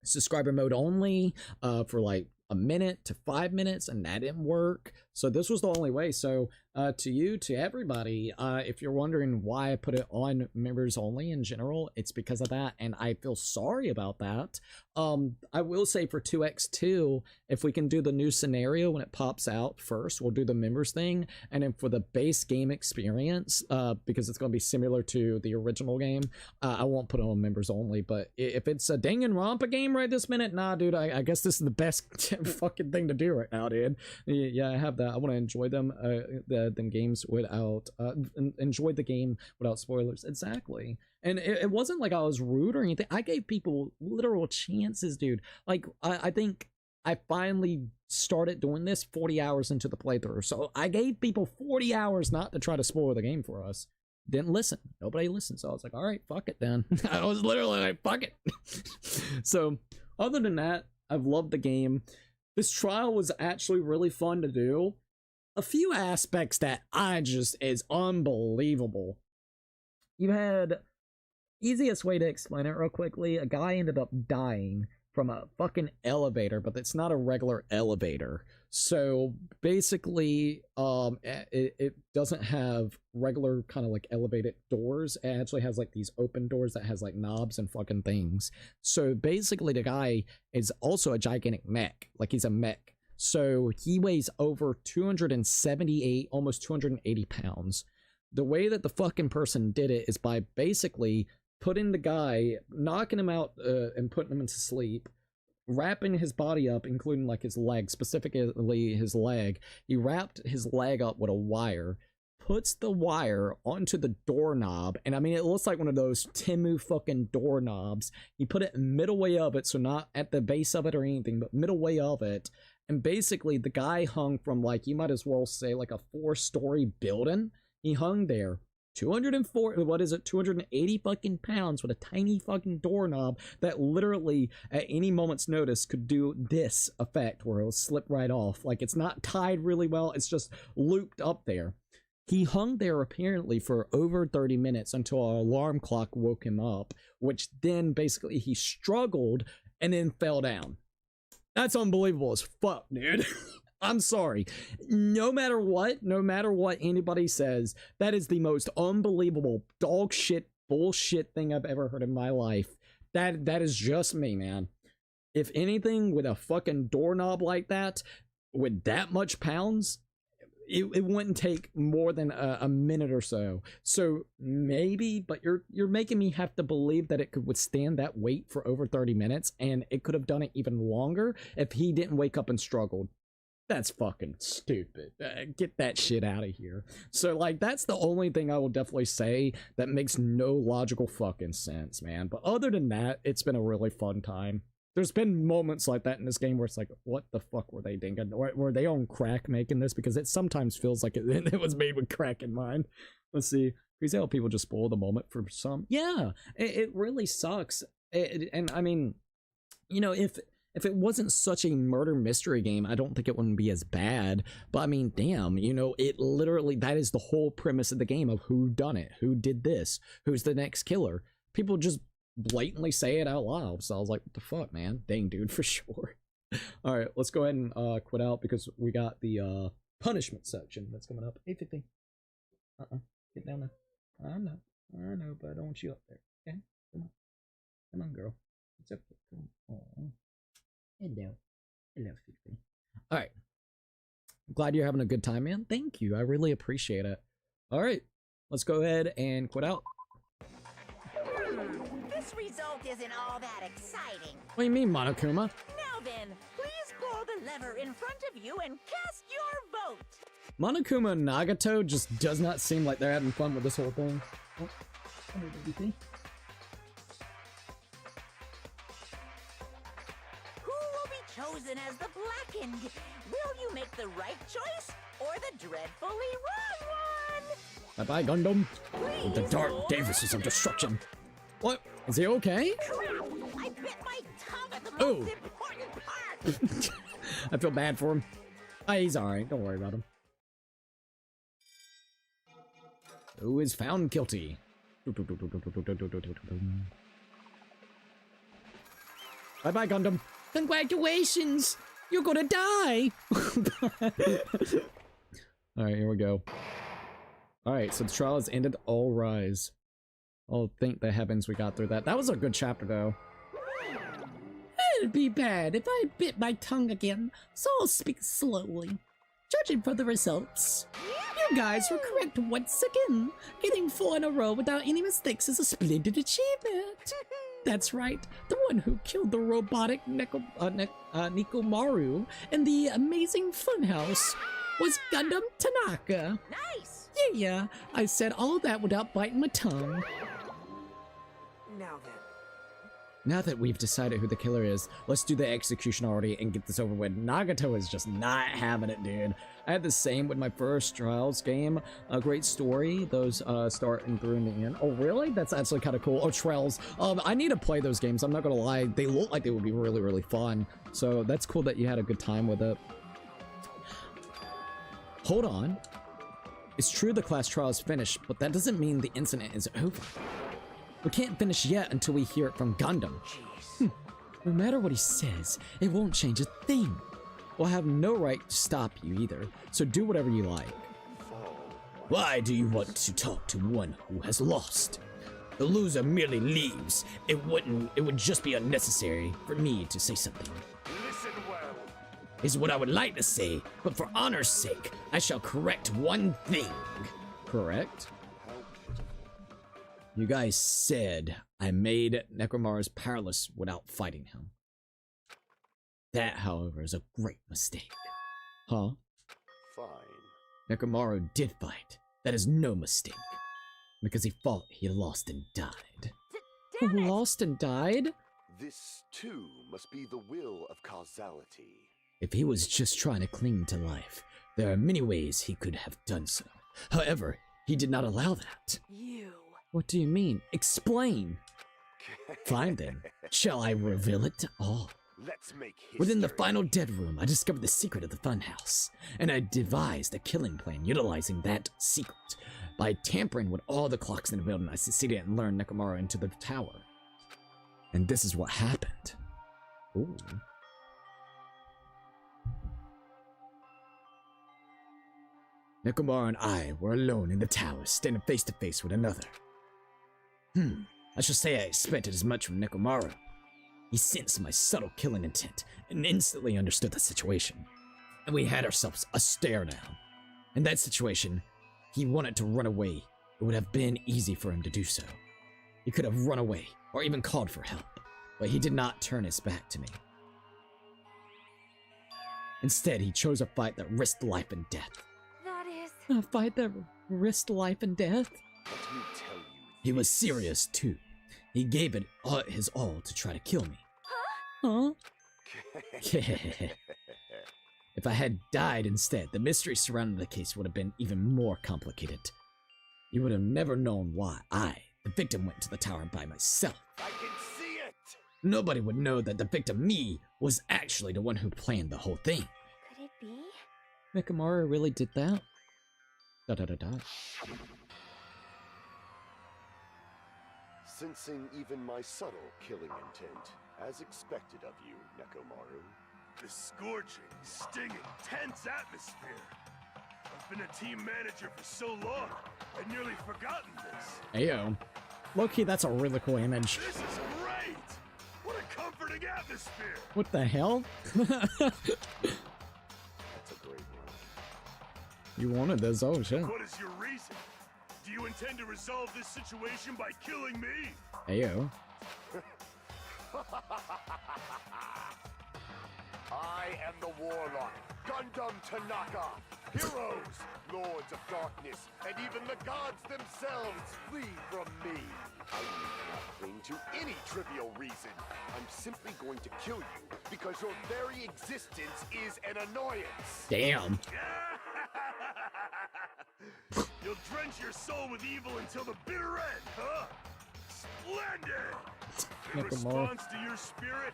subscriber mode only for like a minute to 5 minutes, and that didn't work. So this was the only way. So to everybody, if you're wondering why I put it on members only in general, it's because of that, and I feel sorry about that. I will say for 2x2, if we can do the new scenario when it pops out first, we'll do the members thing, and then for the base game experience, because it's going to be similar to the original game, I won't put it on members only. But if it's a Danganronpa game right this minute, nah, dude, I guess this is the best fucking thing to do right now, dude. Yeah, I have that. I want to enjoy them, them games without enjoy the game without spoilers. Exactly. And it wasn't like I was rude or anything. I gave people literal chances, dude. Like I think I finally started doing this 40 hours into the playthrough, so I gave people 40 hours not to try to spoil the game for us. Didn't listen. Nobody listened. So I was like, all right, fuck it then. I was literally like, fuck it. So other than that, I've loved the game. This trial was actually really fun to do. A few aspects that is unbelievable. You had, easiest way to explain it real quickly, a guy ended up dying from a fucking elevator, but it's not a regular elevator. So basically, it doesn't have regular kind of like elevated doors. It actually has like these open doors that has like knobs and fucking things. So basically the guy is also a gigantic mech. Like he's a mech. So he weighs over 278, almost 280 pounds. The way that the fucking person did it is by basically putting the guy, knocking him out and putting him into sleep, wrapping his body up, including like his leg, specifically his leg. He wrapped his leg up with a wire, puts the wire onto the doorknob, and I mean, it looks like one of those Temu fucking doorknobs. He put it middle way of it, so not at the base of it or anything, but middle way of it. And basically, the guy hung from, like, you might as well say, like a 4-story building. He hung there. 280 fucking pounds with a tiny fucking doorknob that literally at any moment's notice could do this effect where it'll slip right off. Like, it's not tied really well, it's just looped up there. He hung there apparently for over 30 minutes until our alarm clock woke him up, which then basically he struggled and then fell down. That's unbelievable as fuck, dude. I'm sorry. No matter what anybody says, that is the most unbelievable dog shit bullshit thing I've ever heard in my life. That is just me, man. If anything, with a fucking doorknob like that, with that much pounds, it wouldn't take more than a minute or so. So maybe, but you're making me have to believe that it could withstand that weight for over 30 minutes, and it could have done it even longer if he didn't wake up and struggled. That's fucking stupid. Get that shit out of here. So, like, that's the only thing I will definitely say that makes no logical fucking sense, man. But other than that, it's been a really fun time. There's been moments like that in this game where it's like, what the fuck were they thinking? Were they on crack making this? Because it sometimes feels like it was made with crack in mind. Let's see. Because how people just spoil the moment for some. Yeah, it really sucks. And I mean, you know, if it wasn't such a murder mystery game, I don't think it wouldn't be as bad. But I mean, damn, you know, it literally, that is the whole premise of the game, of who done it, who did this, who's the next killer. People just blatantly say it out loud. So I was like, what the fuck, man? Dang, dude, for sure. All right, let's go ahead and quit out because we got the punishment section that's coming up. 8:50. Get down there. I know, but I don't want you up there. Okay, come on, girl. It's up there. Oh. Hello, Fifi. All right. I'm glad you're having a good time, man. Thank you. I really appreciate it. All right, let's go ahead and quit out. This result isn't all that exciting. What do you mean, Monokuma? Now then, please pull the lever in front of you and cast your vote. Monokuma and Nagato just does not seem like they're having fun with this whole thing. Oh, chosen as the blackened. Will you make the right choice or the dreadfully wrong one? Bye-bye, Gundam. Please The dark Davises of destruction. What? Is he okay? Crap! I bit my tongue at the most important part. I feel bad for him. He's alright. Don't worry about him. Who is found guilty? Bye-bye, Gundam. Congratulations! You're gonna die! Alright, here we go. Alright, so the trial has ended. All rise. Oh, thank the heavens we got through that. That was a good chapter, though. It'd be bad if I bit my tongue again, so I'll speak slowly. Judging from the results, you guys were correct once again. Getting 4 in a row without any mistakes is a splendid achievement. That's right, the one who killed the robotic Nikomaru in the amazing funhouse was Gundam Tanaka. Nice! Yeah, I said all that without biting my tongue. Now that we've decided who the killer is, let's do the execution already and get this over with. Nagato is just not having it, dude. I had the same with my first Trials game. A great story. Those start and through in the end. Oh, really? That's actually kind of cool. Oh, Trials. I need to play those games. I'm not gonna lie. They look like they would be really, really fun. So that's cool that you had a good time with it. Hold on. It's true the class trial is finished, but that doesn't mean the incident is over. We can't finish yet until we hear it from Gundam. No matter what he says, it won't change a thing. We'll have no right to stop you either, so do whatever you like. Why do you want to talk to one who has lost? The loser merely leaves. It would just be unnecessary for me to say something. Listen well. Is what I would like to say, but for honor's sake, I shall correct one thing. Correct? You guys said I made Necromaris powerless without fighting him. That, however, is a great mistake. Huh? Fine. Nekomaru did fight. That is no mistake. Because he fought, he lost and died. Damn it! Lost and died? This, too, must be the will of causality. If he was just trying to cling to life, there are many ways he could have done so. However, he did not allow that. You. What do you mean? Explain! Fine then. Shall I reveal it all? Let's make history. Within the final dead room, I discovered the secret of the funhouse, and I devised a killing plan utilizing that secret. By tampering with all the clocks in the building, I succeeded in luring Nekomaru into the tower. And this is what happened. Ooh. Nekomaru and I were alone in the tower, standing face to face with another. I should say I expected as much from Nekomaru. He sensed my subtle killing intent and instantly understood the situation. And we had ourselves a stare down. In that situation, he wanted to run away. It would have been easy for him to do so. He could have run away or even called for help, but he did not turn his back to me. Instead, he chose a fight that risked life and death. That is... A fight that risked life and death? Let me tell you. He was serious too. He gave it his all to try to kill me. Huh? If I had died instead, the mystery surrounding the case would have been even more complicated. You would have never known why I, the victim, went to the tower by myself. I can see it! Nobody would know that the victim, me, was actually the one who planned the whole thing. Could it be? Nekomaru really did that? Sensing even my subtle killing intent, as expected of you, Nekomaru. The scorching, stinging, tense atmosphere. I've been a team manager for so long, I'd nearly forgotten this. Ayo. Low-key, that's a really cool image. This is great! What a comforting atmosphere! What the hell? That's a great one. You wanted this, oh shit. What is your reason? Do you intend to resolve this situation by killing me? Ayo. I am the Warlock, Gundam Tanaka. Heroes, Lords of Darkness, and even the gods themselves flee from me. I need not cling to any trivial reason. I'm simply going to kill you because your very existence is an annoyance. Damn. You'll drench your soul with evil until the bitter end, huh? Splendid! In response to your spirit,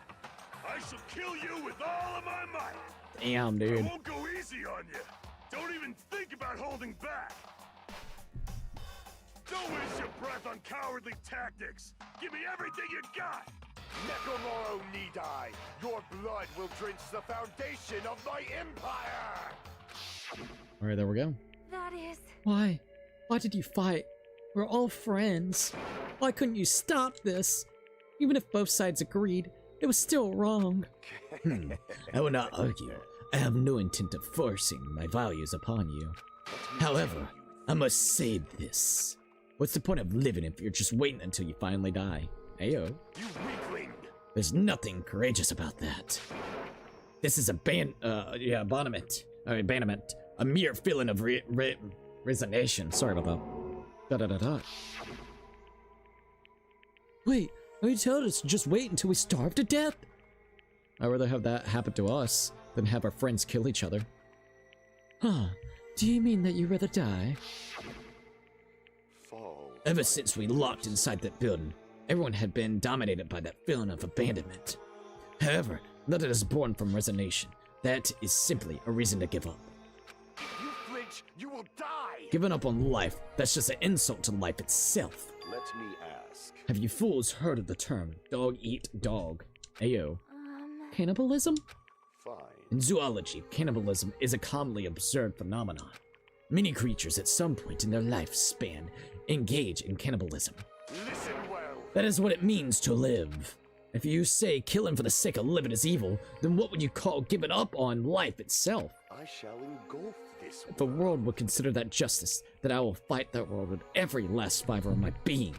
I shall kill you with all of my might. Damn, dude. I won't go easy on you. Don't even think about holding back. Don't waste your breath on cowardly tactics. Give me everything you got. Nekomaru Nidai, your blood will drench the foundation of my empire! Alright, there we go. That is... Why? Why did you fight? We're all friends. Why couldn't you stop this? Even if both sides agreed, it was still wrong. I will not argue. I have no intent of forcing my values upon you. However, I must say this. What's the point of living if you're just waiting until you finally die? Ayo. You weakling! There's nothing courageous about that. This is abandonment. A mere feeling of resignation. Sorry about that. Wait, are you telling us to just wait until we starve to death? I'd rather have that happen to us than have our friends kill each other. Huh, do you mean that you'd rather die? Ever since we locked inside that building, everyone had been dominated by that feeling of abandonment. However, nothing is born from resignation. That is simply a reason to give up. If you flinch, you will die! Giving up on life, that's just an insult to life itself. Let me ask. Have you fools heard of the term dog eat dog? Ayo. Cannibalism? Fine. In zoology, cannibalism is a commonly observed phenomenon. Many creatures at some point in their lifespan engage in cannibalism. Listen well. That is what it means to live. If you say killing for the sake of living is evil, then what would you call giving up on life itself? I shall engulf this If the world would consider that justice, then I will fight that world with every last fiber of my being.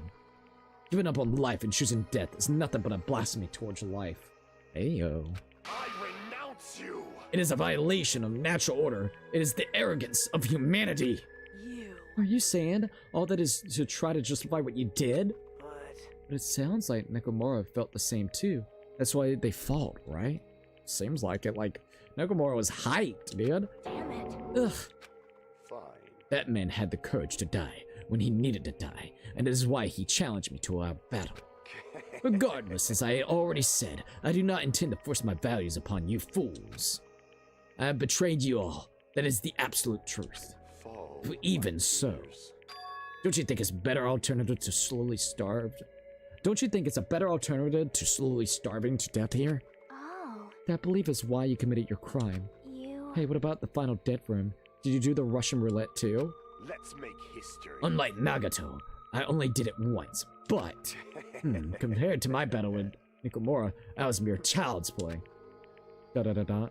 Giving up on life and choosing death is nothing but a blasphemy towards life. Ayo. I renounce It is a violation of natural order. It is the arrogance of humanity. You. Are you saying all that is to try to justify what you did? But But it sounds like Nekomura felt the same too. That's why they fought, right? Seems like it. Like, Nekomura was hyped, dude. Damn it. Ugh. Fine. That man had the courage to die when he needed to die, and it is why he challenged me to a battle. Regardless, as I already said, I do not intend to force my values upon you fools. I have betrayed you all. That is the absolute truth. Fall But even so, fingers. don't you think it's a better alternative to slowly starve? Don't you think it's a better alternative to slowly starving to death here? Oh, That belief is why you committed your crime. you... Hey, what about the final death room? Did you do the Russian roulette too? Let's make history. Unlike Nagato, I only did it once, but compared to my battle with Nekomura, I was mere child's play. Well,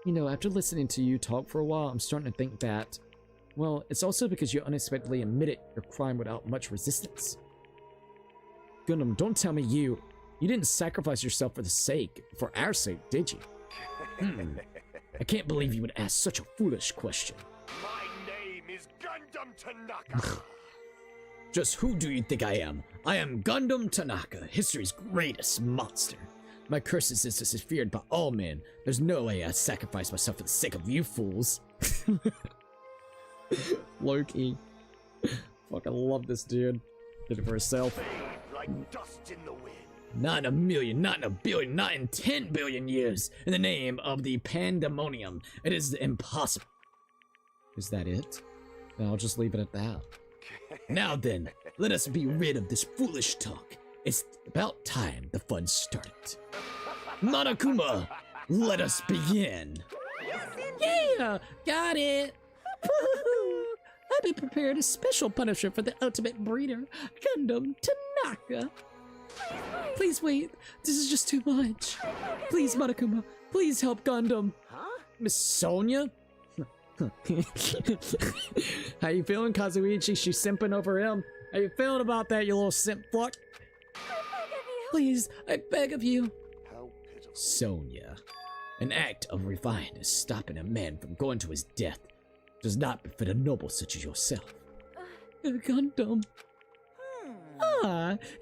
You know, after listening to you talk for a while, I'm starting to think that, well, it's also because you unexpectedly admitted your crime without much resistance. Gundam, don't tell me you didn't sacrifice yourself for our sake, did you? I can't believe you would ask such a foolish question. My name is Gundam Tanaka. Just who do you think I am? I am Gundam Tanaka, history's greatest monster. My curse is feared by all men. There's no way I'd sacrifice myself for the sake of you fools. Loki. Fucking love this dude. Did it for herself. Fade like dust in the wind. Not in a million, not in a billion, not in 10 billion years. In the name of the pandemonium, it is impossible. Is that it? Then I'll just leave it at that. Now then, let us be rid of this foolish talk. It's about time the fun started. Monokuma, let us begin. Yeah, got it. I've been prepared a special punishment for the ultimate breeder, Gundam Tanaka. Please wait, this is just too much. Please, Monokuma, please help Gundam. Huh? Miss Sonia? How you feeling, Kazuichi? She's simping over him. How you feeling about that, you little simp fuck? Please, I beg of you. How pitiful. Sonia. An act of refined is stopping a man from going to his death. Does not befit a noble such as yourself. Gundam.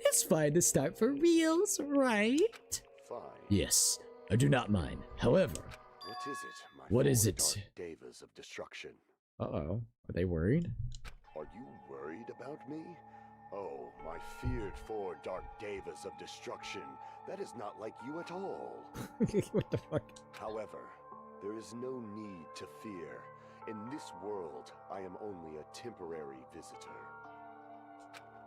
It's fine to start for reals, right? Fine. Yes, I do not mind. However, What is it, my What is four it? dark Devas of destruction? uh-oh, are they worried? Are you worried about me? Oh, my feared four dark Devas of destruction. That is not like you at all. What the fuck? However, there is no need to fear. In this world, I am only a temporary visitor.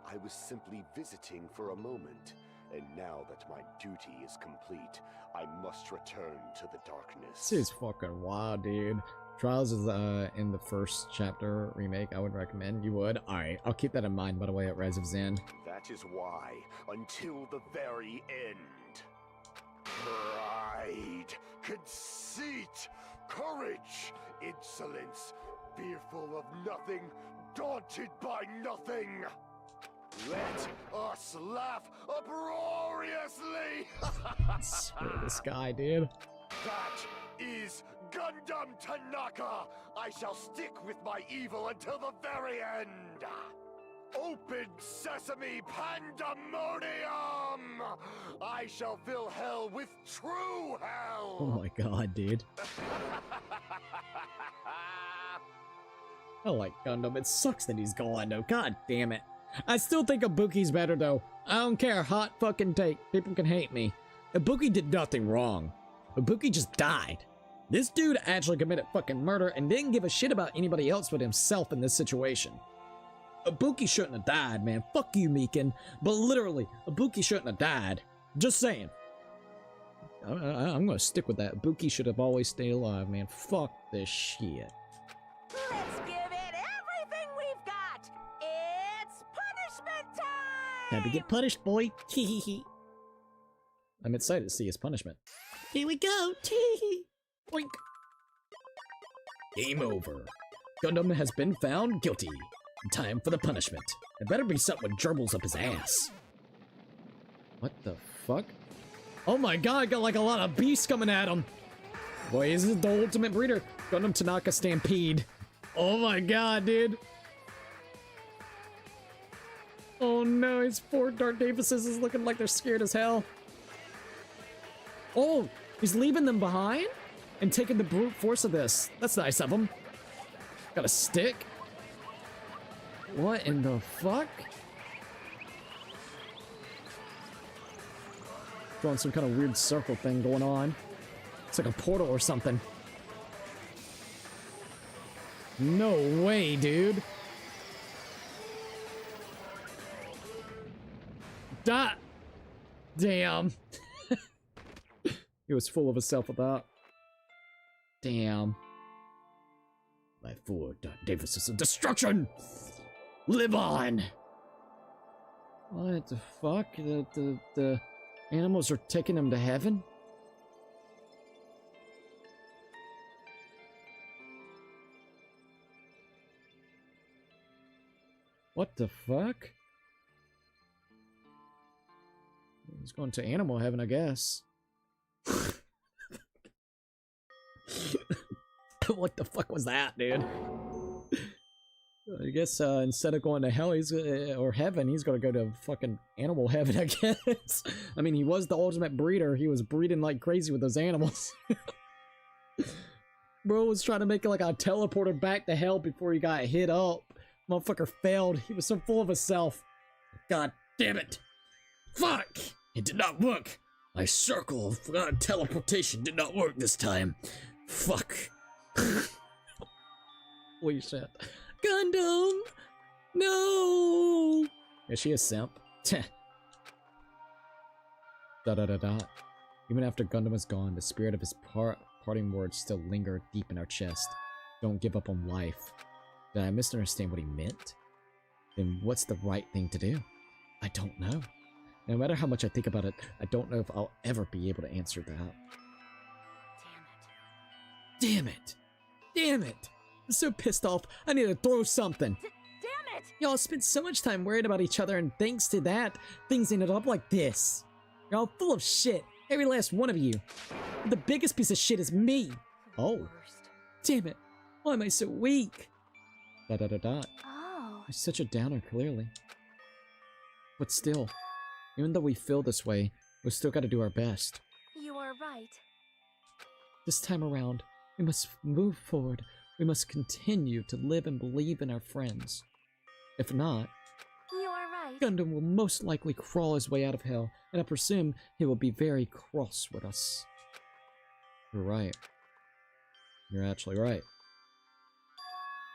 I was simply visiting for a moment, and now that my duty is complete, I must return to the darkness. This is fucking wild, dude. Trials is in the first chapter remake. I would recommend. You would? Alright, I'll keep that in mind, by the way, at Rise of Zen. That is why, until the very end, pride, conceit, courage, insolence, fearful of nothing, daunted by nothing. Let us laugh uproariously! Screw this guy, dude. That is Gundam Tanaka! I shall stick with my evil until the very end! Open sesame pandemonium! I shall fill hell with true hell! Oh my god, dude. I like Gundam. It sucks that he's gone, though. God damn it. I still think Ibuki's better, though. I don't care. Hot fucking take. People can hate me. Ibuki did nothing wrong. Ibuki just died. This dude actually committed fucking murder and didn't give a shit about anybody else but himself in this situation. Ibuki shouldn't have died, man. Fuck you, Mikan. But literally, Ibuki shouldn't have died. Just saying. I'm gonna stick with that. Ibuki should have always stayed alive, man. Fuck this shit. Let's give it everything we've got. It's punishment time. Time to get punished, boy. Hee. I'm excited to see his punishment. Here we go. Tee. Boink. Game over. Gundam has been found guilty. Time for the punishment. It better be something with gerbils up his ass. What the fuck? Oh my god, got like a lot of beasts coming at him. Boy, is it the ultimate breeder? Gundam Tanaka Stampede. Oh my god, dude. Oh no, his four Dark Davises is looking like they're scared as hell. Oh, he's leaving them behind and taking the brute force of this. That's nice of him. Got a stick? What in the fuck? Drawing some kind of weird circle thing going on. It's like a portal or something. No way, dude. Damn. He was full of himself with that. Damn. My four Davises of destruction! Live on! What the fuck? The animals are taking him to heaven? What the fuck? He's going to animal heaven, I guess. What the fuck was that, dude? I guess instead of going to hell, or heaven, he's gonna go to fucking animal heaven, I guess. I mean, he was the ultimate breeder. He was breeding like crazy with those animals. Bro was trying to make it like a teleporter back to hell before he got hit up. Motherfucker failed. He was so full of himself. God damn it. Fuck! It did not work. My circle of teleportation did not work this time. Fuck. Holy shit. Gundam! No! Yeah, she is simp. Even after Gundam is gone, the spirit of his parting words still linger deep in our chest. Don't give up on life. Did I misunderstand what he meant? Then what's the right thing to do? I don't know. No matter how much I think about it, I don't know if I'll ever be able to answer that. Damn it! Damn it! I'm so pissed off, I need to throw something! Damn it! Y'all spent so much time worried about each other, and thanks to that, things ended up like this. Y'all full of shit, every last one of you. The biggest piece of shit is me! Oh. Damn it, why am I so weak? Oh. You're such a downer, clearly. But still, even though we feel this way, we still gotta do our best. You are right. This time around, we must move forward. We must continue to live and believe in our friends. If not, You are right. Gundam will most likely crawl his way out of hell, and I presume he will be very cross with us. You're right. You're actually right.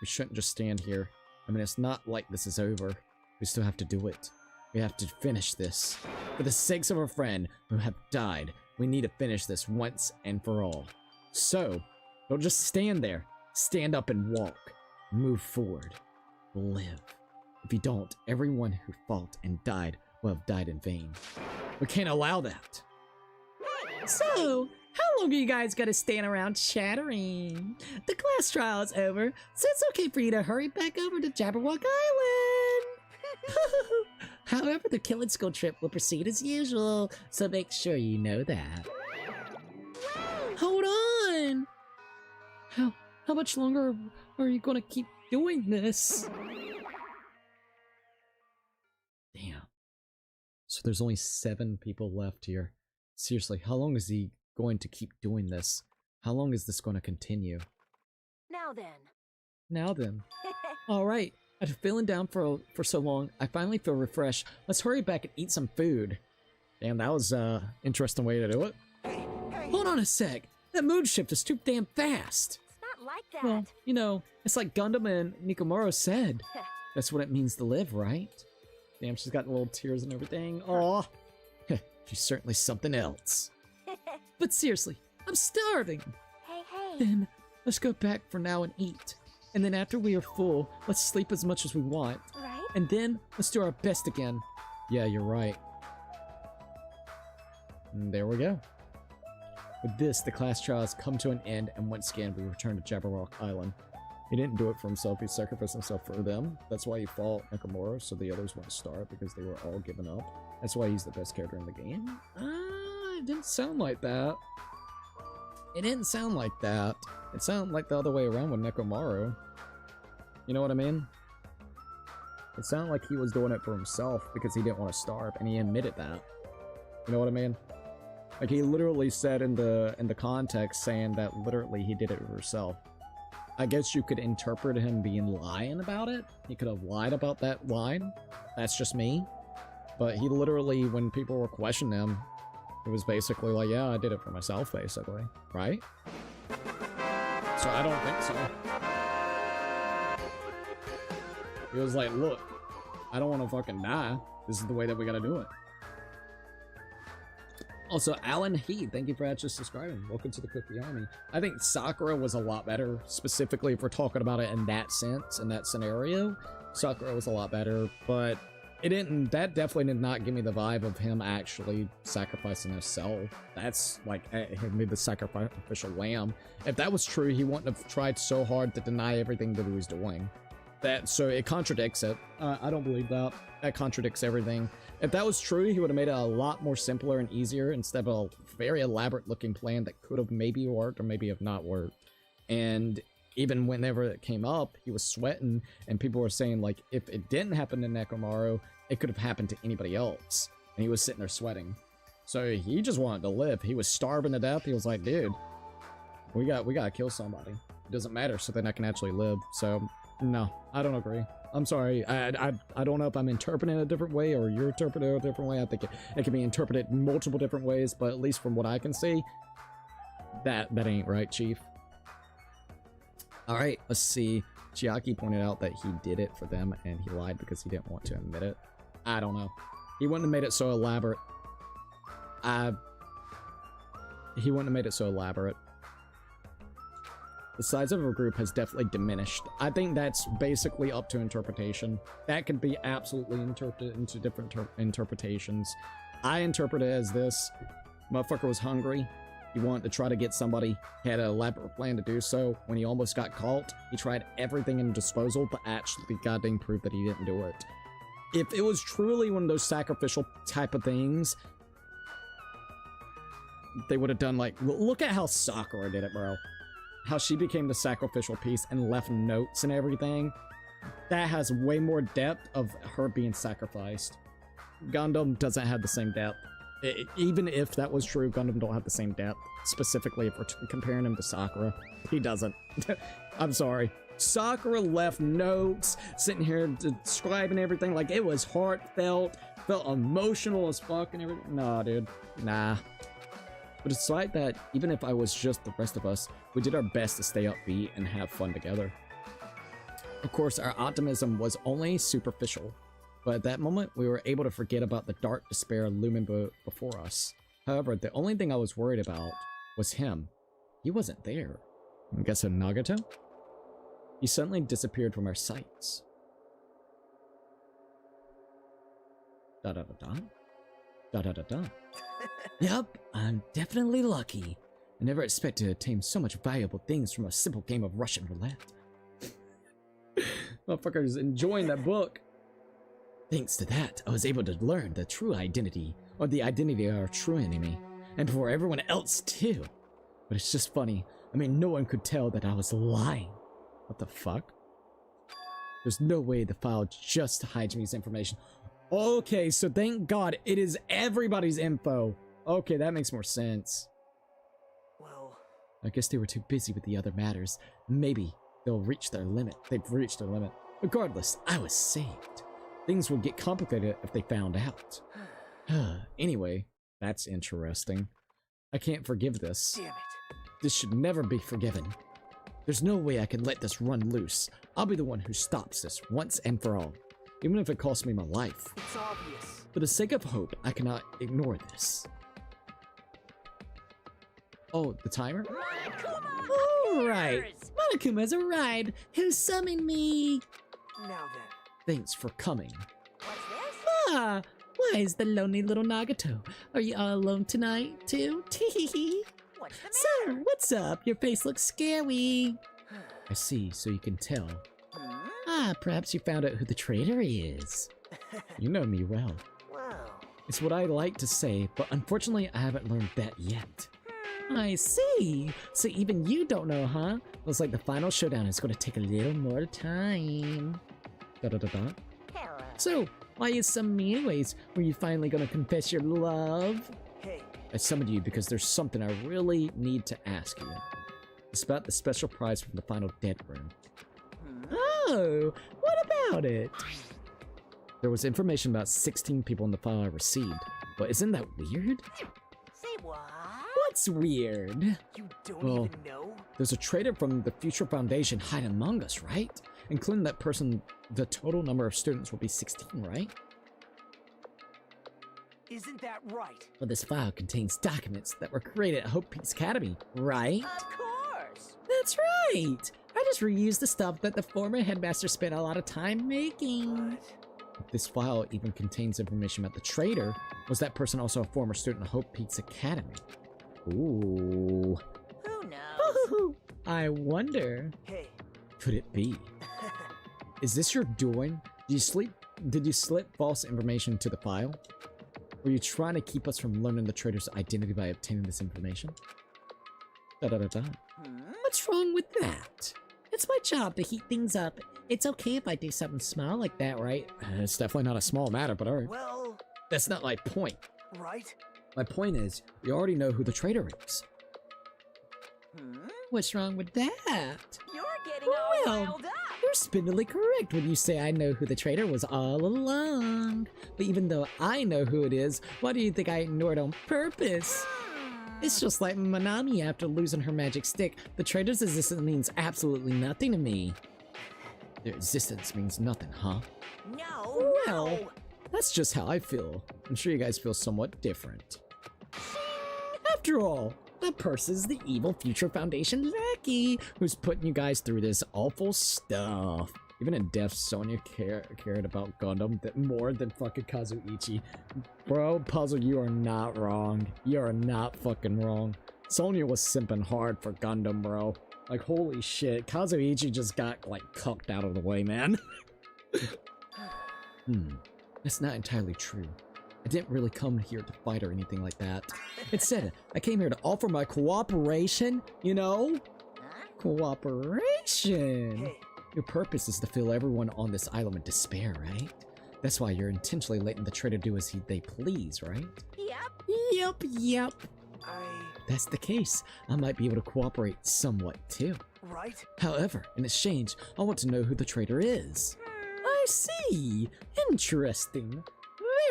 We shouldn't just stand here. I mean, it's not like this is over. We still have to do it. We have to finish this. For the sakes of our friend who have died, we need to finish this once and for all. So, don't just stand there. Stand up and walk. Move forward. Live. If you don't, everyone who fought and died will have died in vain. We can't allow that. So, how long are you guys gonna stand around chattering? The class trial is over, so it's okay for you to hurry back over to Jabberwock Island. However, the killing school trip will proceed as usual, so make sure you know that. Hold on! How much longer are you gonna keep doing this? Damn. So there's only 7 people left here. Seriously, how long is he going to keep doing this? How long is this going to continue? Now then. Now then. Alright, after feeling down for so long, I finally feel refreshed. Let's hurry back and eat some food. Damn, that was interesting way to do it. Hold on a sec. That mood shift is too damn fast. It's not like that. Well, you know, it's like Gundam and Nikomaro said. That's what it means to live, right? Damn, she's got little tears and everything. Aw. She's certainly something else. But seriously, I'm starving. Hey, hey. Then, let's go back for now and eat. And then after we are full, let's sleep as much as we want. Right? And then, let's do our best again. Yeah, you're right. And there we go. With this, the class trials come to an end, and once again, we return to Jabberwock Island. He didn't do it for himself, he sacrificed himself for them. That's why he fought Nakamura, so the others wouldn't start, because they were all given up. That's why he's the best character in the game? It didn't sound like that. It didn't sound like that. It sounded like the other way around with Nekomaru. You know what I mean? It sounded like he was doing it for himself because he didn't want to starve, and he admitted that. You know what I mean? Like, he literally said in the context saying that literally he did it for himself. I guess you could interpret him being lying about it. He could have lied about that line. That's just me. But he literally, when people were questioning him, it was basically like, yeah, I did it for myself, basically. Right? So I don't think so. He was like, look, I don't want to fucking die. This is the way that we gotta do it. Also, Alan Heath, thank you for actually subscribing. Welcome to the Cookie Army. I think Sakura was a lot better, specifically if we're talking about it in that sense, in that scenario. Sakura was a lot better, but it didn't, that definitely did not give me the vibe of him actually sacrificing himself. That's like, him be the sacrificial lamb. If that was true, he wouldn't have tried so hard to deny everything that he was doing. So it contradicts it. I don't believe that. That contradicts everything. If that was true, he would have made it a lot more simpler and easier instead of a very elaborate looking plan that could have maybe worked or maybe have not worked. And even whenever it came up, he was sweating and people were saying like, if it didn't happen to Nekomaru, it could have happened to anybody else. And he was sitting there sweating. So he just wanted to live. He was starving to death. He was like, dude, we gotta kill somebody. It doesn't matter, so then I can actually live. So no, I don't agree. I'm sorry. I don't know if I'm interpreting it a different way or you're interpreting it a different way. I think it can be interpreted in multiple different ways, but at least from what I can see, that ain't right, Chief. All right, let's see. Chiaki pointed out that he did it for them and he lied because he didn't want to admit it. I don't know. He wouldn't have made it so elaborate. He wouldn't have made it so elaborate. The size of a group has definitely diminished. I think that's basically up to interpretation. That could be absolutely interpreted into different interpretations. I interpret it as this. Motherfucker was hungry. He wanted to try to get somebody. He had an elaborate plan to do so. When he almost got caught, he tried everything in disposal to actually goddamn prove that he didn't do it. If it was truly one of those sacrificial type of things, they would have done like, look at how Sakura did it, bro. How she became the sacrificial piece and left notes and everything. That has way more depth of her being sacrificed. Gundam doesn't have the same depth. Even if that was true, Gundam don't have the same depth. Specifically, if we're comparing him to Sakura, he doesn't. I'm sorry. Sakura left notes, sitting here describing everything like it was heartfelt, felt emotional as fuck and everything. Nah, dude. Nah. But despite that, even if I was just the rest of us, we did our best to stay upbeat and have fun together. Of course, our optimism was only superficial, but at that moment, we were able to forget about the dark despair looming before us. However, the only thing I was worried about was him. He wasn't there. I guess a Nagato? He suddenly disappeared from our sights. Da-da-da-da. Da-da-da-da. Yup, I'm definitely lucky. I never expected to attain so much valuable things from a simple game of Russian roulette. Motherfucker's enjoying that book. Thanks to that, I was able to learn the true identity, or the identity of our true enemy, and before everyone else too. But it's just funny. I mean, no one could tell that I was lying. What the fuck? There's no way the file just hides me's information. Okay, so thank God it is everybody's info. Okay, that makes more sense. Well, I guess they were too busy with the other matters. Maybe they'll reach their limit. They've reached their limit. Regardless, I was saved. Things would get complicated if they found out. Anyway, that's interesting. I can't forgive this. damn it. This should never be forgiven. There's no way I can let this run loose. I'll be the one who stops this once and for all, even if it costs me my life. It's obvious. For the sake of hope, I cannot ignore this. Oh, the timer? Alright, Monokuma's arrived. Who summoned me? Now then. Thanks for coming. What's this? Ah, why is the lonely little Nagato? Are you all alone tonight, too? Teehee. What's the So, matter? what's up? Your face looks scary. I see, so you can tell. Ah, perhaps you found out who the traitor is. You know me well. Well, It's what I like to say, but unfortunately I haven't learned that yet. I see. So even you don't know, huh? Looks like the final showdown is going to take a little more time. Da-da-da-da. Hello. So, why you summoned me anyways? Were you finally going to confess your love? Hey, I summoned you because there's something I really need to ask you. It's about the special prize from the final dead room. Oh, what about it? There was information about 16 people in the file I received, but isn't that weird? Say what? What's weird? you don't Well, even know? There's a traitor from the Future Foundation hiding among us, right? Including that person, the total number of students will be 16, right? Isn't that right? Well, this file contains documents that were created at Hope Peaks Academy, right? Of course. That's right! I just reused the stuff that the former headmaster spent a lot of time making. But This file even contains information about the traitor. Was that person also a former student of Hope Peaks Academy? Ooh. Who knows? I wonder. hey, Could it be? Is this your doing? Did you slip false information to the file? Were you trying to keep us from learning the traitor's identity by obtaining this information? Da-da-da-da. What's wrong with that? It's my job to heat things up. It's okay if I do something small like that, right? It's definitely not a small matter, but alright. well, That's not my point. right? My point is, we already know who the traitor is. What's wrong with that? You're getting all Well, riled up. You're spindly correct when you say I know who the traitor was all along. But even though I know who it is, why do you think I ignored on purpose? It's just like Manami after losing her magic stick. The traitor's existence means absolutely nothing to me. Their existence means nothing, huh? No, Well, no. that's just how I feel. I'm sure you guys feel somewhat different. After all, that person's the evil Future Foundation lackey who's putting you guys through this awful stuff. Even in death, Sonya cared about Gundam more than fucking Kazuichi. Bro, Puzzle, you are not wrong. You are not fucking wrong. Sonya was simping hard for Gundam, bro. Like, holy shit. Kazuichi just got, like, cucked out of the way, man. That's not entirely true. I didn't really come here to fight or anything like that. Instead, I came here to offer my cooperation, you know? Huh? Cooperation! Hey, Your purpose is to fill everyone on this island with despair, right? That's why you're intentionally letting the traitor do as they please, right? Yep. Yep. That's the case. I might be able to cooperate somewhat too. right? However, in exchange, I want to know who the traitor is. I see. Interesting.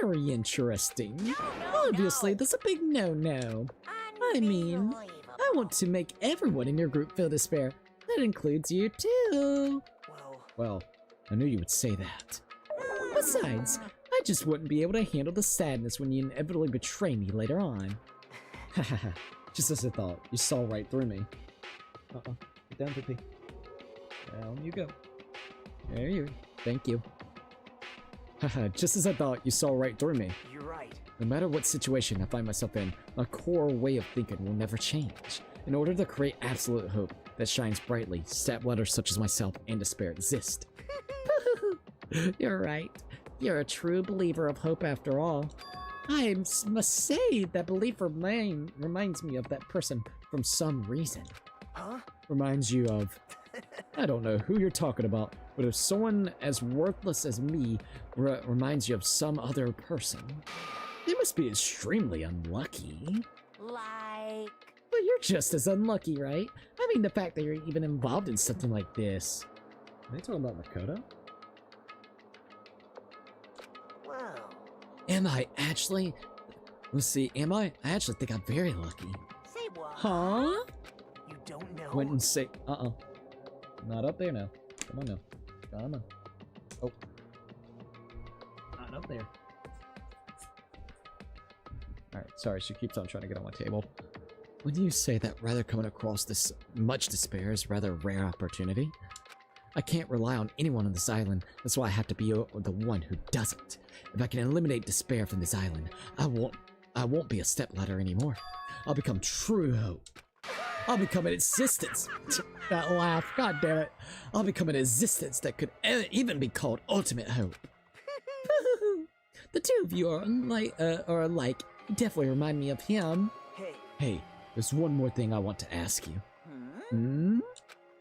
Very interesting. Obviously, that's a big no-no. I mean, I want to make everyone in your group feel despair. That includes you too. Well, I knew you would say that. Besides, I just wouldn't be able to handle the sadness when you inevitably betray me later on. Hahaha, just as I thought, you saw right through me. Get down, Pippi. Down you go. There you. Thank you. Haha, just as I thought, you saw right through me. You're right. No matter what situation I find myself in, my core way of thinking will never change. In order to create absolute hope that shines brightly, stepbladders such as myself and despair exist. You're right. You're a true believer of hope after all. I must say that belief reminds me of that person from some reason. Huh? Reminds you of... I don't know who you're talking about, but if someone as worthless as me reminds you of some other person, they must be extremely unlucky. Like... But you're just as unlucky, right? I mean, the fact that you're even involved in something like this. Are they talking about Makoto? Whoa. Am I actually... Let's see, am I? I actually think I'm very lucky. Say what? Huh? You don't know. Went and say... Not up there now. Come on now. Come on. Oh. Not up there. Alright, sorry, she keeps on trying to get on my table. When you say that rather coming across this much despair is rather a rare opportunity, I can't rely on anyone on this island. That's why I have to be the one who doesn't. If I can eliminate despair from this island, I won't be a stepladder anymore. I'll become true hope. I'll become an existence. That laugh, god damn it. I'll become an existence that could even be called ultimate hope. The two of you are alike. You definitely remind me of him. Hey, Hey, there's one more thing I want to ask you. Hmm?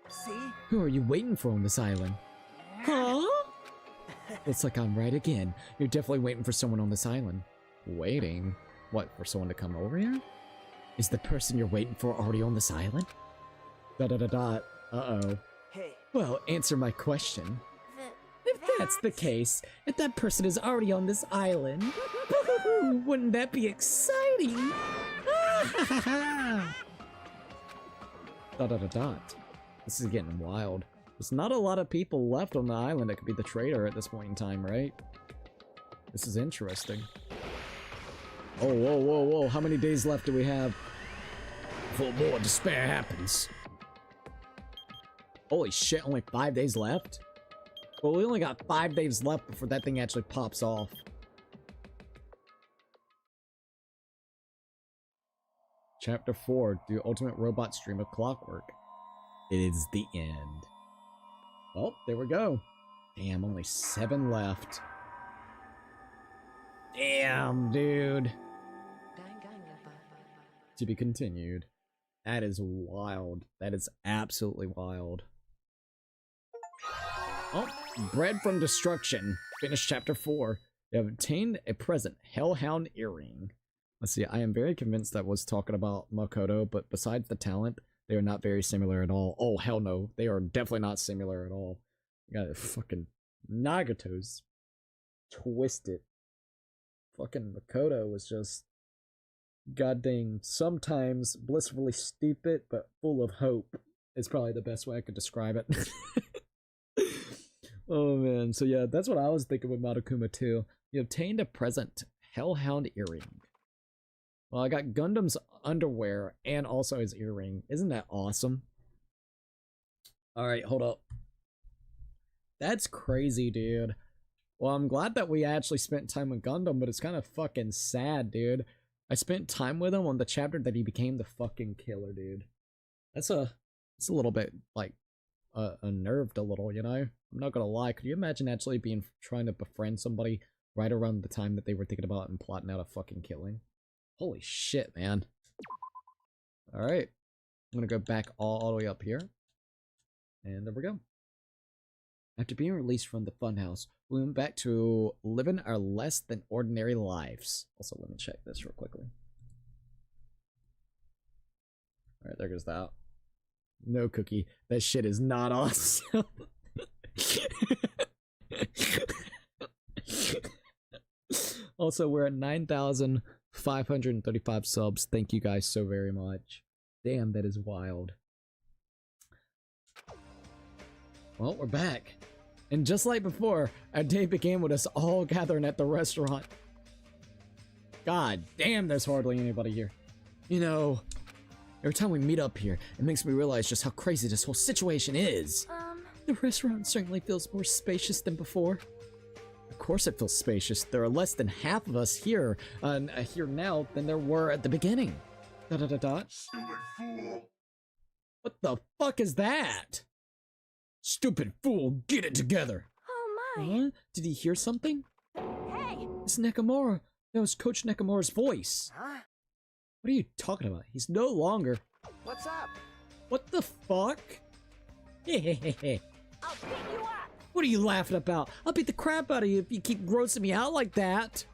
See? Who are you waiting for on this island? Huh? Looks like I'm right again. You're definitely waiting for someone on this island. Waiting? What, for someone to come over here? Is the person you're waiting for already on this island? Uh-oh. Hey. Well, answer my question. If that's the case, if that person is already on this island, wouldn't that be exciting? This is getting wild. There's not a lot of people left on the island that could be the traitor at this point in time, right? This is interesting. Oh, whoa, whoa, whoa. How many days left do we have before more despair happens? Holy shit, only 5 days left? Well, we only got 5 days left before that thing actually pops off. Chapter 4, the ultimate robot stream of clockwork. It is the end. Well, there we go. Damn, only 7 left. Damn, dude. To be continued. That is wild. That is absolutely wild. Oh, Bread from Destruction. Finish chapter 4. You have obtained a present, Hellhound Earring. Let's see, I am very convinced that was talking about Makoto, but besides the talent, they are not very similar at all. Oh, hell no. They are definitely not similar at all. You got fucking Nagato's twisted. Fucking Makoto was just goddamn sometimes blissfully stupid, but full of hope. Is probably the best way I could describe it. Oh man, so yeah, that's what I was thinking with Monokuma too. You obtained a present, Hellhound Earring. Well, I got Gundam's underwear and also his earring. Isn't that awesome? Alright, hold up. That's crazy, dude. Well, I'm glad that we actually spent time with Gundam, but it's kind of fucking sad, dude. I spent time with him on the chapter that he became the fucking killer, dude. It's a little bit, like, unnerved a little, you know? I'm not gonna lie, could you imagine actually trying to befriend somebody right around the time that they were thinking about and plotting out a fucking killing? Holy shit, man. Alright. I'm gonna go back all the way up here. And there we go. After being released from the funhouse, we went back to living our less than ordinary lives. Also, let me check this real quickly. Alright, there goes that. No, Cookie. That shit is not awesome. Also, we're at 9,535 subs. Thank you guys so very much. Damn, that is wild. Well, we're back. And just like before, our day began with us all gathering at the restaurant. God damn, there's hardly anybody here. You know, every time we meet up here, it makes me realize just how crazy this whole situation is. The restaurant certainly feels more spacious than before. Of course it feels spacious. There are less than half of us here, here now than there were at the beginning. ... Stupid fool. What the fuck is that? Stupid fool, get it together. Oh my. Huh? Did he hear something? Hey! It's Nakamura. That was Coach Nakamura's voice. Huh? What are you talking about? He's no longer... What's up? What the fuck? Hehehehe. I'll beat you up! What are you laughing about? I'll beat the crap out of you if you keep grossing me out like that.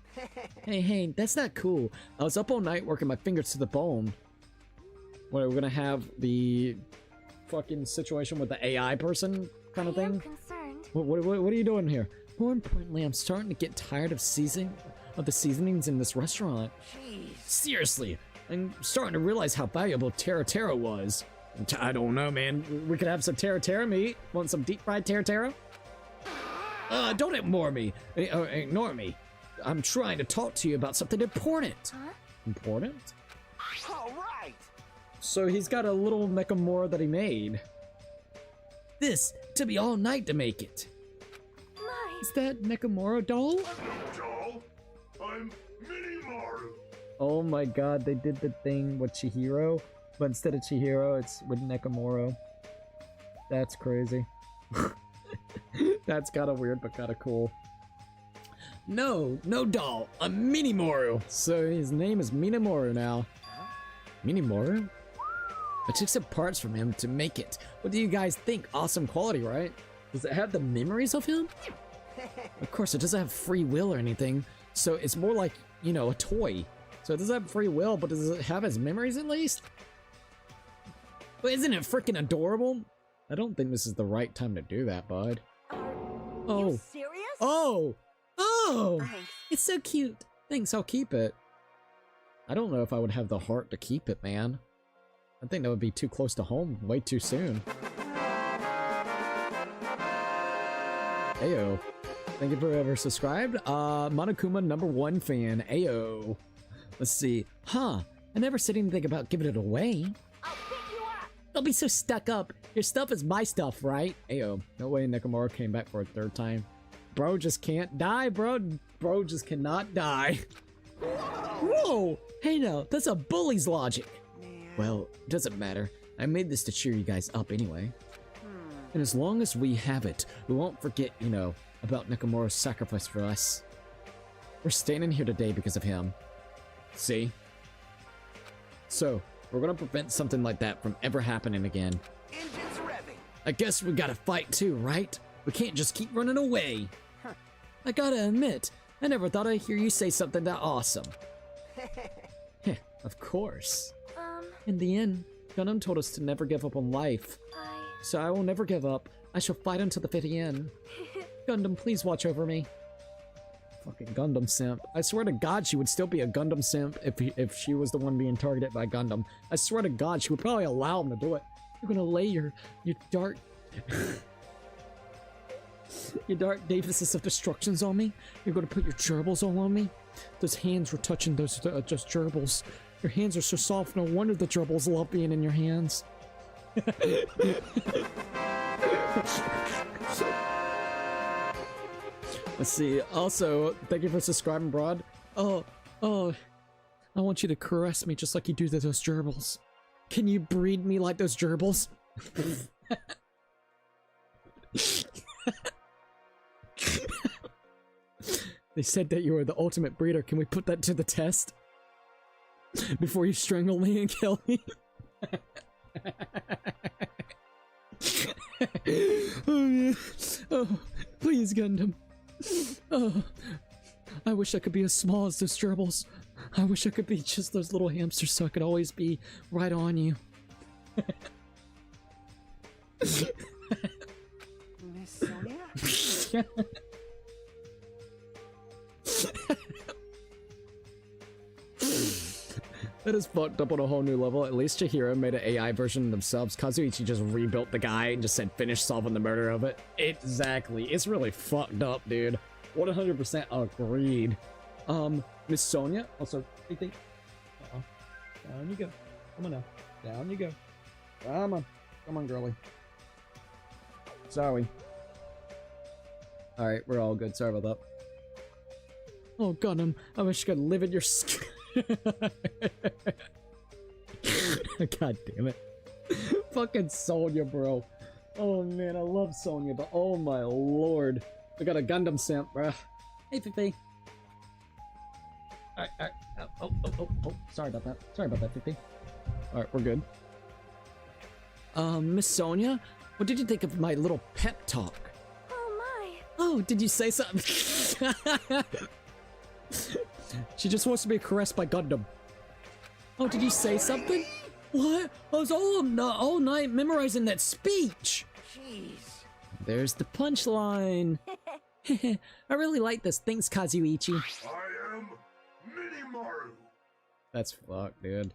Hey, that's not cool. I was up all night working my fingers to the bone. What, we're gonna have the fucking situation with the AI person kind of I am thing? concerned. What are you doing here? More importantly, I'm starting to get tired of the seasonings in this restaurant. Jeez. Seriously, I'm starting to realize how valuable Terra was. I don't know, man. We could have some Terra meat. Want some deep fried Terra? Don't ignore me. Ignore me. I'm trying to talk to you about something important. Huh? Important? All right. So he's got a little Nakamura that he made. This took me all night to make it. My. Is that Nakamura doll? I'm no doll. I'm Mini Maru. Oh my god, they did the thing with Chihiro, but instead of Chihiro, it's with Nakamura. That's crazy. That's kind of weird, but kind of cool. No doll, I'm Minimoru. So his name is Minimoru now. Minimoru? I took some parts from him to make it. What do you guys think? Awesome quality, right? Does it have the memories of him? Of course, it doesn't have free will or anything, so it's more like, you know, a toy. So it doesn't have free will, but does it have his memories at least? But isn't it freaking adorable? I don't think this is the right time to do that, bud. Oh. You serious? Oh! Oh! Thanks. It's so cute. Thanks, I'll keep it. I don't know if I would have the heart to keep it, man. I think that would be too close to home way too soon. Ayo. Thank you for ever subscribed. Monokuma #1 fan. Ayo. Let's see. Huh. I never said anything about giving it away. I'll pick you up. Don't be so stuck up. Your stuff is my stuff, right? Ayo. No way Nekomaru came back for a third time. Bro just can't die, bro. Bro just cannot die. Whoa! Hey now, that's a bully's logic. Well, it doesn't matter. I made this to cheer you guys up anyway. And as long as we have it, we won't forget, you know, about Nekomaru's sacrifice for us. We're standing here today because of him. See? So, we're gonna prevent something like that from ever happening again. Engines revving. I guess we gotta fight too, right? We can't just keep running away. I gotta admit, I never thought I'd hear you say something that awesome. Heh, of course. In the end, Gundam told us to never give up on life. So I will never give up. I shall fight until the very end. Gundam, please watch over me. Fucking Gundam simp. I swear to God she would still be a Gundam simp if she was the one being targeted by Gundam. I swear to God she would probably allow him to do it. You're gonna lay your dark... your dark Davises of destructions on me? You're gonna put your gerbils all on me? Those hands were touching those just gerbils. Your hands are so soft, no wonder the gerbils love being in your hands. Let's see. Also, thank you for subscribing, Broad. Oh, I want you to caress me just like you do to those gerbils. Can you breed me like those gerbils? They said that you were the ultimate breeder. Can we put that to the test? Before you strangle me and kill me? Oh, man. Oh, please, Gundam. Oh, I wish I could be as small as those gerbils. I wish I could be just those little hamsters so I could always be right on you. Miss Sonia? That is fucked up on a whole new level. At least Chihiro made an AI version of themselves. Kazuichi just rebuilt the guy and just said finish solving the murder of it. Exactly. It's really fucked up, dude. 100% agreed. Miss Sonia, also, I think. Down you go. Come on now. Down you go. Come on. Come on, girlie. Sorry. Alright, we're all good. Sorry about that. Oh, Gundam, I wish I could live in your skin. God damn it. Fucking Sonya, bro. Oh man, I love Sonya, but oh my lord. We got a Gundam simp, bro. Hey, Fifi. Alright. Oh. Sorry about that. Sorry about that, Fifi. Alright, we're good. Miss Sonya, what did you think of my little pep talk? Oh my. Oh, did you say something? She just wants to be caressed by Gundam. Oh, did you say something? What? I was all night memorizing that speech. Jeez. There's the punchline. I really like this. Thanks, Kazuichi. I am Minimaru. That's fucked, dude.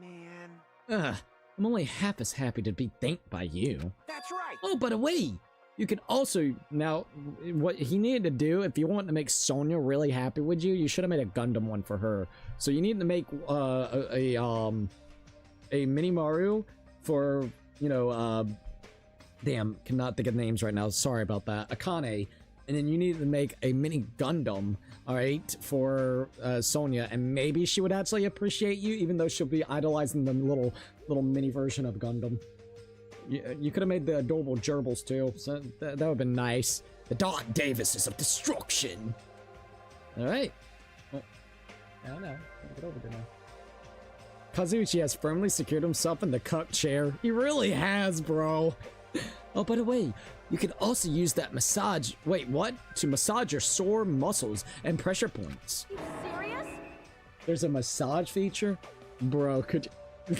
Man. I'm only half as happy to be thanked by you. That's right. Oh, by the way, you can also, now, what he needed to do, if you want to make Sonya really happy with you, you should have made a Gundam one for her. So you need to make a Minimaru for, you know, damn, cannot think of names right now. Sorry about that. Akane. And then you need to make a mini Gundam, alright, for Sonya. And maybe she would actually appreciate you, even though she'll be idolizing the little mini version of Gundam. You could have made the adorable gerbils too, so that would have been nice. The Dark Davises of destruction. All right. Well, no, get over there now. Kazuichi has firmly secured himself in the cuck chair. He really has, bro. Oh, by the way, you can also use that massage. Wait, what? To massage your sore muscles and pressure points. You serious? There's a massage feature? Bro, could you...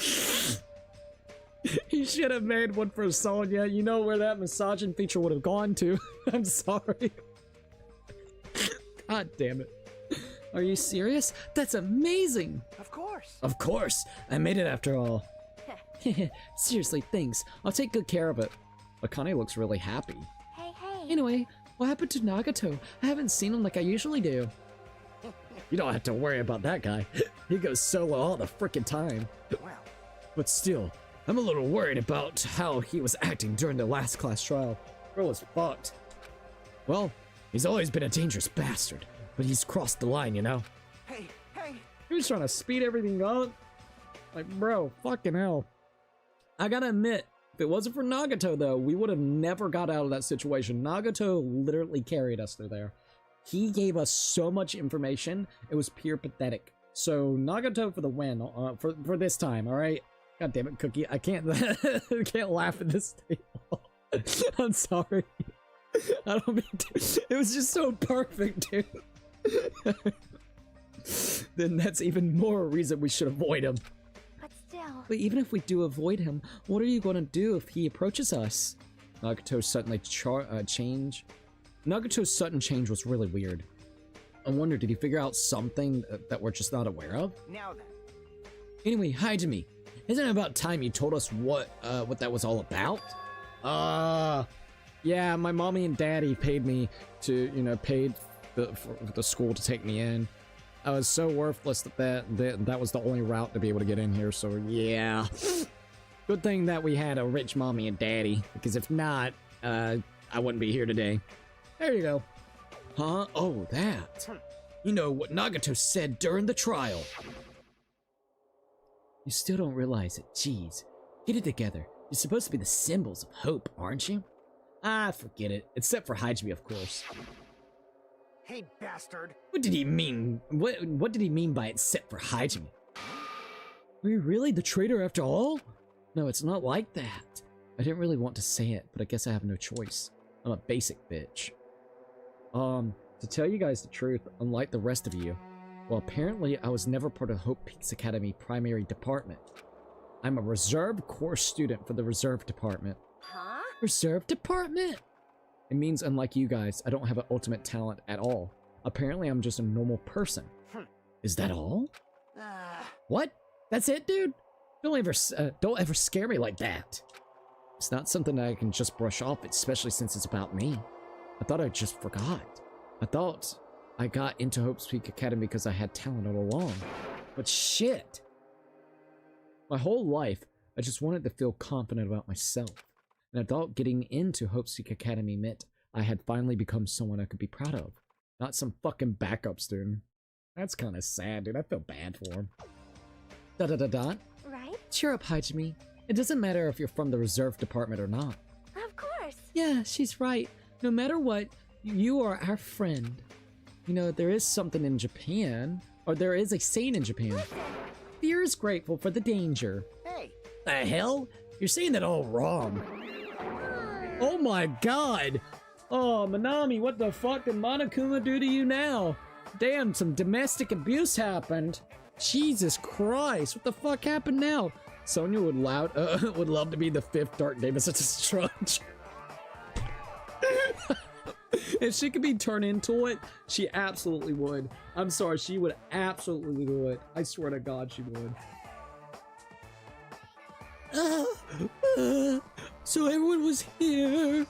He should have made one for Sonya. You know where that massaging feature would have gone to. I'm sorry. God damn it. Are you serious? That's amazing! Of course. Of course! I made it after all. Seriously, thanks. I'll take good care of it. Akane looks really happy. Hey, hey. Anyway, what happened to Nagato? I haven't seen him like I usually do. You don't have to worry about that guy. He goes solo all the frickin' time. Well, But still, I'm a little worried about how he was acting during the last class trial. Bro was fucked. Well, he's always been a dangerous bastard, but he's crossed the line, you know? hey. He was trying to speed everything up. Like, bro, fucking hell. I gotta admit, if it wasn't for Nagato, though, we would have never got out of that situation. Nagato literally carried us through there. He gave us so much information, it was pure pathetic. So, Nagato for the win, for this time, alright? God damn it, Cookie, I can't, I can't laugh at this table. I'm sorry. I don't mean to. It was just so perfect, dude. Then that's even more a reason we should avoid him. But still. But even if we do avoid him, what are you gonna do if he approaches us? Nagato's sudden change. Nagato's sudden change was really weird. I wonder, did he figure out something that we're just not aware of? Now then. Anyway, Hajime, isn't it about time you told us what that was all about? Yeah, my mommy and daddy paid me to, paid for the school to take me in. I was so worthless that was the only route to be able to get in here, so yeah. Good thing that we had a rich mommy and daddy, because if not, I wouldn't be here today. There you go. Huh? Oh, that. You know what Nagato said during the trial. You still don't realize it. Jeez. Get it together. You're supposed to be the symbols of hope, aren't you? Ah, forget it. Except for Hajime, of course. Hey, bastard. What did he mean? What did he mean by except for Hajime? Were you really the traitor after all? No, it's not like that. I didn't really want to say it, but I guess I have no choice. I'm a basic bitch. To tell you guys the truth, unlike the rest of you, well, apparently I was never part of Hope Peaks Academy primary department. I'm a reserve course student for the reserve department. Huh? Reserve department? It means unlike you guys, I don't have an ultimate talent at all. Apparently I'm just a normal person. Is that all? What? That's it, dude? Don't ever scare me like that. It's not something that I can just brush off, especially since it's about me. I thought I just forgot. I thought I got into Hope's Peak Academy because I had talent all along. But shit! My whole life, I just wanted to feel confident about myself. And I thought getting into Hope's Peak Academy meant I had finally become someone I could be proud of. Not some fucking backup student. That's kind of sad, dude. I feel bad for him. Dot. Right? Cheer up, Hajime. It doesn't matter if you're from the reserve department or not. Of course. Yeah, she's right. No matter what, you are our friend. You know, there is something in Japan, or there is a saying in Japan. Fear is grateful for the danger. Hey. The hell? You're saying that all wrong. Oh my god! Oh, Manami, what the fuck did Monokuma do to you now? Damn, some domestic abuse happened. Jesus Christ, what the fuck happened now? Sonya would love to be the fifth Dark Davis at this trudge. If she could be turned into it, she absolutely would. I'm sorry, she would absolutely do it. I swear to God, she would. So everyone was here.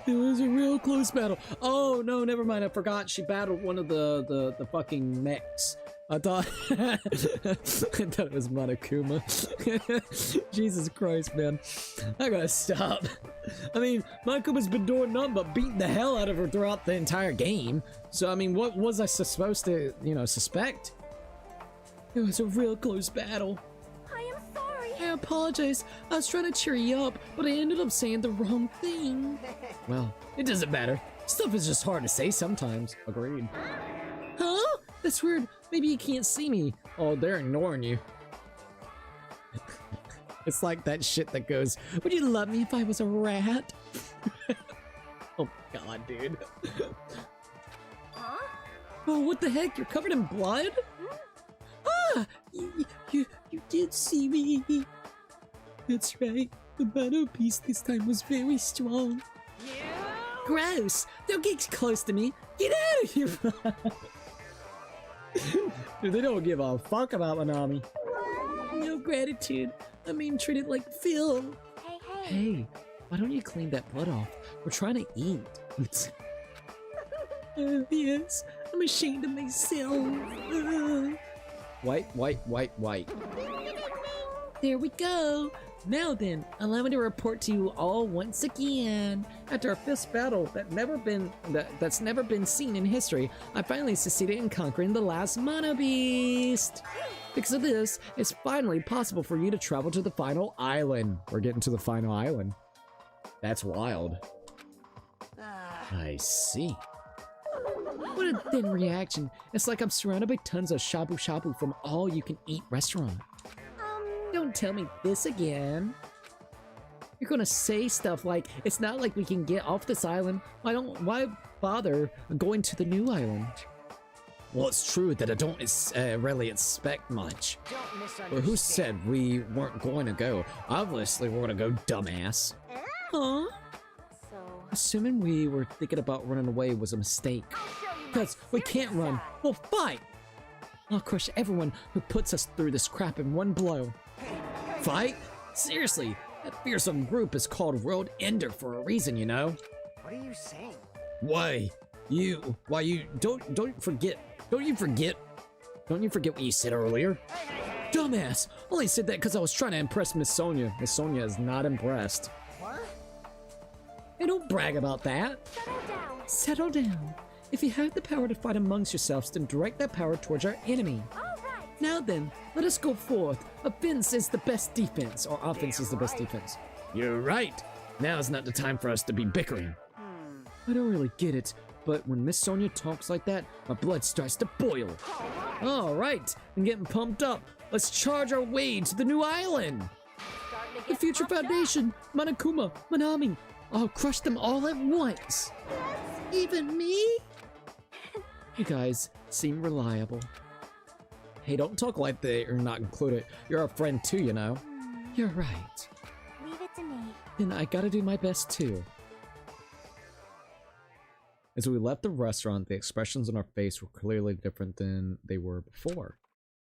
It was a real close battle. Oh no, never mind. I forgot she battled one of the fucking mechs. I thought I thought it was Monokuma. Jesus Christ, man. I gotta stop. I mean, Monokuma's been doing nothing but beating the hell out of her throughout the entire game. So, I mean, what was I supposed to, suspect? It was a real close battle. I am sorry. I apologize. I was trying to cheer you up, but I ended up saying the wrong thing. Well, it doesn't matter. Stuff is just hard to say sometimes. Agreed. Huh? That's weird. Maybe you can't see me. Oh, they're ignoring you. It's like that shit that goes, would you love me if I was a rat? Oh god, dude. Huh? Oh, what the heck? You're covered in blood? Ah! You did see me. That's right. The battle piece this time was very strong. Gross! Don't get close to me. Get out of here! Dude, they don't give a fuck about Manami. No gratitude. I'm being treated like filth. Hey, why don't you clean that blood off? We're trying to eat. Yes, I'm ashamed of myself. White. There we go. Now then, allow me to report to you all once again. After our fifth battle that's never been seen in history, I finally succeeded in conquering the last Mono Beast. Because of this, it's finally possible for you to travel to the final island. We're getting to the final island. That's wild. I see. What a thin reaction. It's like I'm surrounded by tons of shabu shabu from all-you-can-eat restaurant. Don't tell me this again. You're gonna say stuff like, it's not like we can get off this island. Why bother going to the new island? Well, it's true that I don't really expect much. But who said we weren't going to go? Obviously, we're gonna go, dumbass. Huh? So, Assuming we were thinking about running away was a mistake. Because we can't run. We'll fight! I'll crush everyone who puts us through this crap in one blow. Fight? Seriously, that fearsome group is called World Ender for a reason, you know? What are you saying? Why you don't forget what you said earlier? Dumbass! Only said that because I was trying to impress Miss Sonia. Miss Sonia is not impressed. What? Hey, don't brag about that. Settle down. If you have the power to fight amongst yourselves, then direct that power towards our enemy. Now then, let us go forth. Offense is the best defense, or offense is the best defense. You're right. Now is not the time for us to be bickering. I don't really get it, but when Miss Sonia talks like that, my blood starts to boil. All right, I'm getting pumped up. Let's charge our way to the new island. The Future Foundation, Monokuma, Manami. I'll crush them all at once. Even me? You guys seem reliable. Hey, don't talk like you're not included. You're our friend too, you know. You're right. Leave it to me. Then I gotta do my best too. As we left the restaurant, the expressions on our face were clearly different than they were before.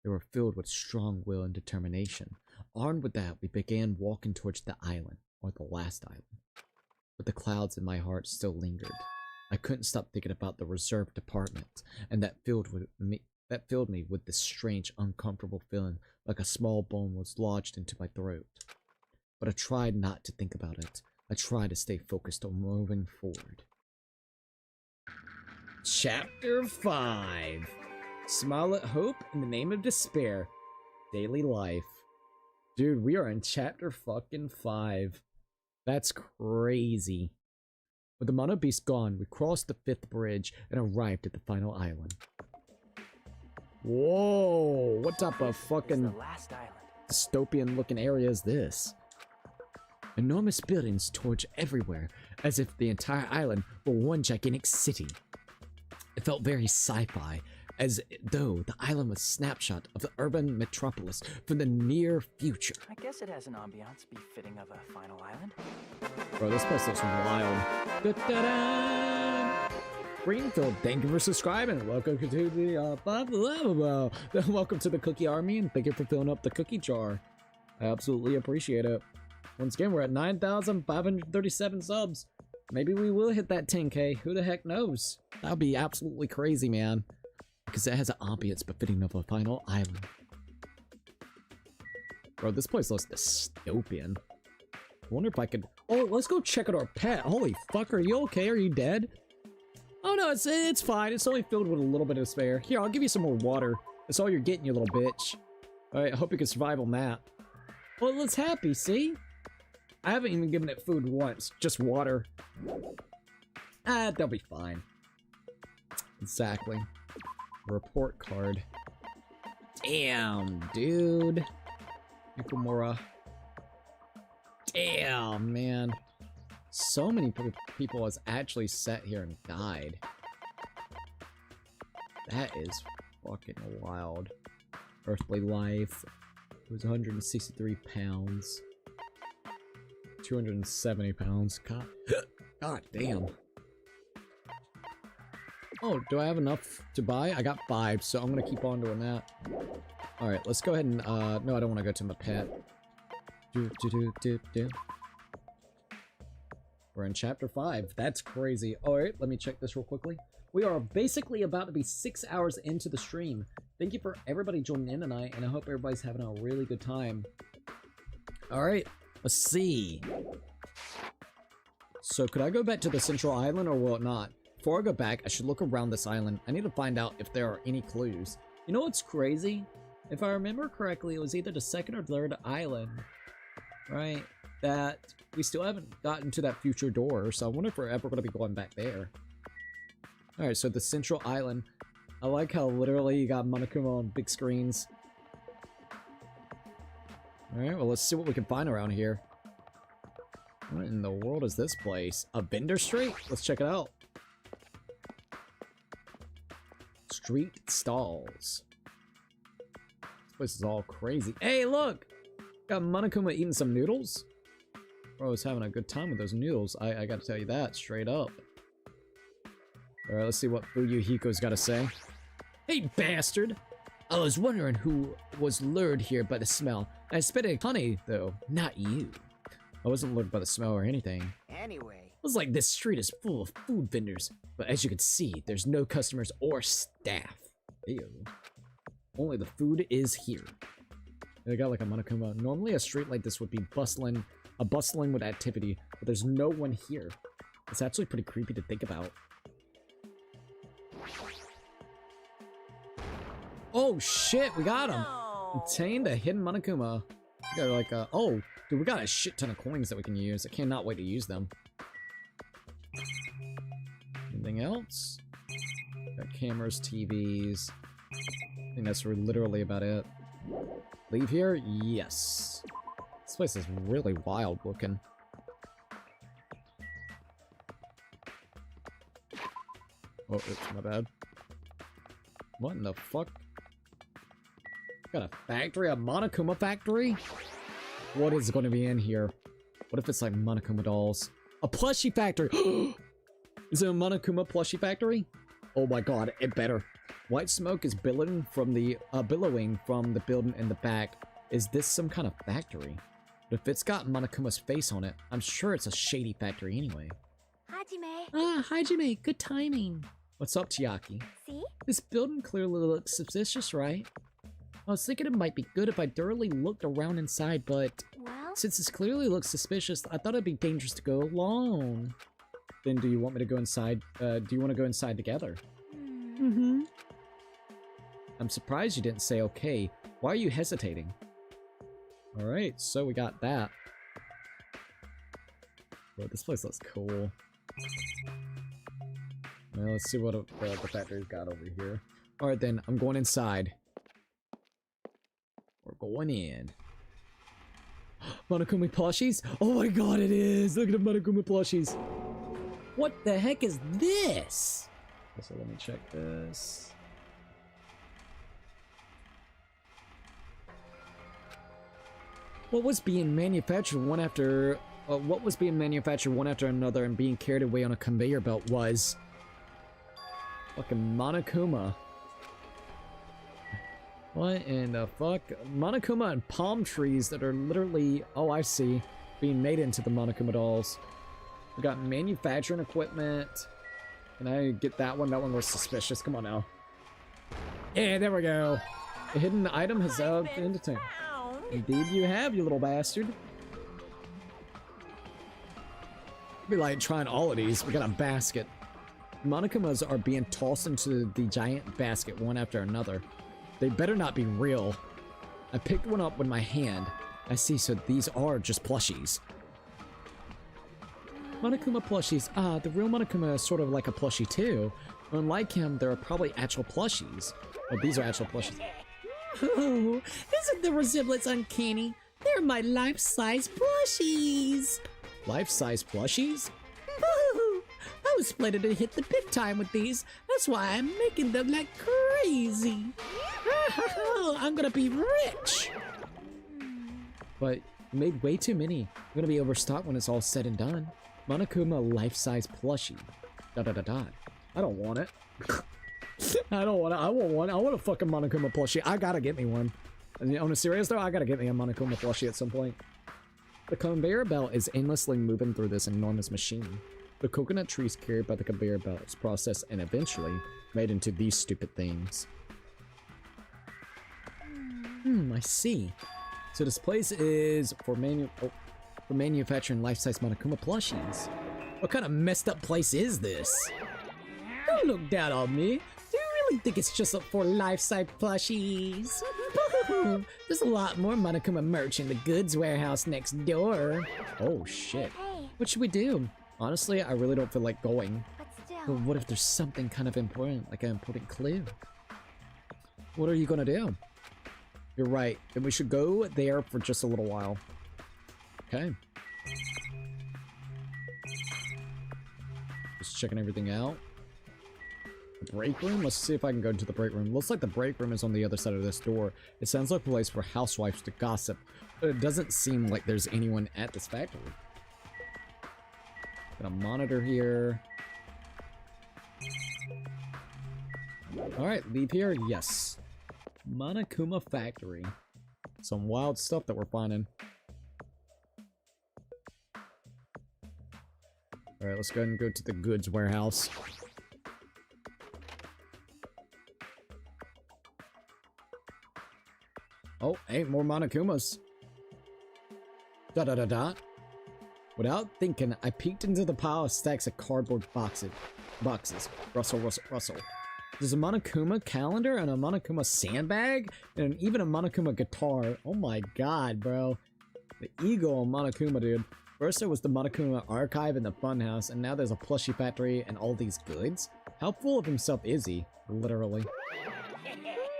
They were filled with strong will and determination. Armed with that, we began walking towards the island, or the last island. But the clouds in my heart still lingered. I couldn't stop thinking about the reserve department, and that filled me with this strange, uncomfortable feeling, like a small bone was lodged into my throat. But I tried not to think about it. I tried to stay focused on moving forward. Chapter 5. Smile at Hope in the Name of Despair. Daily Life. Dude, we are in chapter fucking 5. That's crazy. With the Mono Beast gone, we crossed the 5th bridge and arrived at the final island. Whoa, what type of fucking dystopian looking area is this? Enormous buildings torch everywhere, as if the entire island were one gigantic city. It felt very sci-fi, as though the island was a snapshot of the urban metropolis from the near future. I guess it has an ambiance befitting of a final island. Bro, this place looks wild. Da-da-da! Greenfield, thank you for subscribing. Welcome to the welcome to the Cookie Army, and thank you for filling up the cookie jar. I absolutely appreciate it. Once again, we're at 9,537 subs. Maybe we will hit that 10K. Who the heck knows? That would be absolutely crazy, man. Because it has an ambience befitting of a final island. Bro, this place looks dystopian. I wonder if I could... Oh, let's go check out our pet. Holy fuck, are you okay? Are you dead? Oh no, it's fine. It's only filled with a little bit of spare. Here, I'll give you some more water. That's all you're getting, you little bitch. Alright, I hope you can survive on that. Well, it's happy, see? I haven't even given it food once. Just water. Ah, they'll be fine. Exactly. Report card. Damn, dude. Yukumura. Yeah, man. So many people has actually sat here and died. That is fucking wild. Earthly life. It was 163 pounds. 270 pounds. God, God damn. Oh, do I have enough to buy? I got 5, so I'm gonna keep on doing that. Alright, let's go ahead and, no, I don't want to go to my pet. We're in chapter 5. That's crazy. Alright, let me check this real quickly. We are basically about to be 6 hours into the stream. Thank you for everybody joining in tonight, and I hope everybody's having a really good time. Alright, let's see. So, could I go back to the central island, or will it not? Before I go back, I should look around this island. I need to find out if there are any clues. You know what's crazy? If I remember correctly, it was either the second or third island, right? That we still haven't gotten to that future door, so I wonder if we're ever going to be going back there. Alright, so the central island. I like how literally you got Monokuma on big screens. Alright, well let's see what we can find around here. What in the world is this place? A vendor street? Let's check it out. Street stalls. This place is all crazy. Hey, look! Got Monokuma eating some noodles. Bro, is having a good time with those noodles. I gotta tell you that, straight up. Alright, let's see what Fuyuhiko's gotta say. Hey, bastard! I was wondering who was lured here by the smell. I expected honey, though, not you. I wasn't lured by the smell or anything. Anyway. It was like this street is full of food vendors, but as you can see, there's no customers or staff. Ew. Only the food is here. They got like a Monokuma. Normally a street like this would be bustling with activity, but there's no one here. It's actually pretty creepy to think about. Oh shit, we got him! Obtained a hidden Monokuma. We got like a, oh, dude, we got a shit ton of coins that we can use. I cannot wait to use them. Anything else? Got cameras, TVs. I think that's literally about it. Leave here? Yes. This place is really wild looking. Oh, oops, my bad. What in the fuck? Got a factory? A Monokuma factory? What is going to be in here? What if it's like Monokuma dolls? A plushie factory! Is it a Monokuma plushie factory? Oh my god, it better. White smoke is billowing from the building in the back. Is this some kind of factory? But if it's got Monokuma's face on it, I'm sure it's a shady factory anyway. Hajime. Ah, Hajime, good timing. What's up, Chiaki? See? This building clearly looks suspicious, right? I was thinking it might be good if I thoroughly looked around inside, but Well? since this clearly looks suspicious, I thought it'd be dangerous to go alone. Then do you want me to go inside? Do you want to go inside together? Mm-hmm. I'm surprised you didn't say okay. Why are you hesitating? Alright, so we got that. Well, this place looks cool. Well, let's see what the factory's got over here. Alright then, I'm going inside. We're going in. Monokuma plushies? Oh my god, it is! Look at the Monokuma plushies! What the heck is this? So let me check this. What was being manufactured one after another and being carried away on a conveyor belt was fucking Monokuma. What in the fuck? Monokuma and palm trees that are literally, oh I see, being made into the Monokuma dolls. We got manufacturing equipment. Can I get that one? That one was suspicious. Come on now. Yeah, there we go. The hidden item has been detained. Indeed you have, you little bastard. Be like trying all of these. We got a basket. Monokumas are being tossed into the giant basket one after another. They better not be real. I picked one up with my hand. I see, so these are just plushies. Monokuma plushies. Ah, the real Monokuma is sort of like a plushie too. Unlike him, there are probably actual plushies. Oh, these are actual plushies. Oh, isn't the resemblance uncanny? They're my life-size plushies! Life-size plushies? Woo! I was planning to hit the big time with these. That's why I'm making them like crazy. I'm gonna be rich! But you made way too many. I'm gonna be overstocked when it's all said and done. Monokuma life-size plushie. ... I don't want it. I don't want it. I want one. I want a fucking Monokuma plushie. I gotta get me one. And on a serious though, I gotta get me a Monokuma plushie at some point. The conveyor belt is aimlessly moving through this enormous machine. The coconut trees carried by the conveyor belt is processed and eventually made into these stupid things. I see. So this place is for manufacturing life-size Monokuma plushies. What kind of messed up place is this? Don't look down on me. Do you really think it's just for life-size plushies? There's a lot more Monokuma merch in the goods warehouse next door. Oh shit. Hey. What should we do? Honestly, I really don't feel like going. But still. But what if there's something kind of important, like an important clue? What are you gonna do? You're right. Then we should go there for just a little while. Okay. Just checking everything out. The break room? Let's see if I can go into the break room. Looks like the break room is on the other side of this door. It sounds like a place for housewives to gossip, but it doesn't seem like there's anyone at this factory. Got a monitor here. Alright, leave here? Yes. Monokuma Factory. Some wild stuff that we're finding. Alright, let's go ahead and go to the goods warehouse. Oh, hey, more Monokumas. Without thinking, I peeked into the pile of stacks of cardboard boxes. Rustle. There's a Monokuma calendar and a Monokuma sandbag and even a Monokuma guitar. Oh my god, bro. The ego on Monokuma, dude. First there was the Monokuma archive in the funhouse, and now there's a plushie factory and all these goods. How full of himself is he? Literally.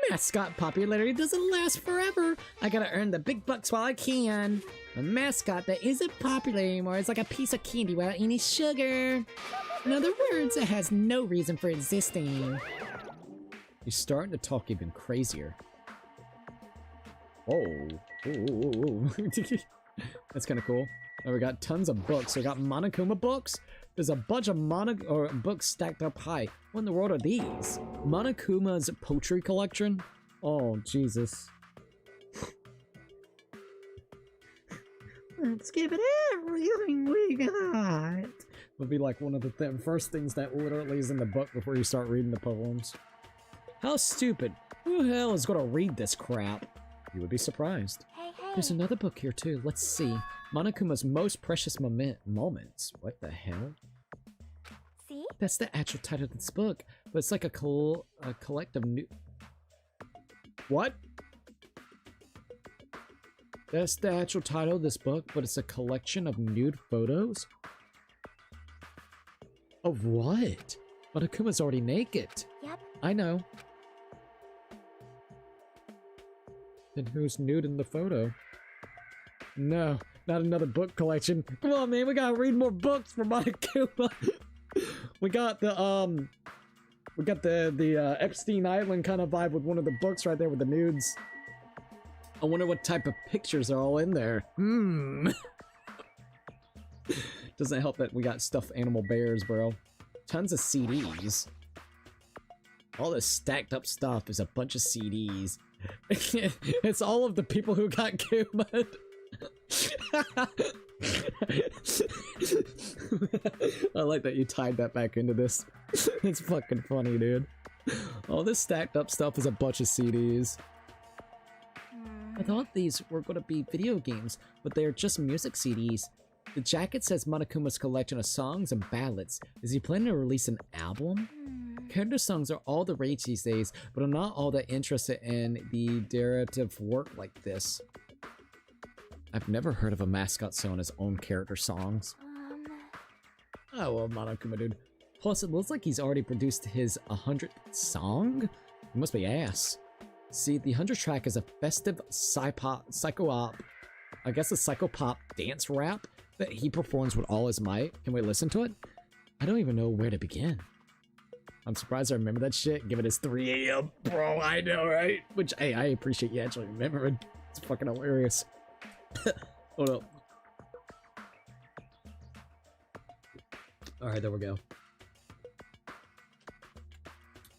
Mascot popularity doesn't last forever. I gotta earn the big bucks while I can. A mascot that isn't popular anymore is like a piece of candy without any sugar. In other words, it has no reason for existing. He's starting to talk even crazier. Oh. Ooh. That's kind of cool. Oh, we got tons of books. We got Monokuma books. There's a bunch of books stacked up high. What in the world are these? Monokuma's poetry collection? Oh, Jesus. Let's give it everything we got. Would be like one of the first things that literally is in the book before you start reading the poems. How stupid. Who the hell is gonna read this crap? You would be surprised. Hey. There's another book here too. Let's see. Monokuma's most precious moments. What the hell? See? That's the actual title of this book, but it's like a collective new. What? That's the actual title of this book, but it's a collection of nude photos? Of what? Monokuma's already naked. Yep. I know. Then who's nude in the photo? No, not another book collection. Come on, man, we gotta read more books for Monokuma. We got the Epstein Island kind of vibe with one of the books right there with the nudes. I wonder what type of pictures are all in there. Doesn't help that we got stuffed animal bears, bro. Tons of CDs. All this stacked up stuff is a bunch of CDs. It's all of the people who got Kuma'd. I like that you tied that back into this. It's fucking funny, dude. All this stacked up stuff is a bunch of CDs. I thought these were going to be video games, but they're just music CDs. The jacket says Monokuma's collection of songs and ballads. Is he planning to release an album? Character songs are all the rage these days, but I'm not all that interested in the derivative work like this. I've never heard of a mascot sewing his own character songs. Oh well, Monokuma, dude. Plus, it looks like he's already produced his 100th song? He must be ass. See, the 100th track is a festive psycho-op I guess a psychopop dance rap that he performs with all his might. Can we listen to it? I don't even know where to begin. I'm surprised I remember that shit, given it's 3 a.m. Bro, I know, right? Which, hey, I appreciate you actually remembering. It's fucking hilarious. Hold up. Alright, there we go.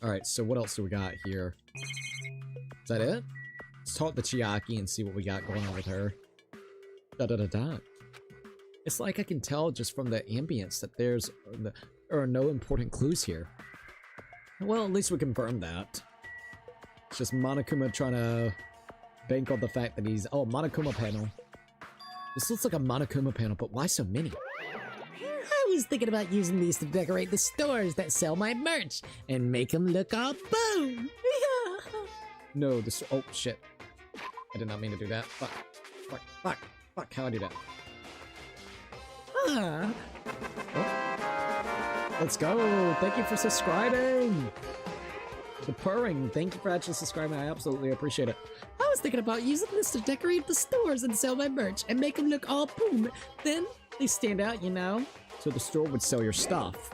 Alright, so what else do we got here? Is that it? Let's talk to Chiaki and see what we got going on with her. Da-da-da-da. It's like I can tell just from the ambience that there are no important clues here. Well, at least we confirmed that. It's just Monokuma trying to bank on the fact that he's... Oh, Monokuma panel. This looks like a Monokuma panel, but why so many? I was thinking about using these to decorate the stores that sell my merch and make them look all boom. No, this... Oh, shit. I did not mean to do that. Fuck. Fuck. Fuck. Fuck. How'd I do that? Ah. Oh. Let's go. Thank you for subscribing. The purring. Thank you for actually subscribing. I absolutely appreciate it. I was thinking about using this to decorate the stores and sell my merch and make them look all boom. Then they stand out, you know? So the store would sell your stuff.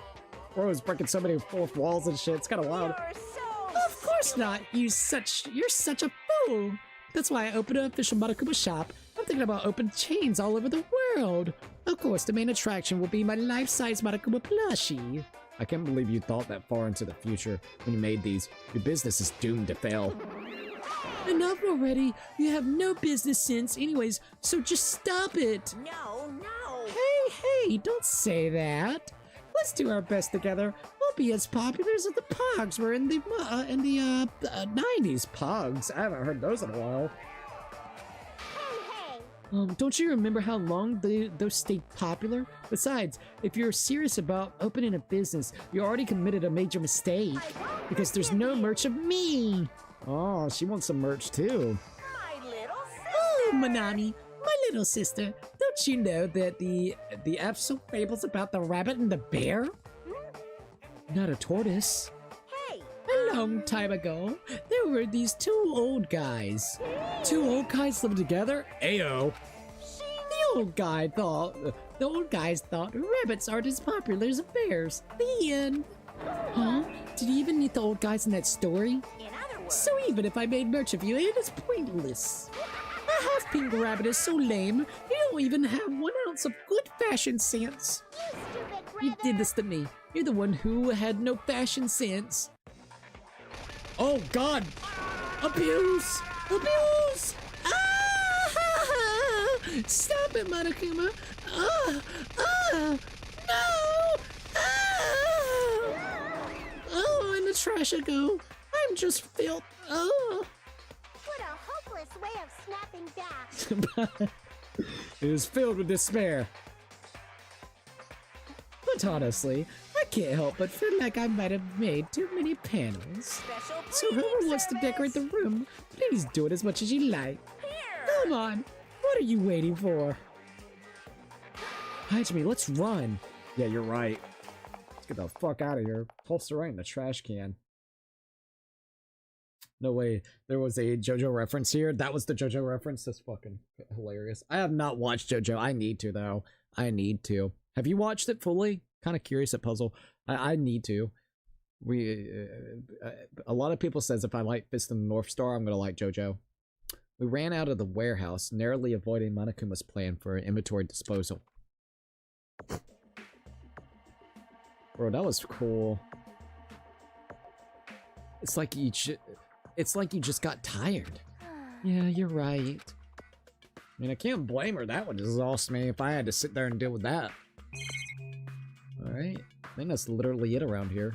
Bro is breaking so many fourth walls and shit. It's kind of wild. Of course not. You're such a fool. That's why I opened an official Monokuma shop. I'm thinking about opening chains all over the world. Of course, the main attraction will be my life-size Monokuma plushie. I can't believe you thought that far into the future when you made these. Your business is doomed to fail. Enough already. You have no business sense anyways, so just stop it. No. Hey, don't say that. Let's do our best together. We'll be as popular as the Pogs were in the 90s. Pogs? I haven't heard those in a while. Don't you remember how long those stayed popular? Besides, if you're serious about opening a business, you already committed a major mistake. Because there's no merch of me. Oh, she wants some merch too. My little sister. Oh, Manami, my little sister. Don't you know that the episode fables about the rabbit and the bear? Not a tortoise. Hey. A long time ago, there were these two old guys. Two old guys living together? Ayo. The old guys thought rabbits aren't as popular as bears. The end. Huh? Did you even meet the old guys in that story? In other words, So even if I made merch of you, it is pointless. A half-pink rabbit is so lame, you don't even have 1 ounce of good fashion sense. You stupid You brother. did this to me. You're the one who had no fashion sense. Oh God! Abuse! Abuse! Ah! Stop it, Monokuma! No! Oh, in the trash I go. I'm just filth. Oh. What a hopeless way of snapping back. It is filled with despair. But honestly, I can't help but feel like I might have made too many panels. special So breeding whoever wants to service. decorate the room, please do it as much as you like. Here. Come on, what are you waiting for? Hajime, let's run. Yeah, you're right. Let's get the fuck out of here. Holster right in the trash can. No way, there was a JoJo reference here. That was the JoJo reference. That's fucking hilarious. I have not watched JoJo. I need to, though. I need to. Have you watched it fully? Kind of curious at Puzzle. I need to. A lot of people says if I like Fist of the North Star, I'm gonna like JoJo. We ran out of the warehouse, narrowly avoiding Monokuma's plan for inventory disposal. Bro, that was cool. It's like you just got tired. Yeah, you're right. I mean, I can't blame her. That would exhaust me if I had to sit there and deal with that. Alright. I think that's literally it around here.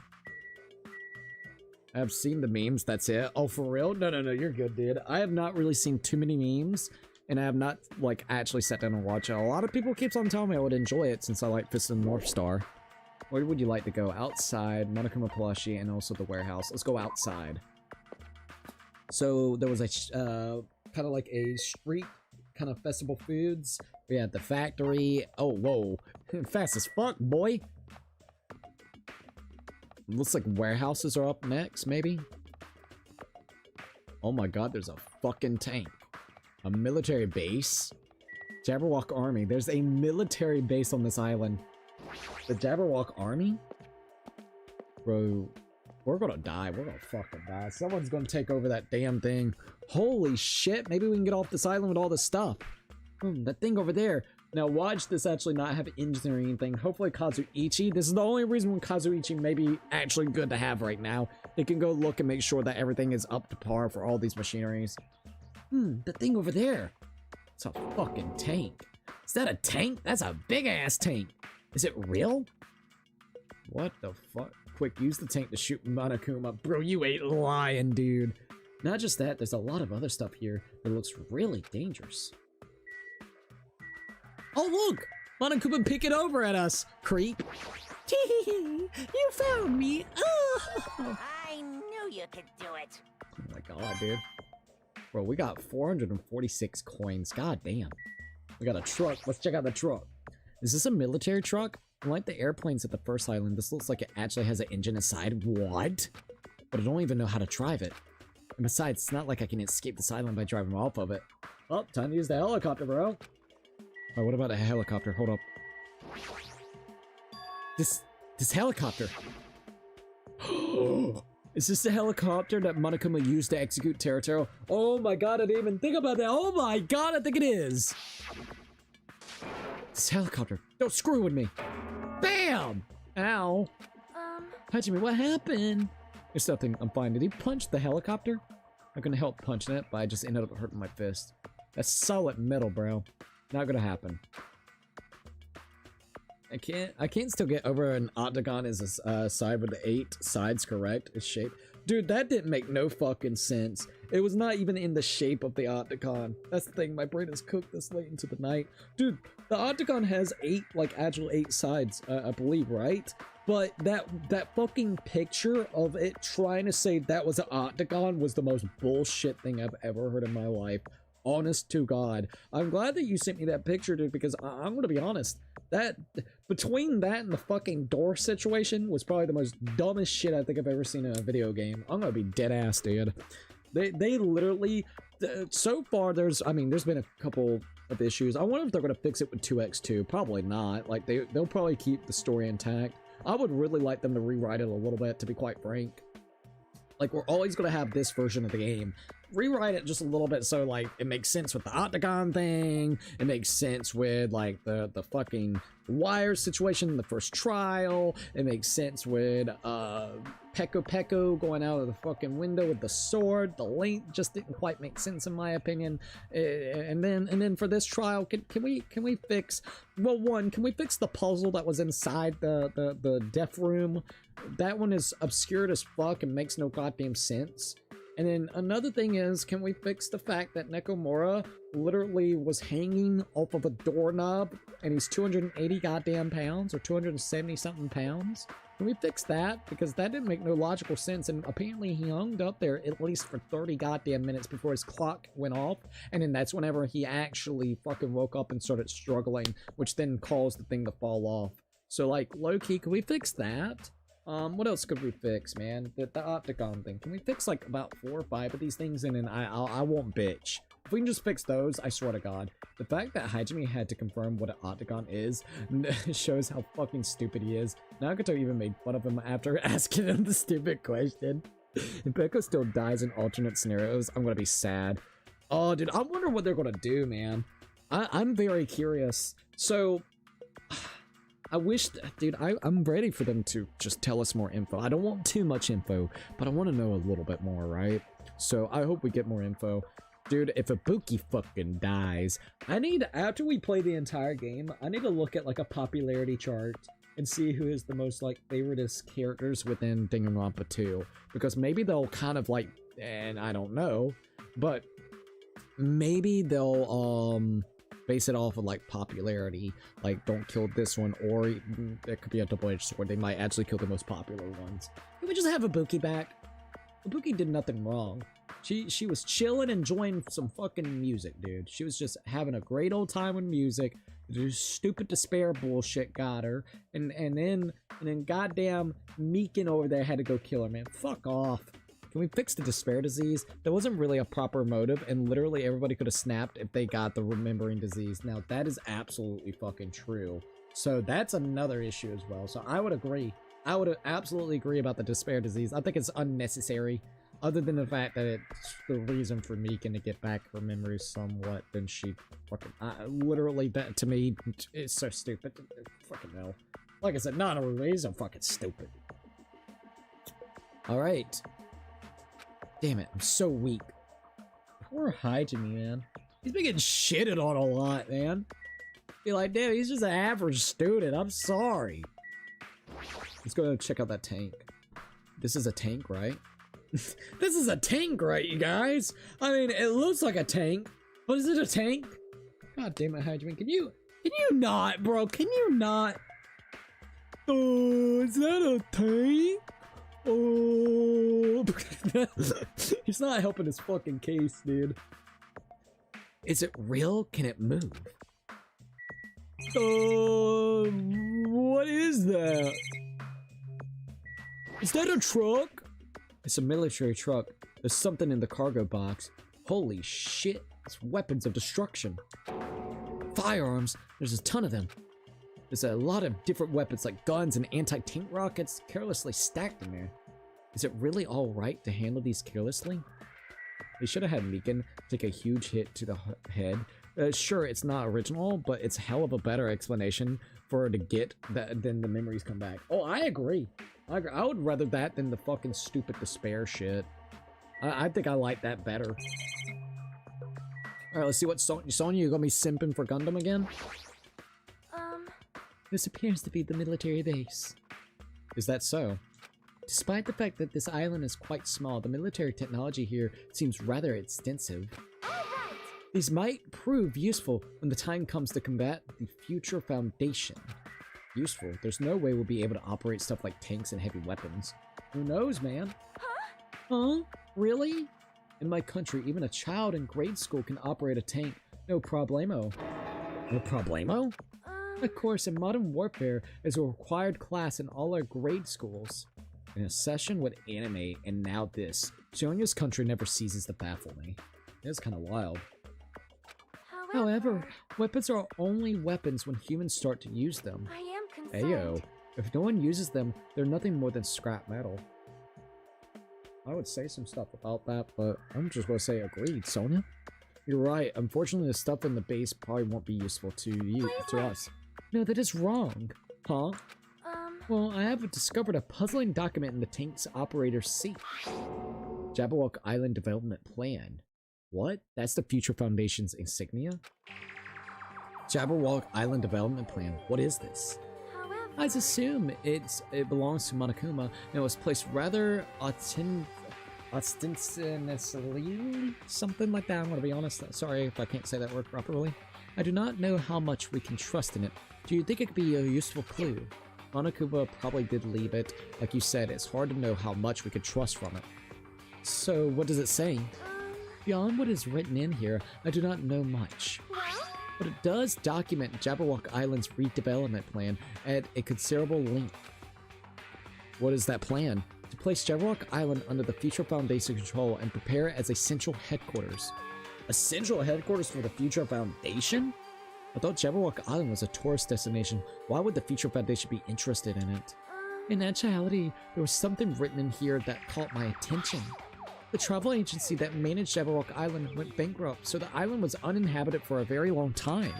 I've seen the memes, that's it. Oh, for real? No, you're good, dude. I have not really seen too many memes, and I have not, like, actually sat down and watched it. A lot of people keeps on telling me I would enjoy it since I like Fist of the North Star. Where would you like to go? Outside, Monokuma plushie, and also the warehouse. Let's go outside. So, there was a, kind of like a street kind of festival foods. We had the factory. Oh, whoa. Fast as fuck, boy. Looks like warehouses are up next, maybe? Oh my god, there's a fucking tank. A military base? Jabberwock Army. There's a military base on this island. The Jabberwock Army? Bro, we're gonna die. We're gonna fucking die. Someone's gonna take over that damn thing. Holy shit, maybe we can get off this island with all this stuff. That thing over there. Now watch this actually not have engines or anything. Hopefully Kazuichi, this is the only reason when Kazuichi may be actually good to have right now. It can go look and make sure that everything is up to par for all these machineries. The thing over there. It's a fucking tank. Is that a tank? That's a big ass tank. Is it real? What the fuck? Quick, use the tank to shoot Monokuma. Bro, you ain't lying, dude. Not just that, there's a lot of other stuff here that looks really dangerous. Oh, look! Monokuma picking over at us, creep. You found me. Oh. I knew you could do it. Oh my god, dude. Bro, we got 446 coins. God damn. We got a truck. Let's check out the truck. Is this a military truck? Unlike the airplanes at the first island, this looks like it actually has an engine inside. What? But I don't even know how to drive it. And besides, it's not like I can escape this island by driving off of it. Oh, time to use the helicopter, bro. Oh, what about a helicopter? Hold up. This helicopter. Is this the helicopter that Monokuma used to execute Teratero? Oh my god, I didn't even think about that. Oh my god, I think it is. This helicopter. Don't screw with me. Bam! Ow. Hajime, what happened? There's nothing. I'm fine. Did he punch the helicopter? I'm gonna help punching it, but I just ended up hurting my fist. That's solid metal, bro. Not gonna happen. I can't still get over an octagon is a side with the 8 sides correct. It's shaped. Dude, that didn't make no fucking sense. It was not even in the shape of the octagon. That's the thing, my brain is cooked this late into the night. Dude, the octagon has 8, like, actual 8 sides, I believe, right? But that fucking picture of it trying to say that was an octagon was the most bullshit thing I've ever heard in my life. Honest to God. I'm glad that you sent me that picture, dude, because I'm gonna be honest. That, between that and the fucking door situation was probably the most dumbest shit I think I've ever seen in a video game. I'm gonna be dead ass, dude. They literally, so far there's been a couple of issues. I wonder if they're gonna fix it with 2x2. Probably not. Like, they'll probably keep the story intact. I would really like them to rewrite it a little bit, to be quite frank. Like, we're always gonna have this version of the game. Rewrite it just a little bit so, like, it makes sense with the octagon thing. It makes sense with, like, the fucking wire situation in the first trial. It makes sense with Peko going out of the fucking window with the sword. The length just didn't quite make sense in my opinion. And then for this trial, can we fix, well, one, can we fix the puzzle that was inside the deaf room? That one is obscured as fuck and makes no goddamn sense. And then another thing is, can we fix the fact that Nekomura literally was hanging off of a doorknob and he's 280 goddamn pounds or 270 something pounds? Can we fix that? Because that didn't make no logical sense, and apparently he hung up there at least for 30 goddamn minutes before his clock went off, and then that's whenever he actually fucking woke up and started struggling, which then caused the thing to fall off. So, like, low-key, can we fix that? What else could we fix, man? The octagon thing. Can we fix, like, about 4 or 5 of these things, and then I won't bitch. If we can just fix those, I swear to God. The fact that Hajime had to confirm what an octagon is shows how fucking stupid he is. Nagato even made fun of him after asking him the stupid question. If Peko still dies in alternate scenarios, I'm gonna be sad. Oh, dude, I wonder what they're gonna do, man. I'm very curious. So, I wish, dude, I'm ready for them to just tell us more info. I don't want too much info, but I want to know a little bit more, right? So I hope we get more info. Dude, if Ibuki fucking dies, I need, after we play the entire game, I need to look at, like, a popularity chart and see who is the most, like, favoritist characters within Danganronpa 2. Because maybe they'll kind of, like, and I don't know, but maybe they'll, base it off of, like, popularity, like, don't kill this one, or it could be a double-edged sword. They might actually kill the most popular ones. Can we just have Ibuki back? Ibuki did nothing wrong. She was chilling, enjoying some fucking music, dude. She was just having a great old time with music. This stupid despair bullshit got her, and then goddamn Meekin over there had to go kill her, man. Fuck off. Can we fix the despair disease? There wasn't really a proper motive, and literally everybody could have snapped if they got the remembering disease. Now, that is absolutely fucking true. So that's another issue as well. So I would agree. I would absolutely agree about the despair disease. I think it's unnecessary. Other than the fact that it's the reason for Meekin to get back her memories somewhat, then she fucking... literally, that to me, is so stupid. Fucking hell. Like I said, not a reason, fucking stupid. Alright. Damn it, I'm so weak. Poor Hajime, man. He's been getting shitted on a lot, man. Be like, damn, he's just an average student. I'm sorry. Let's go check out that tank. This is a tank, right? This is a tank, right, you guys? I mean, it looks like a tank, but is it a tank? God damn it, Hajime. Can you not, bro? Can you not? Oh, is that a tank? Oh, he's not helping his fucking case, dude. Is it real? Can it move? What is that? Is that a truck? It's a military truck. There's something in the cargo box. Holy shit, it's weapons of destruction. Firearms, there's a ton of them. There's a lot of different weapons like guns and anti-tank rockets carelessly stacked in there. Is it really alright to handle these carelessly? They should have had Meekin take a huge hit to the head. Sure, it's not original, but it's a hell of a better explanation for her to get that than the memories come back. Oh, I agree. I would rather that than the fucking stupid despair shit. I think I like that better. Alright, let's see what Sonya, you gonna be simping for Gundam again? This appears to be the military base. Is that so? Despite the fact that this island is quite small, the military technology here seems rather extensive. These might prove useful when the time comes to combat the future Foundation. Useful? There's no way we'll be able to operate stuff like tanks and heavy weapons. Who knows, man? Huh? Really? In my country, even a child in grade school can operate a tank. No problemo. No problemo? Of course, in modern warfare is a required class in all our grade schools. In a session with anime, and now this. Sonya's country never ceases to baffle me. It's kind of wild. However, weapons are only weapons when humans start to use them. I am concerned. Ayo, if no one uses them, they're nothing more than scrap metal. I would say some stuff about that, but I'm just gonna say agreed, Sonya. You're right. Unfortunately, the stuff in the base probably won't be useful to you, us. No, that is wrong. Huh? Well, I have discovered a puzzling document in the tank's operator's seat. Jabberwock Island Development Plan. What? That's the Future Foundation's insignia? Jabberwock Island Development Plan. What is this? I assume it belongs to Monokuma and was placed rather ostensibly, something like that. I'm gonna be honest. Sorry if I can't say that word properly. I do not know how much we can trust in it. Do you think it could be a useful clue? Monokuma probably did leave it. Like you said, it's hard to know how much we could trust from it. So, what does it say? Beyond what is written in here, I do not know much. But it does document Jabberwock Island's redevelopment plan at a considerable length. What is that plan? To place Jabberwock Island under the Future Foundation control and prepare it as a central headquarters. A central headquarters for the Future Foundation? I thought Jabberwock Island was a tourist destination. Why would the Future Foundation be interested in it? In actuality, there was something written in here that caught my attention. The travel agency that managed Jabberwock Island went bankrupt, so the island was uninhabited for a very long time.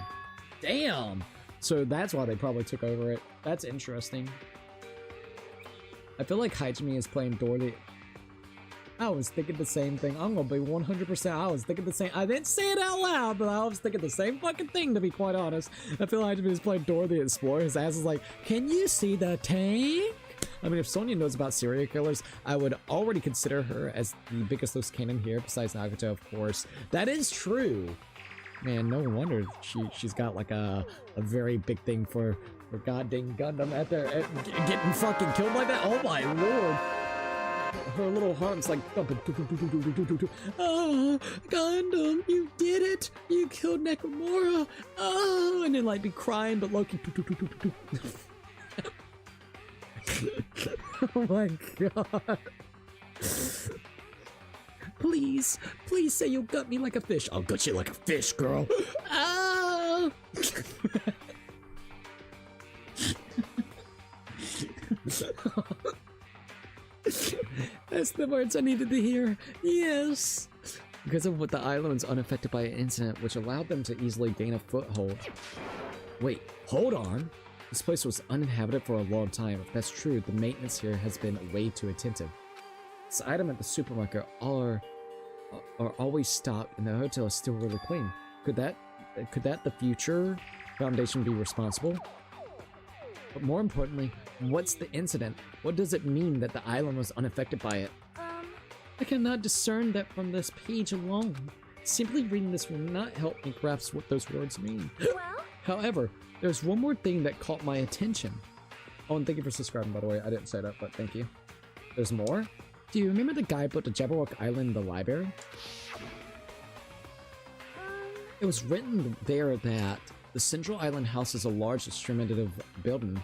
Damn! So that's why they probably took over it. That's interesting. I feel like Hajime is playing Dorothy. I was thinking the same thing. I'm gonna be 100%. I was thinking the same. I didn't say it out loud, but I was thinking the same fucking thing, to be quite honest. I feel like Hajime is playing Dora the Explorer. His ass is like, can you see the tank? I mean, if Sonya knows about serial killers, I would already consider her as the biggest loose cannon here, besides Nagato, of course. That is true. Man, no wonder she's got like a very big thing for goddamn Gundam out there getting fucking killed like that. Oh my lord. Her little heart's like thumping. Oh, Gundam, you did it! You killed Nakamura! Oh, and then like be crying, but Loki. Oh my god. Please, please say you'll gut me like a fish. I'll gut you like a fish, girl. Ah! That's the words I needed to hear. Yes. Because of what the island's unaffected by an incident, which allowed them to easily gain a foothold. Wait, hold on. This place was uninhabited for a long time. If that's true, the maintenance here has been way too attentive. This item at the supermarket are always stocked, and the hotel is still really clean. Could that the future foundation be responsible? But more importantly, what's the incident? What does it mean that the island was unaffected by it? I cannot discern that from this page alone. Simply reading this will not help me grasp what those words mean. Well? However, there's one more thing that caught my attention. Oh, and thank you for subscribing, by the way. I didn't say that, but thank you. There's more? Do you remember the guy about the Jabberwock Island in the library? It was written there that the Central Island House is a large administrative building.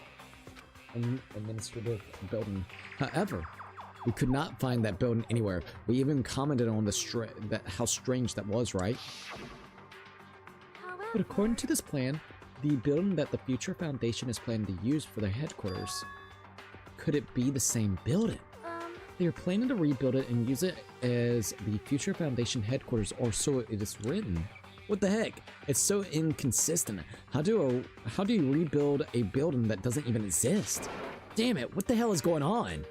However, we could not find that building anywhere. We even commented on how strange that was, right? But according to this plan, the building that the Future Foundation is planning to use for their headquarters, could it be the same building? They are planning to rebuild it and use it as the Future Foundation headquarters, or so it is written. What the heck? It's so inconsistent. How do you rebuild a building that doesn't even exist? Damn it, what the hell is going on?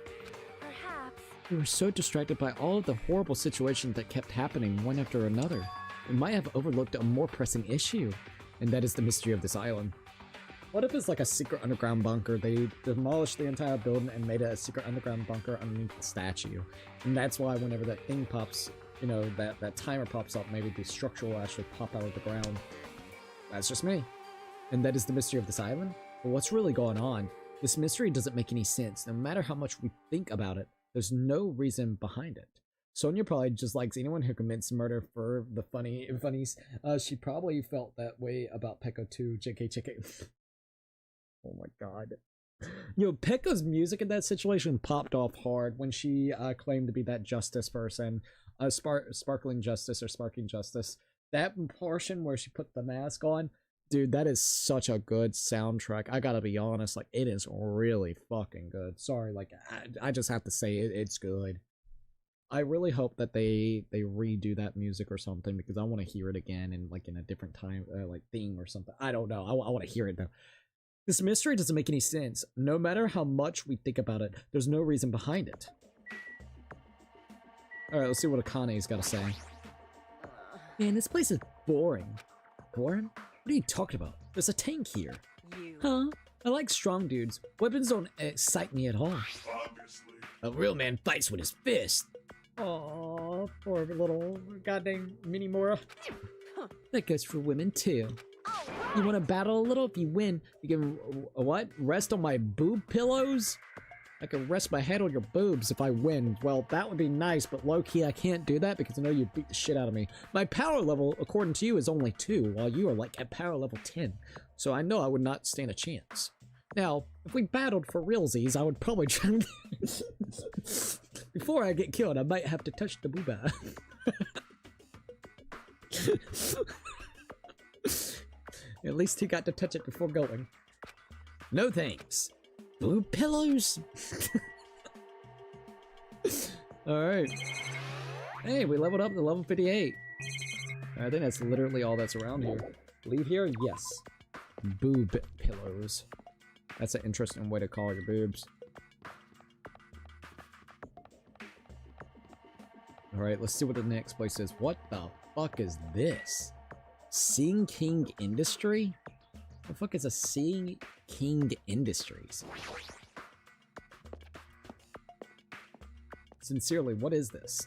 Perhaps. We were so distracted by all of the horrible situations that kept happening one after another. We might have overlooked a more pressing issue, and that is the mystery of this island. What if it's like a secret underground bunker? They demolished the entire building and made it a secret underground bunker underneath the statue. And that's why whenever that thing pops, you know, that timer pops up, maybe the structure will actually pop out of the ground. That's just me. And that is the mystery of this island? But what's really going on? This mystery doesn't make any sense. No matter how much we think about it, there's no reason behind it. Sonia probably just likes anyone who commits murder for the funnies. She probably felt that way about Pekko too. JK. Oh my god. You know, Pekko's music in that situation popped off hard when she claimed to be that justice person. Sparkling Justice or Sparking Justice. That portion where she put the mask on, dude, that is such a good soundtrack. I gotta be honest, like, it is really fucking good. Sorry, like, I just have to say it's good. I really hope that they redo that music or something, because I want to hear it again in like in a different time, like theme or something. I don't know. I want to hear it though. This mystery doesn't make any sense. No matter how much we think about it, there's no reason behind it. Alright, let's see what Akane's got to say. Man, this place is boring. Boring? What are you talking about? There's a tank here. Huh? I like strong dudes. Weapons don't excite me at all. Obviously. A real man fights with his fist. Aww, poor little goddamn mini Mora. That goes for women too. You want to battle a little? If you win, you can what? Rest on my boob pillows? I can rest my head on your boobs if I win. Well, that would be nice, but low-key I can't do that because I know you'd beat the shit out of me. My power level, according to you, is only 2, while you are like at power level 10. So I know I would not stand a chance. Now, if we battled for realsies, I would probably try before I get killed, I might have to touch the booba. At least he got to touch it before going. No thanks. Boob pillows? Alright. Hey, we leveled up to level 58. I think that's literally all that's around here. Leave here? Yes. Boob pillows. That's an interesting way to call your boobs. Alright, let's see what the next place is. What the fuck is this? Seeing King Industry? The fuck is a Seeing King Industries? Sincerely, what is this?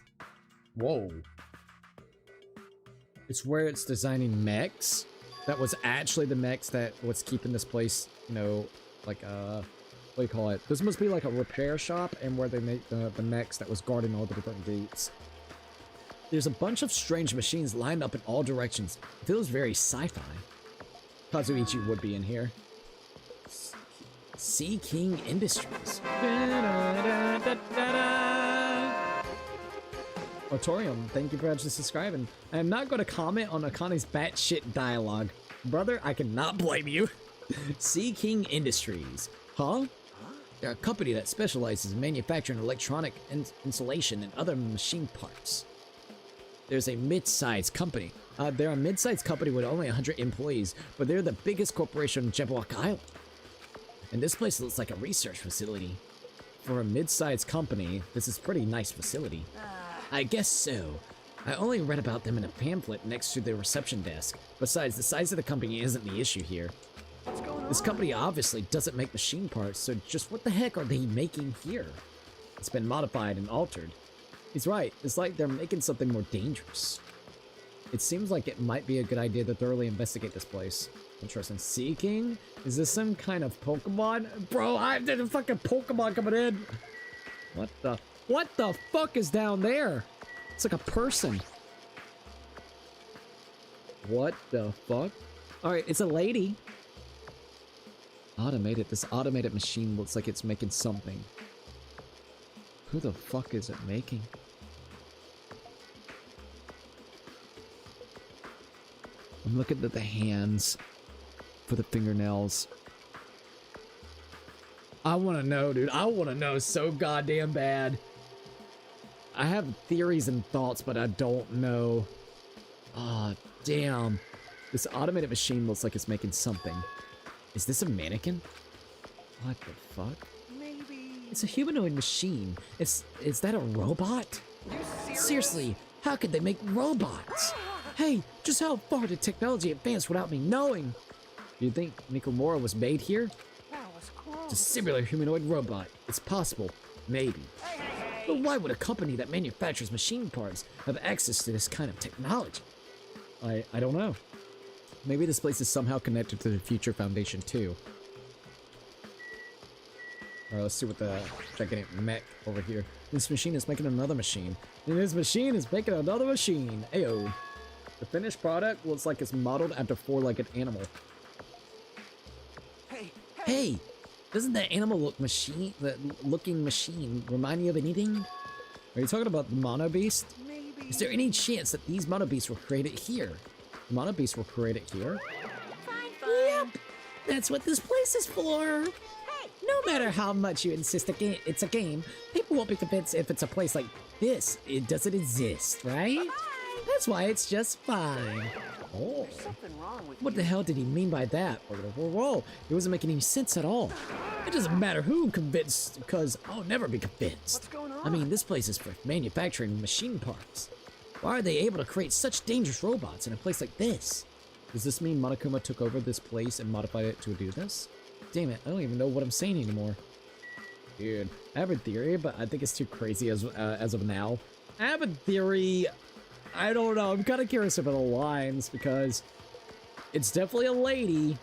Whoa. It's where it's designing mechs? That was actually the mechs that was keeping this place, you know, like, what do you call it? This must be like a repair shop, and where they make the mechs that was guarding all the different gates. There's a bunch of strange machines lined up in all directions. It feels very sci-fi. Kazuichi would be in here. Sea King Industries. Otorium, thank you for actually subscribing. I am not going to comment on Akane's batshit dialogue. Brother, I cannot blame you. Sea King Industries. Huh? They're a company that specializes in manufacturing electronic insulation and other machine parts. There's a mid-sized company. They're a mid-sized company with only 100 employees, but they're the biggest corporation on Jabberwock Island. And this place looks like a research facility. For a mid-sized company, this is a pretty nice facility. I guess so. I only read about them in a pamphlet next to the reception desk. Besides, the size of the company isn't the issue here. This company obviously doesn't make machine parts, so just what the heck are they making here? It's been modified and altered. He's right, it's like they're making something more dangerous. It seems like it might be a good idea to thoroughly investigate this place. Interesting. Sea King? Is this some kind of Pokemon? Bro, I did a fucking Pokemon coming in! What the fuck is down there? It's like a person. What the fuck? Alright, it's a lady. Automated. This automated machine looks like it's making something. Who the fuck is it making? I'm looking at the hands for the fingernails. I want to know, dude. I want to know so goddamn bad. I have theories and thoughts, but I don't know. Ah, damn. This automated machine looks like it's making something. Is this a mannequin? What the fuck? Maybe. It's a humanoid machine. Is that a robot? Seriously, how could they make robots? Hey, just how far did technology advance without me knowing? Do you think Nikomura was made here? That was close. It's a similar humanoid robot. It's possible. Maybe. But why would a company that manufactures machine parts have access to this kind of technology? I don't know. Maybe this place is somehow connected to the Future Foundation too. Alright, let's see what the gigantic mech over here. This machine is making another machine. And this machine is making another machine. Ayo. The finished product looks like it's modeled after a four-legged animal. Hey, doesn't that animal looking machine remind you of anything? Are you talking about the Mono Beast? Maybe. Is there any chance that these Mono Beasts were created here? The Mono Beasts were created here? Yep, that's what this place is for. No matter how much you insist it's a game, people won't be convinced if it's a place like this, it doesn't exist, right? That's why it's just fine. Oh. There's something wrong with What the hell did he mean by that? Whoa, it wasn't making any sense at all. It doesn't matter who convinced, because I'll never be convinced. What's going on? I mean, this place is for manufacturing machine parts. Why are they able to create such dangerous robots in a place like this? Does this mean Monokuma took over this place and modified it to do this? Damn it, I don't even know what I'm saying anymore. Dude, I have a theory, but I think it's too crazy as of now. I have a theory. I don't know. I'm kind of curious about the lines because it's definitely a lady.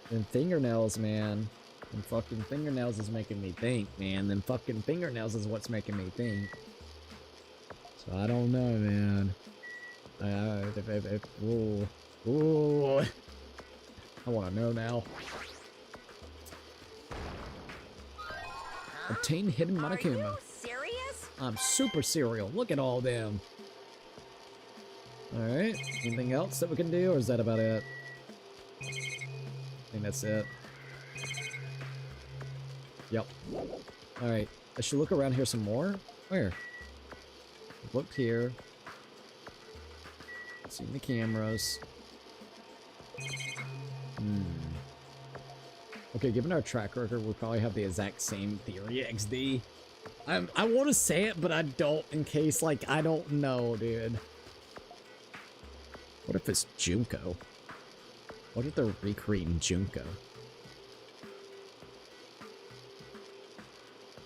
And fingernails, man. And fucking fingernails is making me think, man. Then fucking fingernails is what's making me think. So I don't know, man. Ooh. I want to know now. Obtain hidden Monokuma. Are you serious? I'm super serial. Look at all them. Alright. Anything else that we can do, or is that about it? I think that's it. Yep. Alright. I should look around here some more. Where? I've looked here. Seen the cameras. Okay, given our track record, we'll probably have the exact same theory, XD. I want to say it, but I don't, in case, like, I don't know, dude. What if it's Junko? What if they're recreating Junko?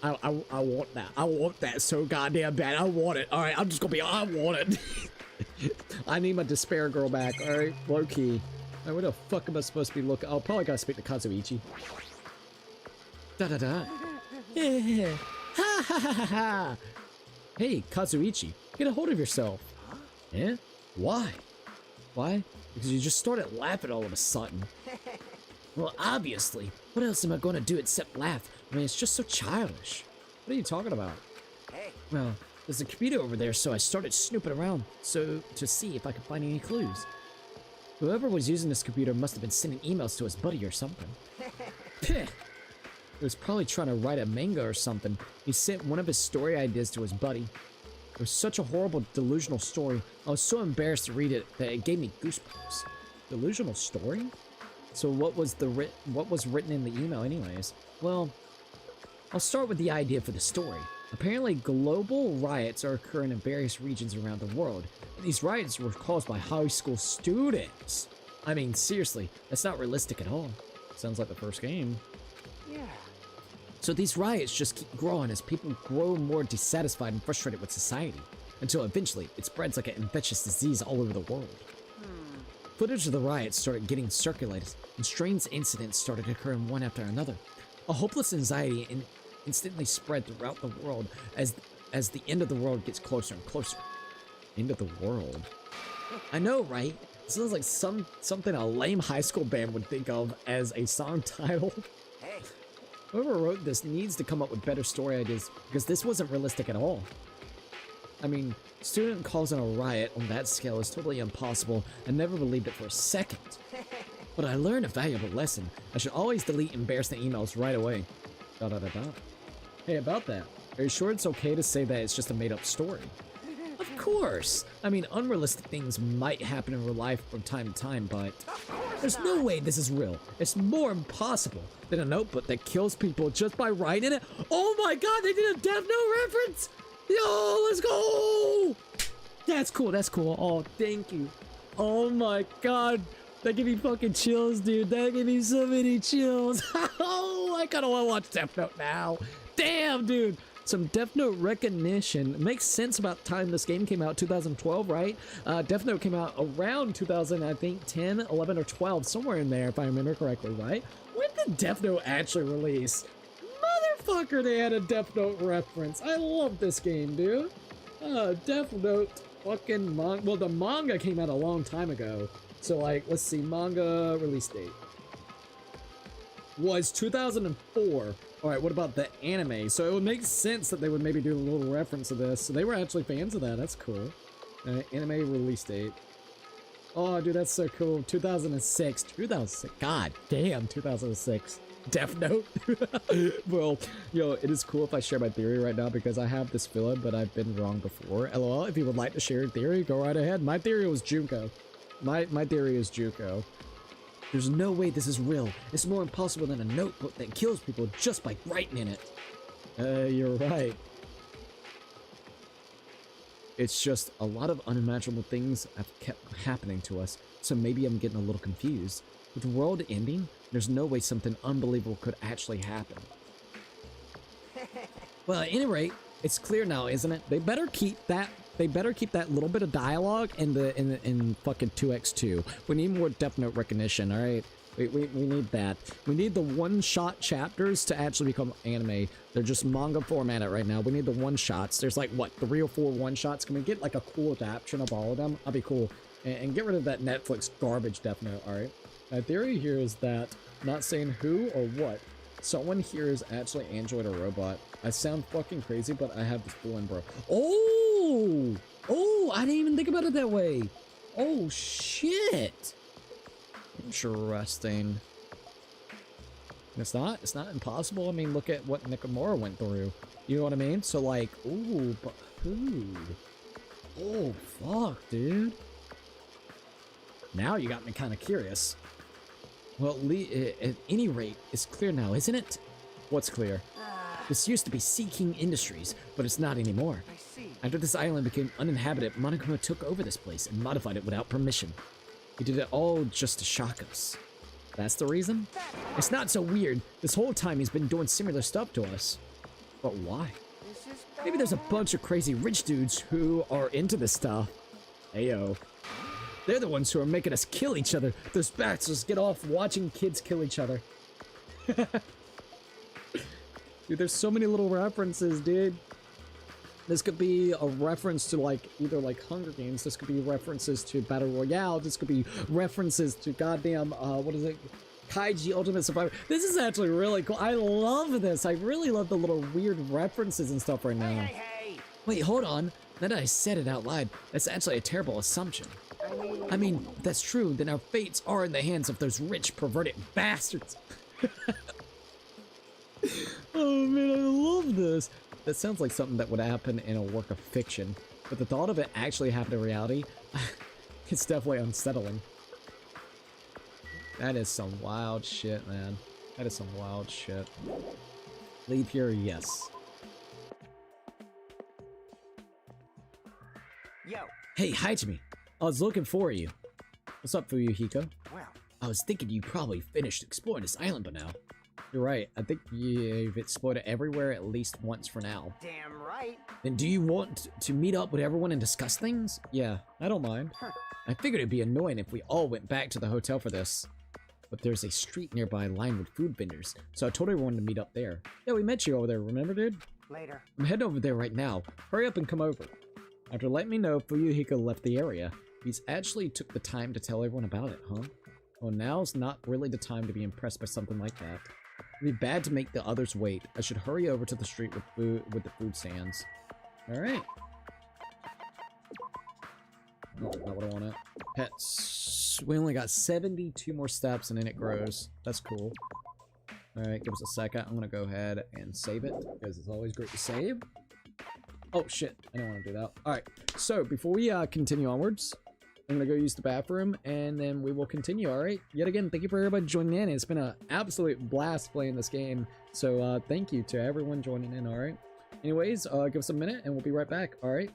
I want that. I want that so goddamn bad. I want it. Alright, I'm just gonna be, I want it. I need my Despair Girl back, alright? Low key. Right, where the fuck am I supposed to be looking? Oh, probably gotta speak to Kazuichi. Da-da-da. Yeah. Ha ha ha ha ha. Hey, Kazuichi, get a hold of yourself. Yeah? Why? Why? Because you just started laughing all of a sudden. Well, obviously. What else am I gonna do except laugh? I mean, it's just so childish. What are you talking about? Hey. Well, There's a computer over there, so I started snooping around to see if I could find any clues. Whoever was using this computer must have been sending emails to his buddy or something. He was probably trying to write a manga or something. He sent one of his story ideas to his buddy. It was such a horrible, delusional story. I was so embarrassed to read it that it gave me goosebumps. Delusional story? So what was written in the email anyways? Well, I'll start with the idea for the story. Apparently, global riots are occurring in various regions around the world. And these riots were caused by high school students. I mean, seriously, that's not realistic at all. Sounds like the first game. Yeah. So these riots just keep growing as people grow more dissatisfied and frustrated with society, until eventually it spreads like an infectious disease all over the world. Footage of the riots started getting circulated, and strange incidents started occurring one after another. A hopeless anxiety instantly spread throughout the world as the end of the world gets closer and closer. End of the world? I know, right? It sounds like something a lame high school band would think of as a song title. Hey. Whoever wrote this needs to come up with better story ideas, because this wasn't realistic at all. I mean, student causing a riot on that scale is totally impossible. I never believed it for a second. But I learned a valuable lesson. I should always delete embarrassing emails right away. ... Hey, about that, are you sure it's okay to say that it's just a made-up story? Of course! I mean, unrealistic things might happen in real life from time to time, but there's no way this is real. It's more impossible than a notebook that kills people just by writing it. Oh my god, they did a Death Note reference! Yo, let's go! That's cool, that's cool. Oh, thank you. Oh my god. That gave me fucking chills, dude. That gave me so many chills. Oh, I kinda wanna watch Death Note now. Damn, dude. Some Death Note recognition. It makes sense about the time this game came out, 2012, right? Death Note came out around 2000, I think, 10, 11, or 12, somewhere in there, if I remember correctly, right? When did Death Note actually release? Motherfucker, they had a Death Note reference. I love this game, dude. Death Note fucking manga. Well, the manga came out a long time ago. So, like, let's see, manga release date was 2004. All right, what about the anime? So it would make sense that they would maybe do a little reference to this. So they were actually fans of that. That's cool. Anime release date. Oh, dude, that's so cool. 2006. 2006. God damn, 2006. Death Note. Well, yo, it is cool if I share my theory right now because I have this feeling, but I've been wrong before. LOL, if you would like to share your theory, go right ahead. My theory was Junko. My theory is Junko. There's no way this is real. It's more impossible than a notebook that kills people just by writing in it. You're right. It's just a lot of unimaginable things have kept happening to us, so maybe I'm getting a little confused. With the world ending, there's no way something unbelievable could actually happen. Well, at any rate, it's clear now, isn't it? They better keep that. They better keep that little bit of dialogue in fucking 2x2. We need more Death Note recognition. All right, we need that. We need the one-shot chapters to actually become anime. They're just manga formatted right now. We need the one-shots. There's like what, 3 or 4 one-shots. Can we get like a cool adaptation of all of them? That'd be cool. And get rid of that Netflix garbage Death Note. All right. My theory here is that, not saying who or what, someone here is actually android or robot. I sound fucking crazy, but I have this feeling, bro. Oh, I didn't even think about it that way. Oh, shit. Interesting. It's not impossible. I mean, look at what Nakamura went through. You know what I mean? So, like, ooh, but who? Oh, fuck, dude. Now you got me kind of curious. Well, at any rate, it's clear now, isn't it? What's clear? This used to be Sea King Industries, but it's not anymore. I see. After this island became uninhabited, Monokuma took over this place and modified it without permission. He did it all just to shock us. That's the reason? It's not so weird. This whole time he's been doing similar stuff to us. But why? Maybe there's a bunch of crazy rich dudes who are into this stuff. Ayo. They're the ones who are making us kill each other. Those bastards get off watching kids kill each other. Dude, there's so many little references, dude. This could be a reference to like either like Hunger Games. This could be references to Battle Royale. This could be references to goddamn what is it? Kaiji Ultimate Survivor. This is actually really cool. I love this. I really love the little weird references and stuff right now. Hey, Wait, hold on. Now that I said it out loud, that's actually a terrible assumption. I mean, if that's true, then our fates are in the hands of those rich, perverted bastards. Oh man, I love this. That sounds like something that would happen in a work of fiction, but the thought of it actually happening in reality, it's definitely unsettling. That is some wild shit, man. That is some wild shit. Leave here, yes. Yo. Hey, Hajime. I was looking for you. What's up, Fuyuhiko? Well, I was thinking you probably finished exploring this island by now. You're right. I think you've explored it everywhere at least once for now. damn right. Then do you want to meet up with everyone and discuss things? Yeah, I don't mind. I figured it'd be annoying if we all went back to the hotel for this. But there's a street nearby lined with food vendors, so I told everyone to meet up there. Yeah, we met you over there, remember, dude? Later. I'm heading over there right now. Hurry up and come over. After letting me know Fuyuhiko left the area, he's actually took the time to tell everyone about it, huh? Well, now's not really the time to be impressed by something like that. It'd be bad to make the others wait. I should hurry over to the street with the food stands. Alright. No, not what I wanted. Pets. We only got 72 more steps and then it grows. That's cool. Alright, give us a second. I'm gonna go ahead and save it, because it's always great to save. Oh shit, I don't want to do that. Alright, so before we continue onwards, I'm gonna go use the bathroom and then we will continue, alright? Yet again, thank you for everybody joining in. It's been an absolute blast playing this game. So thank you to everyone joining in, alright? Anyways, give us a minute and we'll be right back, alright?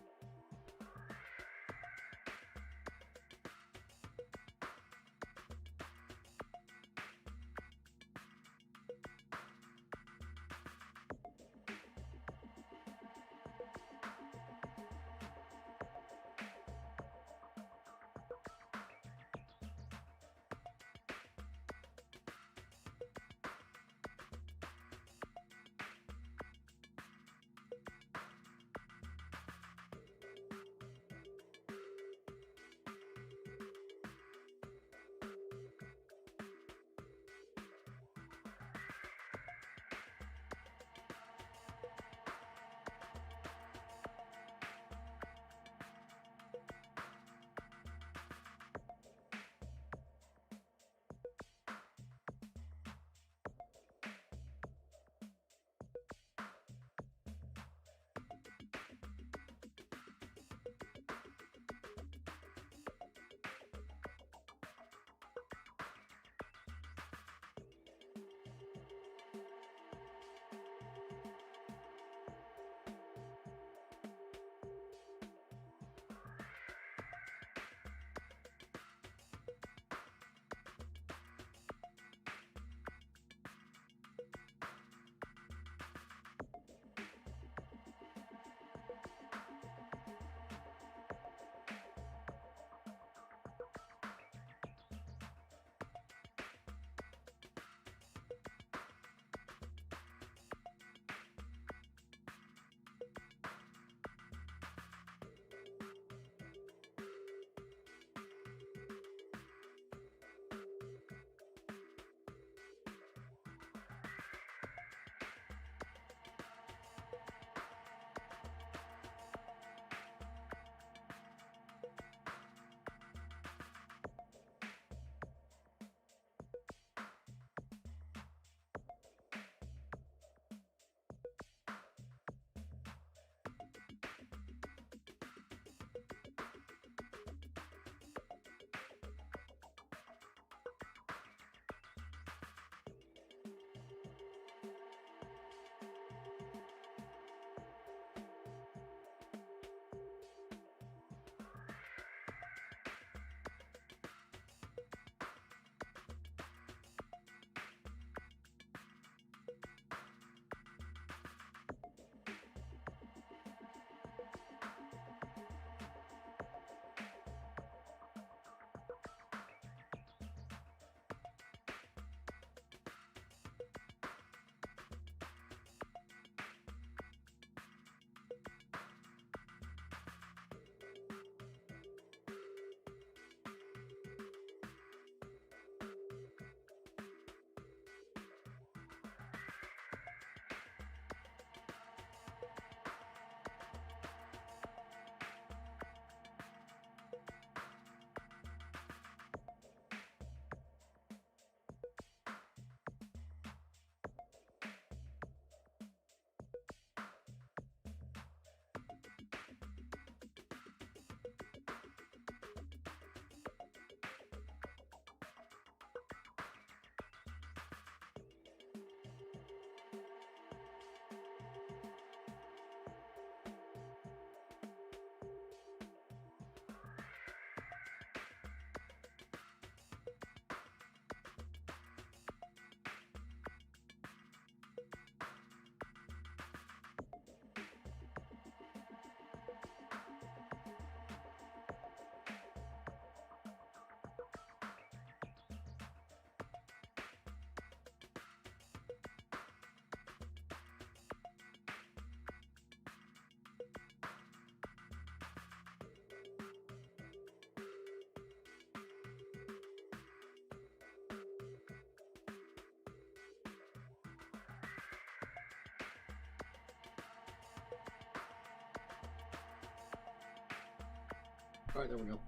Alright, there we go.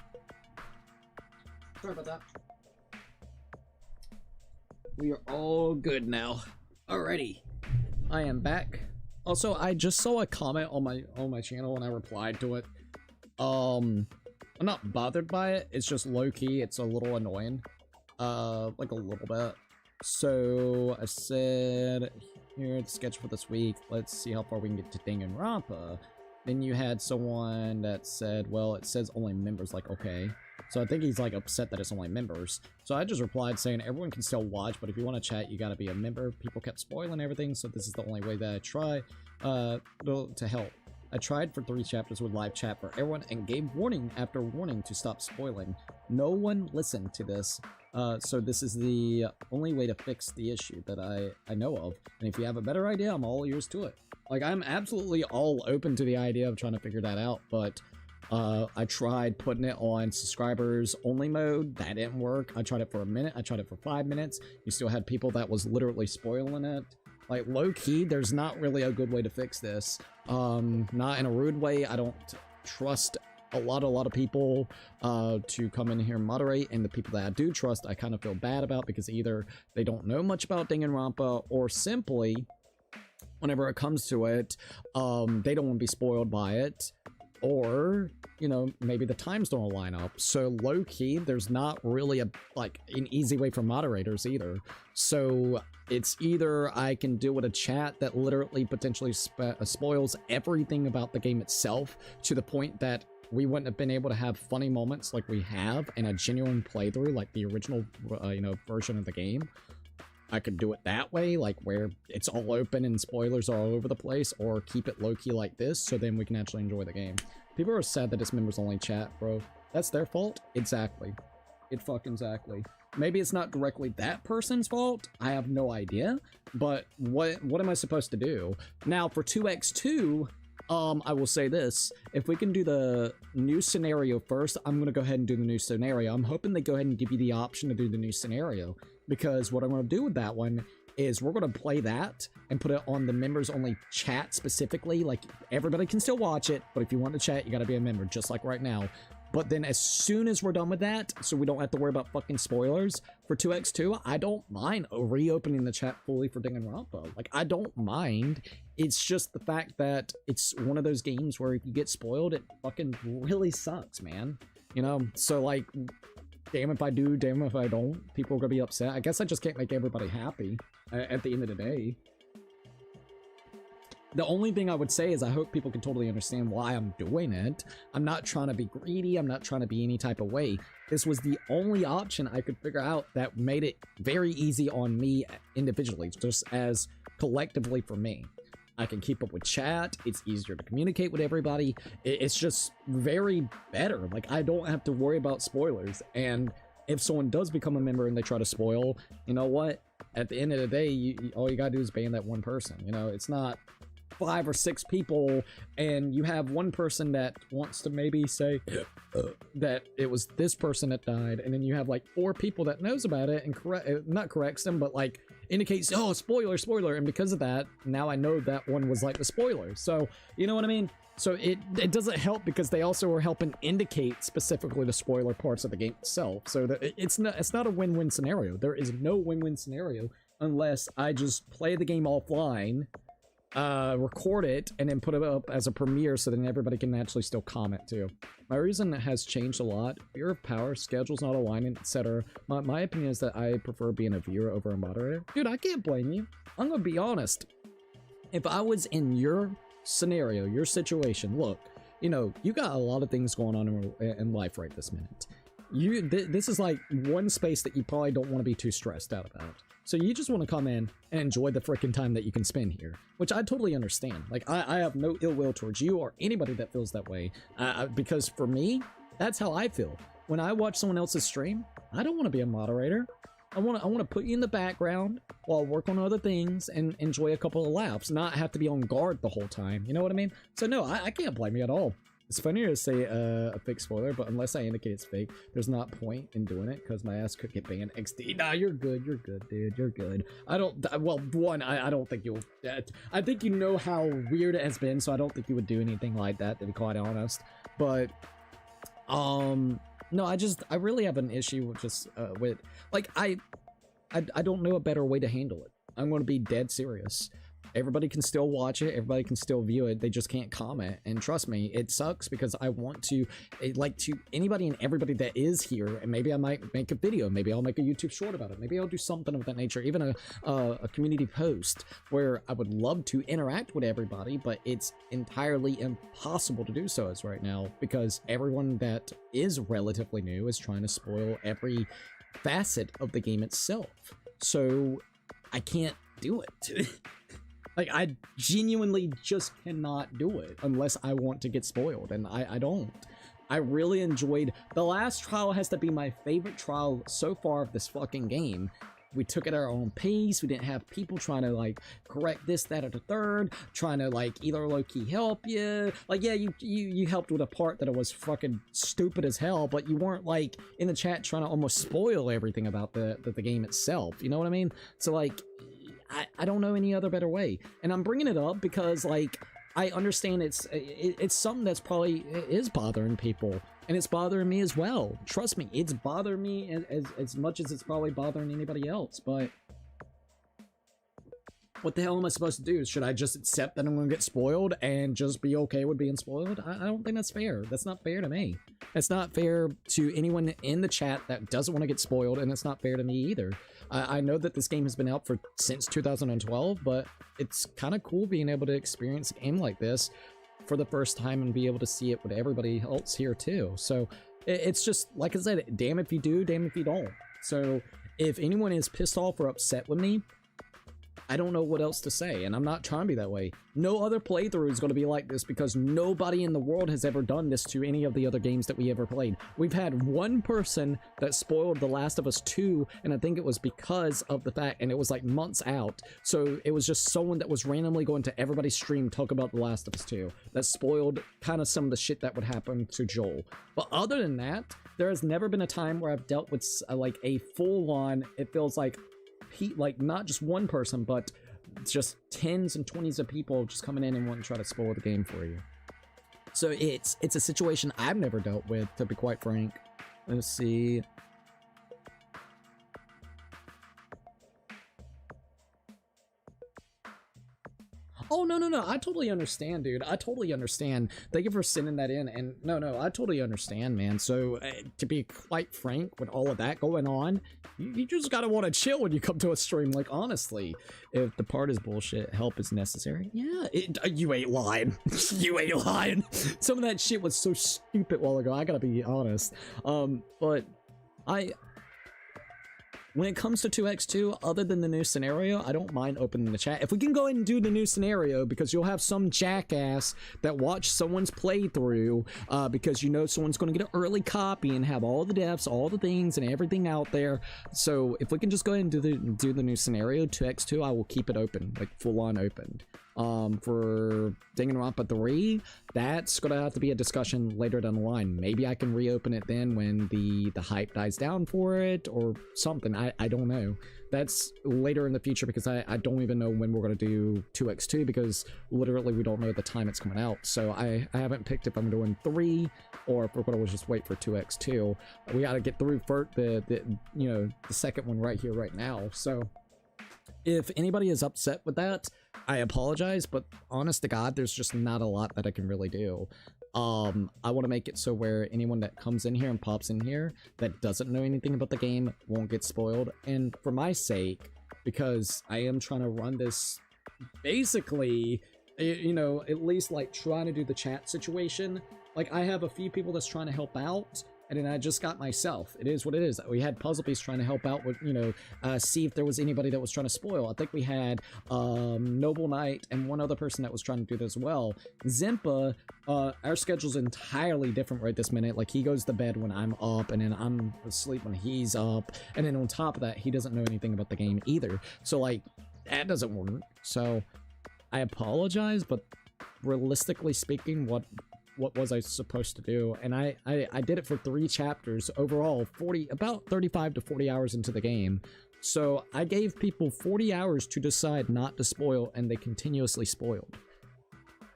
Sorry about that. We are all good now. Alrighty. I am back. Also, I just saw a comment on my channel and I replied to it. I'm not bothered by it. It's just low-key. It's a little annoying. Like a little bit. So I said, here, the sketch for this week. Let's see how far we can get to Danganronpa. Then you had someone that said, well, it says only members. Like, okay. So I think he's like upset that it's only members. So I just replied saying everyone can still watch, but if you want to chat, you gotta be a member. People kept spoiling everything, so this is the only way that I try to help. I tried for 3 chapters with live chat for everyone and gave warning after warning to stop spoiling. No one listened to this, so this is the only way to fix the issue that I know of. And if you have a better idea, I'm all ears to it. Like, I'm absolutely all open to the idea of trying to figure that out, but I tried putting it on subscribers only mode. That didn't work. I tried it for a minute. I tried it for 5 minutes. You still had people that was literally spoiling it. Like, low-key, there's not really a good way to fix this. Not in a rude way. I don't trust a lot of people to come in here and moderate, and the people that I do trust, I kind of feel bad about because either they don't know much about Danganronpa, or simply, whenever it comes to it, they don't want to be spoiled by it. Or, you know, maybe the times don't line up. So low-key, there's not really an easy way for moderators either. So it's either I can deal with a chat that literally potentially spoils everything about the game itself to the point that we wouldn't have been able to have funny moments like we have in a genuine playthrough like the original, version of the game. I could do it that way, like where it's all open and spoilers are all over the place, or keep it low-key like this, so then we can actually enjoy the game. People are sad that it's members-only chat, bro. That's their fault? Exactly. It fucking exactly. Maybe it's not directly that person's fault. I have no idea. But what am I supposed to do? Now, for 2x2, I will say this. If we can do the new scenario first, I'm going to go ahead and do the new scenario. I'm hoping they go ahead and give you the option to do the new scenario. Because what I'm going to do with that one is we're going to play that and put it on the members only chat specifically. Like, everybody can still watch it, but if you want to chat, you got to be a member, just like right now. But then as soon as we're done with that, so we don't have to worry about fucking spoilers, for 2x2, I don't mind reopening the chat fully for Danganronpa. Like, I don't mind. It's just the fact that it's one of those games where if you get spoiled, it fucking really sucks, man. You know? So, like, damn if I do, damn if I don't. People are gonna be upset. I guess I just can't make everybody happy at the end of the day. The only thing I would say is I hope people can totally understand why I'm doing it. I'm not trying to be greedy. I'm not trying to be any type of way. This was the only option I could figure out that made it very easy on me individually, just as collectively for me. I can keep up with chat. It's easier to communicate with everybody. It's just very better. Like, I don't have to worry about spoilers. And if someone does become a member and they try to spoil, you know what? At the end of the day, all you gotta do is ban that one person. You know, it's not 5 or 6 people and you have one person that wants to maybe say that it was this person that died, and then you have like 4 people that knows about it and not corrects them, but like indicates, oh, spoiler, and because of that, now I know that one was like the spoiler. So you know what I mean? So it doesn't help because they also are helping indicate specifically the spoiler parts of the game itself. So that it's not a win-win scenario. There is no win-win scenario unless I just play the game offline, record it, and then put it up as a premiere so then everybody can actually still comment too. My reason has changed a lot. Fear of power, schedules not aligning, etc. My opinion is that I prefer being a viewer over a moderator. Dude, I can't blame you. I'm gonna be honest. If I was in your scenario, your situation, look, you know, you got a lot of things going on in life right this minute. This is like one space that you probably don't want to be too stressed out about. So you just want to come in and enjoy the freaking time that you can spend here, which I totally understand. Like, I have no ill will towards you or anybody that feels that way, because for me, that's how I feel. When I watch someone else's stream, I don't want to be a moderator. I want to put you in the background while I work on other things and enjoy a couple of laughs, not have to be on guard the whole time. You know what I mean? So no, I can't blame you at all. It's funnier to say a fake spoiler, but unless I indicate it's fake, there's not point in doing it because my ass could get banned. XD. Nah, you're good, dude. You're good. I don't. Well, one, I don't think you'll. I think you know how weird it has been, so I don't think you would do anything like that, to be quite honest. But No, I really have an issue with just, with, like, I don't know a better way to handle it. I'm going to be dead serious. Everybody can still watch it, everybody can still view it, they just can't comment. And trust me, it sucks because I want to, like, to anybody and everybody that is here, and maybe I might make a video, maybe I'll make a YouTube short about it, maybe I'll do something of that nature, even a community post where I would love to interact with everybody, but it's entirely impossible to do so as right now because everyone that is relatively new is trying to spoil every facet of the game itself. So I can't do it. Like, I genuinely just cannot do it unless I want to get spoiled, and I don't. I really enjoyed... The last trial has to be my favorite trial so far of this fucking game. We took it at our own pace, we didn't have people trying to, like, correct this, that, or the third, trying to, like, either low-key help you. Like, yeah, you helped with a part that was fucking stupid as hell, but you weren't, like, in the chat trying to almost spoil everything about the game itself, you know what I mean? So, like... I don't know any other better way, and I'm bringing it up because, like, I understand it's something that's probably is bothering people, and it's bothering me as well. Trust me, it's bothering me as much as it's probably bothering anybody else, but what the hell am I supposed to do? Should I just accept that I'm gonna get spoiled and just be okay with being spoiled? I don't think that's fair. That's not fair to me. It's not fair to anyone in the chat that doesn't want to get spoiled, and it's not fair to me either. I know that this game has been out since 2012, but it's kind of cool being able to experience a game like this for the first time and be able to see it with everybody else here too. So it's just, like I said, damn if you do, damn if you don't. So if anyone is pissed off or upset with me, I don't know what else to say, and I'm not trying to be that way. No other playthrough is going to be like this because nobody in the world has ever done this to any of the other games that we ever played. We've had one person that spoiled The Last of Us 2, and I think it was because of the fact, and it was like months out, so it was just someone that was randomly going to everybody's stream talk about The Last of Us 2 that spoiled kind of some of the shit that would happen to Joel. But other than that, there has never been a time where I've dealt with like a full-on, it feels like not just one person, but just tens and 20s of people just coming in and wanting to try to spoil the game for you. So it's a situation I've never dealt with, to be quite frank. Let's see. Oh, no, I totally understand, dude. I totally understand. Thank you for sending that in, and no, I totally understand, man. So, to be quite frank, with all of that going on, you just gotta want to chill when you come to a stream, like, honestly. If the part is bullshit, help is necessary. Yeah, you ain't lying. You ain't lying. Some of that shit was so stupid a while ago, I gotta be honest. But when it comes to 2x2, other than the new scenario, I don't mind opening the chat. If we can go ahead and do the new scenario, because you'll have some jackass that watched someone's playthrough, because you know someone's going to get an early copy and have all the deaths, all the things, and everything out there. So if we can just go ahead and do the new scenario, 2x2, I will keep it open, like full-on opened. For Danganronpa 3, that's gonna have to be a discussion later down the line. Maybe I can reopen it then when the hype dies down for it or something. I don't know. That's later in the future because I don't even know when we're gonna do 2x2 because literally we don't know the time it's coming out. So I haven't picked if I'm doing 3 or if we're gonna just wait for 2x2. We gotta get through first the second one right here right now. So if anybody is upset with that, I apologize, but honest to God, there's just not a lot that I can really do. I want to make it so where anyone that comes in here and pops in here that doesn't know anything about the game won't get spoiled. And for my sake, because I am trying to run this basically, at least like trying to do the chat situation. Like I have a few people that's trying to help out. And then I just got myself. It is what it is. We had Puzzle Piece trying to help out with, see if there was anybody that was trying to spoil. I think we had Noble Knight and one other person that was trying to do this as well. Zimpa, our schedule's entirely different right this minute. Like, he goes to bed when I'm up, and then I'm asleep when he's up. And then on top of that, he doesn't know anything about the game either. So, like, that doesn't work. So, I apologize, but realistically speaking, what was I supposed to do? And I did it for 3 chapters overall, about 35 to 40 hours into the game. So I gave people 40 hours to decide not to spoil, and they continuously spoiled.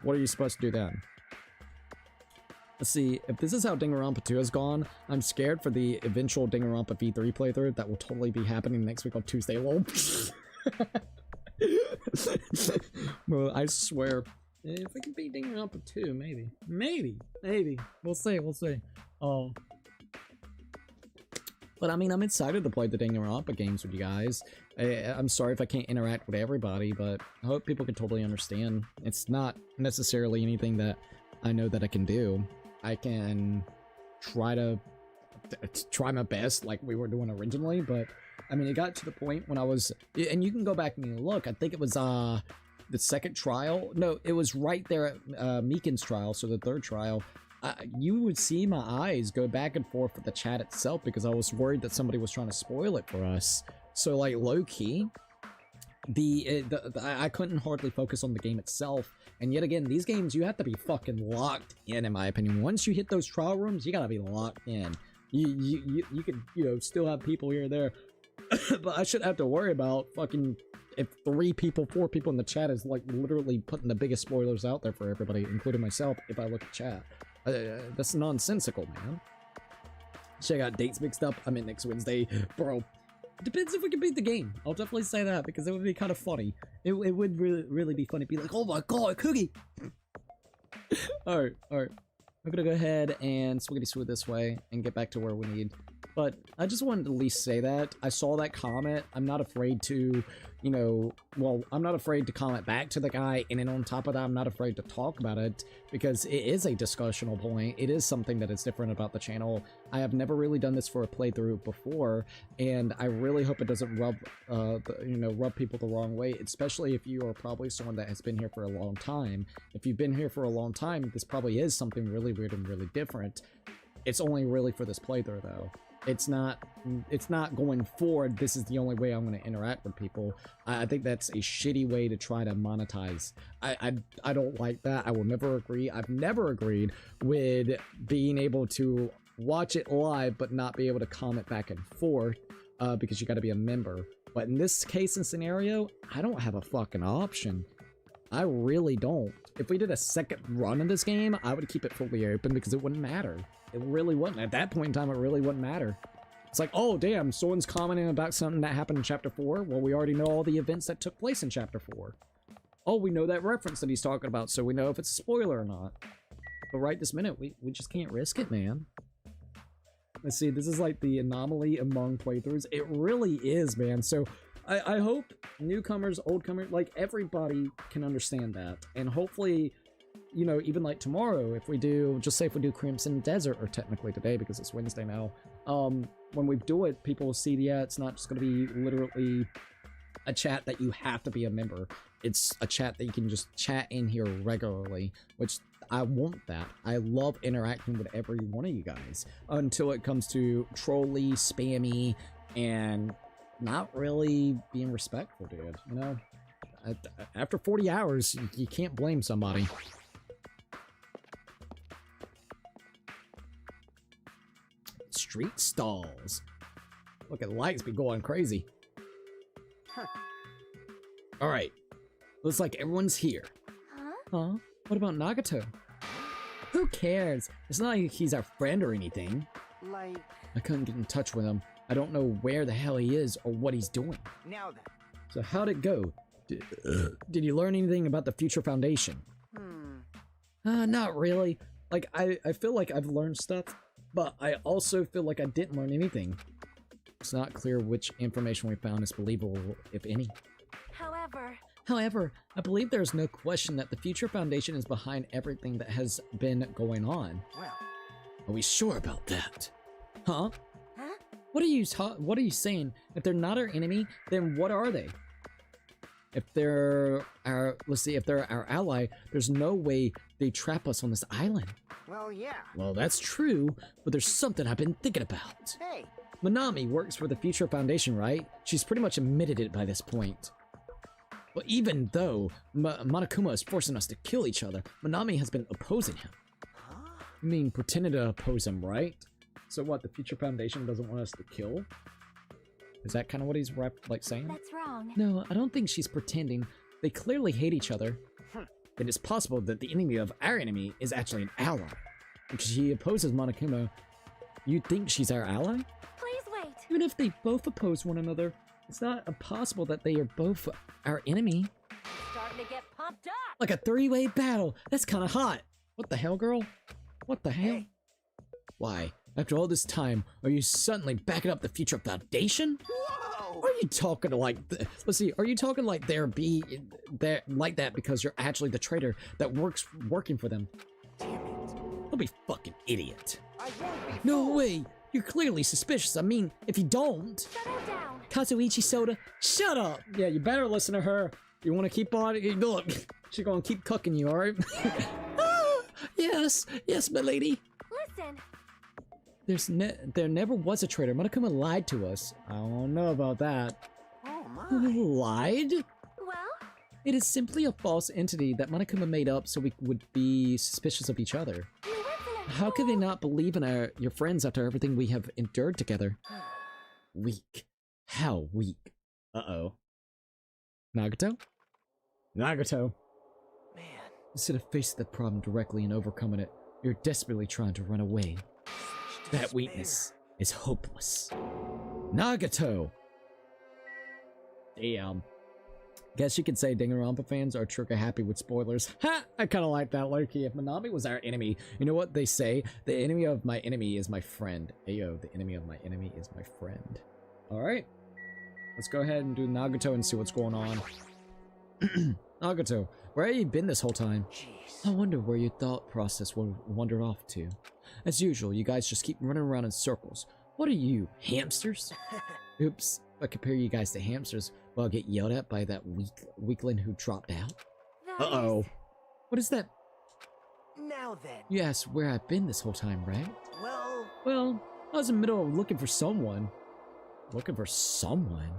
What are you supposed to do then? Let's see, if this is how Danganronpa 2 has gone, I'm scared for the eventual Danganronpa V3 playthrough that will totally be happening next week on Tuesday. Lol. Well, I swear, if we can beat Danganronpa 2, maybe. We'll see. But I mean, I'm excited to play the Danganronpa games with you guys. I'm sorry if I can't interact with everybody, but I hope people can totally understand. It's not necessarily anything that I know that I can do. I can try my best like we were doing originally, but I mean, it got to the point when I was, and you can go back and look, I think it was the second trial. No, it was right there at Meekin's trial, so the third trial. You would see my eyes go back and forth with the chat itself because I was worried that somebody was trying to spoil it for us. So like low-key, I couldn't hardly focus on the game itself. And yet again, these games, you have to be fucking locked in my opinion. Once you hit those trial rooms, you gotta be locked in. You could, you know, still have people here and there, but I shouldn't have to worry about fucking if 3 people, 4 people in the chat is like literally putting the biggest spoilers out there for everybody, including myself, if I look at chat. That's nonsensical, man. So I got dates mixed up. I'm in next Wednesday. Bro, depends if we can beat the game. I'll definitely say that because it would be kind of funny. It would really be funny. Be like, oh my god, Cookie! Alright. I'm gonna go ahead and swiggity-swoo this way and get back to where we need. But I just wanted to at least say that. I saw that comment. I'm not afraid to, you know, well, I'm not afraid to comment back to the guy, and then on top of that, I'm not afraid to talk about it, because it is a discussional point. It is something that is different about the channel. I have never really done this for a playthrough before, and I really hope it doesn't rub people the wrong way, especially if you are probably someone that has been here for a long time. If you've been here for a long time, this probably is something really weird and really different. It's only really for this playthrough, though. It's not going forward, this is the only way I'm going to interact with people. I think that's a shitty way to try to monetize. I don't like that. I will never agree. I've never agreed with being able to watch it live but not be able to comment back and forth because you got to be a member. But in this case and scenario, I don't have a fucking option. I really don't. If we did a second run of this game, I would keep it fully open because it wouldn't matter. It really wouldn't. At that point in time, it really wouldn't matter. It's like, oh, damn, someone's commenting about something that happened in Chapter 4. Well, we already know all the events that took place in Chapter 4. Oh, we know that reference that he's talking about, so we know if it's a spoiler or not. But right this minute, we just can't risk it, man. Let's see, this is like the anomaly among playthroughs. It really is, man. So I hope newcomers, oldcomers, like everybody can understand that. And hopefully, you know, even like tomorrow, if we do, just say if we do Crimson Desert, or technically today because it's Wednesday now, when we do it, people will see, yeah, it's not just going to be literally a chat that you have to be a member. It's a chat that you can just chat in here regularly, which I want that. I love interacting with every one of you guys until it comes to trolly, spammy, and not really being respectful, dude. You know, after 40 hours, you can't blame somebody. Street stalls. Look at the lights be going crazy. Huh. All right, looks like everyone's here. Huh? What about Nagato? Who cares? It's not like he's our friend or anything. Like... I couldn't get in touch with him. I don't know where the hell he is or what he's doing. Now then. So how'd it go? Did you learn anything about the Future Foundation? Not really. Like, I feel like I've learned stuff, but I also feel like I didn't learn anything. It's not clear which information we found is believable, if any. However, I believe there's no question that the Future Foundation is behind everything that has been going on. Well, are we sure about that? Huh? What are you saying? If they're not our enemy, then what are they? If they're our, let's see, if they're our ally, there's no way they trap us on this island. Well, yeah. Well, that's true, but there's something I've been thinking about. Hey. Manami works for the Future Foundation, right? She's pretty much admitted it by this point. But even though Monokuma is forcing us to kill each other, Manami has been opposing him. Huh? I mean, pretending to oppose him, right? So what, the Future Foundation doesn't want us to kill? Is that kind of what he's like saying? That's wrong. No, I don't think she's pretending. They clearly hate each other. It is possible that the enemy of our enemy is actually an ally. she opposes Monokuma, you think she's our ally? Please wait. Even if they both oppose one another, it's not impossible that they are both our enemy. Starting to get pumped up. Like a three-way battle. That's kind of hot. What the hell, girl? What the hell? Hey. Why, after all this time, are you suddenly backing up the future foundation? Whoa! Are you talking like let's see, are you talking like like that because you're actually the traitor that working for them? Damn it. Don't be fucking idiot. I won't be No fooled. way! You're clearly suspicious. I mean, if you don't... Settle down. Kazuichi Soda, shut up! Yeah, you better listen to her. You want to keep on... Look, she's gonna keep cooking you, alright? Ah, yes, my lady. Listen. There never was a traitor. Monokuma lied to us. I don't know about that. Oh my. Lied? Well, It is simply a false entity that Monokuma made up so we would be suspicious of each other. you insolent How could they fool. not believe in your friends after everything we have endured together? Weak. How weak? Uh-oh. Nagato? Nagato. Man. Instead of facing the problem directly and overcoming it, you're desperately trying to run away. Such That despair. weakness is hopeless. Nagato! Damn. Guess you could say Danganronpa fans are trigger happy with spoilers. Ha! I kinda like that, Loki. If Manami was our enemy, you know what they say? The enemy of my enemy is my friend. Ayo, the enemy of my enemy is my friend. Alright. Let's go ahead and do Nagato and see what's going on. Nagato, where have you been this whole time? Jeez. I wonder where your thought process will wander off to. As usual, you guys just keep running around in circles. What are you, hamsters? Oops, if I compare you guys to hamsters, will I get yelled at by that weakling who dropped out? That Uh-oh. is- What is that? Now then. You asked where I've been this whole time, right? Well. Well, I was in the middle of looking for someone. Looking for someone?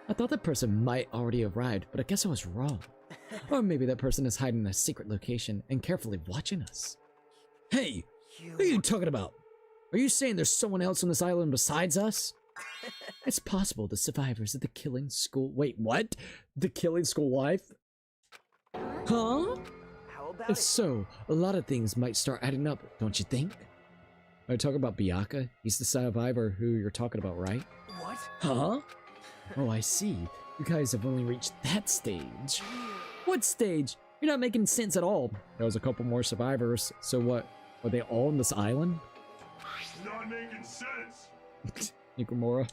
I thought that person might already arrived, but I guess I was wrong. Or maybe that person is hiding in a secret location and carefully watching us. Hey, You. who are you talking about? Are you saying there's someone else on this island besides us? It's possible the survivors of the killing school... Wait, what? The killing school life? Huh? How about If it? so, a lot of things might start adding up, don't you think? Are you talking about Byakuya? He's the survivor who you're talking about, right? What? Huh? Oh, I see. You guys have only reached that stage. What stage? You're not making sense at all. There was a couple more survivors, so what? Are they all on this island? Not making sense. Nikomura.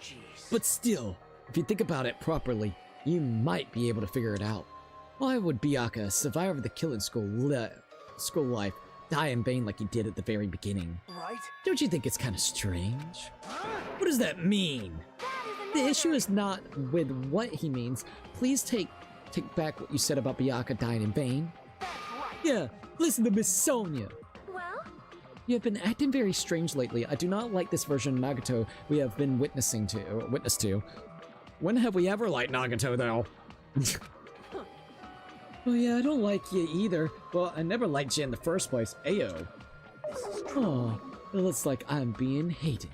Jeez. But still, if you think about it properly, you might be able to figure it out. Why would Byakuya, a survivor of the killing school life, die in vain like he did at the very beginning? Right? Don't you think it's kind of strange? What does that mean? The issue is not with what he means. Please take back what you said about Byakuya dying in vain. That's right. Yeah, listen to Miss Sonia. Well, You have been acting very strange lately. I do not like this version of Nagato we have been witness to. When have we ever liked Nagato, though? Oh yeah, I don't like you either. Well, I never liked you in the first place. Ayo. This is true. Oh, it looks like I'm being hated.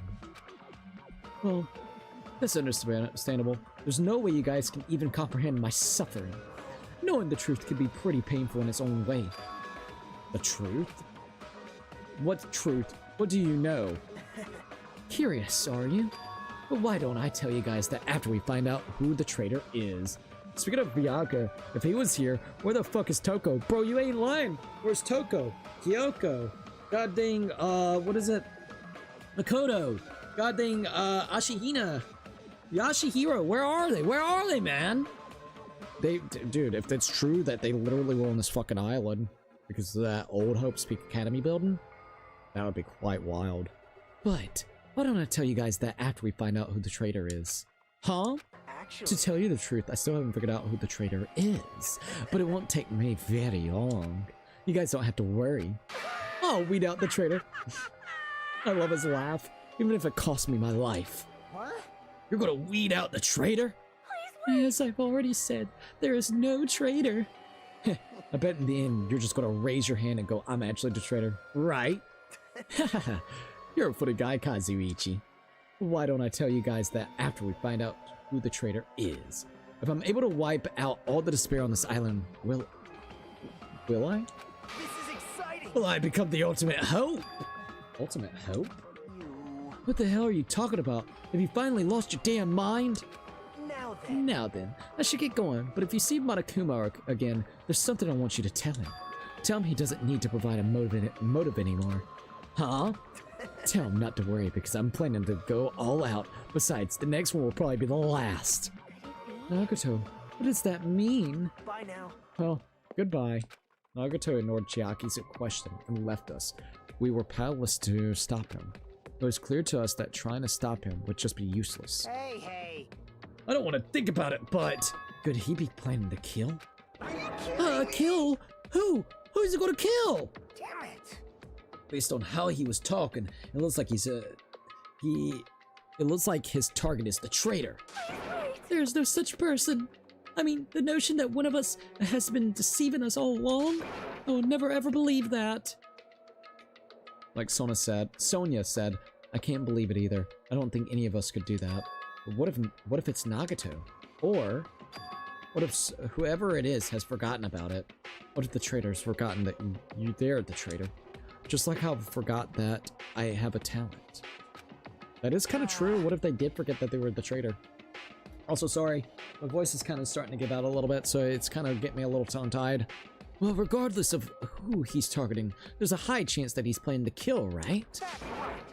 Well, that's understandable. There's no way you guys can even comprehend my suffering. Knowing the truth can be pretty painful in its own way. The truth? What truth? What do you know? Curious, are you? But why don't I tell you guys that after we find out who the traitor is? Speaking of Byakuya, if he was here, where the fuck is Toko? Bro, you ain't lying. Where's Toko? Kyoko? God dang, what is it? Makoto. God dang, Ashihina. Yashihiro, where are they? Where are they, man? Dude, if it's true that they literally were on this fucking island because of that old Hope's Peak Academy building, that would be quite wild. But, why don't I tell you guys that after we find out who the traitor is? Huh? Actually. To tell you the truth, I still haven't figured out who the traitor is, but it won't take me very long. You guys don't have to worry. I'll weed out the traitor. I love his laugh, even if it costs me my life. What? You're gonna weed out the traitor? As I've already said, there is no traitor. I bet in the end, you're just gonna raise your hand and go, I'm actually the traitor. Right? You're a funny guy, Kazuichi. Why don't I tell you guys that after we find out who the traitor is? If I'm able to wipe out all the despair on this island, will I? This is exciting. Well, I become the ultimate hope. Ultimate hope? What the hell are you talking about? Have you finally lost your damn mind? Now then, I should get going, but if you see Monokuma again, there's something I want you to tell him. Tell him he doesn't need to provide a motive anymore. Huh? Tell him not to worry, because I'm planning to go all out. Besides, the next one will probably be the last. Nagato, what does that mean? Bye now. Well, goodbye. Nagato ignored Chiaki's question and left us. We were powerless to stop him. It was clear to us that trying to stop him would just be useless. Hey. I don't want to think about it, but could he be planning to kill? Are you kidding me? Kill? Who? Who's he gonna kill? Damn it. Based on how he was talking, it looks like it looks like his target is the traitor. There's no such person. I mean, the notion that one of us has been deceiving us all along? I would never ever believe that. Like Sonia said, I can't believe it either. I don't think any of us could do that. But what if it's Nagato? Or what if whoever it is has forgotten about it? What if the traitor's forgotten that they're the traitor? Just like how I forgot that I have a talent. That is kind of true. What if they did forget that they were the traitor? Also, sorry, my voice is kind of starting to give out a little bit, so it's kind of getting me a little tongue-tied. Well, regardless of who he's targeting, there's a high chance that he's planning to kill, right?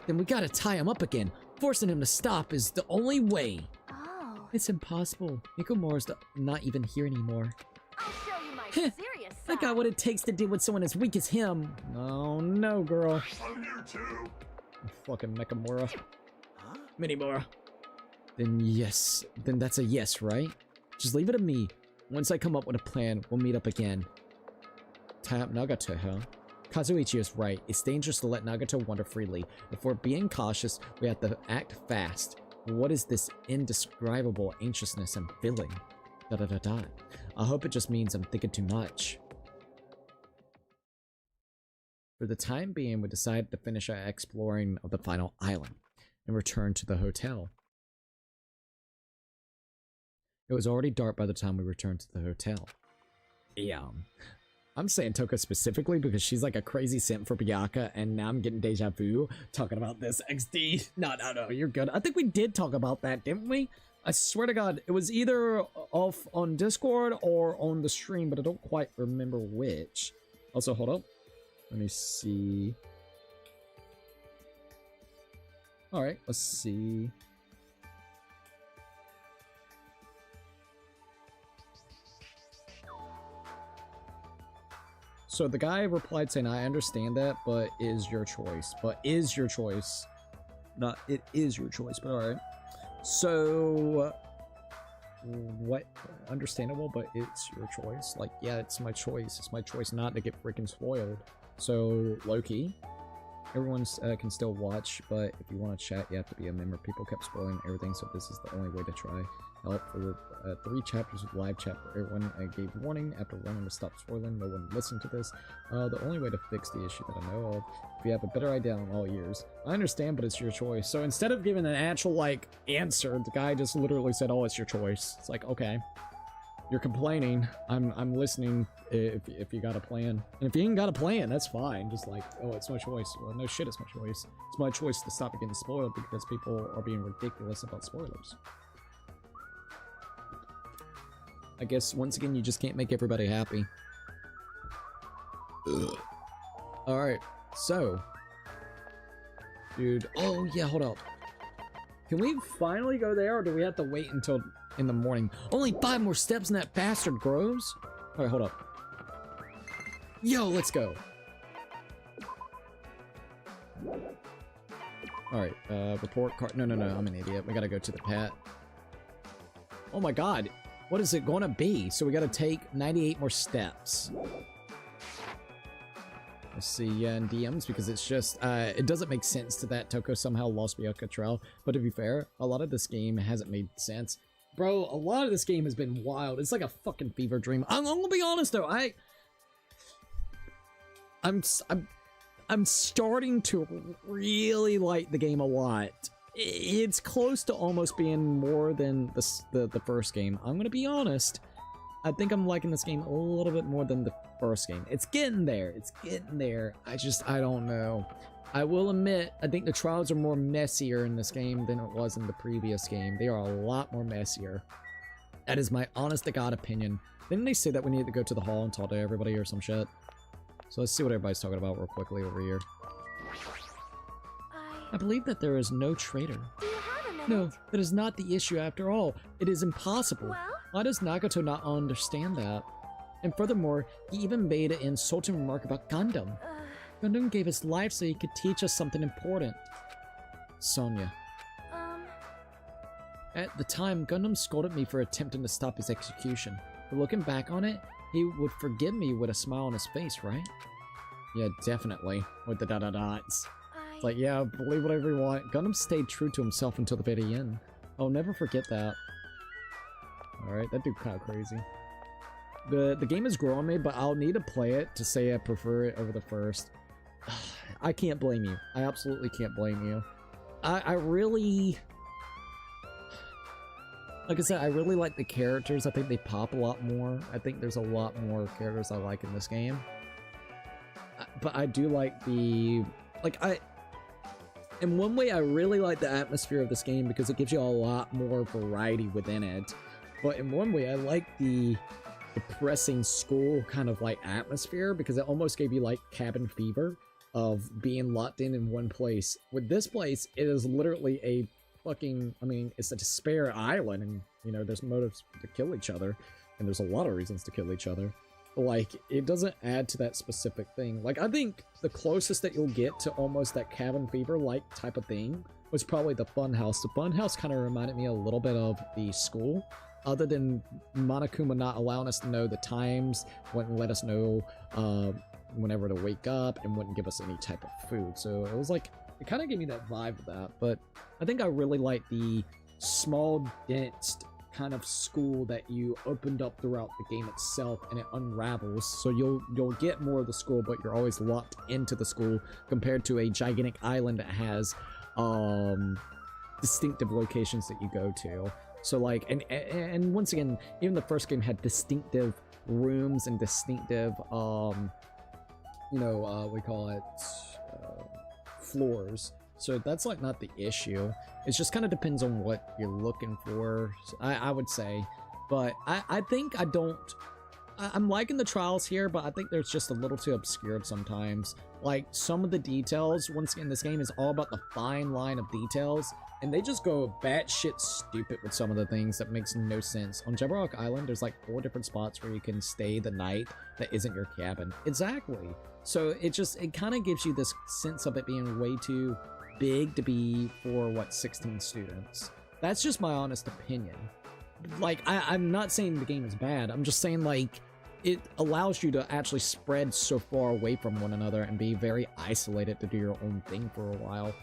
Then we gotta tie him up again. Forcing him to stop is the only way. Oh. It's impossible. Nikomura's not even here anymore. I'll show you my serious I side. got what it takes to deal with someone as weak as him. Oh no, girl. I'm here too. Fucking Nakamura. Minimura. Then yes. Then that's a yes, right? Just leave it to me. Once I come up with a plan, we'll meet up again. Tie up Nagato, huh? Kazuichi is right. It's dangerous to let Nagato wander freely. If we're being cautious, we have to act fast. What is this indescribable anxiousness I'm feeling? I hope it just means I'm thinking too much. For the time being, we decided to finish our exploring of the final island and return to the hotel. It was already dark by the time we returned to the hotel. Yeah. I'm saying Toka specifically because she's like a crazy simp for Byakuya, and now I'm getting deja vu talking about this XD. No, you're good. I think we did talk about that, didn't we? I swear to God, it was either off on Discord or on the stream, but I don't quite remember which. Also, hold up. Let me see. Alright, let's see. So the guy replied saying, I understand that, but is your choice. But is your choice. Not, it is your choice, but alright. So, what? Understandable, but it's your choice. Like, yeah, it's my choice. It's my choice not to get freaking spoiled. So, Loki. Everyone can still watch, but if you want to chat, you have to be a member. People kept spoiling everything, so this is the only way to try. Help for the 3 chapters of live chat for everyone. I gave warning after warning to stop spoiling. No one listened to this. The only way to fix the issue that I know of, if you have a better idea on all years. I understand, but it's your choice. So instead of giving an actual, like, answer, the guy just literally said, oh, it's your choice. It's like, okay. You're complaining. I'm listening if you got a plan. And if you ain't got a plan, that's fine. Just like, oh, it's my choice. Well, no shit, it's my choice. It's my choice to stop getting spoiled because people are being ridiculous about spoilers. I guess, once again, you just can't make everybody happy. Alright, so. Dude, oh yeah, hold up. Can we finally go there, or do we have to wait until in the morning? Only 5 more steps and that bastard grows? Alright, hold up. Yo, let's go. Alright, report card. No, I'm an idiot. We gotta go to the pet. Oh my god. What is it gonna be? So we gotta take 98 more steps. Let's see, yeah, in DMs, because it's just, it doesn't make sense to that Toko somehow lost Byakuya Trail. But to be fair, a lot of this game hasn't made sense. Bro, a lot of this game has been wild. It's like a fucking fever dream. I'm gonna be honest though, I'm starting to really like the game a lot. It's close to almost being more than the first game. I'm gonna be honest. I think I'm liking this game a little bit more than the first game. It's getting there. It's getting there. I don't know. I will admit, I think the trials are more messier in this game than it was in the previous game. They are a lot more messier. That is my honest to God opinion. Didn't they say that we need to go to the hall and talk to everybody or some shit? So let's see what everybody's talking about real quickly over here. I believe that there is no traitor. Do you have a minute? No, that is not the issue after all. It is impossible. Well? Why does Nagato not understand that? And furthermore, he even made an insulting remark about Gundam. Gundam gave his life so he could teach us something important. Sonia. At the time, Gundam scolded me for attempting to stop his execution. But looking back on it, he would forgive me with a smile on his face, right? Yeah, definitely. With the dots. It's like, yeah, believe whatever you want. Gundam stayed true to himself until the very end. I'll never forget that. Alright, that dude kind of crazy. The game is growing me, but I'll need to play it to say I prefer it over the first. I can't blame you. I absolutely can't blame you. I really... Like I said, I really like the characters. I think they pop a lot more. I think there's a lot more characters I like in this game. But I do like the... In one way, I really like the atmosphere of this game because it gives you a lot more variety within it. But in one way, I like the depressing school kind of like atmosphere because it almost gave you like cabin fever of being locked in one place. With this place, it is literally a fucking, I mean, it's a despair island, and you know, there's motives to kill each other, and there's a lot of reasons to kill each other. But like, it doesn't add to that specific thing. Like, I think the closest that you'll get to almost that cabin fever like type of thing was probably the funhouse. The funhouse kind of reminded me a little bit of the school, other than Monokuma not allowing us to know the times, wouldn't let us know whenever to wake up, and wouldn't give us any type of food. So it was like, it kind of gave me that vibe of that. But I think I really like the small, dense kind of school that you opened up throughout the game itself, and it unravels. So you'll get more of the school, but you're always locked into the school compared to a gigantic island that has distinctive locations that you go to. So like, and once again, even the first game had distinctive rooms and distinctive you know, we call it floors. So that's like not the issue. It just kind of depends on what you're looking for, I would say. But I think I'm liking the trials here, but I think there's just a little too obscured sometimes. Like, some of the details, once again, this game is all about the fine line of details, and they just go batshit stupid with some of the things that makes no sense. On Jabberwock Island, there's like 4 different spots where you can stay the night that isn't your cabin. Exactly. So it kind of gives you this sense of it being way too big to be for, what, 16 students. That's just my honest opinion. Like, I'm not saying the game is bad, I'm just saying, like, it allows you to actually spread so far away from one another and be very isolated to do your own thing for a while.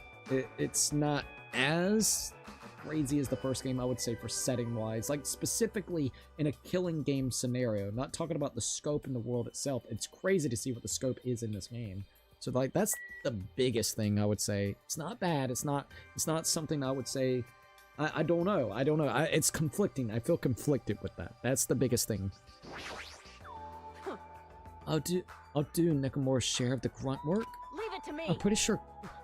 It's not as crazy as the first game, I would say, for setting-wise. Like, specifically in a killing game scenario, not talking about the scope in the world itself. It's crazy to see what the scope is in this game. So, like, that's the biggest thing I would say. It's not bad. It's not something I would say. I don't know. It's conflicting. I feel conflicted with that. That's the biggest thing. I'll do Nekomora's share of the grunt work. Leave it to me.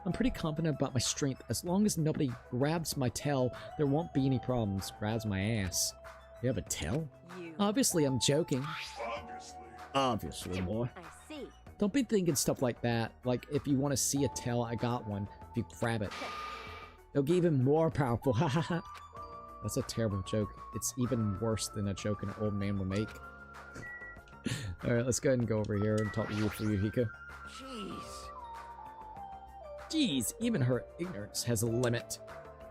I'm pretty confident about my strength. As long as nobody grabs my tail, there won't be any problems. Grabs my ass. You have a tail? Obviously, I'm joking. Obviously, boy. I see. Don't be thinking stuff like that. Like, if you want to see a tail, I got one. If you grab it. It'll get even more powerful. Hahaha. That's a terrible joke. It's even worse than a joke an old man would make. Alright, let's go ahead and go over here and talk to you for Yuhiko. Jeez, even her ignorance has a limit.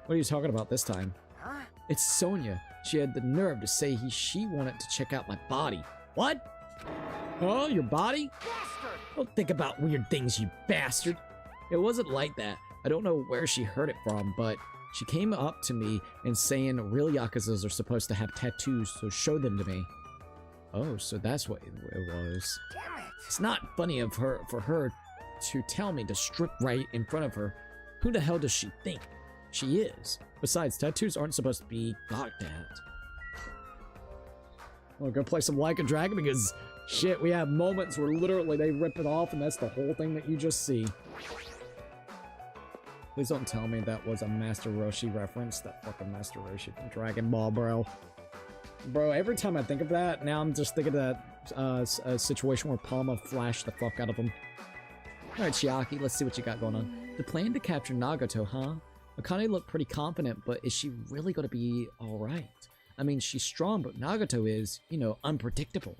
What are you talking about this time? Huh? It's Sonia. She had the nerve to say she wanted to check out my body. What? Oh, your body? Bastard! Don't think about weird things, you bastard. It wasn't like that. I don't know where she heard it from, but she came up to me and saying real Yakuzas are supposed to have tattoos, so show them to me. Oh, so that's what it was. Damn it! It's not funny for her to tell me to strip right in front of her. Who the hell does she think she is? Besides, tattoos aren't supposed to be gawked at. We'll go play some Like a Dragon because, shit, we have moments where literally they rip it off and that's the whole thing that you just see. Please don't tell me that was a Master Roshi reference. That fucking Master Roshi from Dragon Ball, bro. Bro, every time I think of that, now I'm just thinking of that situation where Palma flashed the fuck out of him. Alright, Chiaki, let's see what you got going on. The plan to capture Nagato, huh? Akane looked pretty confident, but is she really gonna be alright? I mean, she's strong, but Nagato is, you know, unpredictable.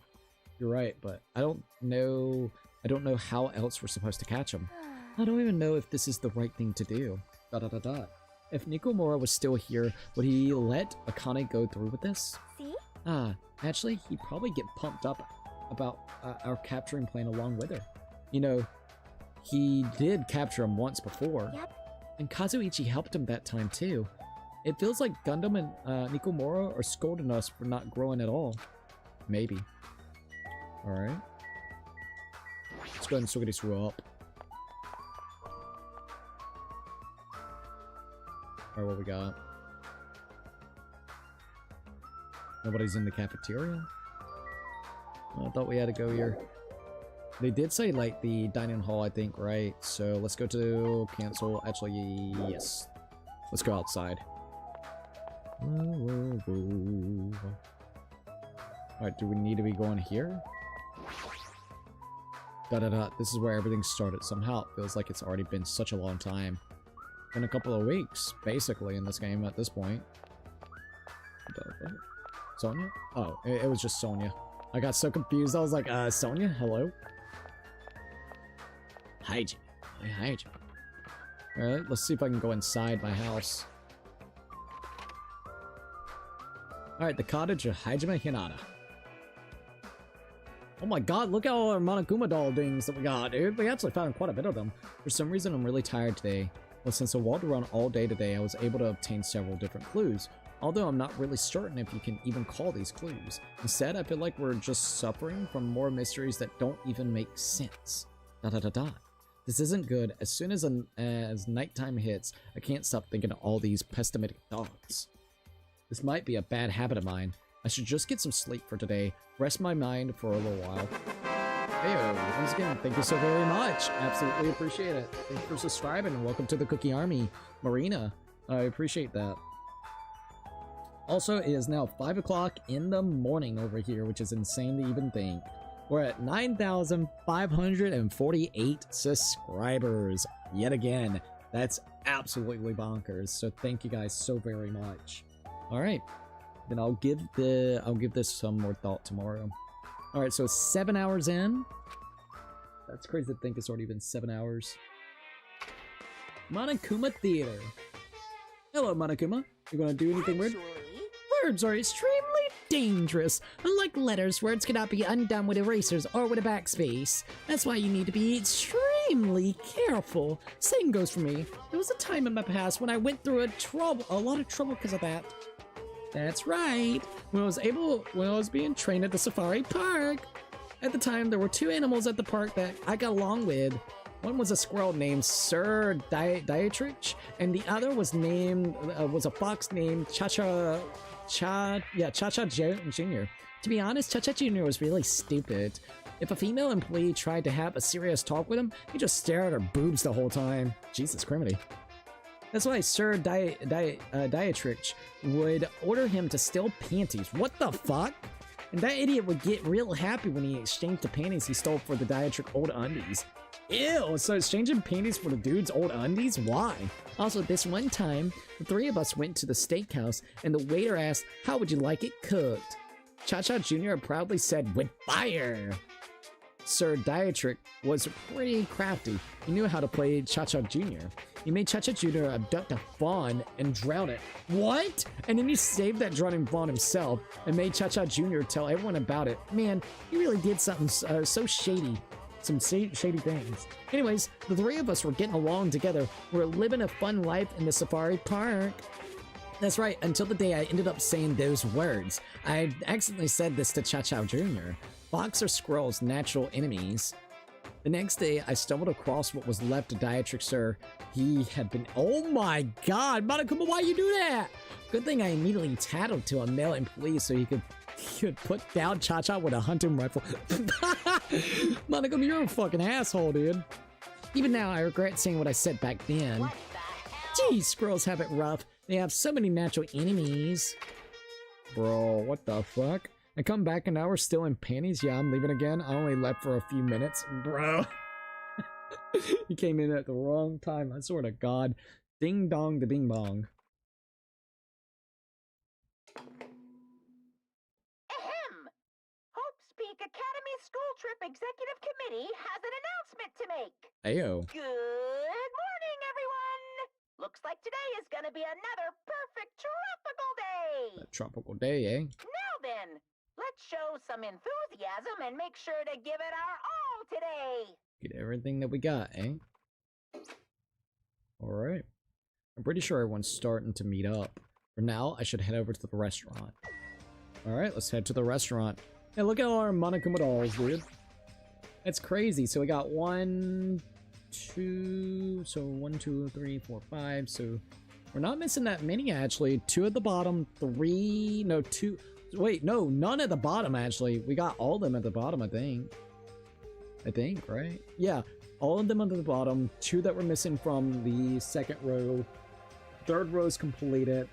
You're right, but I don't know how else we're supposed to catch him. I don't even know if this is the right thing to do. If Nikomura was still here, would he let Akane go through with this? See? Actually, he'd probably get pumped up about our capturing plan along with her. You know, he did capture him once before. Yep. And Kazuichi helped him that time too. It feels like Gundam and Nikomura are scolding us for not growing at all. Maybe. Alright. Let's go ahead and swing this up. Alright, what we got? Nobody's in the cafeteria? I thought we had to go here. They did say, like, the dining hall, I think, right? So, let's go to cancel. Actually, yes. Let's go outside. Alright, do we need to be going here? This is where everything started. Somehow, it feels like it's already been such a long time. In a couple of weeks, basically, in this game at this point. Sonya? Oh, it was just Sonya. I got so confused. I was like, Sonya? Hello? Hide you. I hide you. Alright, let's see if I can go inside my house. Alright, the cottage of Hajime Hinata. Oh my god, look at all our Monokuma doll things that we got, dude. We actually found quite a bit of them. For some reason, I'm really tired today. Well, since I walked around all day today, I was able to obtain several different clues. Although I'm not really certain if you can even call these clues. Instead, I feel like we're just suffering from more mysteries that don't even make sense. This isn't good. As soon as nighttime hits, I can't stop thinking of all these pessimistic thoughts. This might be a bad habit of mine. I should just get some sleep for today, rest my mind for a little while. Hey, once again, thank you so very much. Absolutely appreciate it. Thank you for subscribing and welcome to the Cookie Army, Marina. I appreciate that. Also, it is now 5 o'clock in the morning over here, which is insane to even think. We're at 9,548 subscribers. Yet again, that's absolutely bonkers. So thank you guys so very much. All right, then I'll give this some more thought tomorrow. All right, so 7 hours in. That's crazy to think it's already been 7 hours. Monokuma Theater. Hello, Monokuma. You gonna do anything weird? Words are extremely dangerous. Unlike letters, words cannot be undone with erasers or with a backspace. That's why you need to be extremely careful. Same goes for me. There was a time in my past when I went through a lot of trouble because of that. That's right. When I was being trained at the safari park. At the time, there were two animals at the park that I got along with. One was a squirrel named Sir Dietrich, and the other was a fox named Cha-Cha Jr. To be honest, Cha-Cha Jr. was really stupid. If a female employee tried to have a serious talk with him, he'd just stare at her boobs the whole time. Jesus criminy. That's why Sir Dietrich would order him to steal panties. What the fuck? And that idiot would get real happy when he exchanged the panties he stole for the Dietrich old undies. Ew, so exchanging panties for the dude's old undies? Why? Also, this one time, the three of us went to the steakhouse and the waiter asked, how would you like it cooked? Cha-Cha Jr. proudly said, with fire! Sir Dietrich was pretty crafty. He knew how to play Cha-Cha Jr. He made Cha-Cha Jr. abduct a fawn and drown it. What? And then he saved that drowning fawn himself and made Cha-Cha Jr. tell everyone about it. Man, he really did something so shady. Some shady things. Anyways, the three of us were getting along together. We were living a fun life in the safari park. That's right, until the day I ended up saying those words. I accidentally said this to Cha-Cha Jr. Fox are squirrels' natural enemies. The next day, I stumbled across what was left of Dietrich, sir. He had been— oh my god, Monokuma, why you do that? Good thing I immediately tattled to a male employee so he could could put down Cha-Cha with a hunting rifle. Monica, you're a fucking asshole, dude. Even now, I regret saying what I said back then. Geez, squirrels have it rough. They have so many natural enemies. Bro, what the fuck? I come back and now we're still in panties? Yeah, I'm leaving again. I only left for a few minutes. Bro. He came in at the wrong time. I swear to God. Ding dong the bing bong. Ahem! Hope's Peak Academy School Trip Executive Committee has an announcement to make. Ayo. Good morning, everyone! Looks like today is gonna be another perfect tropical day! A tropical day, eh? Now then, let's show some enthusiasm and make sure to give it our all today! Get everything that we got, eh? Alright. I'm pretty sure everyone's starting to meet up. For now, I should head over to the restaurant. Alright, let's head to the restaurant. Hey, look at all our Monokuma dolls, dude. That's crazy. So we got 1, 2... So 1, 2, 3, 4, 5. So we're not missing that many, actually. 2 at the bottom, 3... No, 2... Wait, no, none at the bottom, actually. We got all of them at the bottom, I think. Right? Yeah, all of them at the bottom. 2 that were missing from the second row. 3rd row's completed.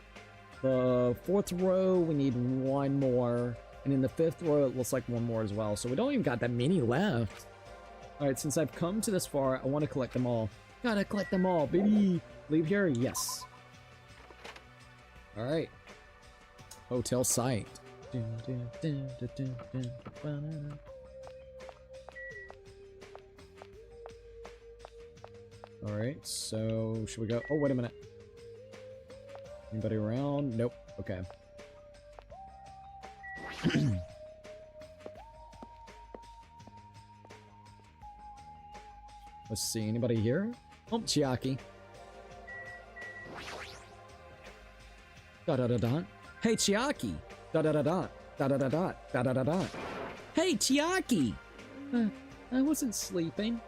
The 4th row, we need 1 more. And in the 5th row, it looks like 1 more as well. So we don't even got that many left. Alright, since I've come to this far, I want to collect them all. Gotta collect them all, baby! Leave here? Yes. Alright. Hotel site. Alright, so should we go? Oh, wait a minute. Anybody around? Nope. Okay. Let's see. Anybody here? Oh, Chiaki. Da-da-da-da. Hey, Chiaki! Da-da-da-da. Da-da-da-da. Da-da-da-da. Hey, Chiaki! I wasn't sleeping.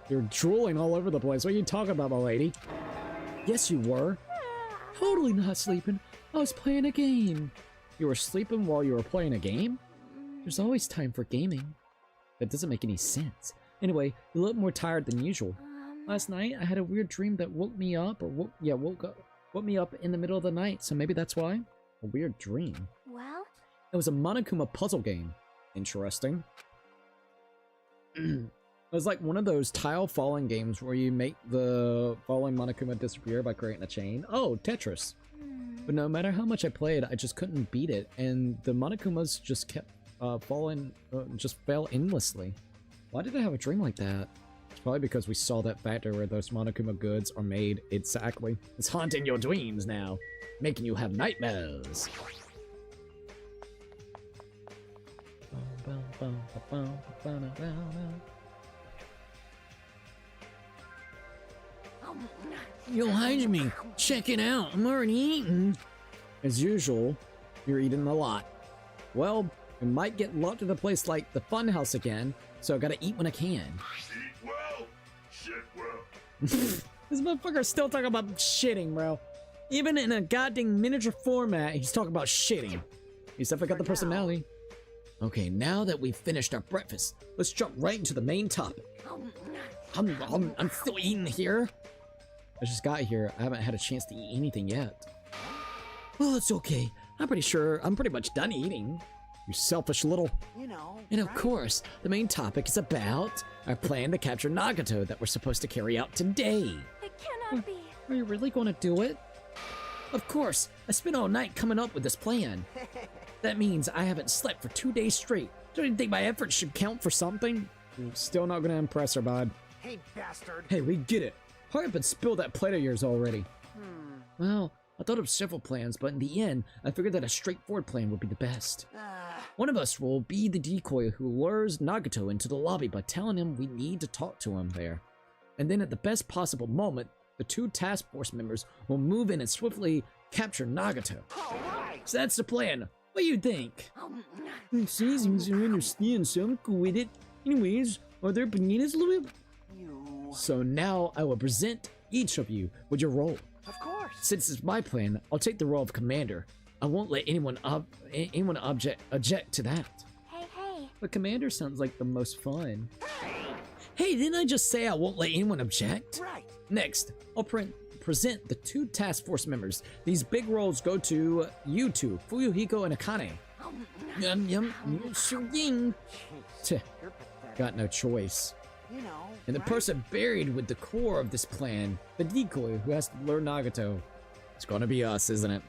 You're drooling all over the place. What are you talking about, my lady? Yes, you were. Totally not sleeping. I was playing a game. You were sleeping while you were playing a game? There's always time for gaming. That doesn't make any sense. Anyway, you look more tired than usual. Last night, I had a weird dream that woke me up, or woke me up in the middle of the night, so maybe that's why? A weird dream. Well? It was a Monokuma puzzle game. Interesting. It was like one of those tile falling games where you make the falling Monokuma disappear by creating a chain. Oh, Tetris. But no matter how much I played, I just couldn't beat it, and the Monokumas just kept falling, just fell endlessly. Why did I have a dream like that? It's probably because we saw that factory where those Monokuma goods are made. Exactly. It's haunting your dreams now, making you have nightmares. You'll hide me. Check it out. I'm already eating. As usual, you're eating a lot. Well, we might get locked in a place like the funhouse again, so I gotta eat when I can. Eat well, shit well. This motherfucker's still talking about shitting, bro. Even in a goddamn miniature format, he's talking about shitting. He's definitely got the personality. Okay, now that we've finished our breakfast, let's jump right into the main topic. I'm still eating here. I just got here. I haven't had a chance to eat anything yet. Well, it's okay. I'm pretty sure I'm pretty much done eating. You selfish little... And of course, the main topic is about our plan to capture Nagato that we're supposed to carry out today. It cannot be. Are you really going to do it? Of course. I spent all night coming up with this plan. That means I haven't slept for 2 days straight. Don't you think my efforts should count for something? You're still not going to impress her, bud. Hey, bastard. Hey, we get it. Hurry up and spill that plate of yours already. Well, I thought of several plans, but in the end, I figured that a straightforward plan would be the best. One of us will be the decoy who lures Nagato into the lobby by telling him we need to talk to him there. And then at the best possible moment, the 2 task force members will move in and swiftly capture Nagato. So that's the plan. What do you think? It seems you understand, so I'm cool with it. Anyways, are there bananas, Louis? So now I will present each of you with your role. Of course. Since it's my plan, I'll take the role of commander. I won't let anyone object to that. Hey. But Commander sounds like the most fun. Hey, didn't I just say I won't let anyone object? Right. Next, I'll present the 2 task force members. These big roles go to you two, Fuyuhiko and Akane. Yum. Shuging. Got no choice. You know. And the person buried with the core of this plan, the decoy who has to lure Nagato. It's gonna be us, isn't it?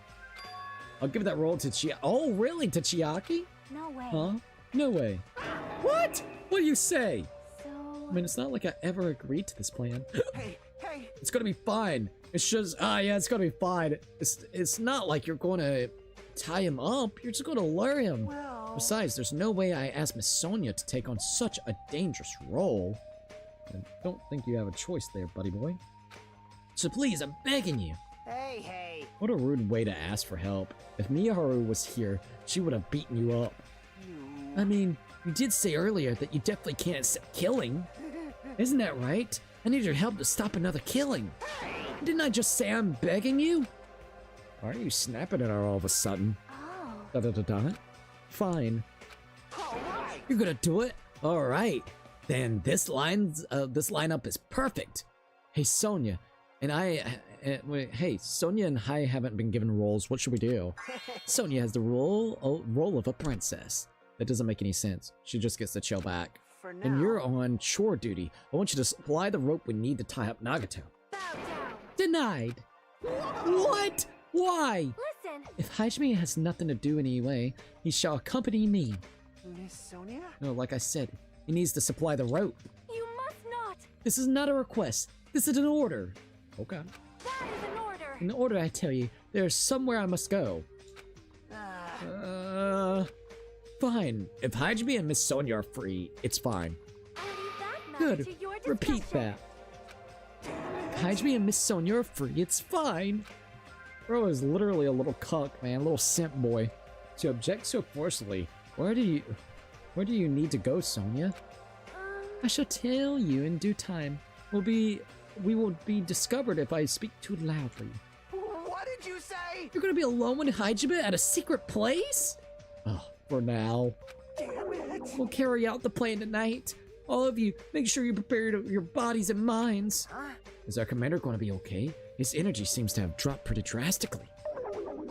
I'll give that role to Chiaki. Oh, really? To Chiaki? No way. Huh? No way. What? What do you say? So... I mean, it's not like I ever agreed to this plan. Hey. It's gonna be fine. It's just, yeah, it's gonna be fine. It's not like you're gonna tie him up. You're just gonna lure him. Well... Besides, there's no way I asked Miss Sonia to take on such a dangerous role. I don't think you have a choice there, buddy boy. So please, I'm begging you. Hey. What a rude way to ask for help. If Miyaharu was here, she would have beaten you up. I mean, you did say earlier that you definitely can't accept killing. Isn't that right? I need your help to stop another killing. Didn't I just say I'm begging you? Why are you snapping at her all of a sudden? Oh. Fine. All right. You're gonna do it? Alright. Then this lineup is perfect. Hey, Sonia. And Sonia and I haven't been given roles. What should we do? Sonia has the role of a princess. That doesn't make any sense. She just gets to chill back. For now. And you're on chore duty. I want you to supply the rope we need to tie up Nagato. Bow down. Denied. What? Why? Listen. If Hajime has nothing to do anyway, he shall accompany me. Miss Sonia? No, like I said, he needs to supply the rope. You must not. This is not a request. This is an order. Okay. That is an order. In order, I tell you, there's somewhere I must go. Fine. If Hajime and Miss Sonia are free, it's fine. I'll leave that matter Good. to your Repeat discretion. that. If Hajime and Miss Sonia are free, it's fine. Bro is literally a little cuck, man, a little simp boy. To object so forcefully, where do you need to go, Sonia? I shall tell you in due time. We will be discovered if I speak too loudly. What did you say? You're gonna be alone with Hajime at a secret place? Oh, for now. Damn it. We'll carry out the plan tonight. All of you, make sure you prepare your bodies and minds. Huh? Is our commander going to be okay? His energy seems to have dropped pretty drastically.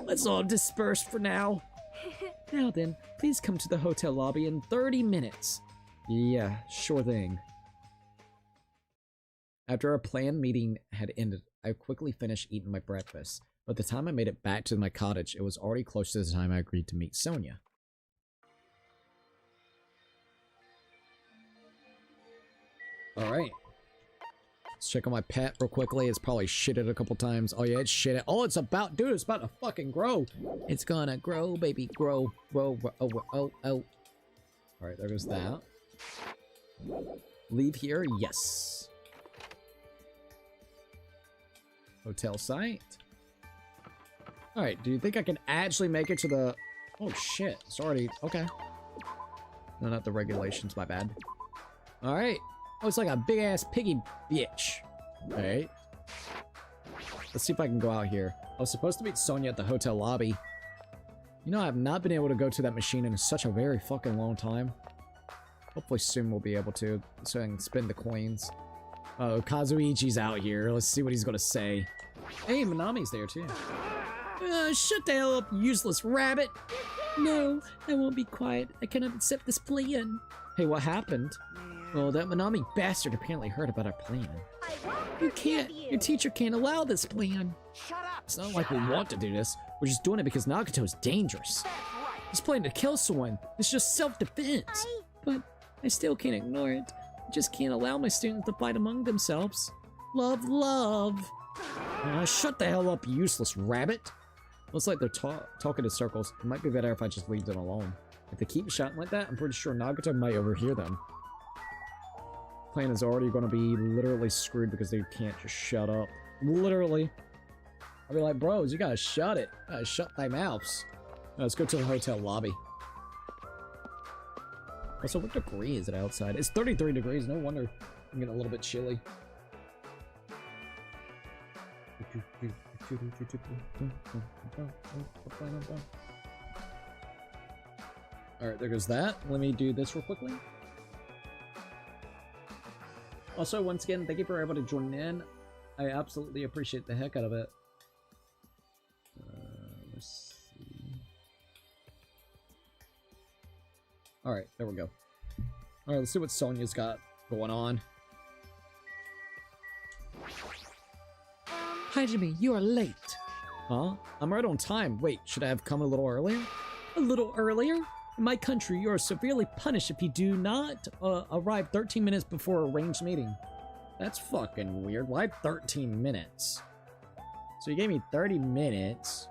Let's all disperse for now. Now then, please come to the hotel lobby in 30 minutes. Yeah, sure thing. After our planned meeting had ended, I quickly finished eating my breakfast. By the time I made it back to my cottage, it was already close to the time I agreed to meet Sonia. Alright. Let's check on my pet real quickly. It's probably shitted a couple times. Oh yeah, it's shitted. Oh, it's about to fucking grow. It's gonna grow, baby. Grow. Oh. Alright, there goes that. Leave here? Yes. Hotel site. Alright, do you think I can actually make it to the... Oh shit, it's already... Okay. No, not the regulations, my bad. Alright. Oh, it's like a big-ass piggy bitch. Alright. Let's see if I can go out here. I was supposed to meet Sonia at the hotel lobby. You know, I have not been able to go to that machine in such a very fucking long time. Hopefully soon we'll be able to, so I can spend the coins. Oh, Kazuichi's out here. Let's see what he's gonna say. Hey, Manami's there too. Shut the hell up, useless rabbit! No, I won't be quiet. I cannot accept this plan. Hey, what happened? Well, that Manami bastard apparently heard about our plan. You can't. Your teacher can't allow this plan. Shut up. It's not like we want to do this. We're just doing it because Nagato is dangerous. He's planning to kill someone. It's just self-defense. But I still can't ignore it. I just can't allow my students to fight among themselves. Love. Shut the hell up, useless rabbit. Looks like they're talking in circles. It might be better if I just leave them alone. If they keep shouting like that, I'm pretty sure Nagato might overhear them. Plan is already going to be literally screwed because they can't just shut up. Literally. I'll be like, bros, you gotta shut it. You gotta shut thy mouths. Let's go to the hotel lobby. Also, what degree is it outside? It's 33 degrees. No wonder I'm getting a little bit chilly. Alright, there goes that. Let me do this real quickly. Also, once again, thank you for everybody joining in. I absolutely appreciate the heck out of it. Let's see. Alright, there we go. Alright, let's see what Sonia's got going on. Hi, Jimmy, you are late. Huh? I'm right on time. Wait, should I have come a little earlier? A little earlier? In my country, you are severely punished if you do not arrive 13 minutes before a arranged meeting. That's fucking weird. Why 13 minutes? So you gave me 30 minutes.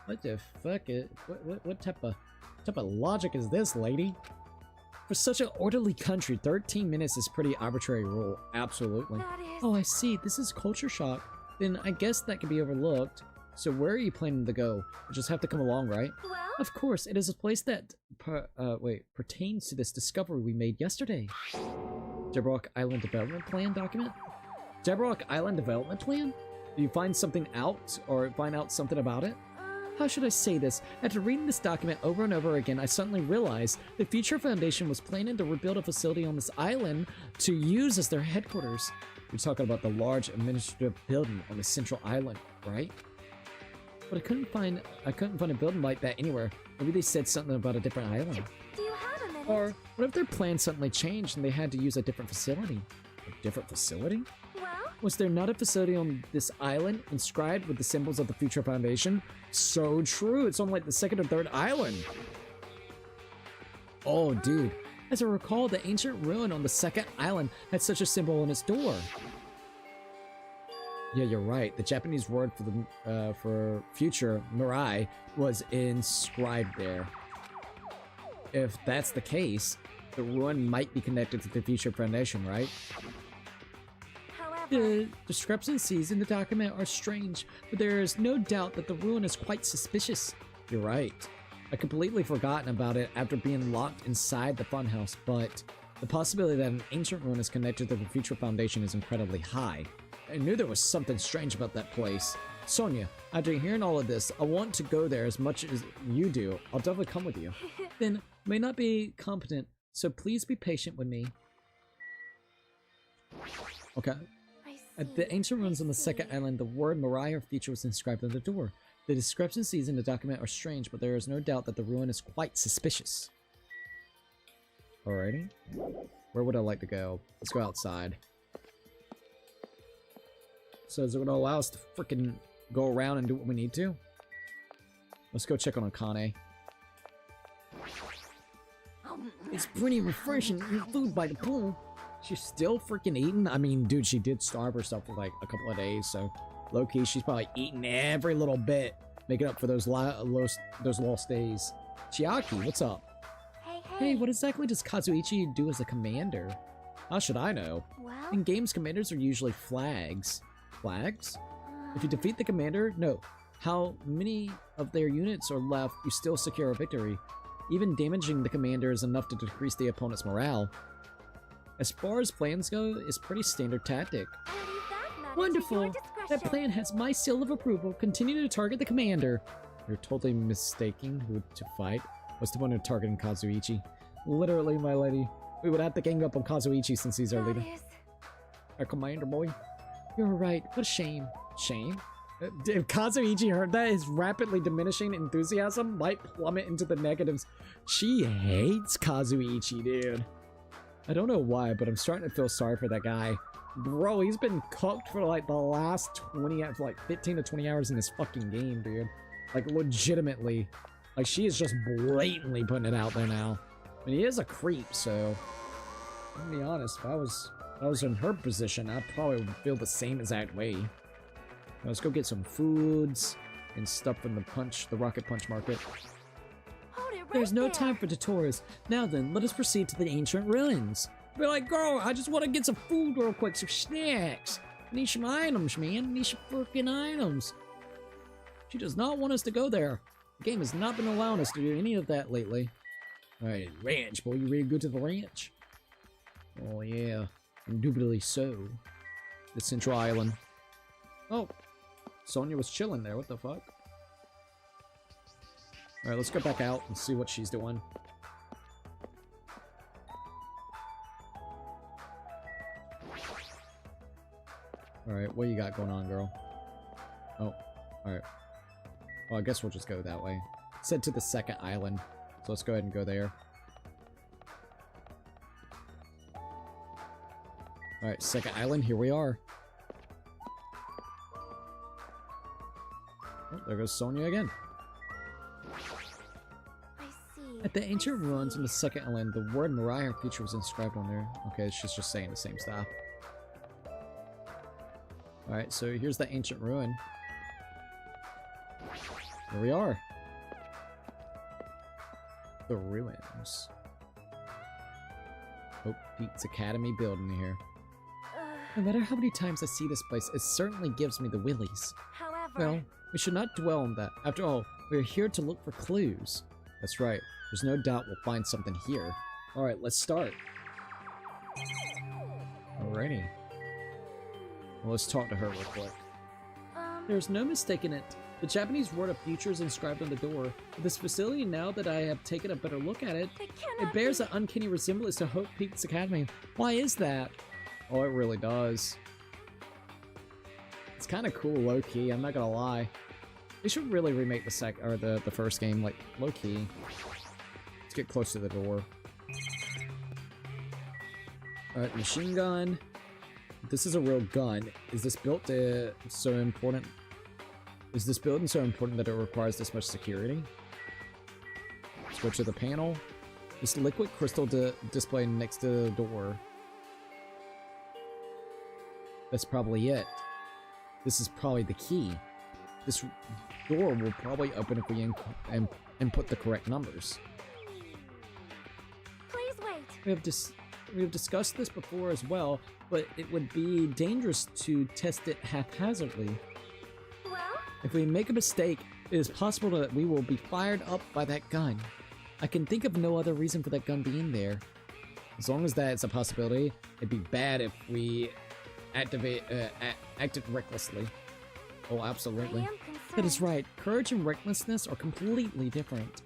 What the fuck? What type of logic is this, lady? For such an orderly country, 13 minutes is pretty arbitrary rule. Absolutely. Oh, I see. This is culture shock. Then I guess that can be overlooked. So where are you planning to go? You just have to come along, right? Well, of course, it is a place that pertains to this discovery we made yesterday. Jabberwock Island Development Plan document? Jabberwock Island Development Plan? Do you find something out, or find out something about it? How should I say this? After reading this document over and over again, I suddenly realized the Future Foundation was planning to rebuild a facility on this island to use as their headquarters. You're talking about the large administrative building on the central island, right? But I couldn't find a building like that anywhere. Maybe they said something about a different island. do you have a minute? Or what if their plan suddenly changed and they had to use a different facility? A different facility? Well, Was there not a facility on this island inscribed with the symbols of the Future Foundation? So true, it's on like the second or third island. Oh, dude. As I recall, the ancient ruin on the second island had such a symbol on its door. Yeah, you're right. The Japanese word for the for future, Mirai, was inscribed there. If that's the case, the ruin might be connected to the Future Foundation, right? however, The discrepancies in the document are strange, but there is no doubt that the ruin is quite suspicious. You're right. I completely forgotten about it after being locked inside the funhouse, but the possibility that an ancient ruin is connected to the Future Foundation is incredibly high. I knew there was something strange about that place. Sonia, after hearing all of this, I want to go there as much as you do. I'll definitely come with you. Then, may not be competent, so please be patient with me. Okay. I At the see, ancient ruins I on the second see. island, the word Mariah feature was inscribed on the door. The discrepancies in the document are strange, but there is no doubt that the ruin is quite suspicious. Alrighty. Where would I like to go? Let's go outside. So is it going to allow us to freaking go around and do what we need to? Let's go check on Akane. It's pretty refreshing eating food by the pool. She's still freaking eating? I mean, dude, she did starve herself for like a couple of days, so low-key, she's probably eating every little bit, making up for those lost days. Chiaki, what's up? Hey, what exactly does Kazuichi do as a commander? How should I know? Well, In games, commanders are usually flags. Flags? If you defeat the commander, no. How many of their units are left, you still secure a victory. Even damaging the commander is enough to decrease the opponent's morale. As far as plans go, it's pretty standard tactic. I'll leave that matter to Wonderful! your That discretion. plan has my seal of approval. Continue to target the commander. You're totally mistaking who to fight. What's the point of targeting Kazuichi? Literally, my lady. We would have to gang up on Kazuichi since he's our That leader. is- Our commander boy. You're right. What a shame. Shame? If Kazuichi heard that, his rapidly diminishing enthusiasm might plummet into the negatives. She hates Kazuichi, dude. I don't know why, but I'm starting to feel sorry for that guy. Bro, he's been cooked for like the last 15 to 20 hours in this fucking game, dude. Like, legitimately. Like, she is just blatantly putting it out there now. I mean, he is a creep, so... I'm gonna be honest, if I was in her position, I probably would feel the same exact way. Now, let's go get some foods and stuff from the Rocket Punch Market. Hold it right There's no there. time for tutorials. Now then, let us proceed to the ancient ruins. Be like, girl, I just want to get some food real quick, some snacks. Need some items, man. Need some freaking items. She does not want us to go there. The game has not been allowing us to do any of that lately. Alright, ranch, boy. You ready to go to the ranch? Oh, yeah. Indubitably so. The Central Island. Oh. Sonya was chilling there. What the fuck? Alright, let's go back out and see what she's doing. Alright, what you got going on, girl? Oh, alright. Well, I guess we'll just go that way. It said to the second island, so let's go ahead and go there. Alright, second island, here we are. Oh, there goes Sonya again. I see. At the ancient ruins on the second island, the word Mariah feature was inscribed on there. Okay, she's just saying the same stuff. Alright, so here's the ancient ruin. Here we are. The ruins. Oh, Pete's Academy building here. No matter how many times I see this place, it certainly gives me the willies. However, Well, we should not dwell on that. After all, we are here to look for clues. That's right. There's no doubt we'll find something here. Alright, let's start. Alrighty. Well, let's talk to her real quick. There's no mistaking it. The Japanese word of future is inscribed on the door. With this facility, now that I have taken a better look at it, it bears an uncanny resemblance to Hope Peaks Academy. Why is that? Oh, it really does. It's kind of cool, low-key, I'm not gonna lie. They should really remake the first game, like, low-key. Let's get close to the door. Alright, machine gun. This is a real gun. Is this built so important? Is this building so important that it requires this much security? Let's go to the panel. This liquid crystal display next to the door. That's probably it. This is probably the key. This door will probably open if we input the correct numbers. please wait. We have discussed this before as well, but it would be dangerous to test it haphazardly. Well, If we make a mistake, it is possible that we will be fired up by that gun. I can think of no other reason for that gun being there. As long as that's a possibility, it'd be bad if we acted recklessly. Oh, absolutely. I am concerned. That is right. Courage and recklessness are completely different.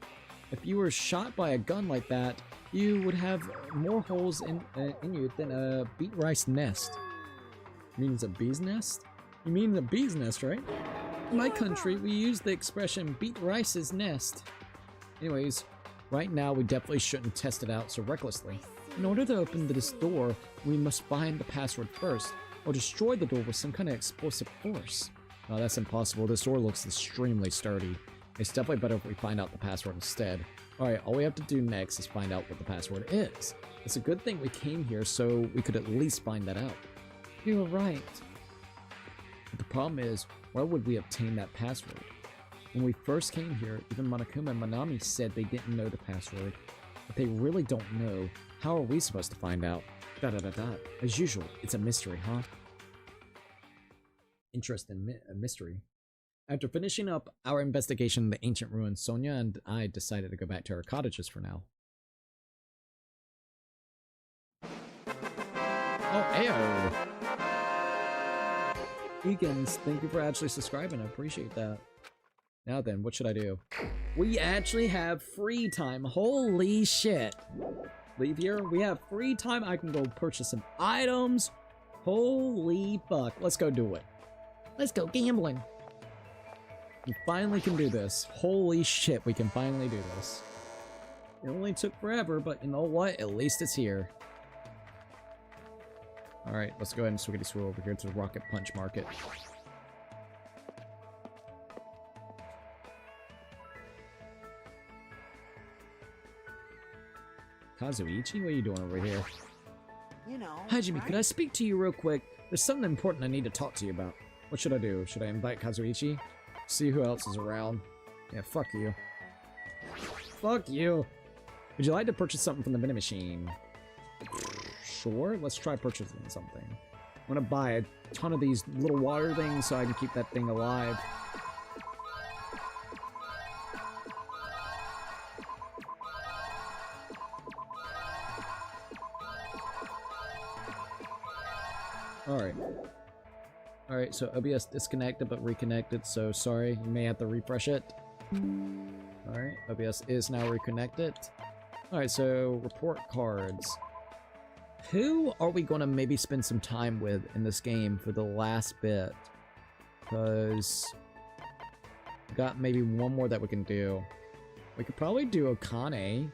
If you were shot by a gun like that, you would have more holes in you than a beet rice nest. Means a bee's nest? You mean a bee's nest, right? In my country, we use the expression beet rice's nest. Anyways, right now we definitely shouldn't test it out so recklessly. In order to open this door, we must find the password first, or destroy the door with some kind of explosive force. No, that's impossible. This door looks extremely sturdy. It's definitely better if we find out the password instead. Alright, all we have to do next is find out what the password is. It's a good thing we came here so we could at least find that out. You were right. But the problem is, where would we obtain that password? When we first came here, even Monokuma and Manami said they didn't know the password. If they really don't know, how are we supposed to find out? As usual, it's a mystery, huh? Interesting mystery. After finishing up our investigation in the ancient ruins, Sonya and I decided to go back to our cottages for now. Oh, ayo! Egan's, thank you for actually subscribing, I appreciate that. Now then, what should I do? We actually have free time, holy shit! Leave here, we have free time, I can go purchase some items. Holy fuck, let's go do it. Let's go gambling. We finally can do this. Holy shit, we can finally do this. It only took forever, but you know what? At least it's here. Alright, let's go ahead and swiggity swirl over here to the Rocket Punch Market. Kazuichi, what are you doing over here? You know. Hajime, right? could I speak to you real quick? There's something important I need to talk to you about. What should I do? Should I invite Kazuichi? See who else is around. Yeah, fuck you. Fuck you! Would you like to purchase something from the vending machine? Sure, let's try purchasing something. I'm gonna buy a ton of these little water things so I can keep that thing alive. Alright. Alright, so OBS disconnected but reconnected, so sorry, you may have to refresh it. Alright, OBS is now reconnected. Alright, so report cards. Who are we going to maybe spend some time with in this game for the last bit? Because we got maybe one more that we can do. We could probably do Akane.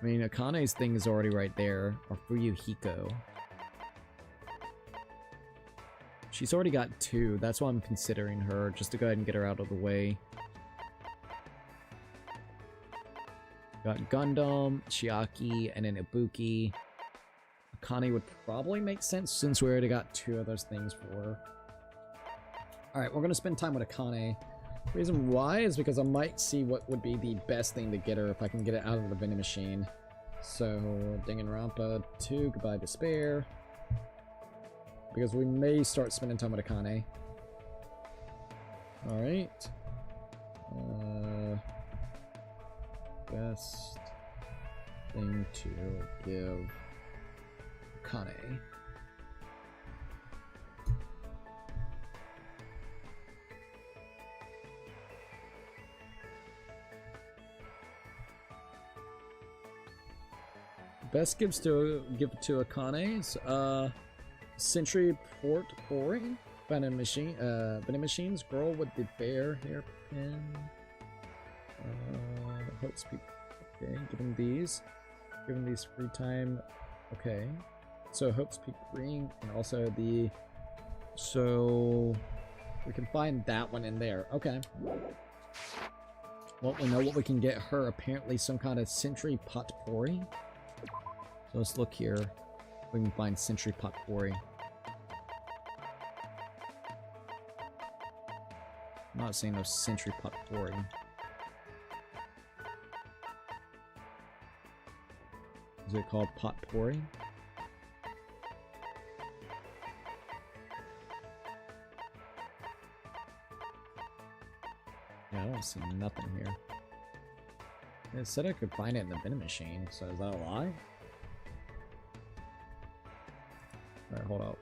I mean, Akane's thing is already right there. Or Fuyuhiko. She's already got 2. That's why I'm considering her, just to go ahead and get her out of the way. Got Gundam, Chiaki, and then Ibuki. Akane would probably make sense since we already got 2 of those things for her. Alright, we're going to spend time with Akane. The reason why is because I might see what would be the best thing to get her if I can get it out of the vending machine. So, Danganronpa 2, Goodbye Despair. Because we may start spending time with Akane. Alright. Best thing to give Akane. Best gifts to give to Akane is Century Port Pouring, vending machines, girl with the bear hairpin. Hot speed. Okay, giving these free time. Okay, so Hope Speak Ring, and also the. So we can find that one in there. Okay. Well, we know what we can get her. Apparently, some kind of Century Potpourri. So let's look here. We can find Century Potpourri. I'm not saying no Century Potpourri. Is it called Potpourri? Yeah, I don't see nothing here. It said I could find it in the vending machine, so is that a lie? Alright, hold up.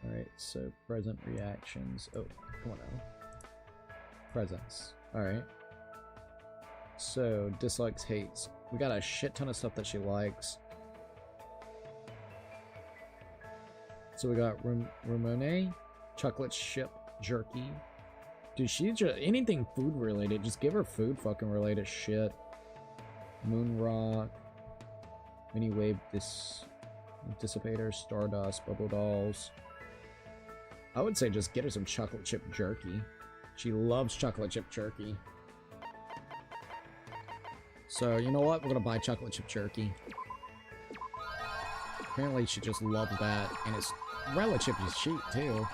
Alright, so present reactions. Oh, come on now. Presents. Alright. So, dislikes, hates. We got a shit ton of stuff that she likes. So we got Ramone, chocolate chip jerky. Dude, she's just anything food related. Just give her food fucking related shit. Moon rock. Mini wave dissipator, stardust, bubble dolls. I would say just get her some chocolate chip jerky. She loves chocolate chip jerky. So, you know what? We're gonna buy chocolate chip jerky. Apparently she just loves that, and it's relatively cheap too.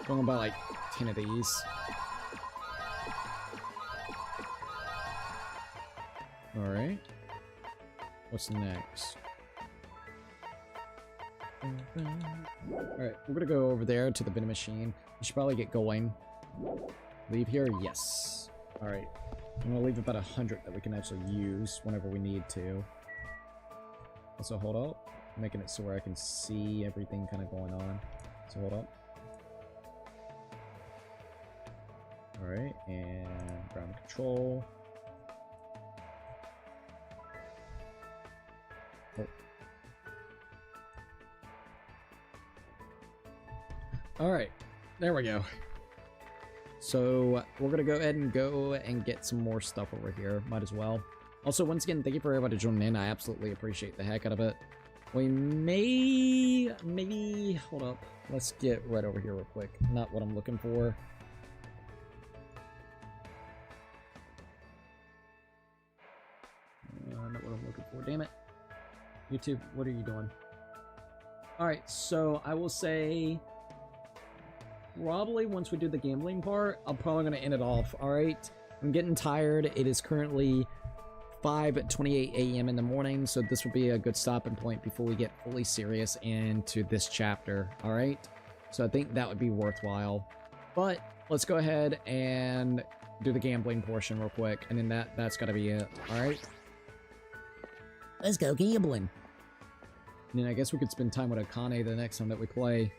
I'm gonna buy like 10 of these. Alright. What's next? Alright, we're gonna go over there to the vending machine. We should probably get going. Leave here? Yes. Alright. I'm gonna leave about 100 that we can actually use whenever we need to. Also, hold up. Making it so where I can see everything kind of going on. So hold up. Alright, and ground control. Oh. Alright, there we go. So we're gonna go ahead and get some more stuff over here. Might as well. Also, once again, thank you for everybody joining in. I absolutely appreciate the heck out of it. We maybe hold up. Let's get right over here real quick. Not what I'm looking for. Not what I'm looking for. Damn it. YouTube, what are you doing? Alright, so I will say probably once we do the gambling part, I'm probably going to end it off. Alright, I'm getting tired. It is currently 5:28 a.m. in the morning, so this will be a good stopping point before we get fully serious into this chapter. Alright, so I think that would be worthwhile. But let's go ahead and do the gambling portion real quick, and then that's got to be it. Alright, let's go gambling. And then I guess we could spend time with Akane the next time that we play.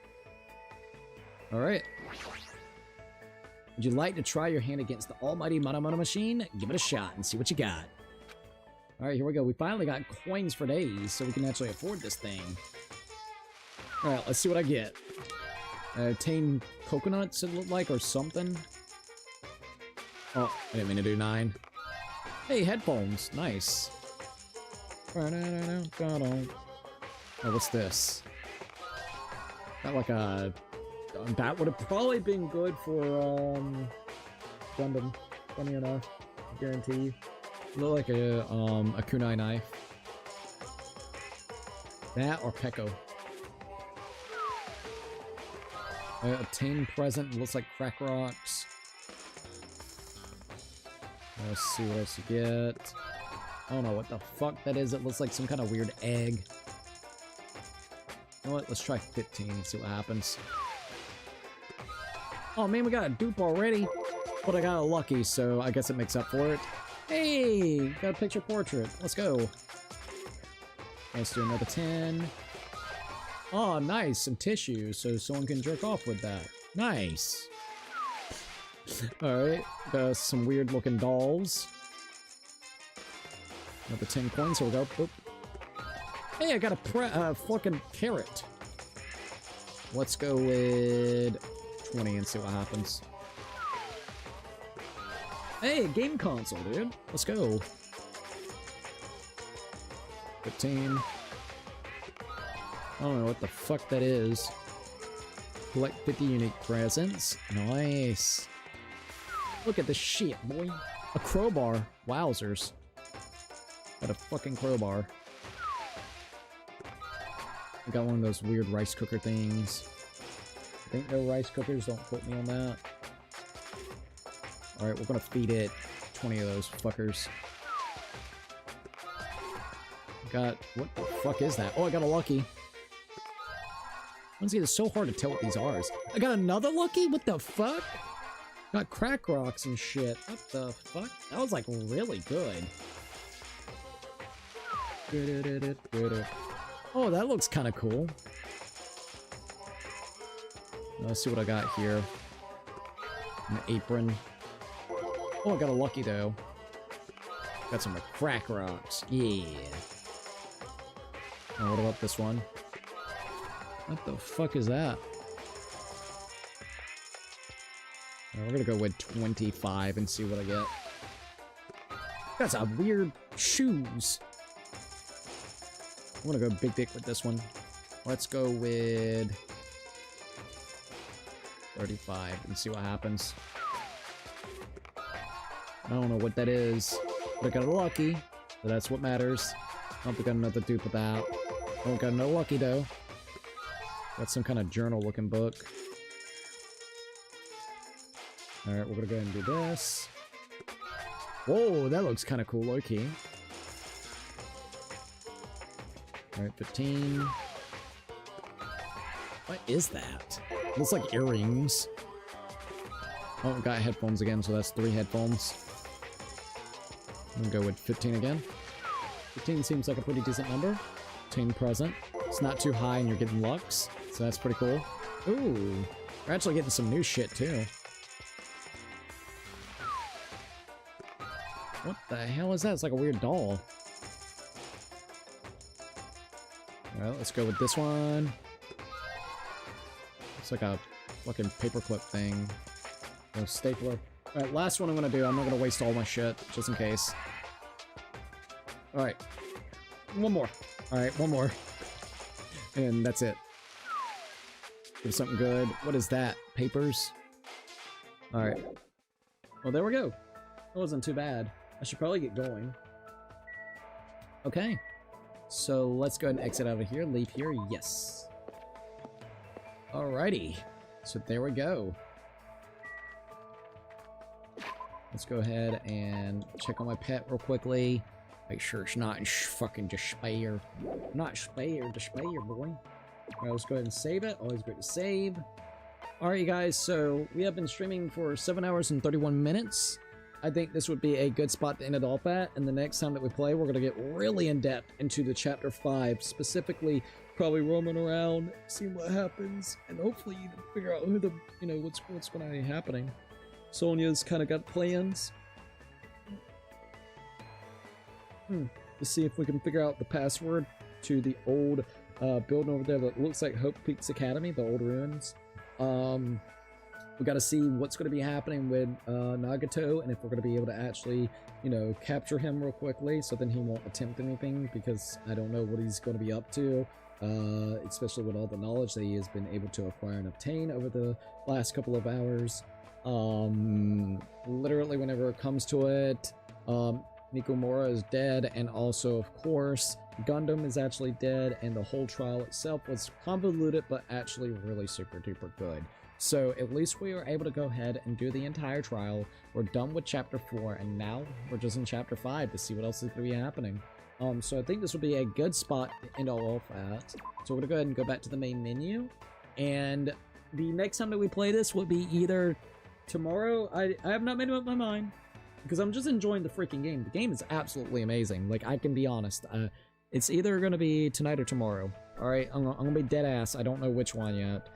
Alright. Would you like to try your hand against the almighty Mana Mana machine? Give it a shot and see what you got. Alright, here we go. We finally got coins for days, so we can actually afford this thing. Alright, let's see what I get. 10 coconuts, it looked like, or something. Oh, I didn't mean to do 9. Hey, headphones. Nice. Oh, what's this? Got like a... That would have probably been good for, Gundam. Funny enough. Guarantee. Look like a kunai knife. That or Peko. Obtain present. Looks like crack rocks. Let's see what else you get. I don't know what the fuck that is. It looks like some kind of weird egg. You know what? Let's try 15 and see what happens. Oh man, we got a dupe already. But I got a lucky, so I guess it makes up for it. Hey! Got a picture portrait. Let's go. Let's do another 10. Oh, nice. Some tissue, so someone can jerk off with that. Nice. Alright. Got some weird looking dolls. Another 10 coins. Here we go. Boop. Hey, I got a fucking carrot. Let's go with 20 and see what happens. Hey, game console, dude. Let's go. 15. I don't know what the fuck that is. Collect 50 unique presents. Nice. Look at this shit, boy. A crowbar. Wowzers. Got a fucking crowbar. I got one of those weird rice cooker things. I think no rice cookers. Don't quote me on that. Alright, we're gonna feed it 20 of those fuckers. Got... What the fuck is that? Oh, I got a lucky. Honestly, it's so hard to tell what these are. I got another lucky? What the fuck? Got crack rocks and shit. What the fuck? That was like really good. Oh, that looks kind of cool. Let's see what I got here. An apron. Oh, I got a lucky though. Got some crack rocks. Yeah. Oh, what about this one? What the fuck is that? We're gonna go with 25 and see what I get. Got some weird shoes. I'm gonna go big dick with this one. Let's go with 35 and see what happens. I don't know what that is, but I got a lucky, so that's what matters. I hope we got another dupe with that. Oh, got no lucky though. Got some kind of journal-looking book. Alright, we're gonna go ahead and do this. Whoa, that looks kind of cool, low-key. Alright, 15. What is that? Looks like earrings. Oh, we got headphones again, so that's 3 headphones. I'm gonna go with 15 again. 15 seems like a pretty decent number. 10 present. It's not too high and you're getting lux, so that's pretty cool. Ooh, we're actually getting some new shit too. What the hell is that? It's like a weird doll. Alright, let's go with this one. It's like a fucking paperclip thing. No stapler. Alright, last one I'm gonna do. I'm not gonna waste all my shit, just in case. Alright. One more. Alright, one more. And that's it. Give something good. What is that? Papers? Alright. Well, there we go. That wasn't too bad. I should probably get going. Okay. So let's go ahead and exit out of here. Leave here. Yes. Alrighty. So there we go. Let's go ahead and check on my pet real quickly. Make sure it's not in fucking despair. Not despair, boy. Alright, let's go ahead and save it. Always great to save. Alright, you guys, so we have been streaming for 7 hours and 31 minutes. I think this would be a good spot to end it off at, and the next time that we play, we're going to get really in-depth into the Chapter 5, specifically probably roaming around, seeing what happens, and hopefully you can figure out who the, what's going to be happening. Sonia's kind of got plans. To see if we can figure out the password to the old building over there that looks like Hope Peaks Academy, the old ruins. We got to see what's going to be happening with Nagato, and if we're going to be able to actually, capture him real quickly, so then he won't attempt anything, because I don't know what he's going to be up to, especially with all the knowledge that he has been able to acquire and obtain over the last couple of hours. Literally, whenever it comes to it, Nikomura is dead, and also, of course, Gundam is actually dead, and the whole trial itself was convoluted, but actually really super duper good. So at least we were able to go ahead and do the entire trial. We're done with chapter 4, and now we're just in chapter 5 to see what else is going to be happening. So I think this will be a good spot to end all of that. So we're going to go ahead and go back to the main menu, and the next time that we play this will be either tomorrow. I have not made up my mind, because I'm just enjoying the freaking game. The game is absolutely amazing. Like, I can be honest. It's either going to be tonight or tomorrow. Alright, I'm going to be dead ass. I don't know which one yet.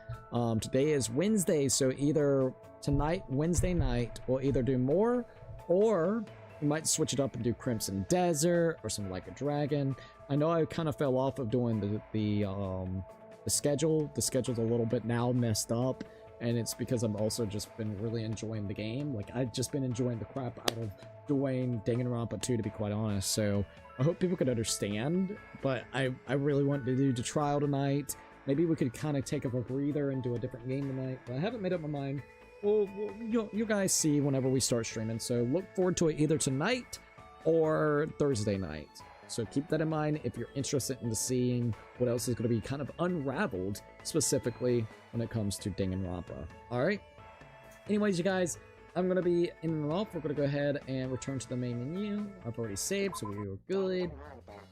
Today is Wednesday, so either tonight, Wednesday night, we'll either do more, or we might switch it up and do Crimson Desert, or something like a Dragon. I know I kind of fell off of doing the schedule. The schedule's a little bit now messed up, and it's because I've also just been really enjoying the game. Like, I've just been enjoying the crap out of doing Danganronpa 2, to be quite honest, so I hope people could understand, but I really want to do the trial tonight. Maybe we could kind of take up a breather and do a different game tonight, but I haven't made up my mind. Well, you guys see whenever we start streaming, so look forward to it either tonight or Thursday night. So keep that in mind if you're interested in seeing what else is going to be kind of unraveled, specifically when it comes to Danganronpa. Alright? Anyways, you guys, I'm going to be in and off. We're going to go ahead and return to the main menu. I've already saved, so we were good.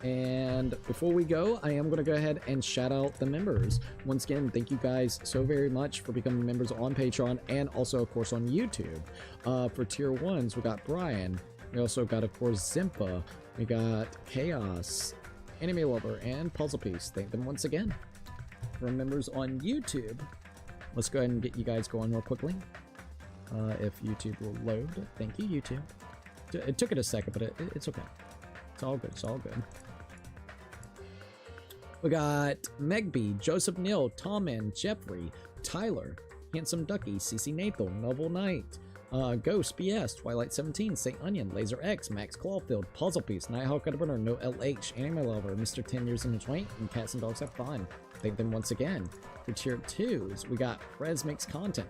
And before we go, I am going to go ahead and shout out the members. Once again, thank you guys so very much for becoming members on Patreon and also, of course, on YouTube. For tier 1s, we got Brian. We also got, of course, Zimpa. We got Chaos, Anime Lover, and Puzzle Piece. Thank them once again. For members on YouTube, let's go ahead and get you guys going real quickly. If YouTube will load. Thank you, YouTube. It took it a second, but it's okay. It's all good. It's all good. We got Megby, Joseph Neal, Tommen, Jeffrey, Tyler, Handsome Ducky, CC Nathan, Noble Knight, Ghost, BS, Twilight 17, St. Onion, Laser X, Max Clawfield, Puzzle Piece, Nighthawk Runner, No LH, Anime Lover, Mr. 10 Years in the Joint, and Cats and Dogs Have Fun. Thank them once again. For tier 2s, we got Prez Makes Content,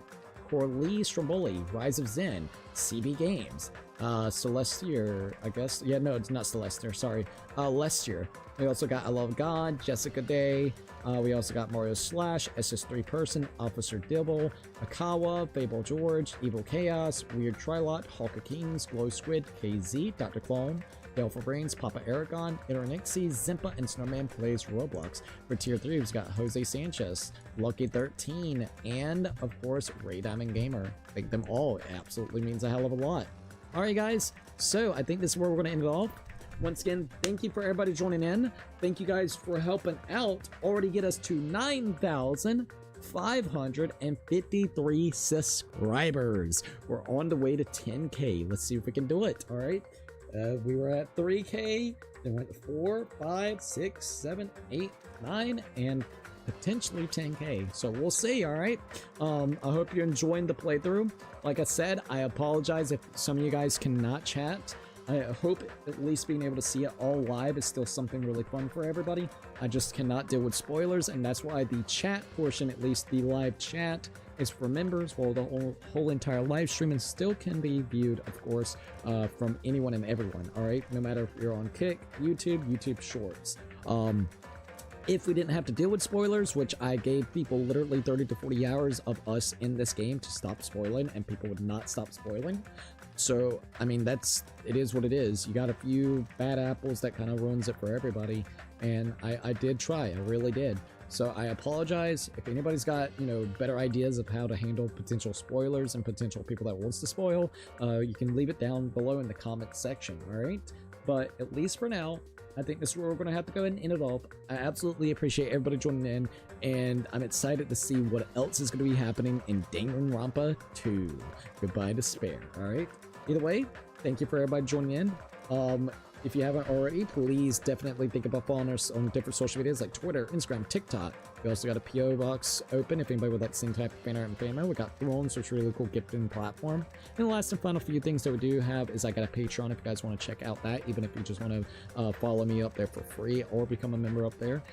Corley Stromboli, Rise of Zen, CB Games, Celestier, I guess. Yeah, no, it's not Celestier, sorry. Lestier. We also got I Love God, Jessica Day. We also got Mario Slash, SS3 Person, Officer Dibble, Akawa, Fable George, Evil Chaos, Weird Trilot, Hulk of Kings, Glow Squid, KZ, Dr. Clone, Dale for Brains, Papa Aragon, Internixie, Zimpa, and Snowman Plays Roblox. For tier 3, we've got Jose Sanchez, Lucky 13, and of course, Ray Diamond Gamer. Thank them all. It absolutely means a hell of a lot. Alright guys, so I think this is where we're going to end it off. Once again, thank you for everybody joining in. Thank you guys for helping out. Already get us to 9,553 subscribers. We're on the way to 10K. Let's see if we can do it. All right. We were at 3K. Then went to 4, 5, 6, 7, 8, 9, and potentially 10K. So we'll see. All right. I hope you're enjoying the playthrough. Like I said, I apologize if some of you guys cannot chat. I hope at least being able to see it all live is still something really fun for everybody. I just cannot deal with spoilers, and that's why the chat portion, at least the live chat, is for members, while the whole entire live streaming still can be viewed, of course, from anyone and everyone, alright? No matter if you're on Kick, YouTube Shorts. If we didn't have to deal with spoilers, which I gave people literally 30 to 40 hours of us in this game to stop spoiling, and people would not stop spoiling. So, I mean, it is what it is. You got a few bad apples that kind of ruins it for everybody, and I did try, I really did. So I apologize. If anybody's got, better ideas of how to handle potential spoilers and potential people that wants to spoil, you can leave it down below in the comment section, alright? But at least for now, I think this is where we're going to have to go and end it off. I absolutely appreciate everybody joining in, and I'm excited to see what else is going to be happening in Danganronpa 2. Goodbye, despair. Alright? Either way, thank you for everybody joining in. If you haven't already, please definitely think about following us on different social medias like Twitter, Instagram, TikTok. We also got a PO box open if anybody would like the same type of fan art and fan mail. We got Thrones, which is a really cool gifting platform. And the last and final few things that we do have is I got a Patreon if you guys want to check out that, even if you just want to follow me up there for free or become a member up there.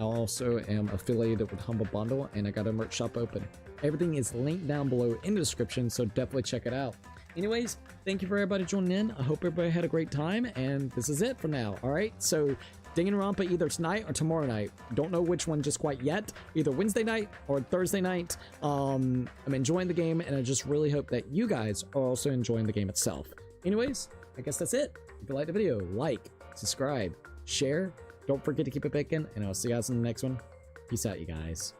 I also am affiliated with Humble Bundle, and I got a merch shop open. Everything is linked down below in the description, so definitely check it out. Anyways, thank you for everybody joining in. I hope everybody had a great time, and this is it for now. Alright, so Danganronpa either tonight or tomorrow night. Don't know which one just quite yet. Either Wednesday night or Thursday night. I'm enjoying the game, and I just really hope that you guys are also enjoying the game itself. Anyways, I guess that's it. If you liked the video, like, subscribe, share. Don't forget to keep it picking, and I'll see you guys in the next one. Peace out, you guys.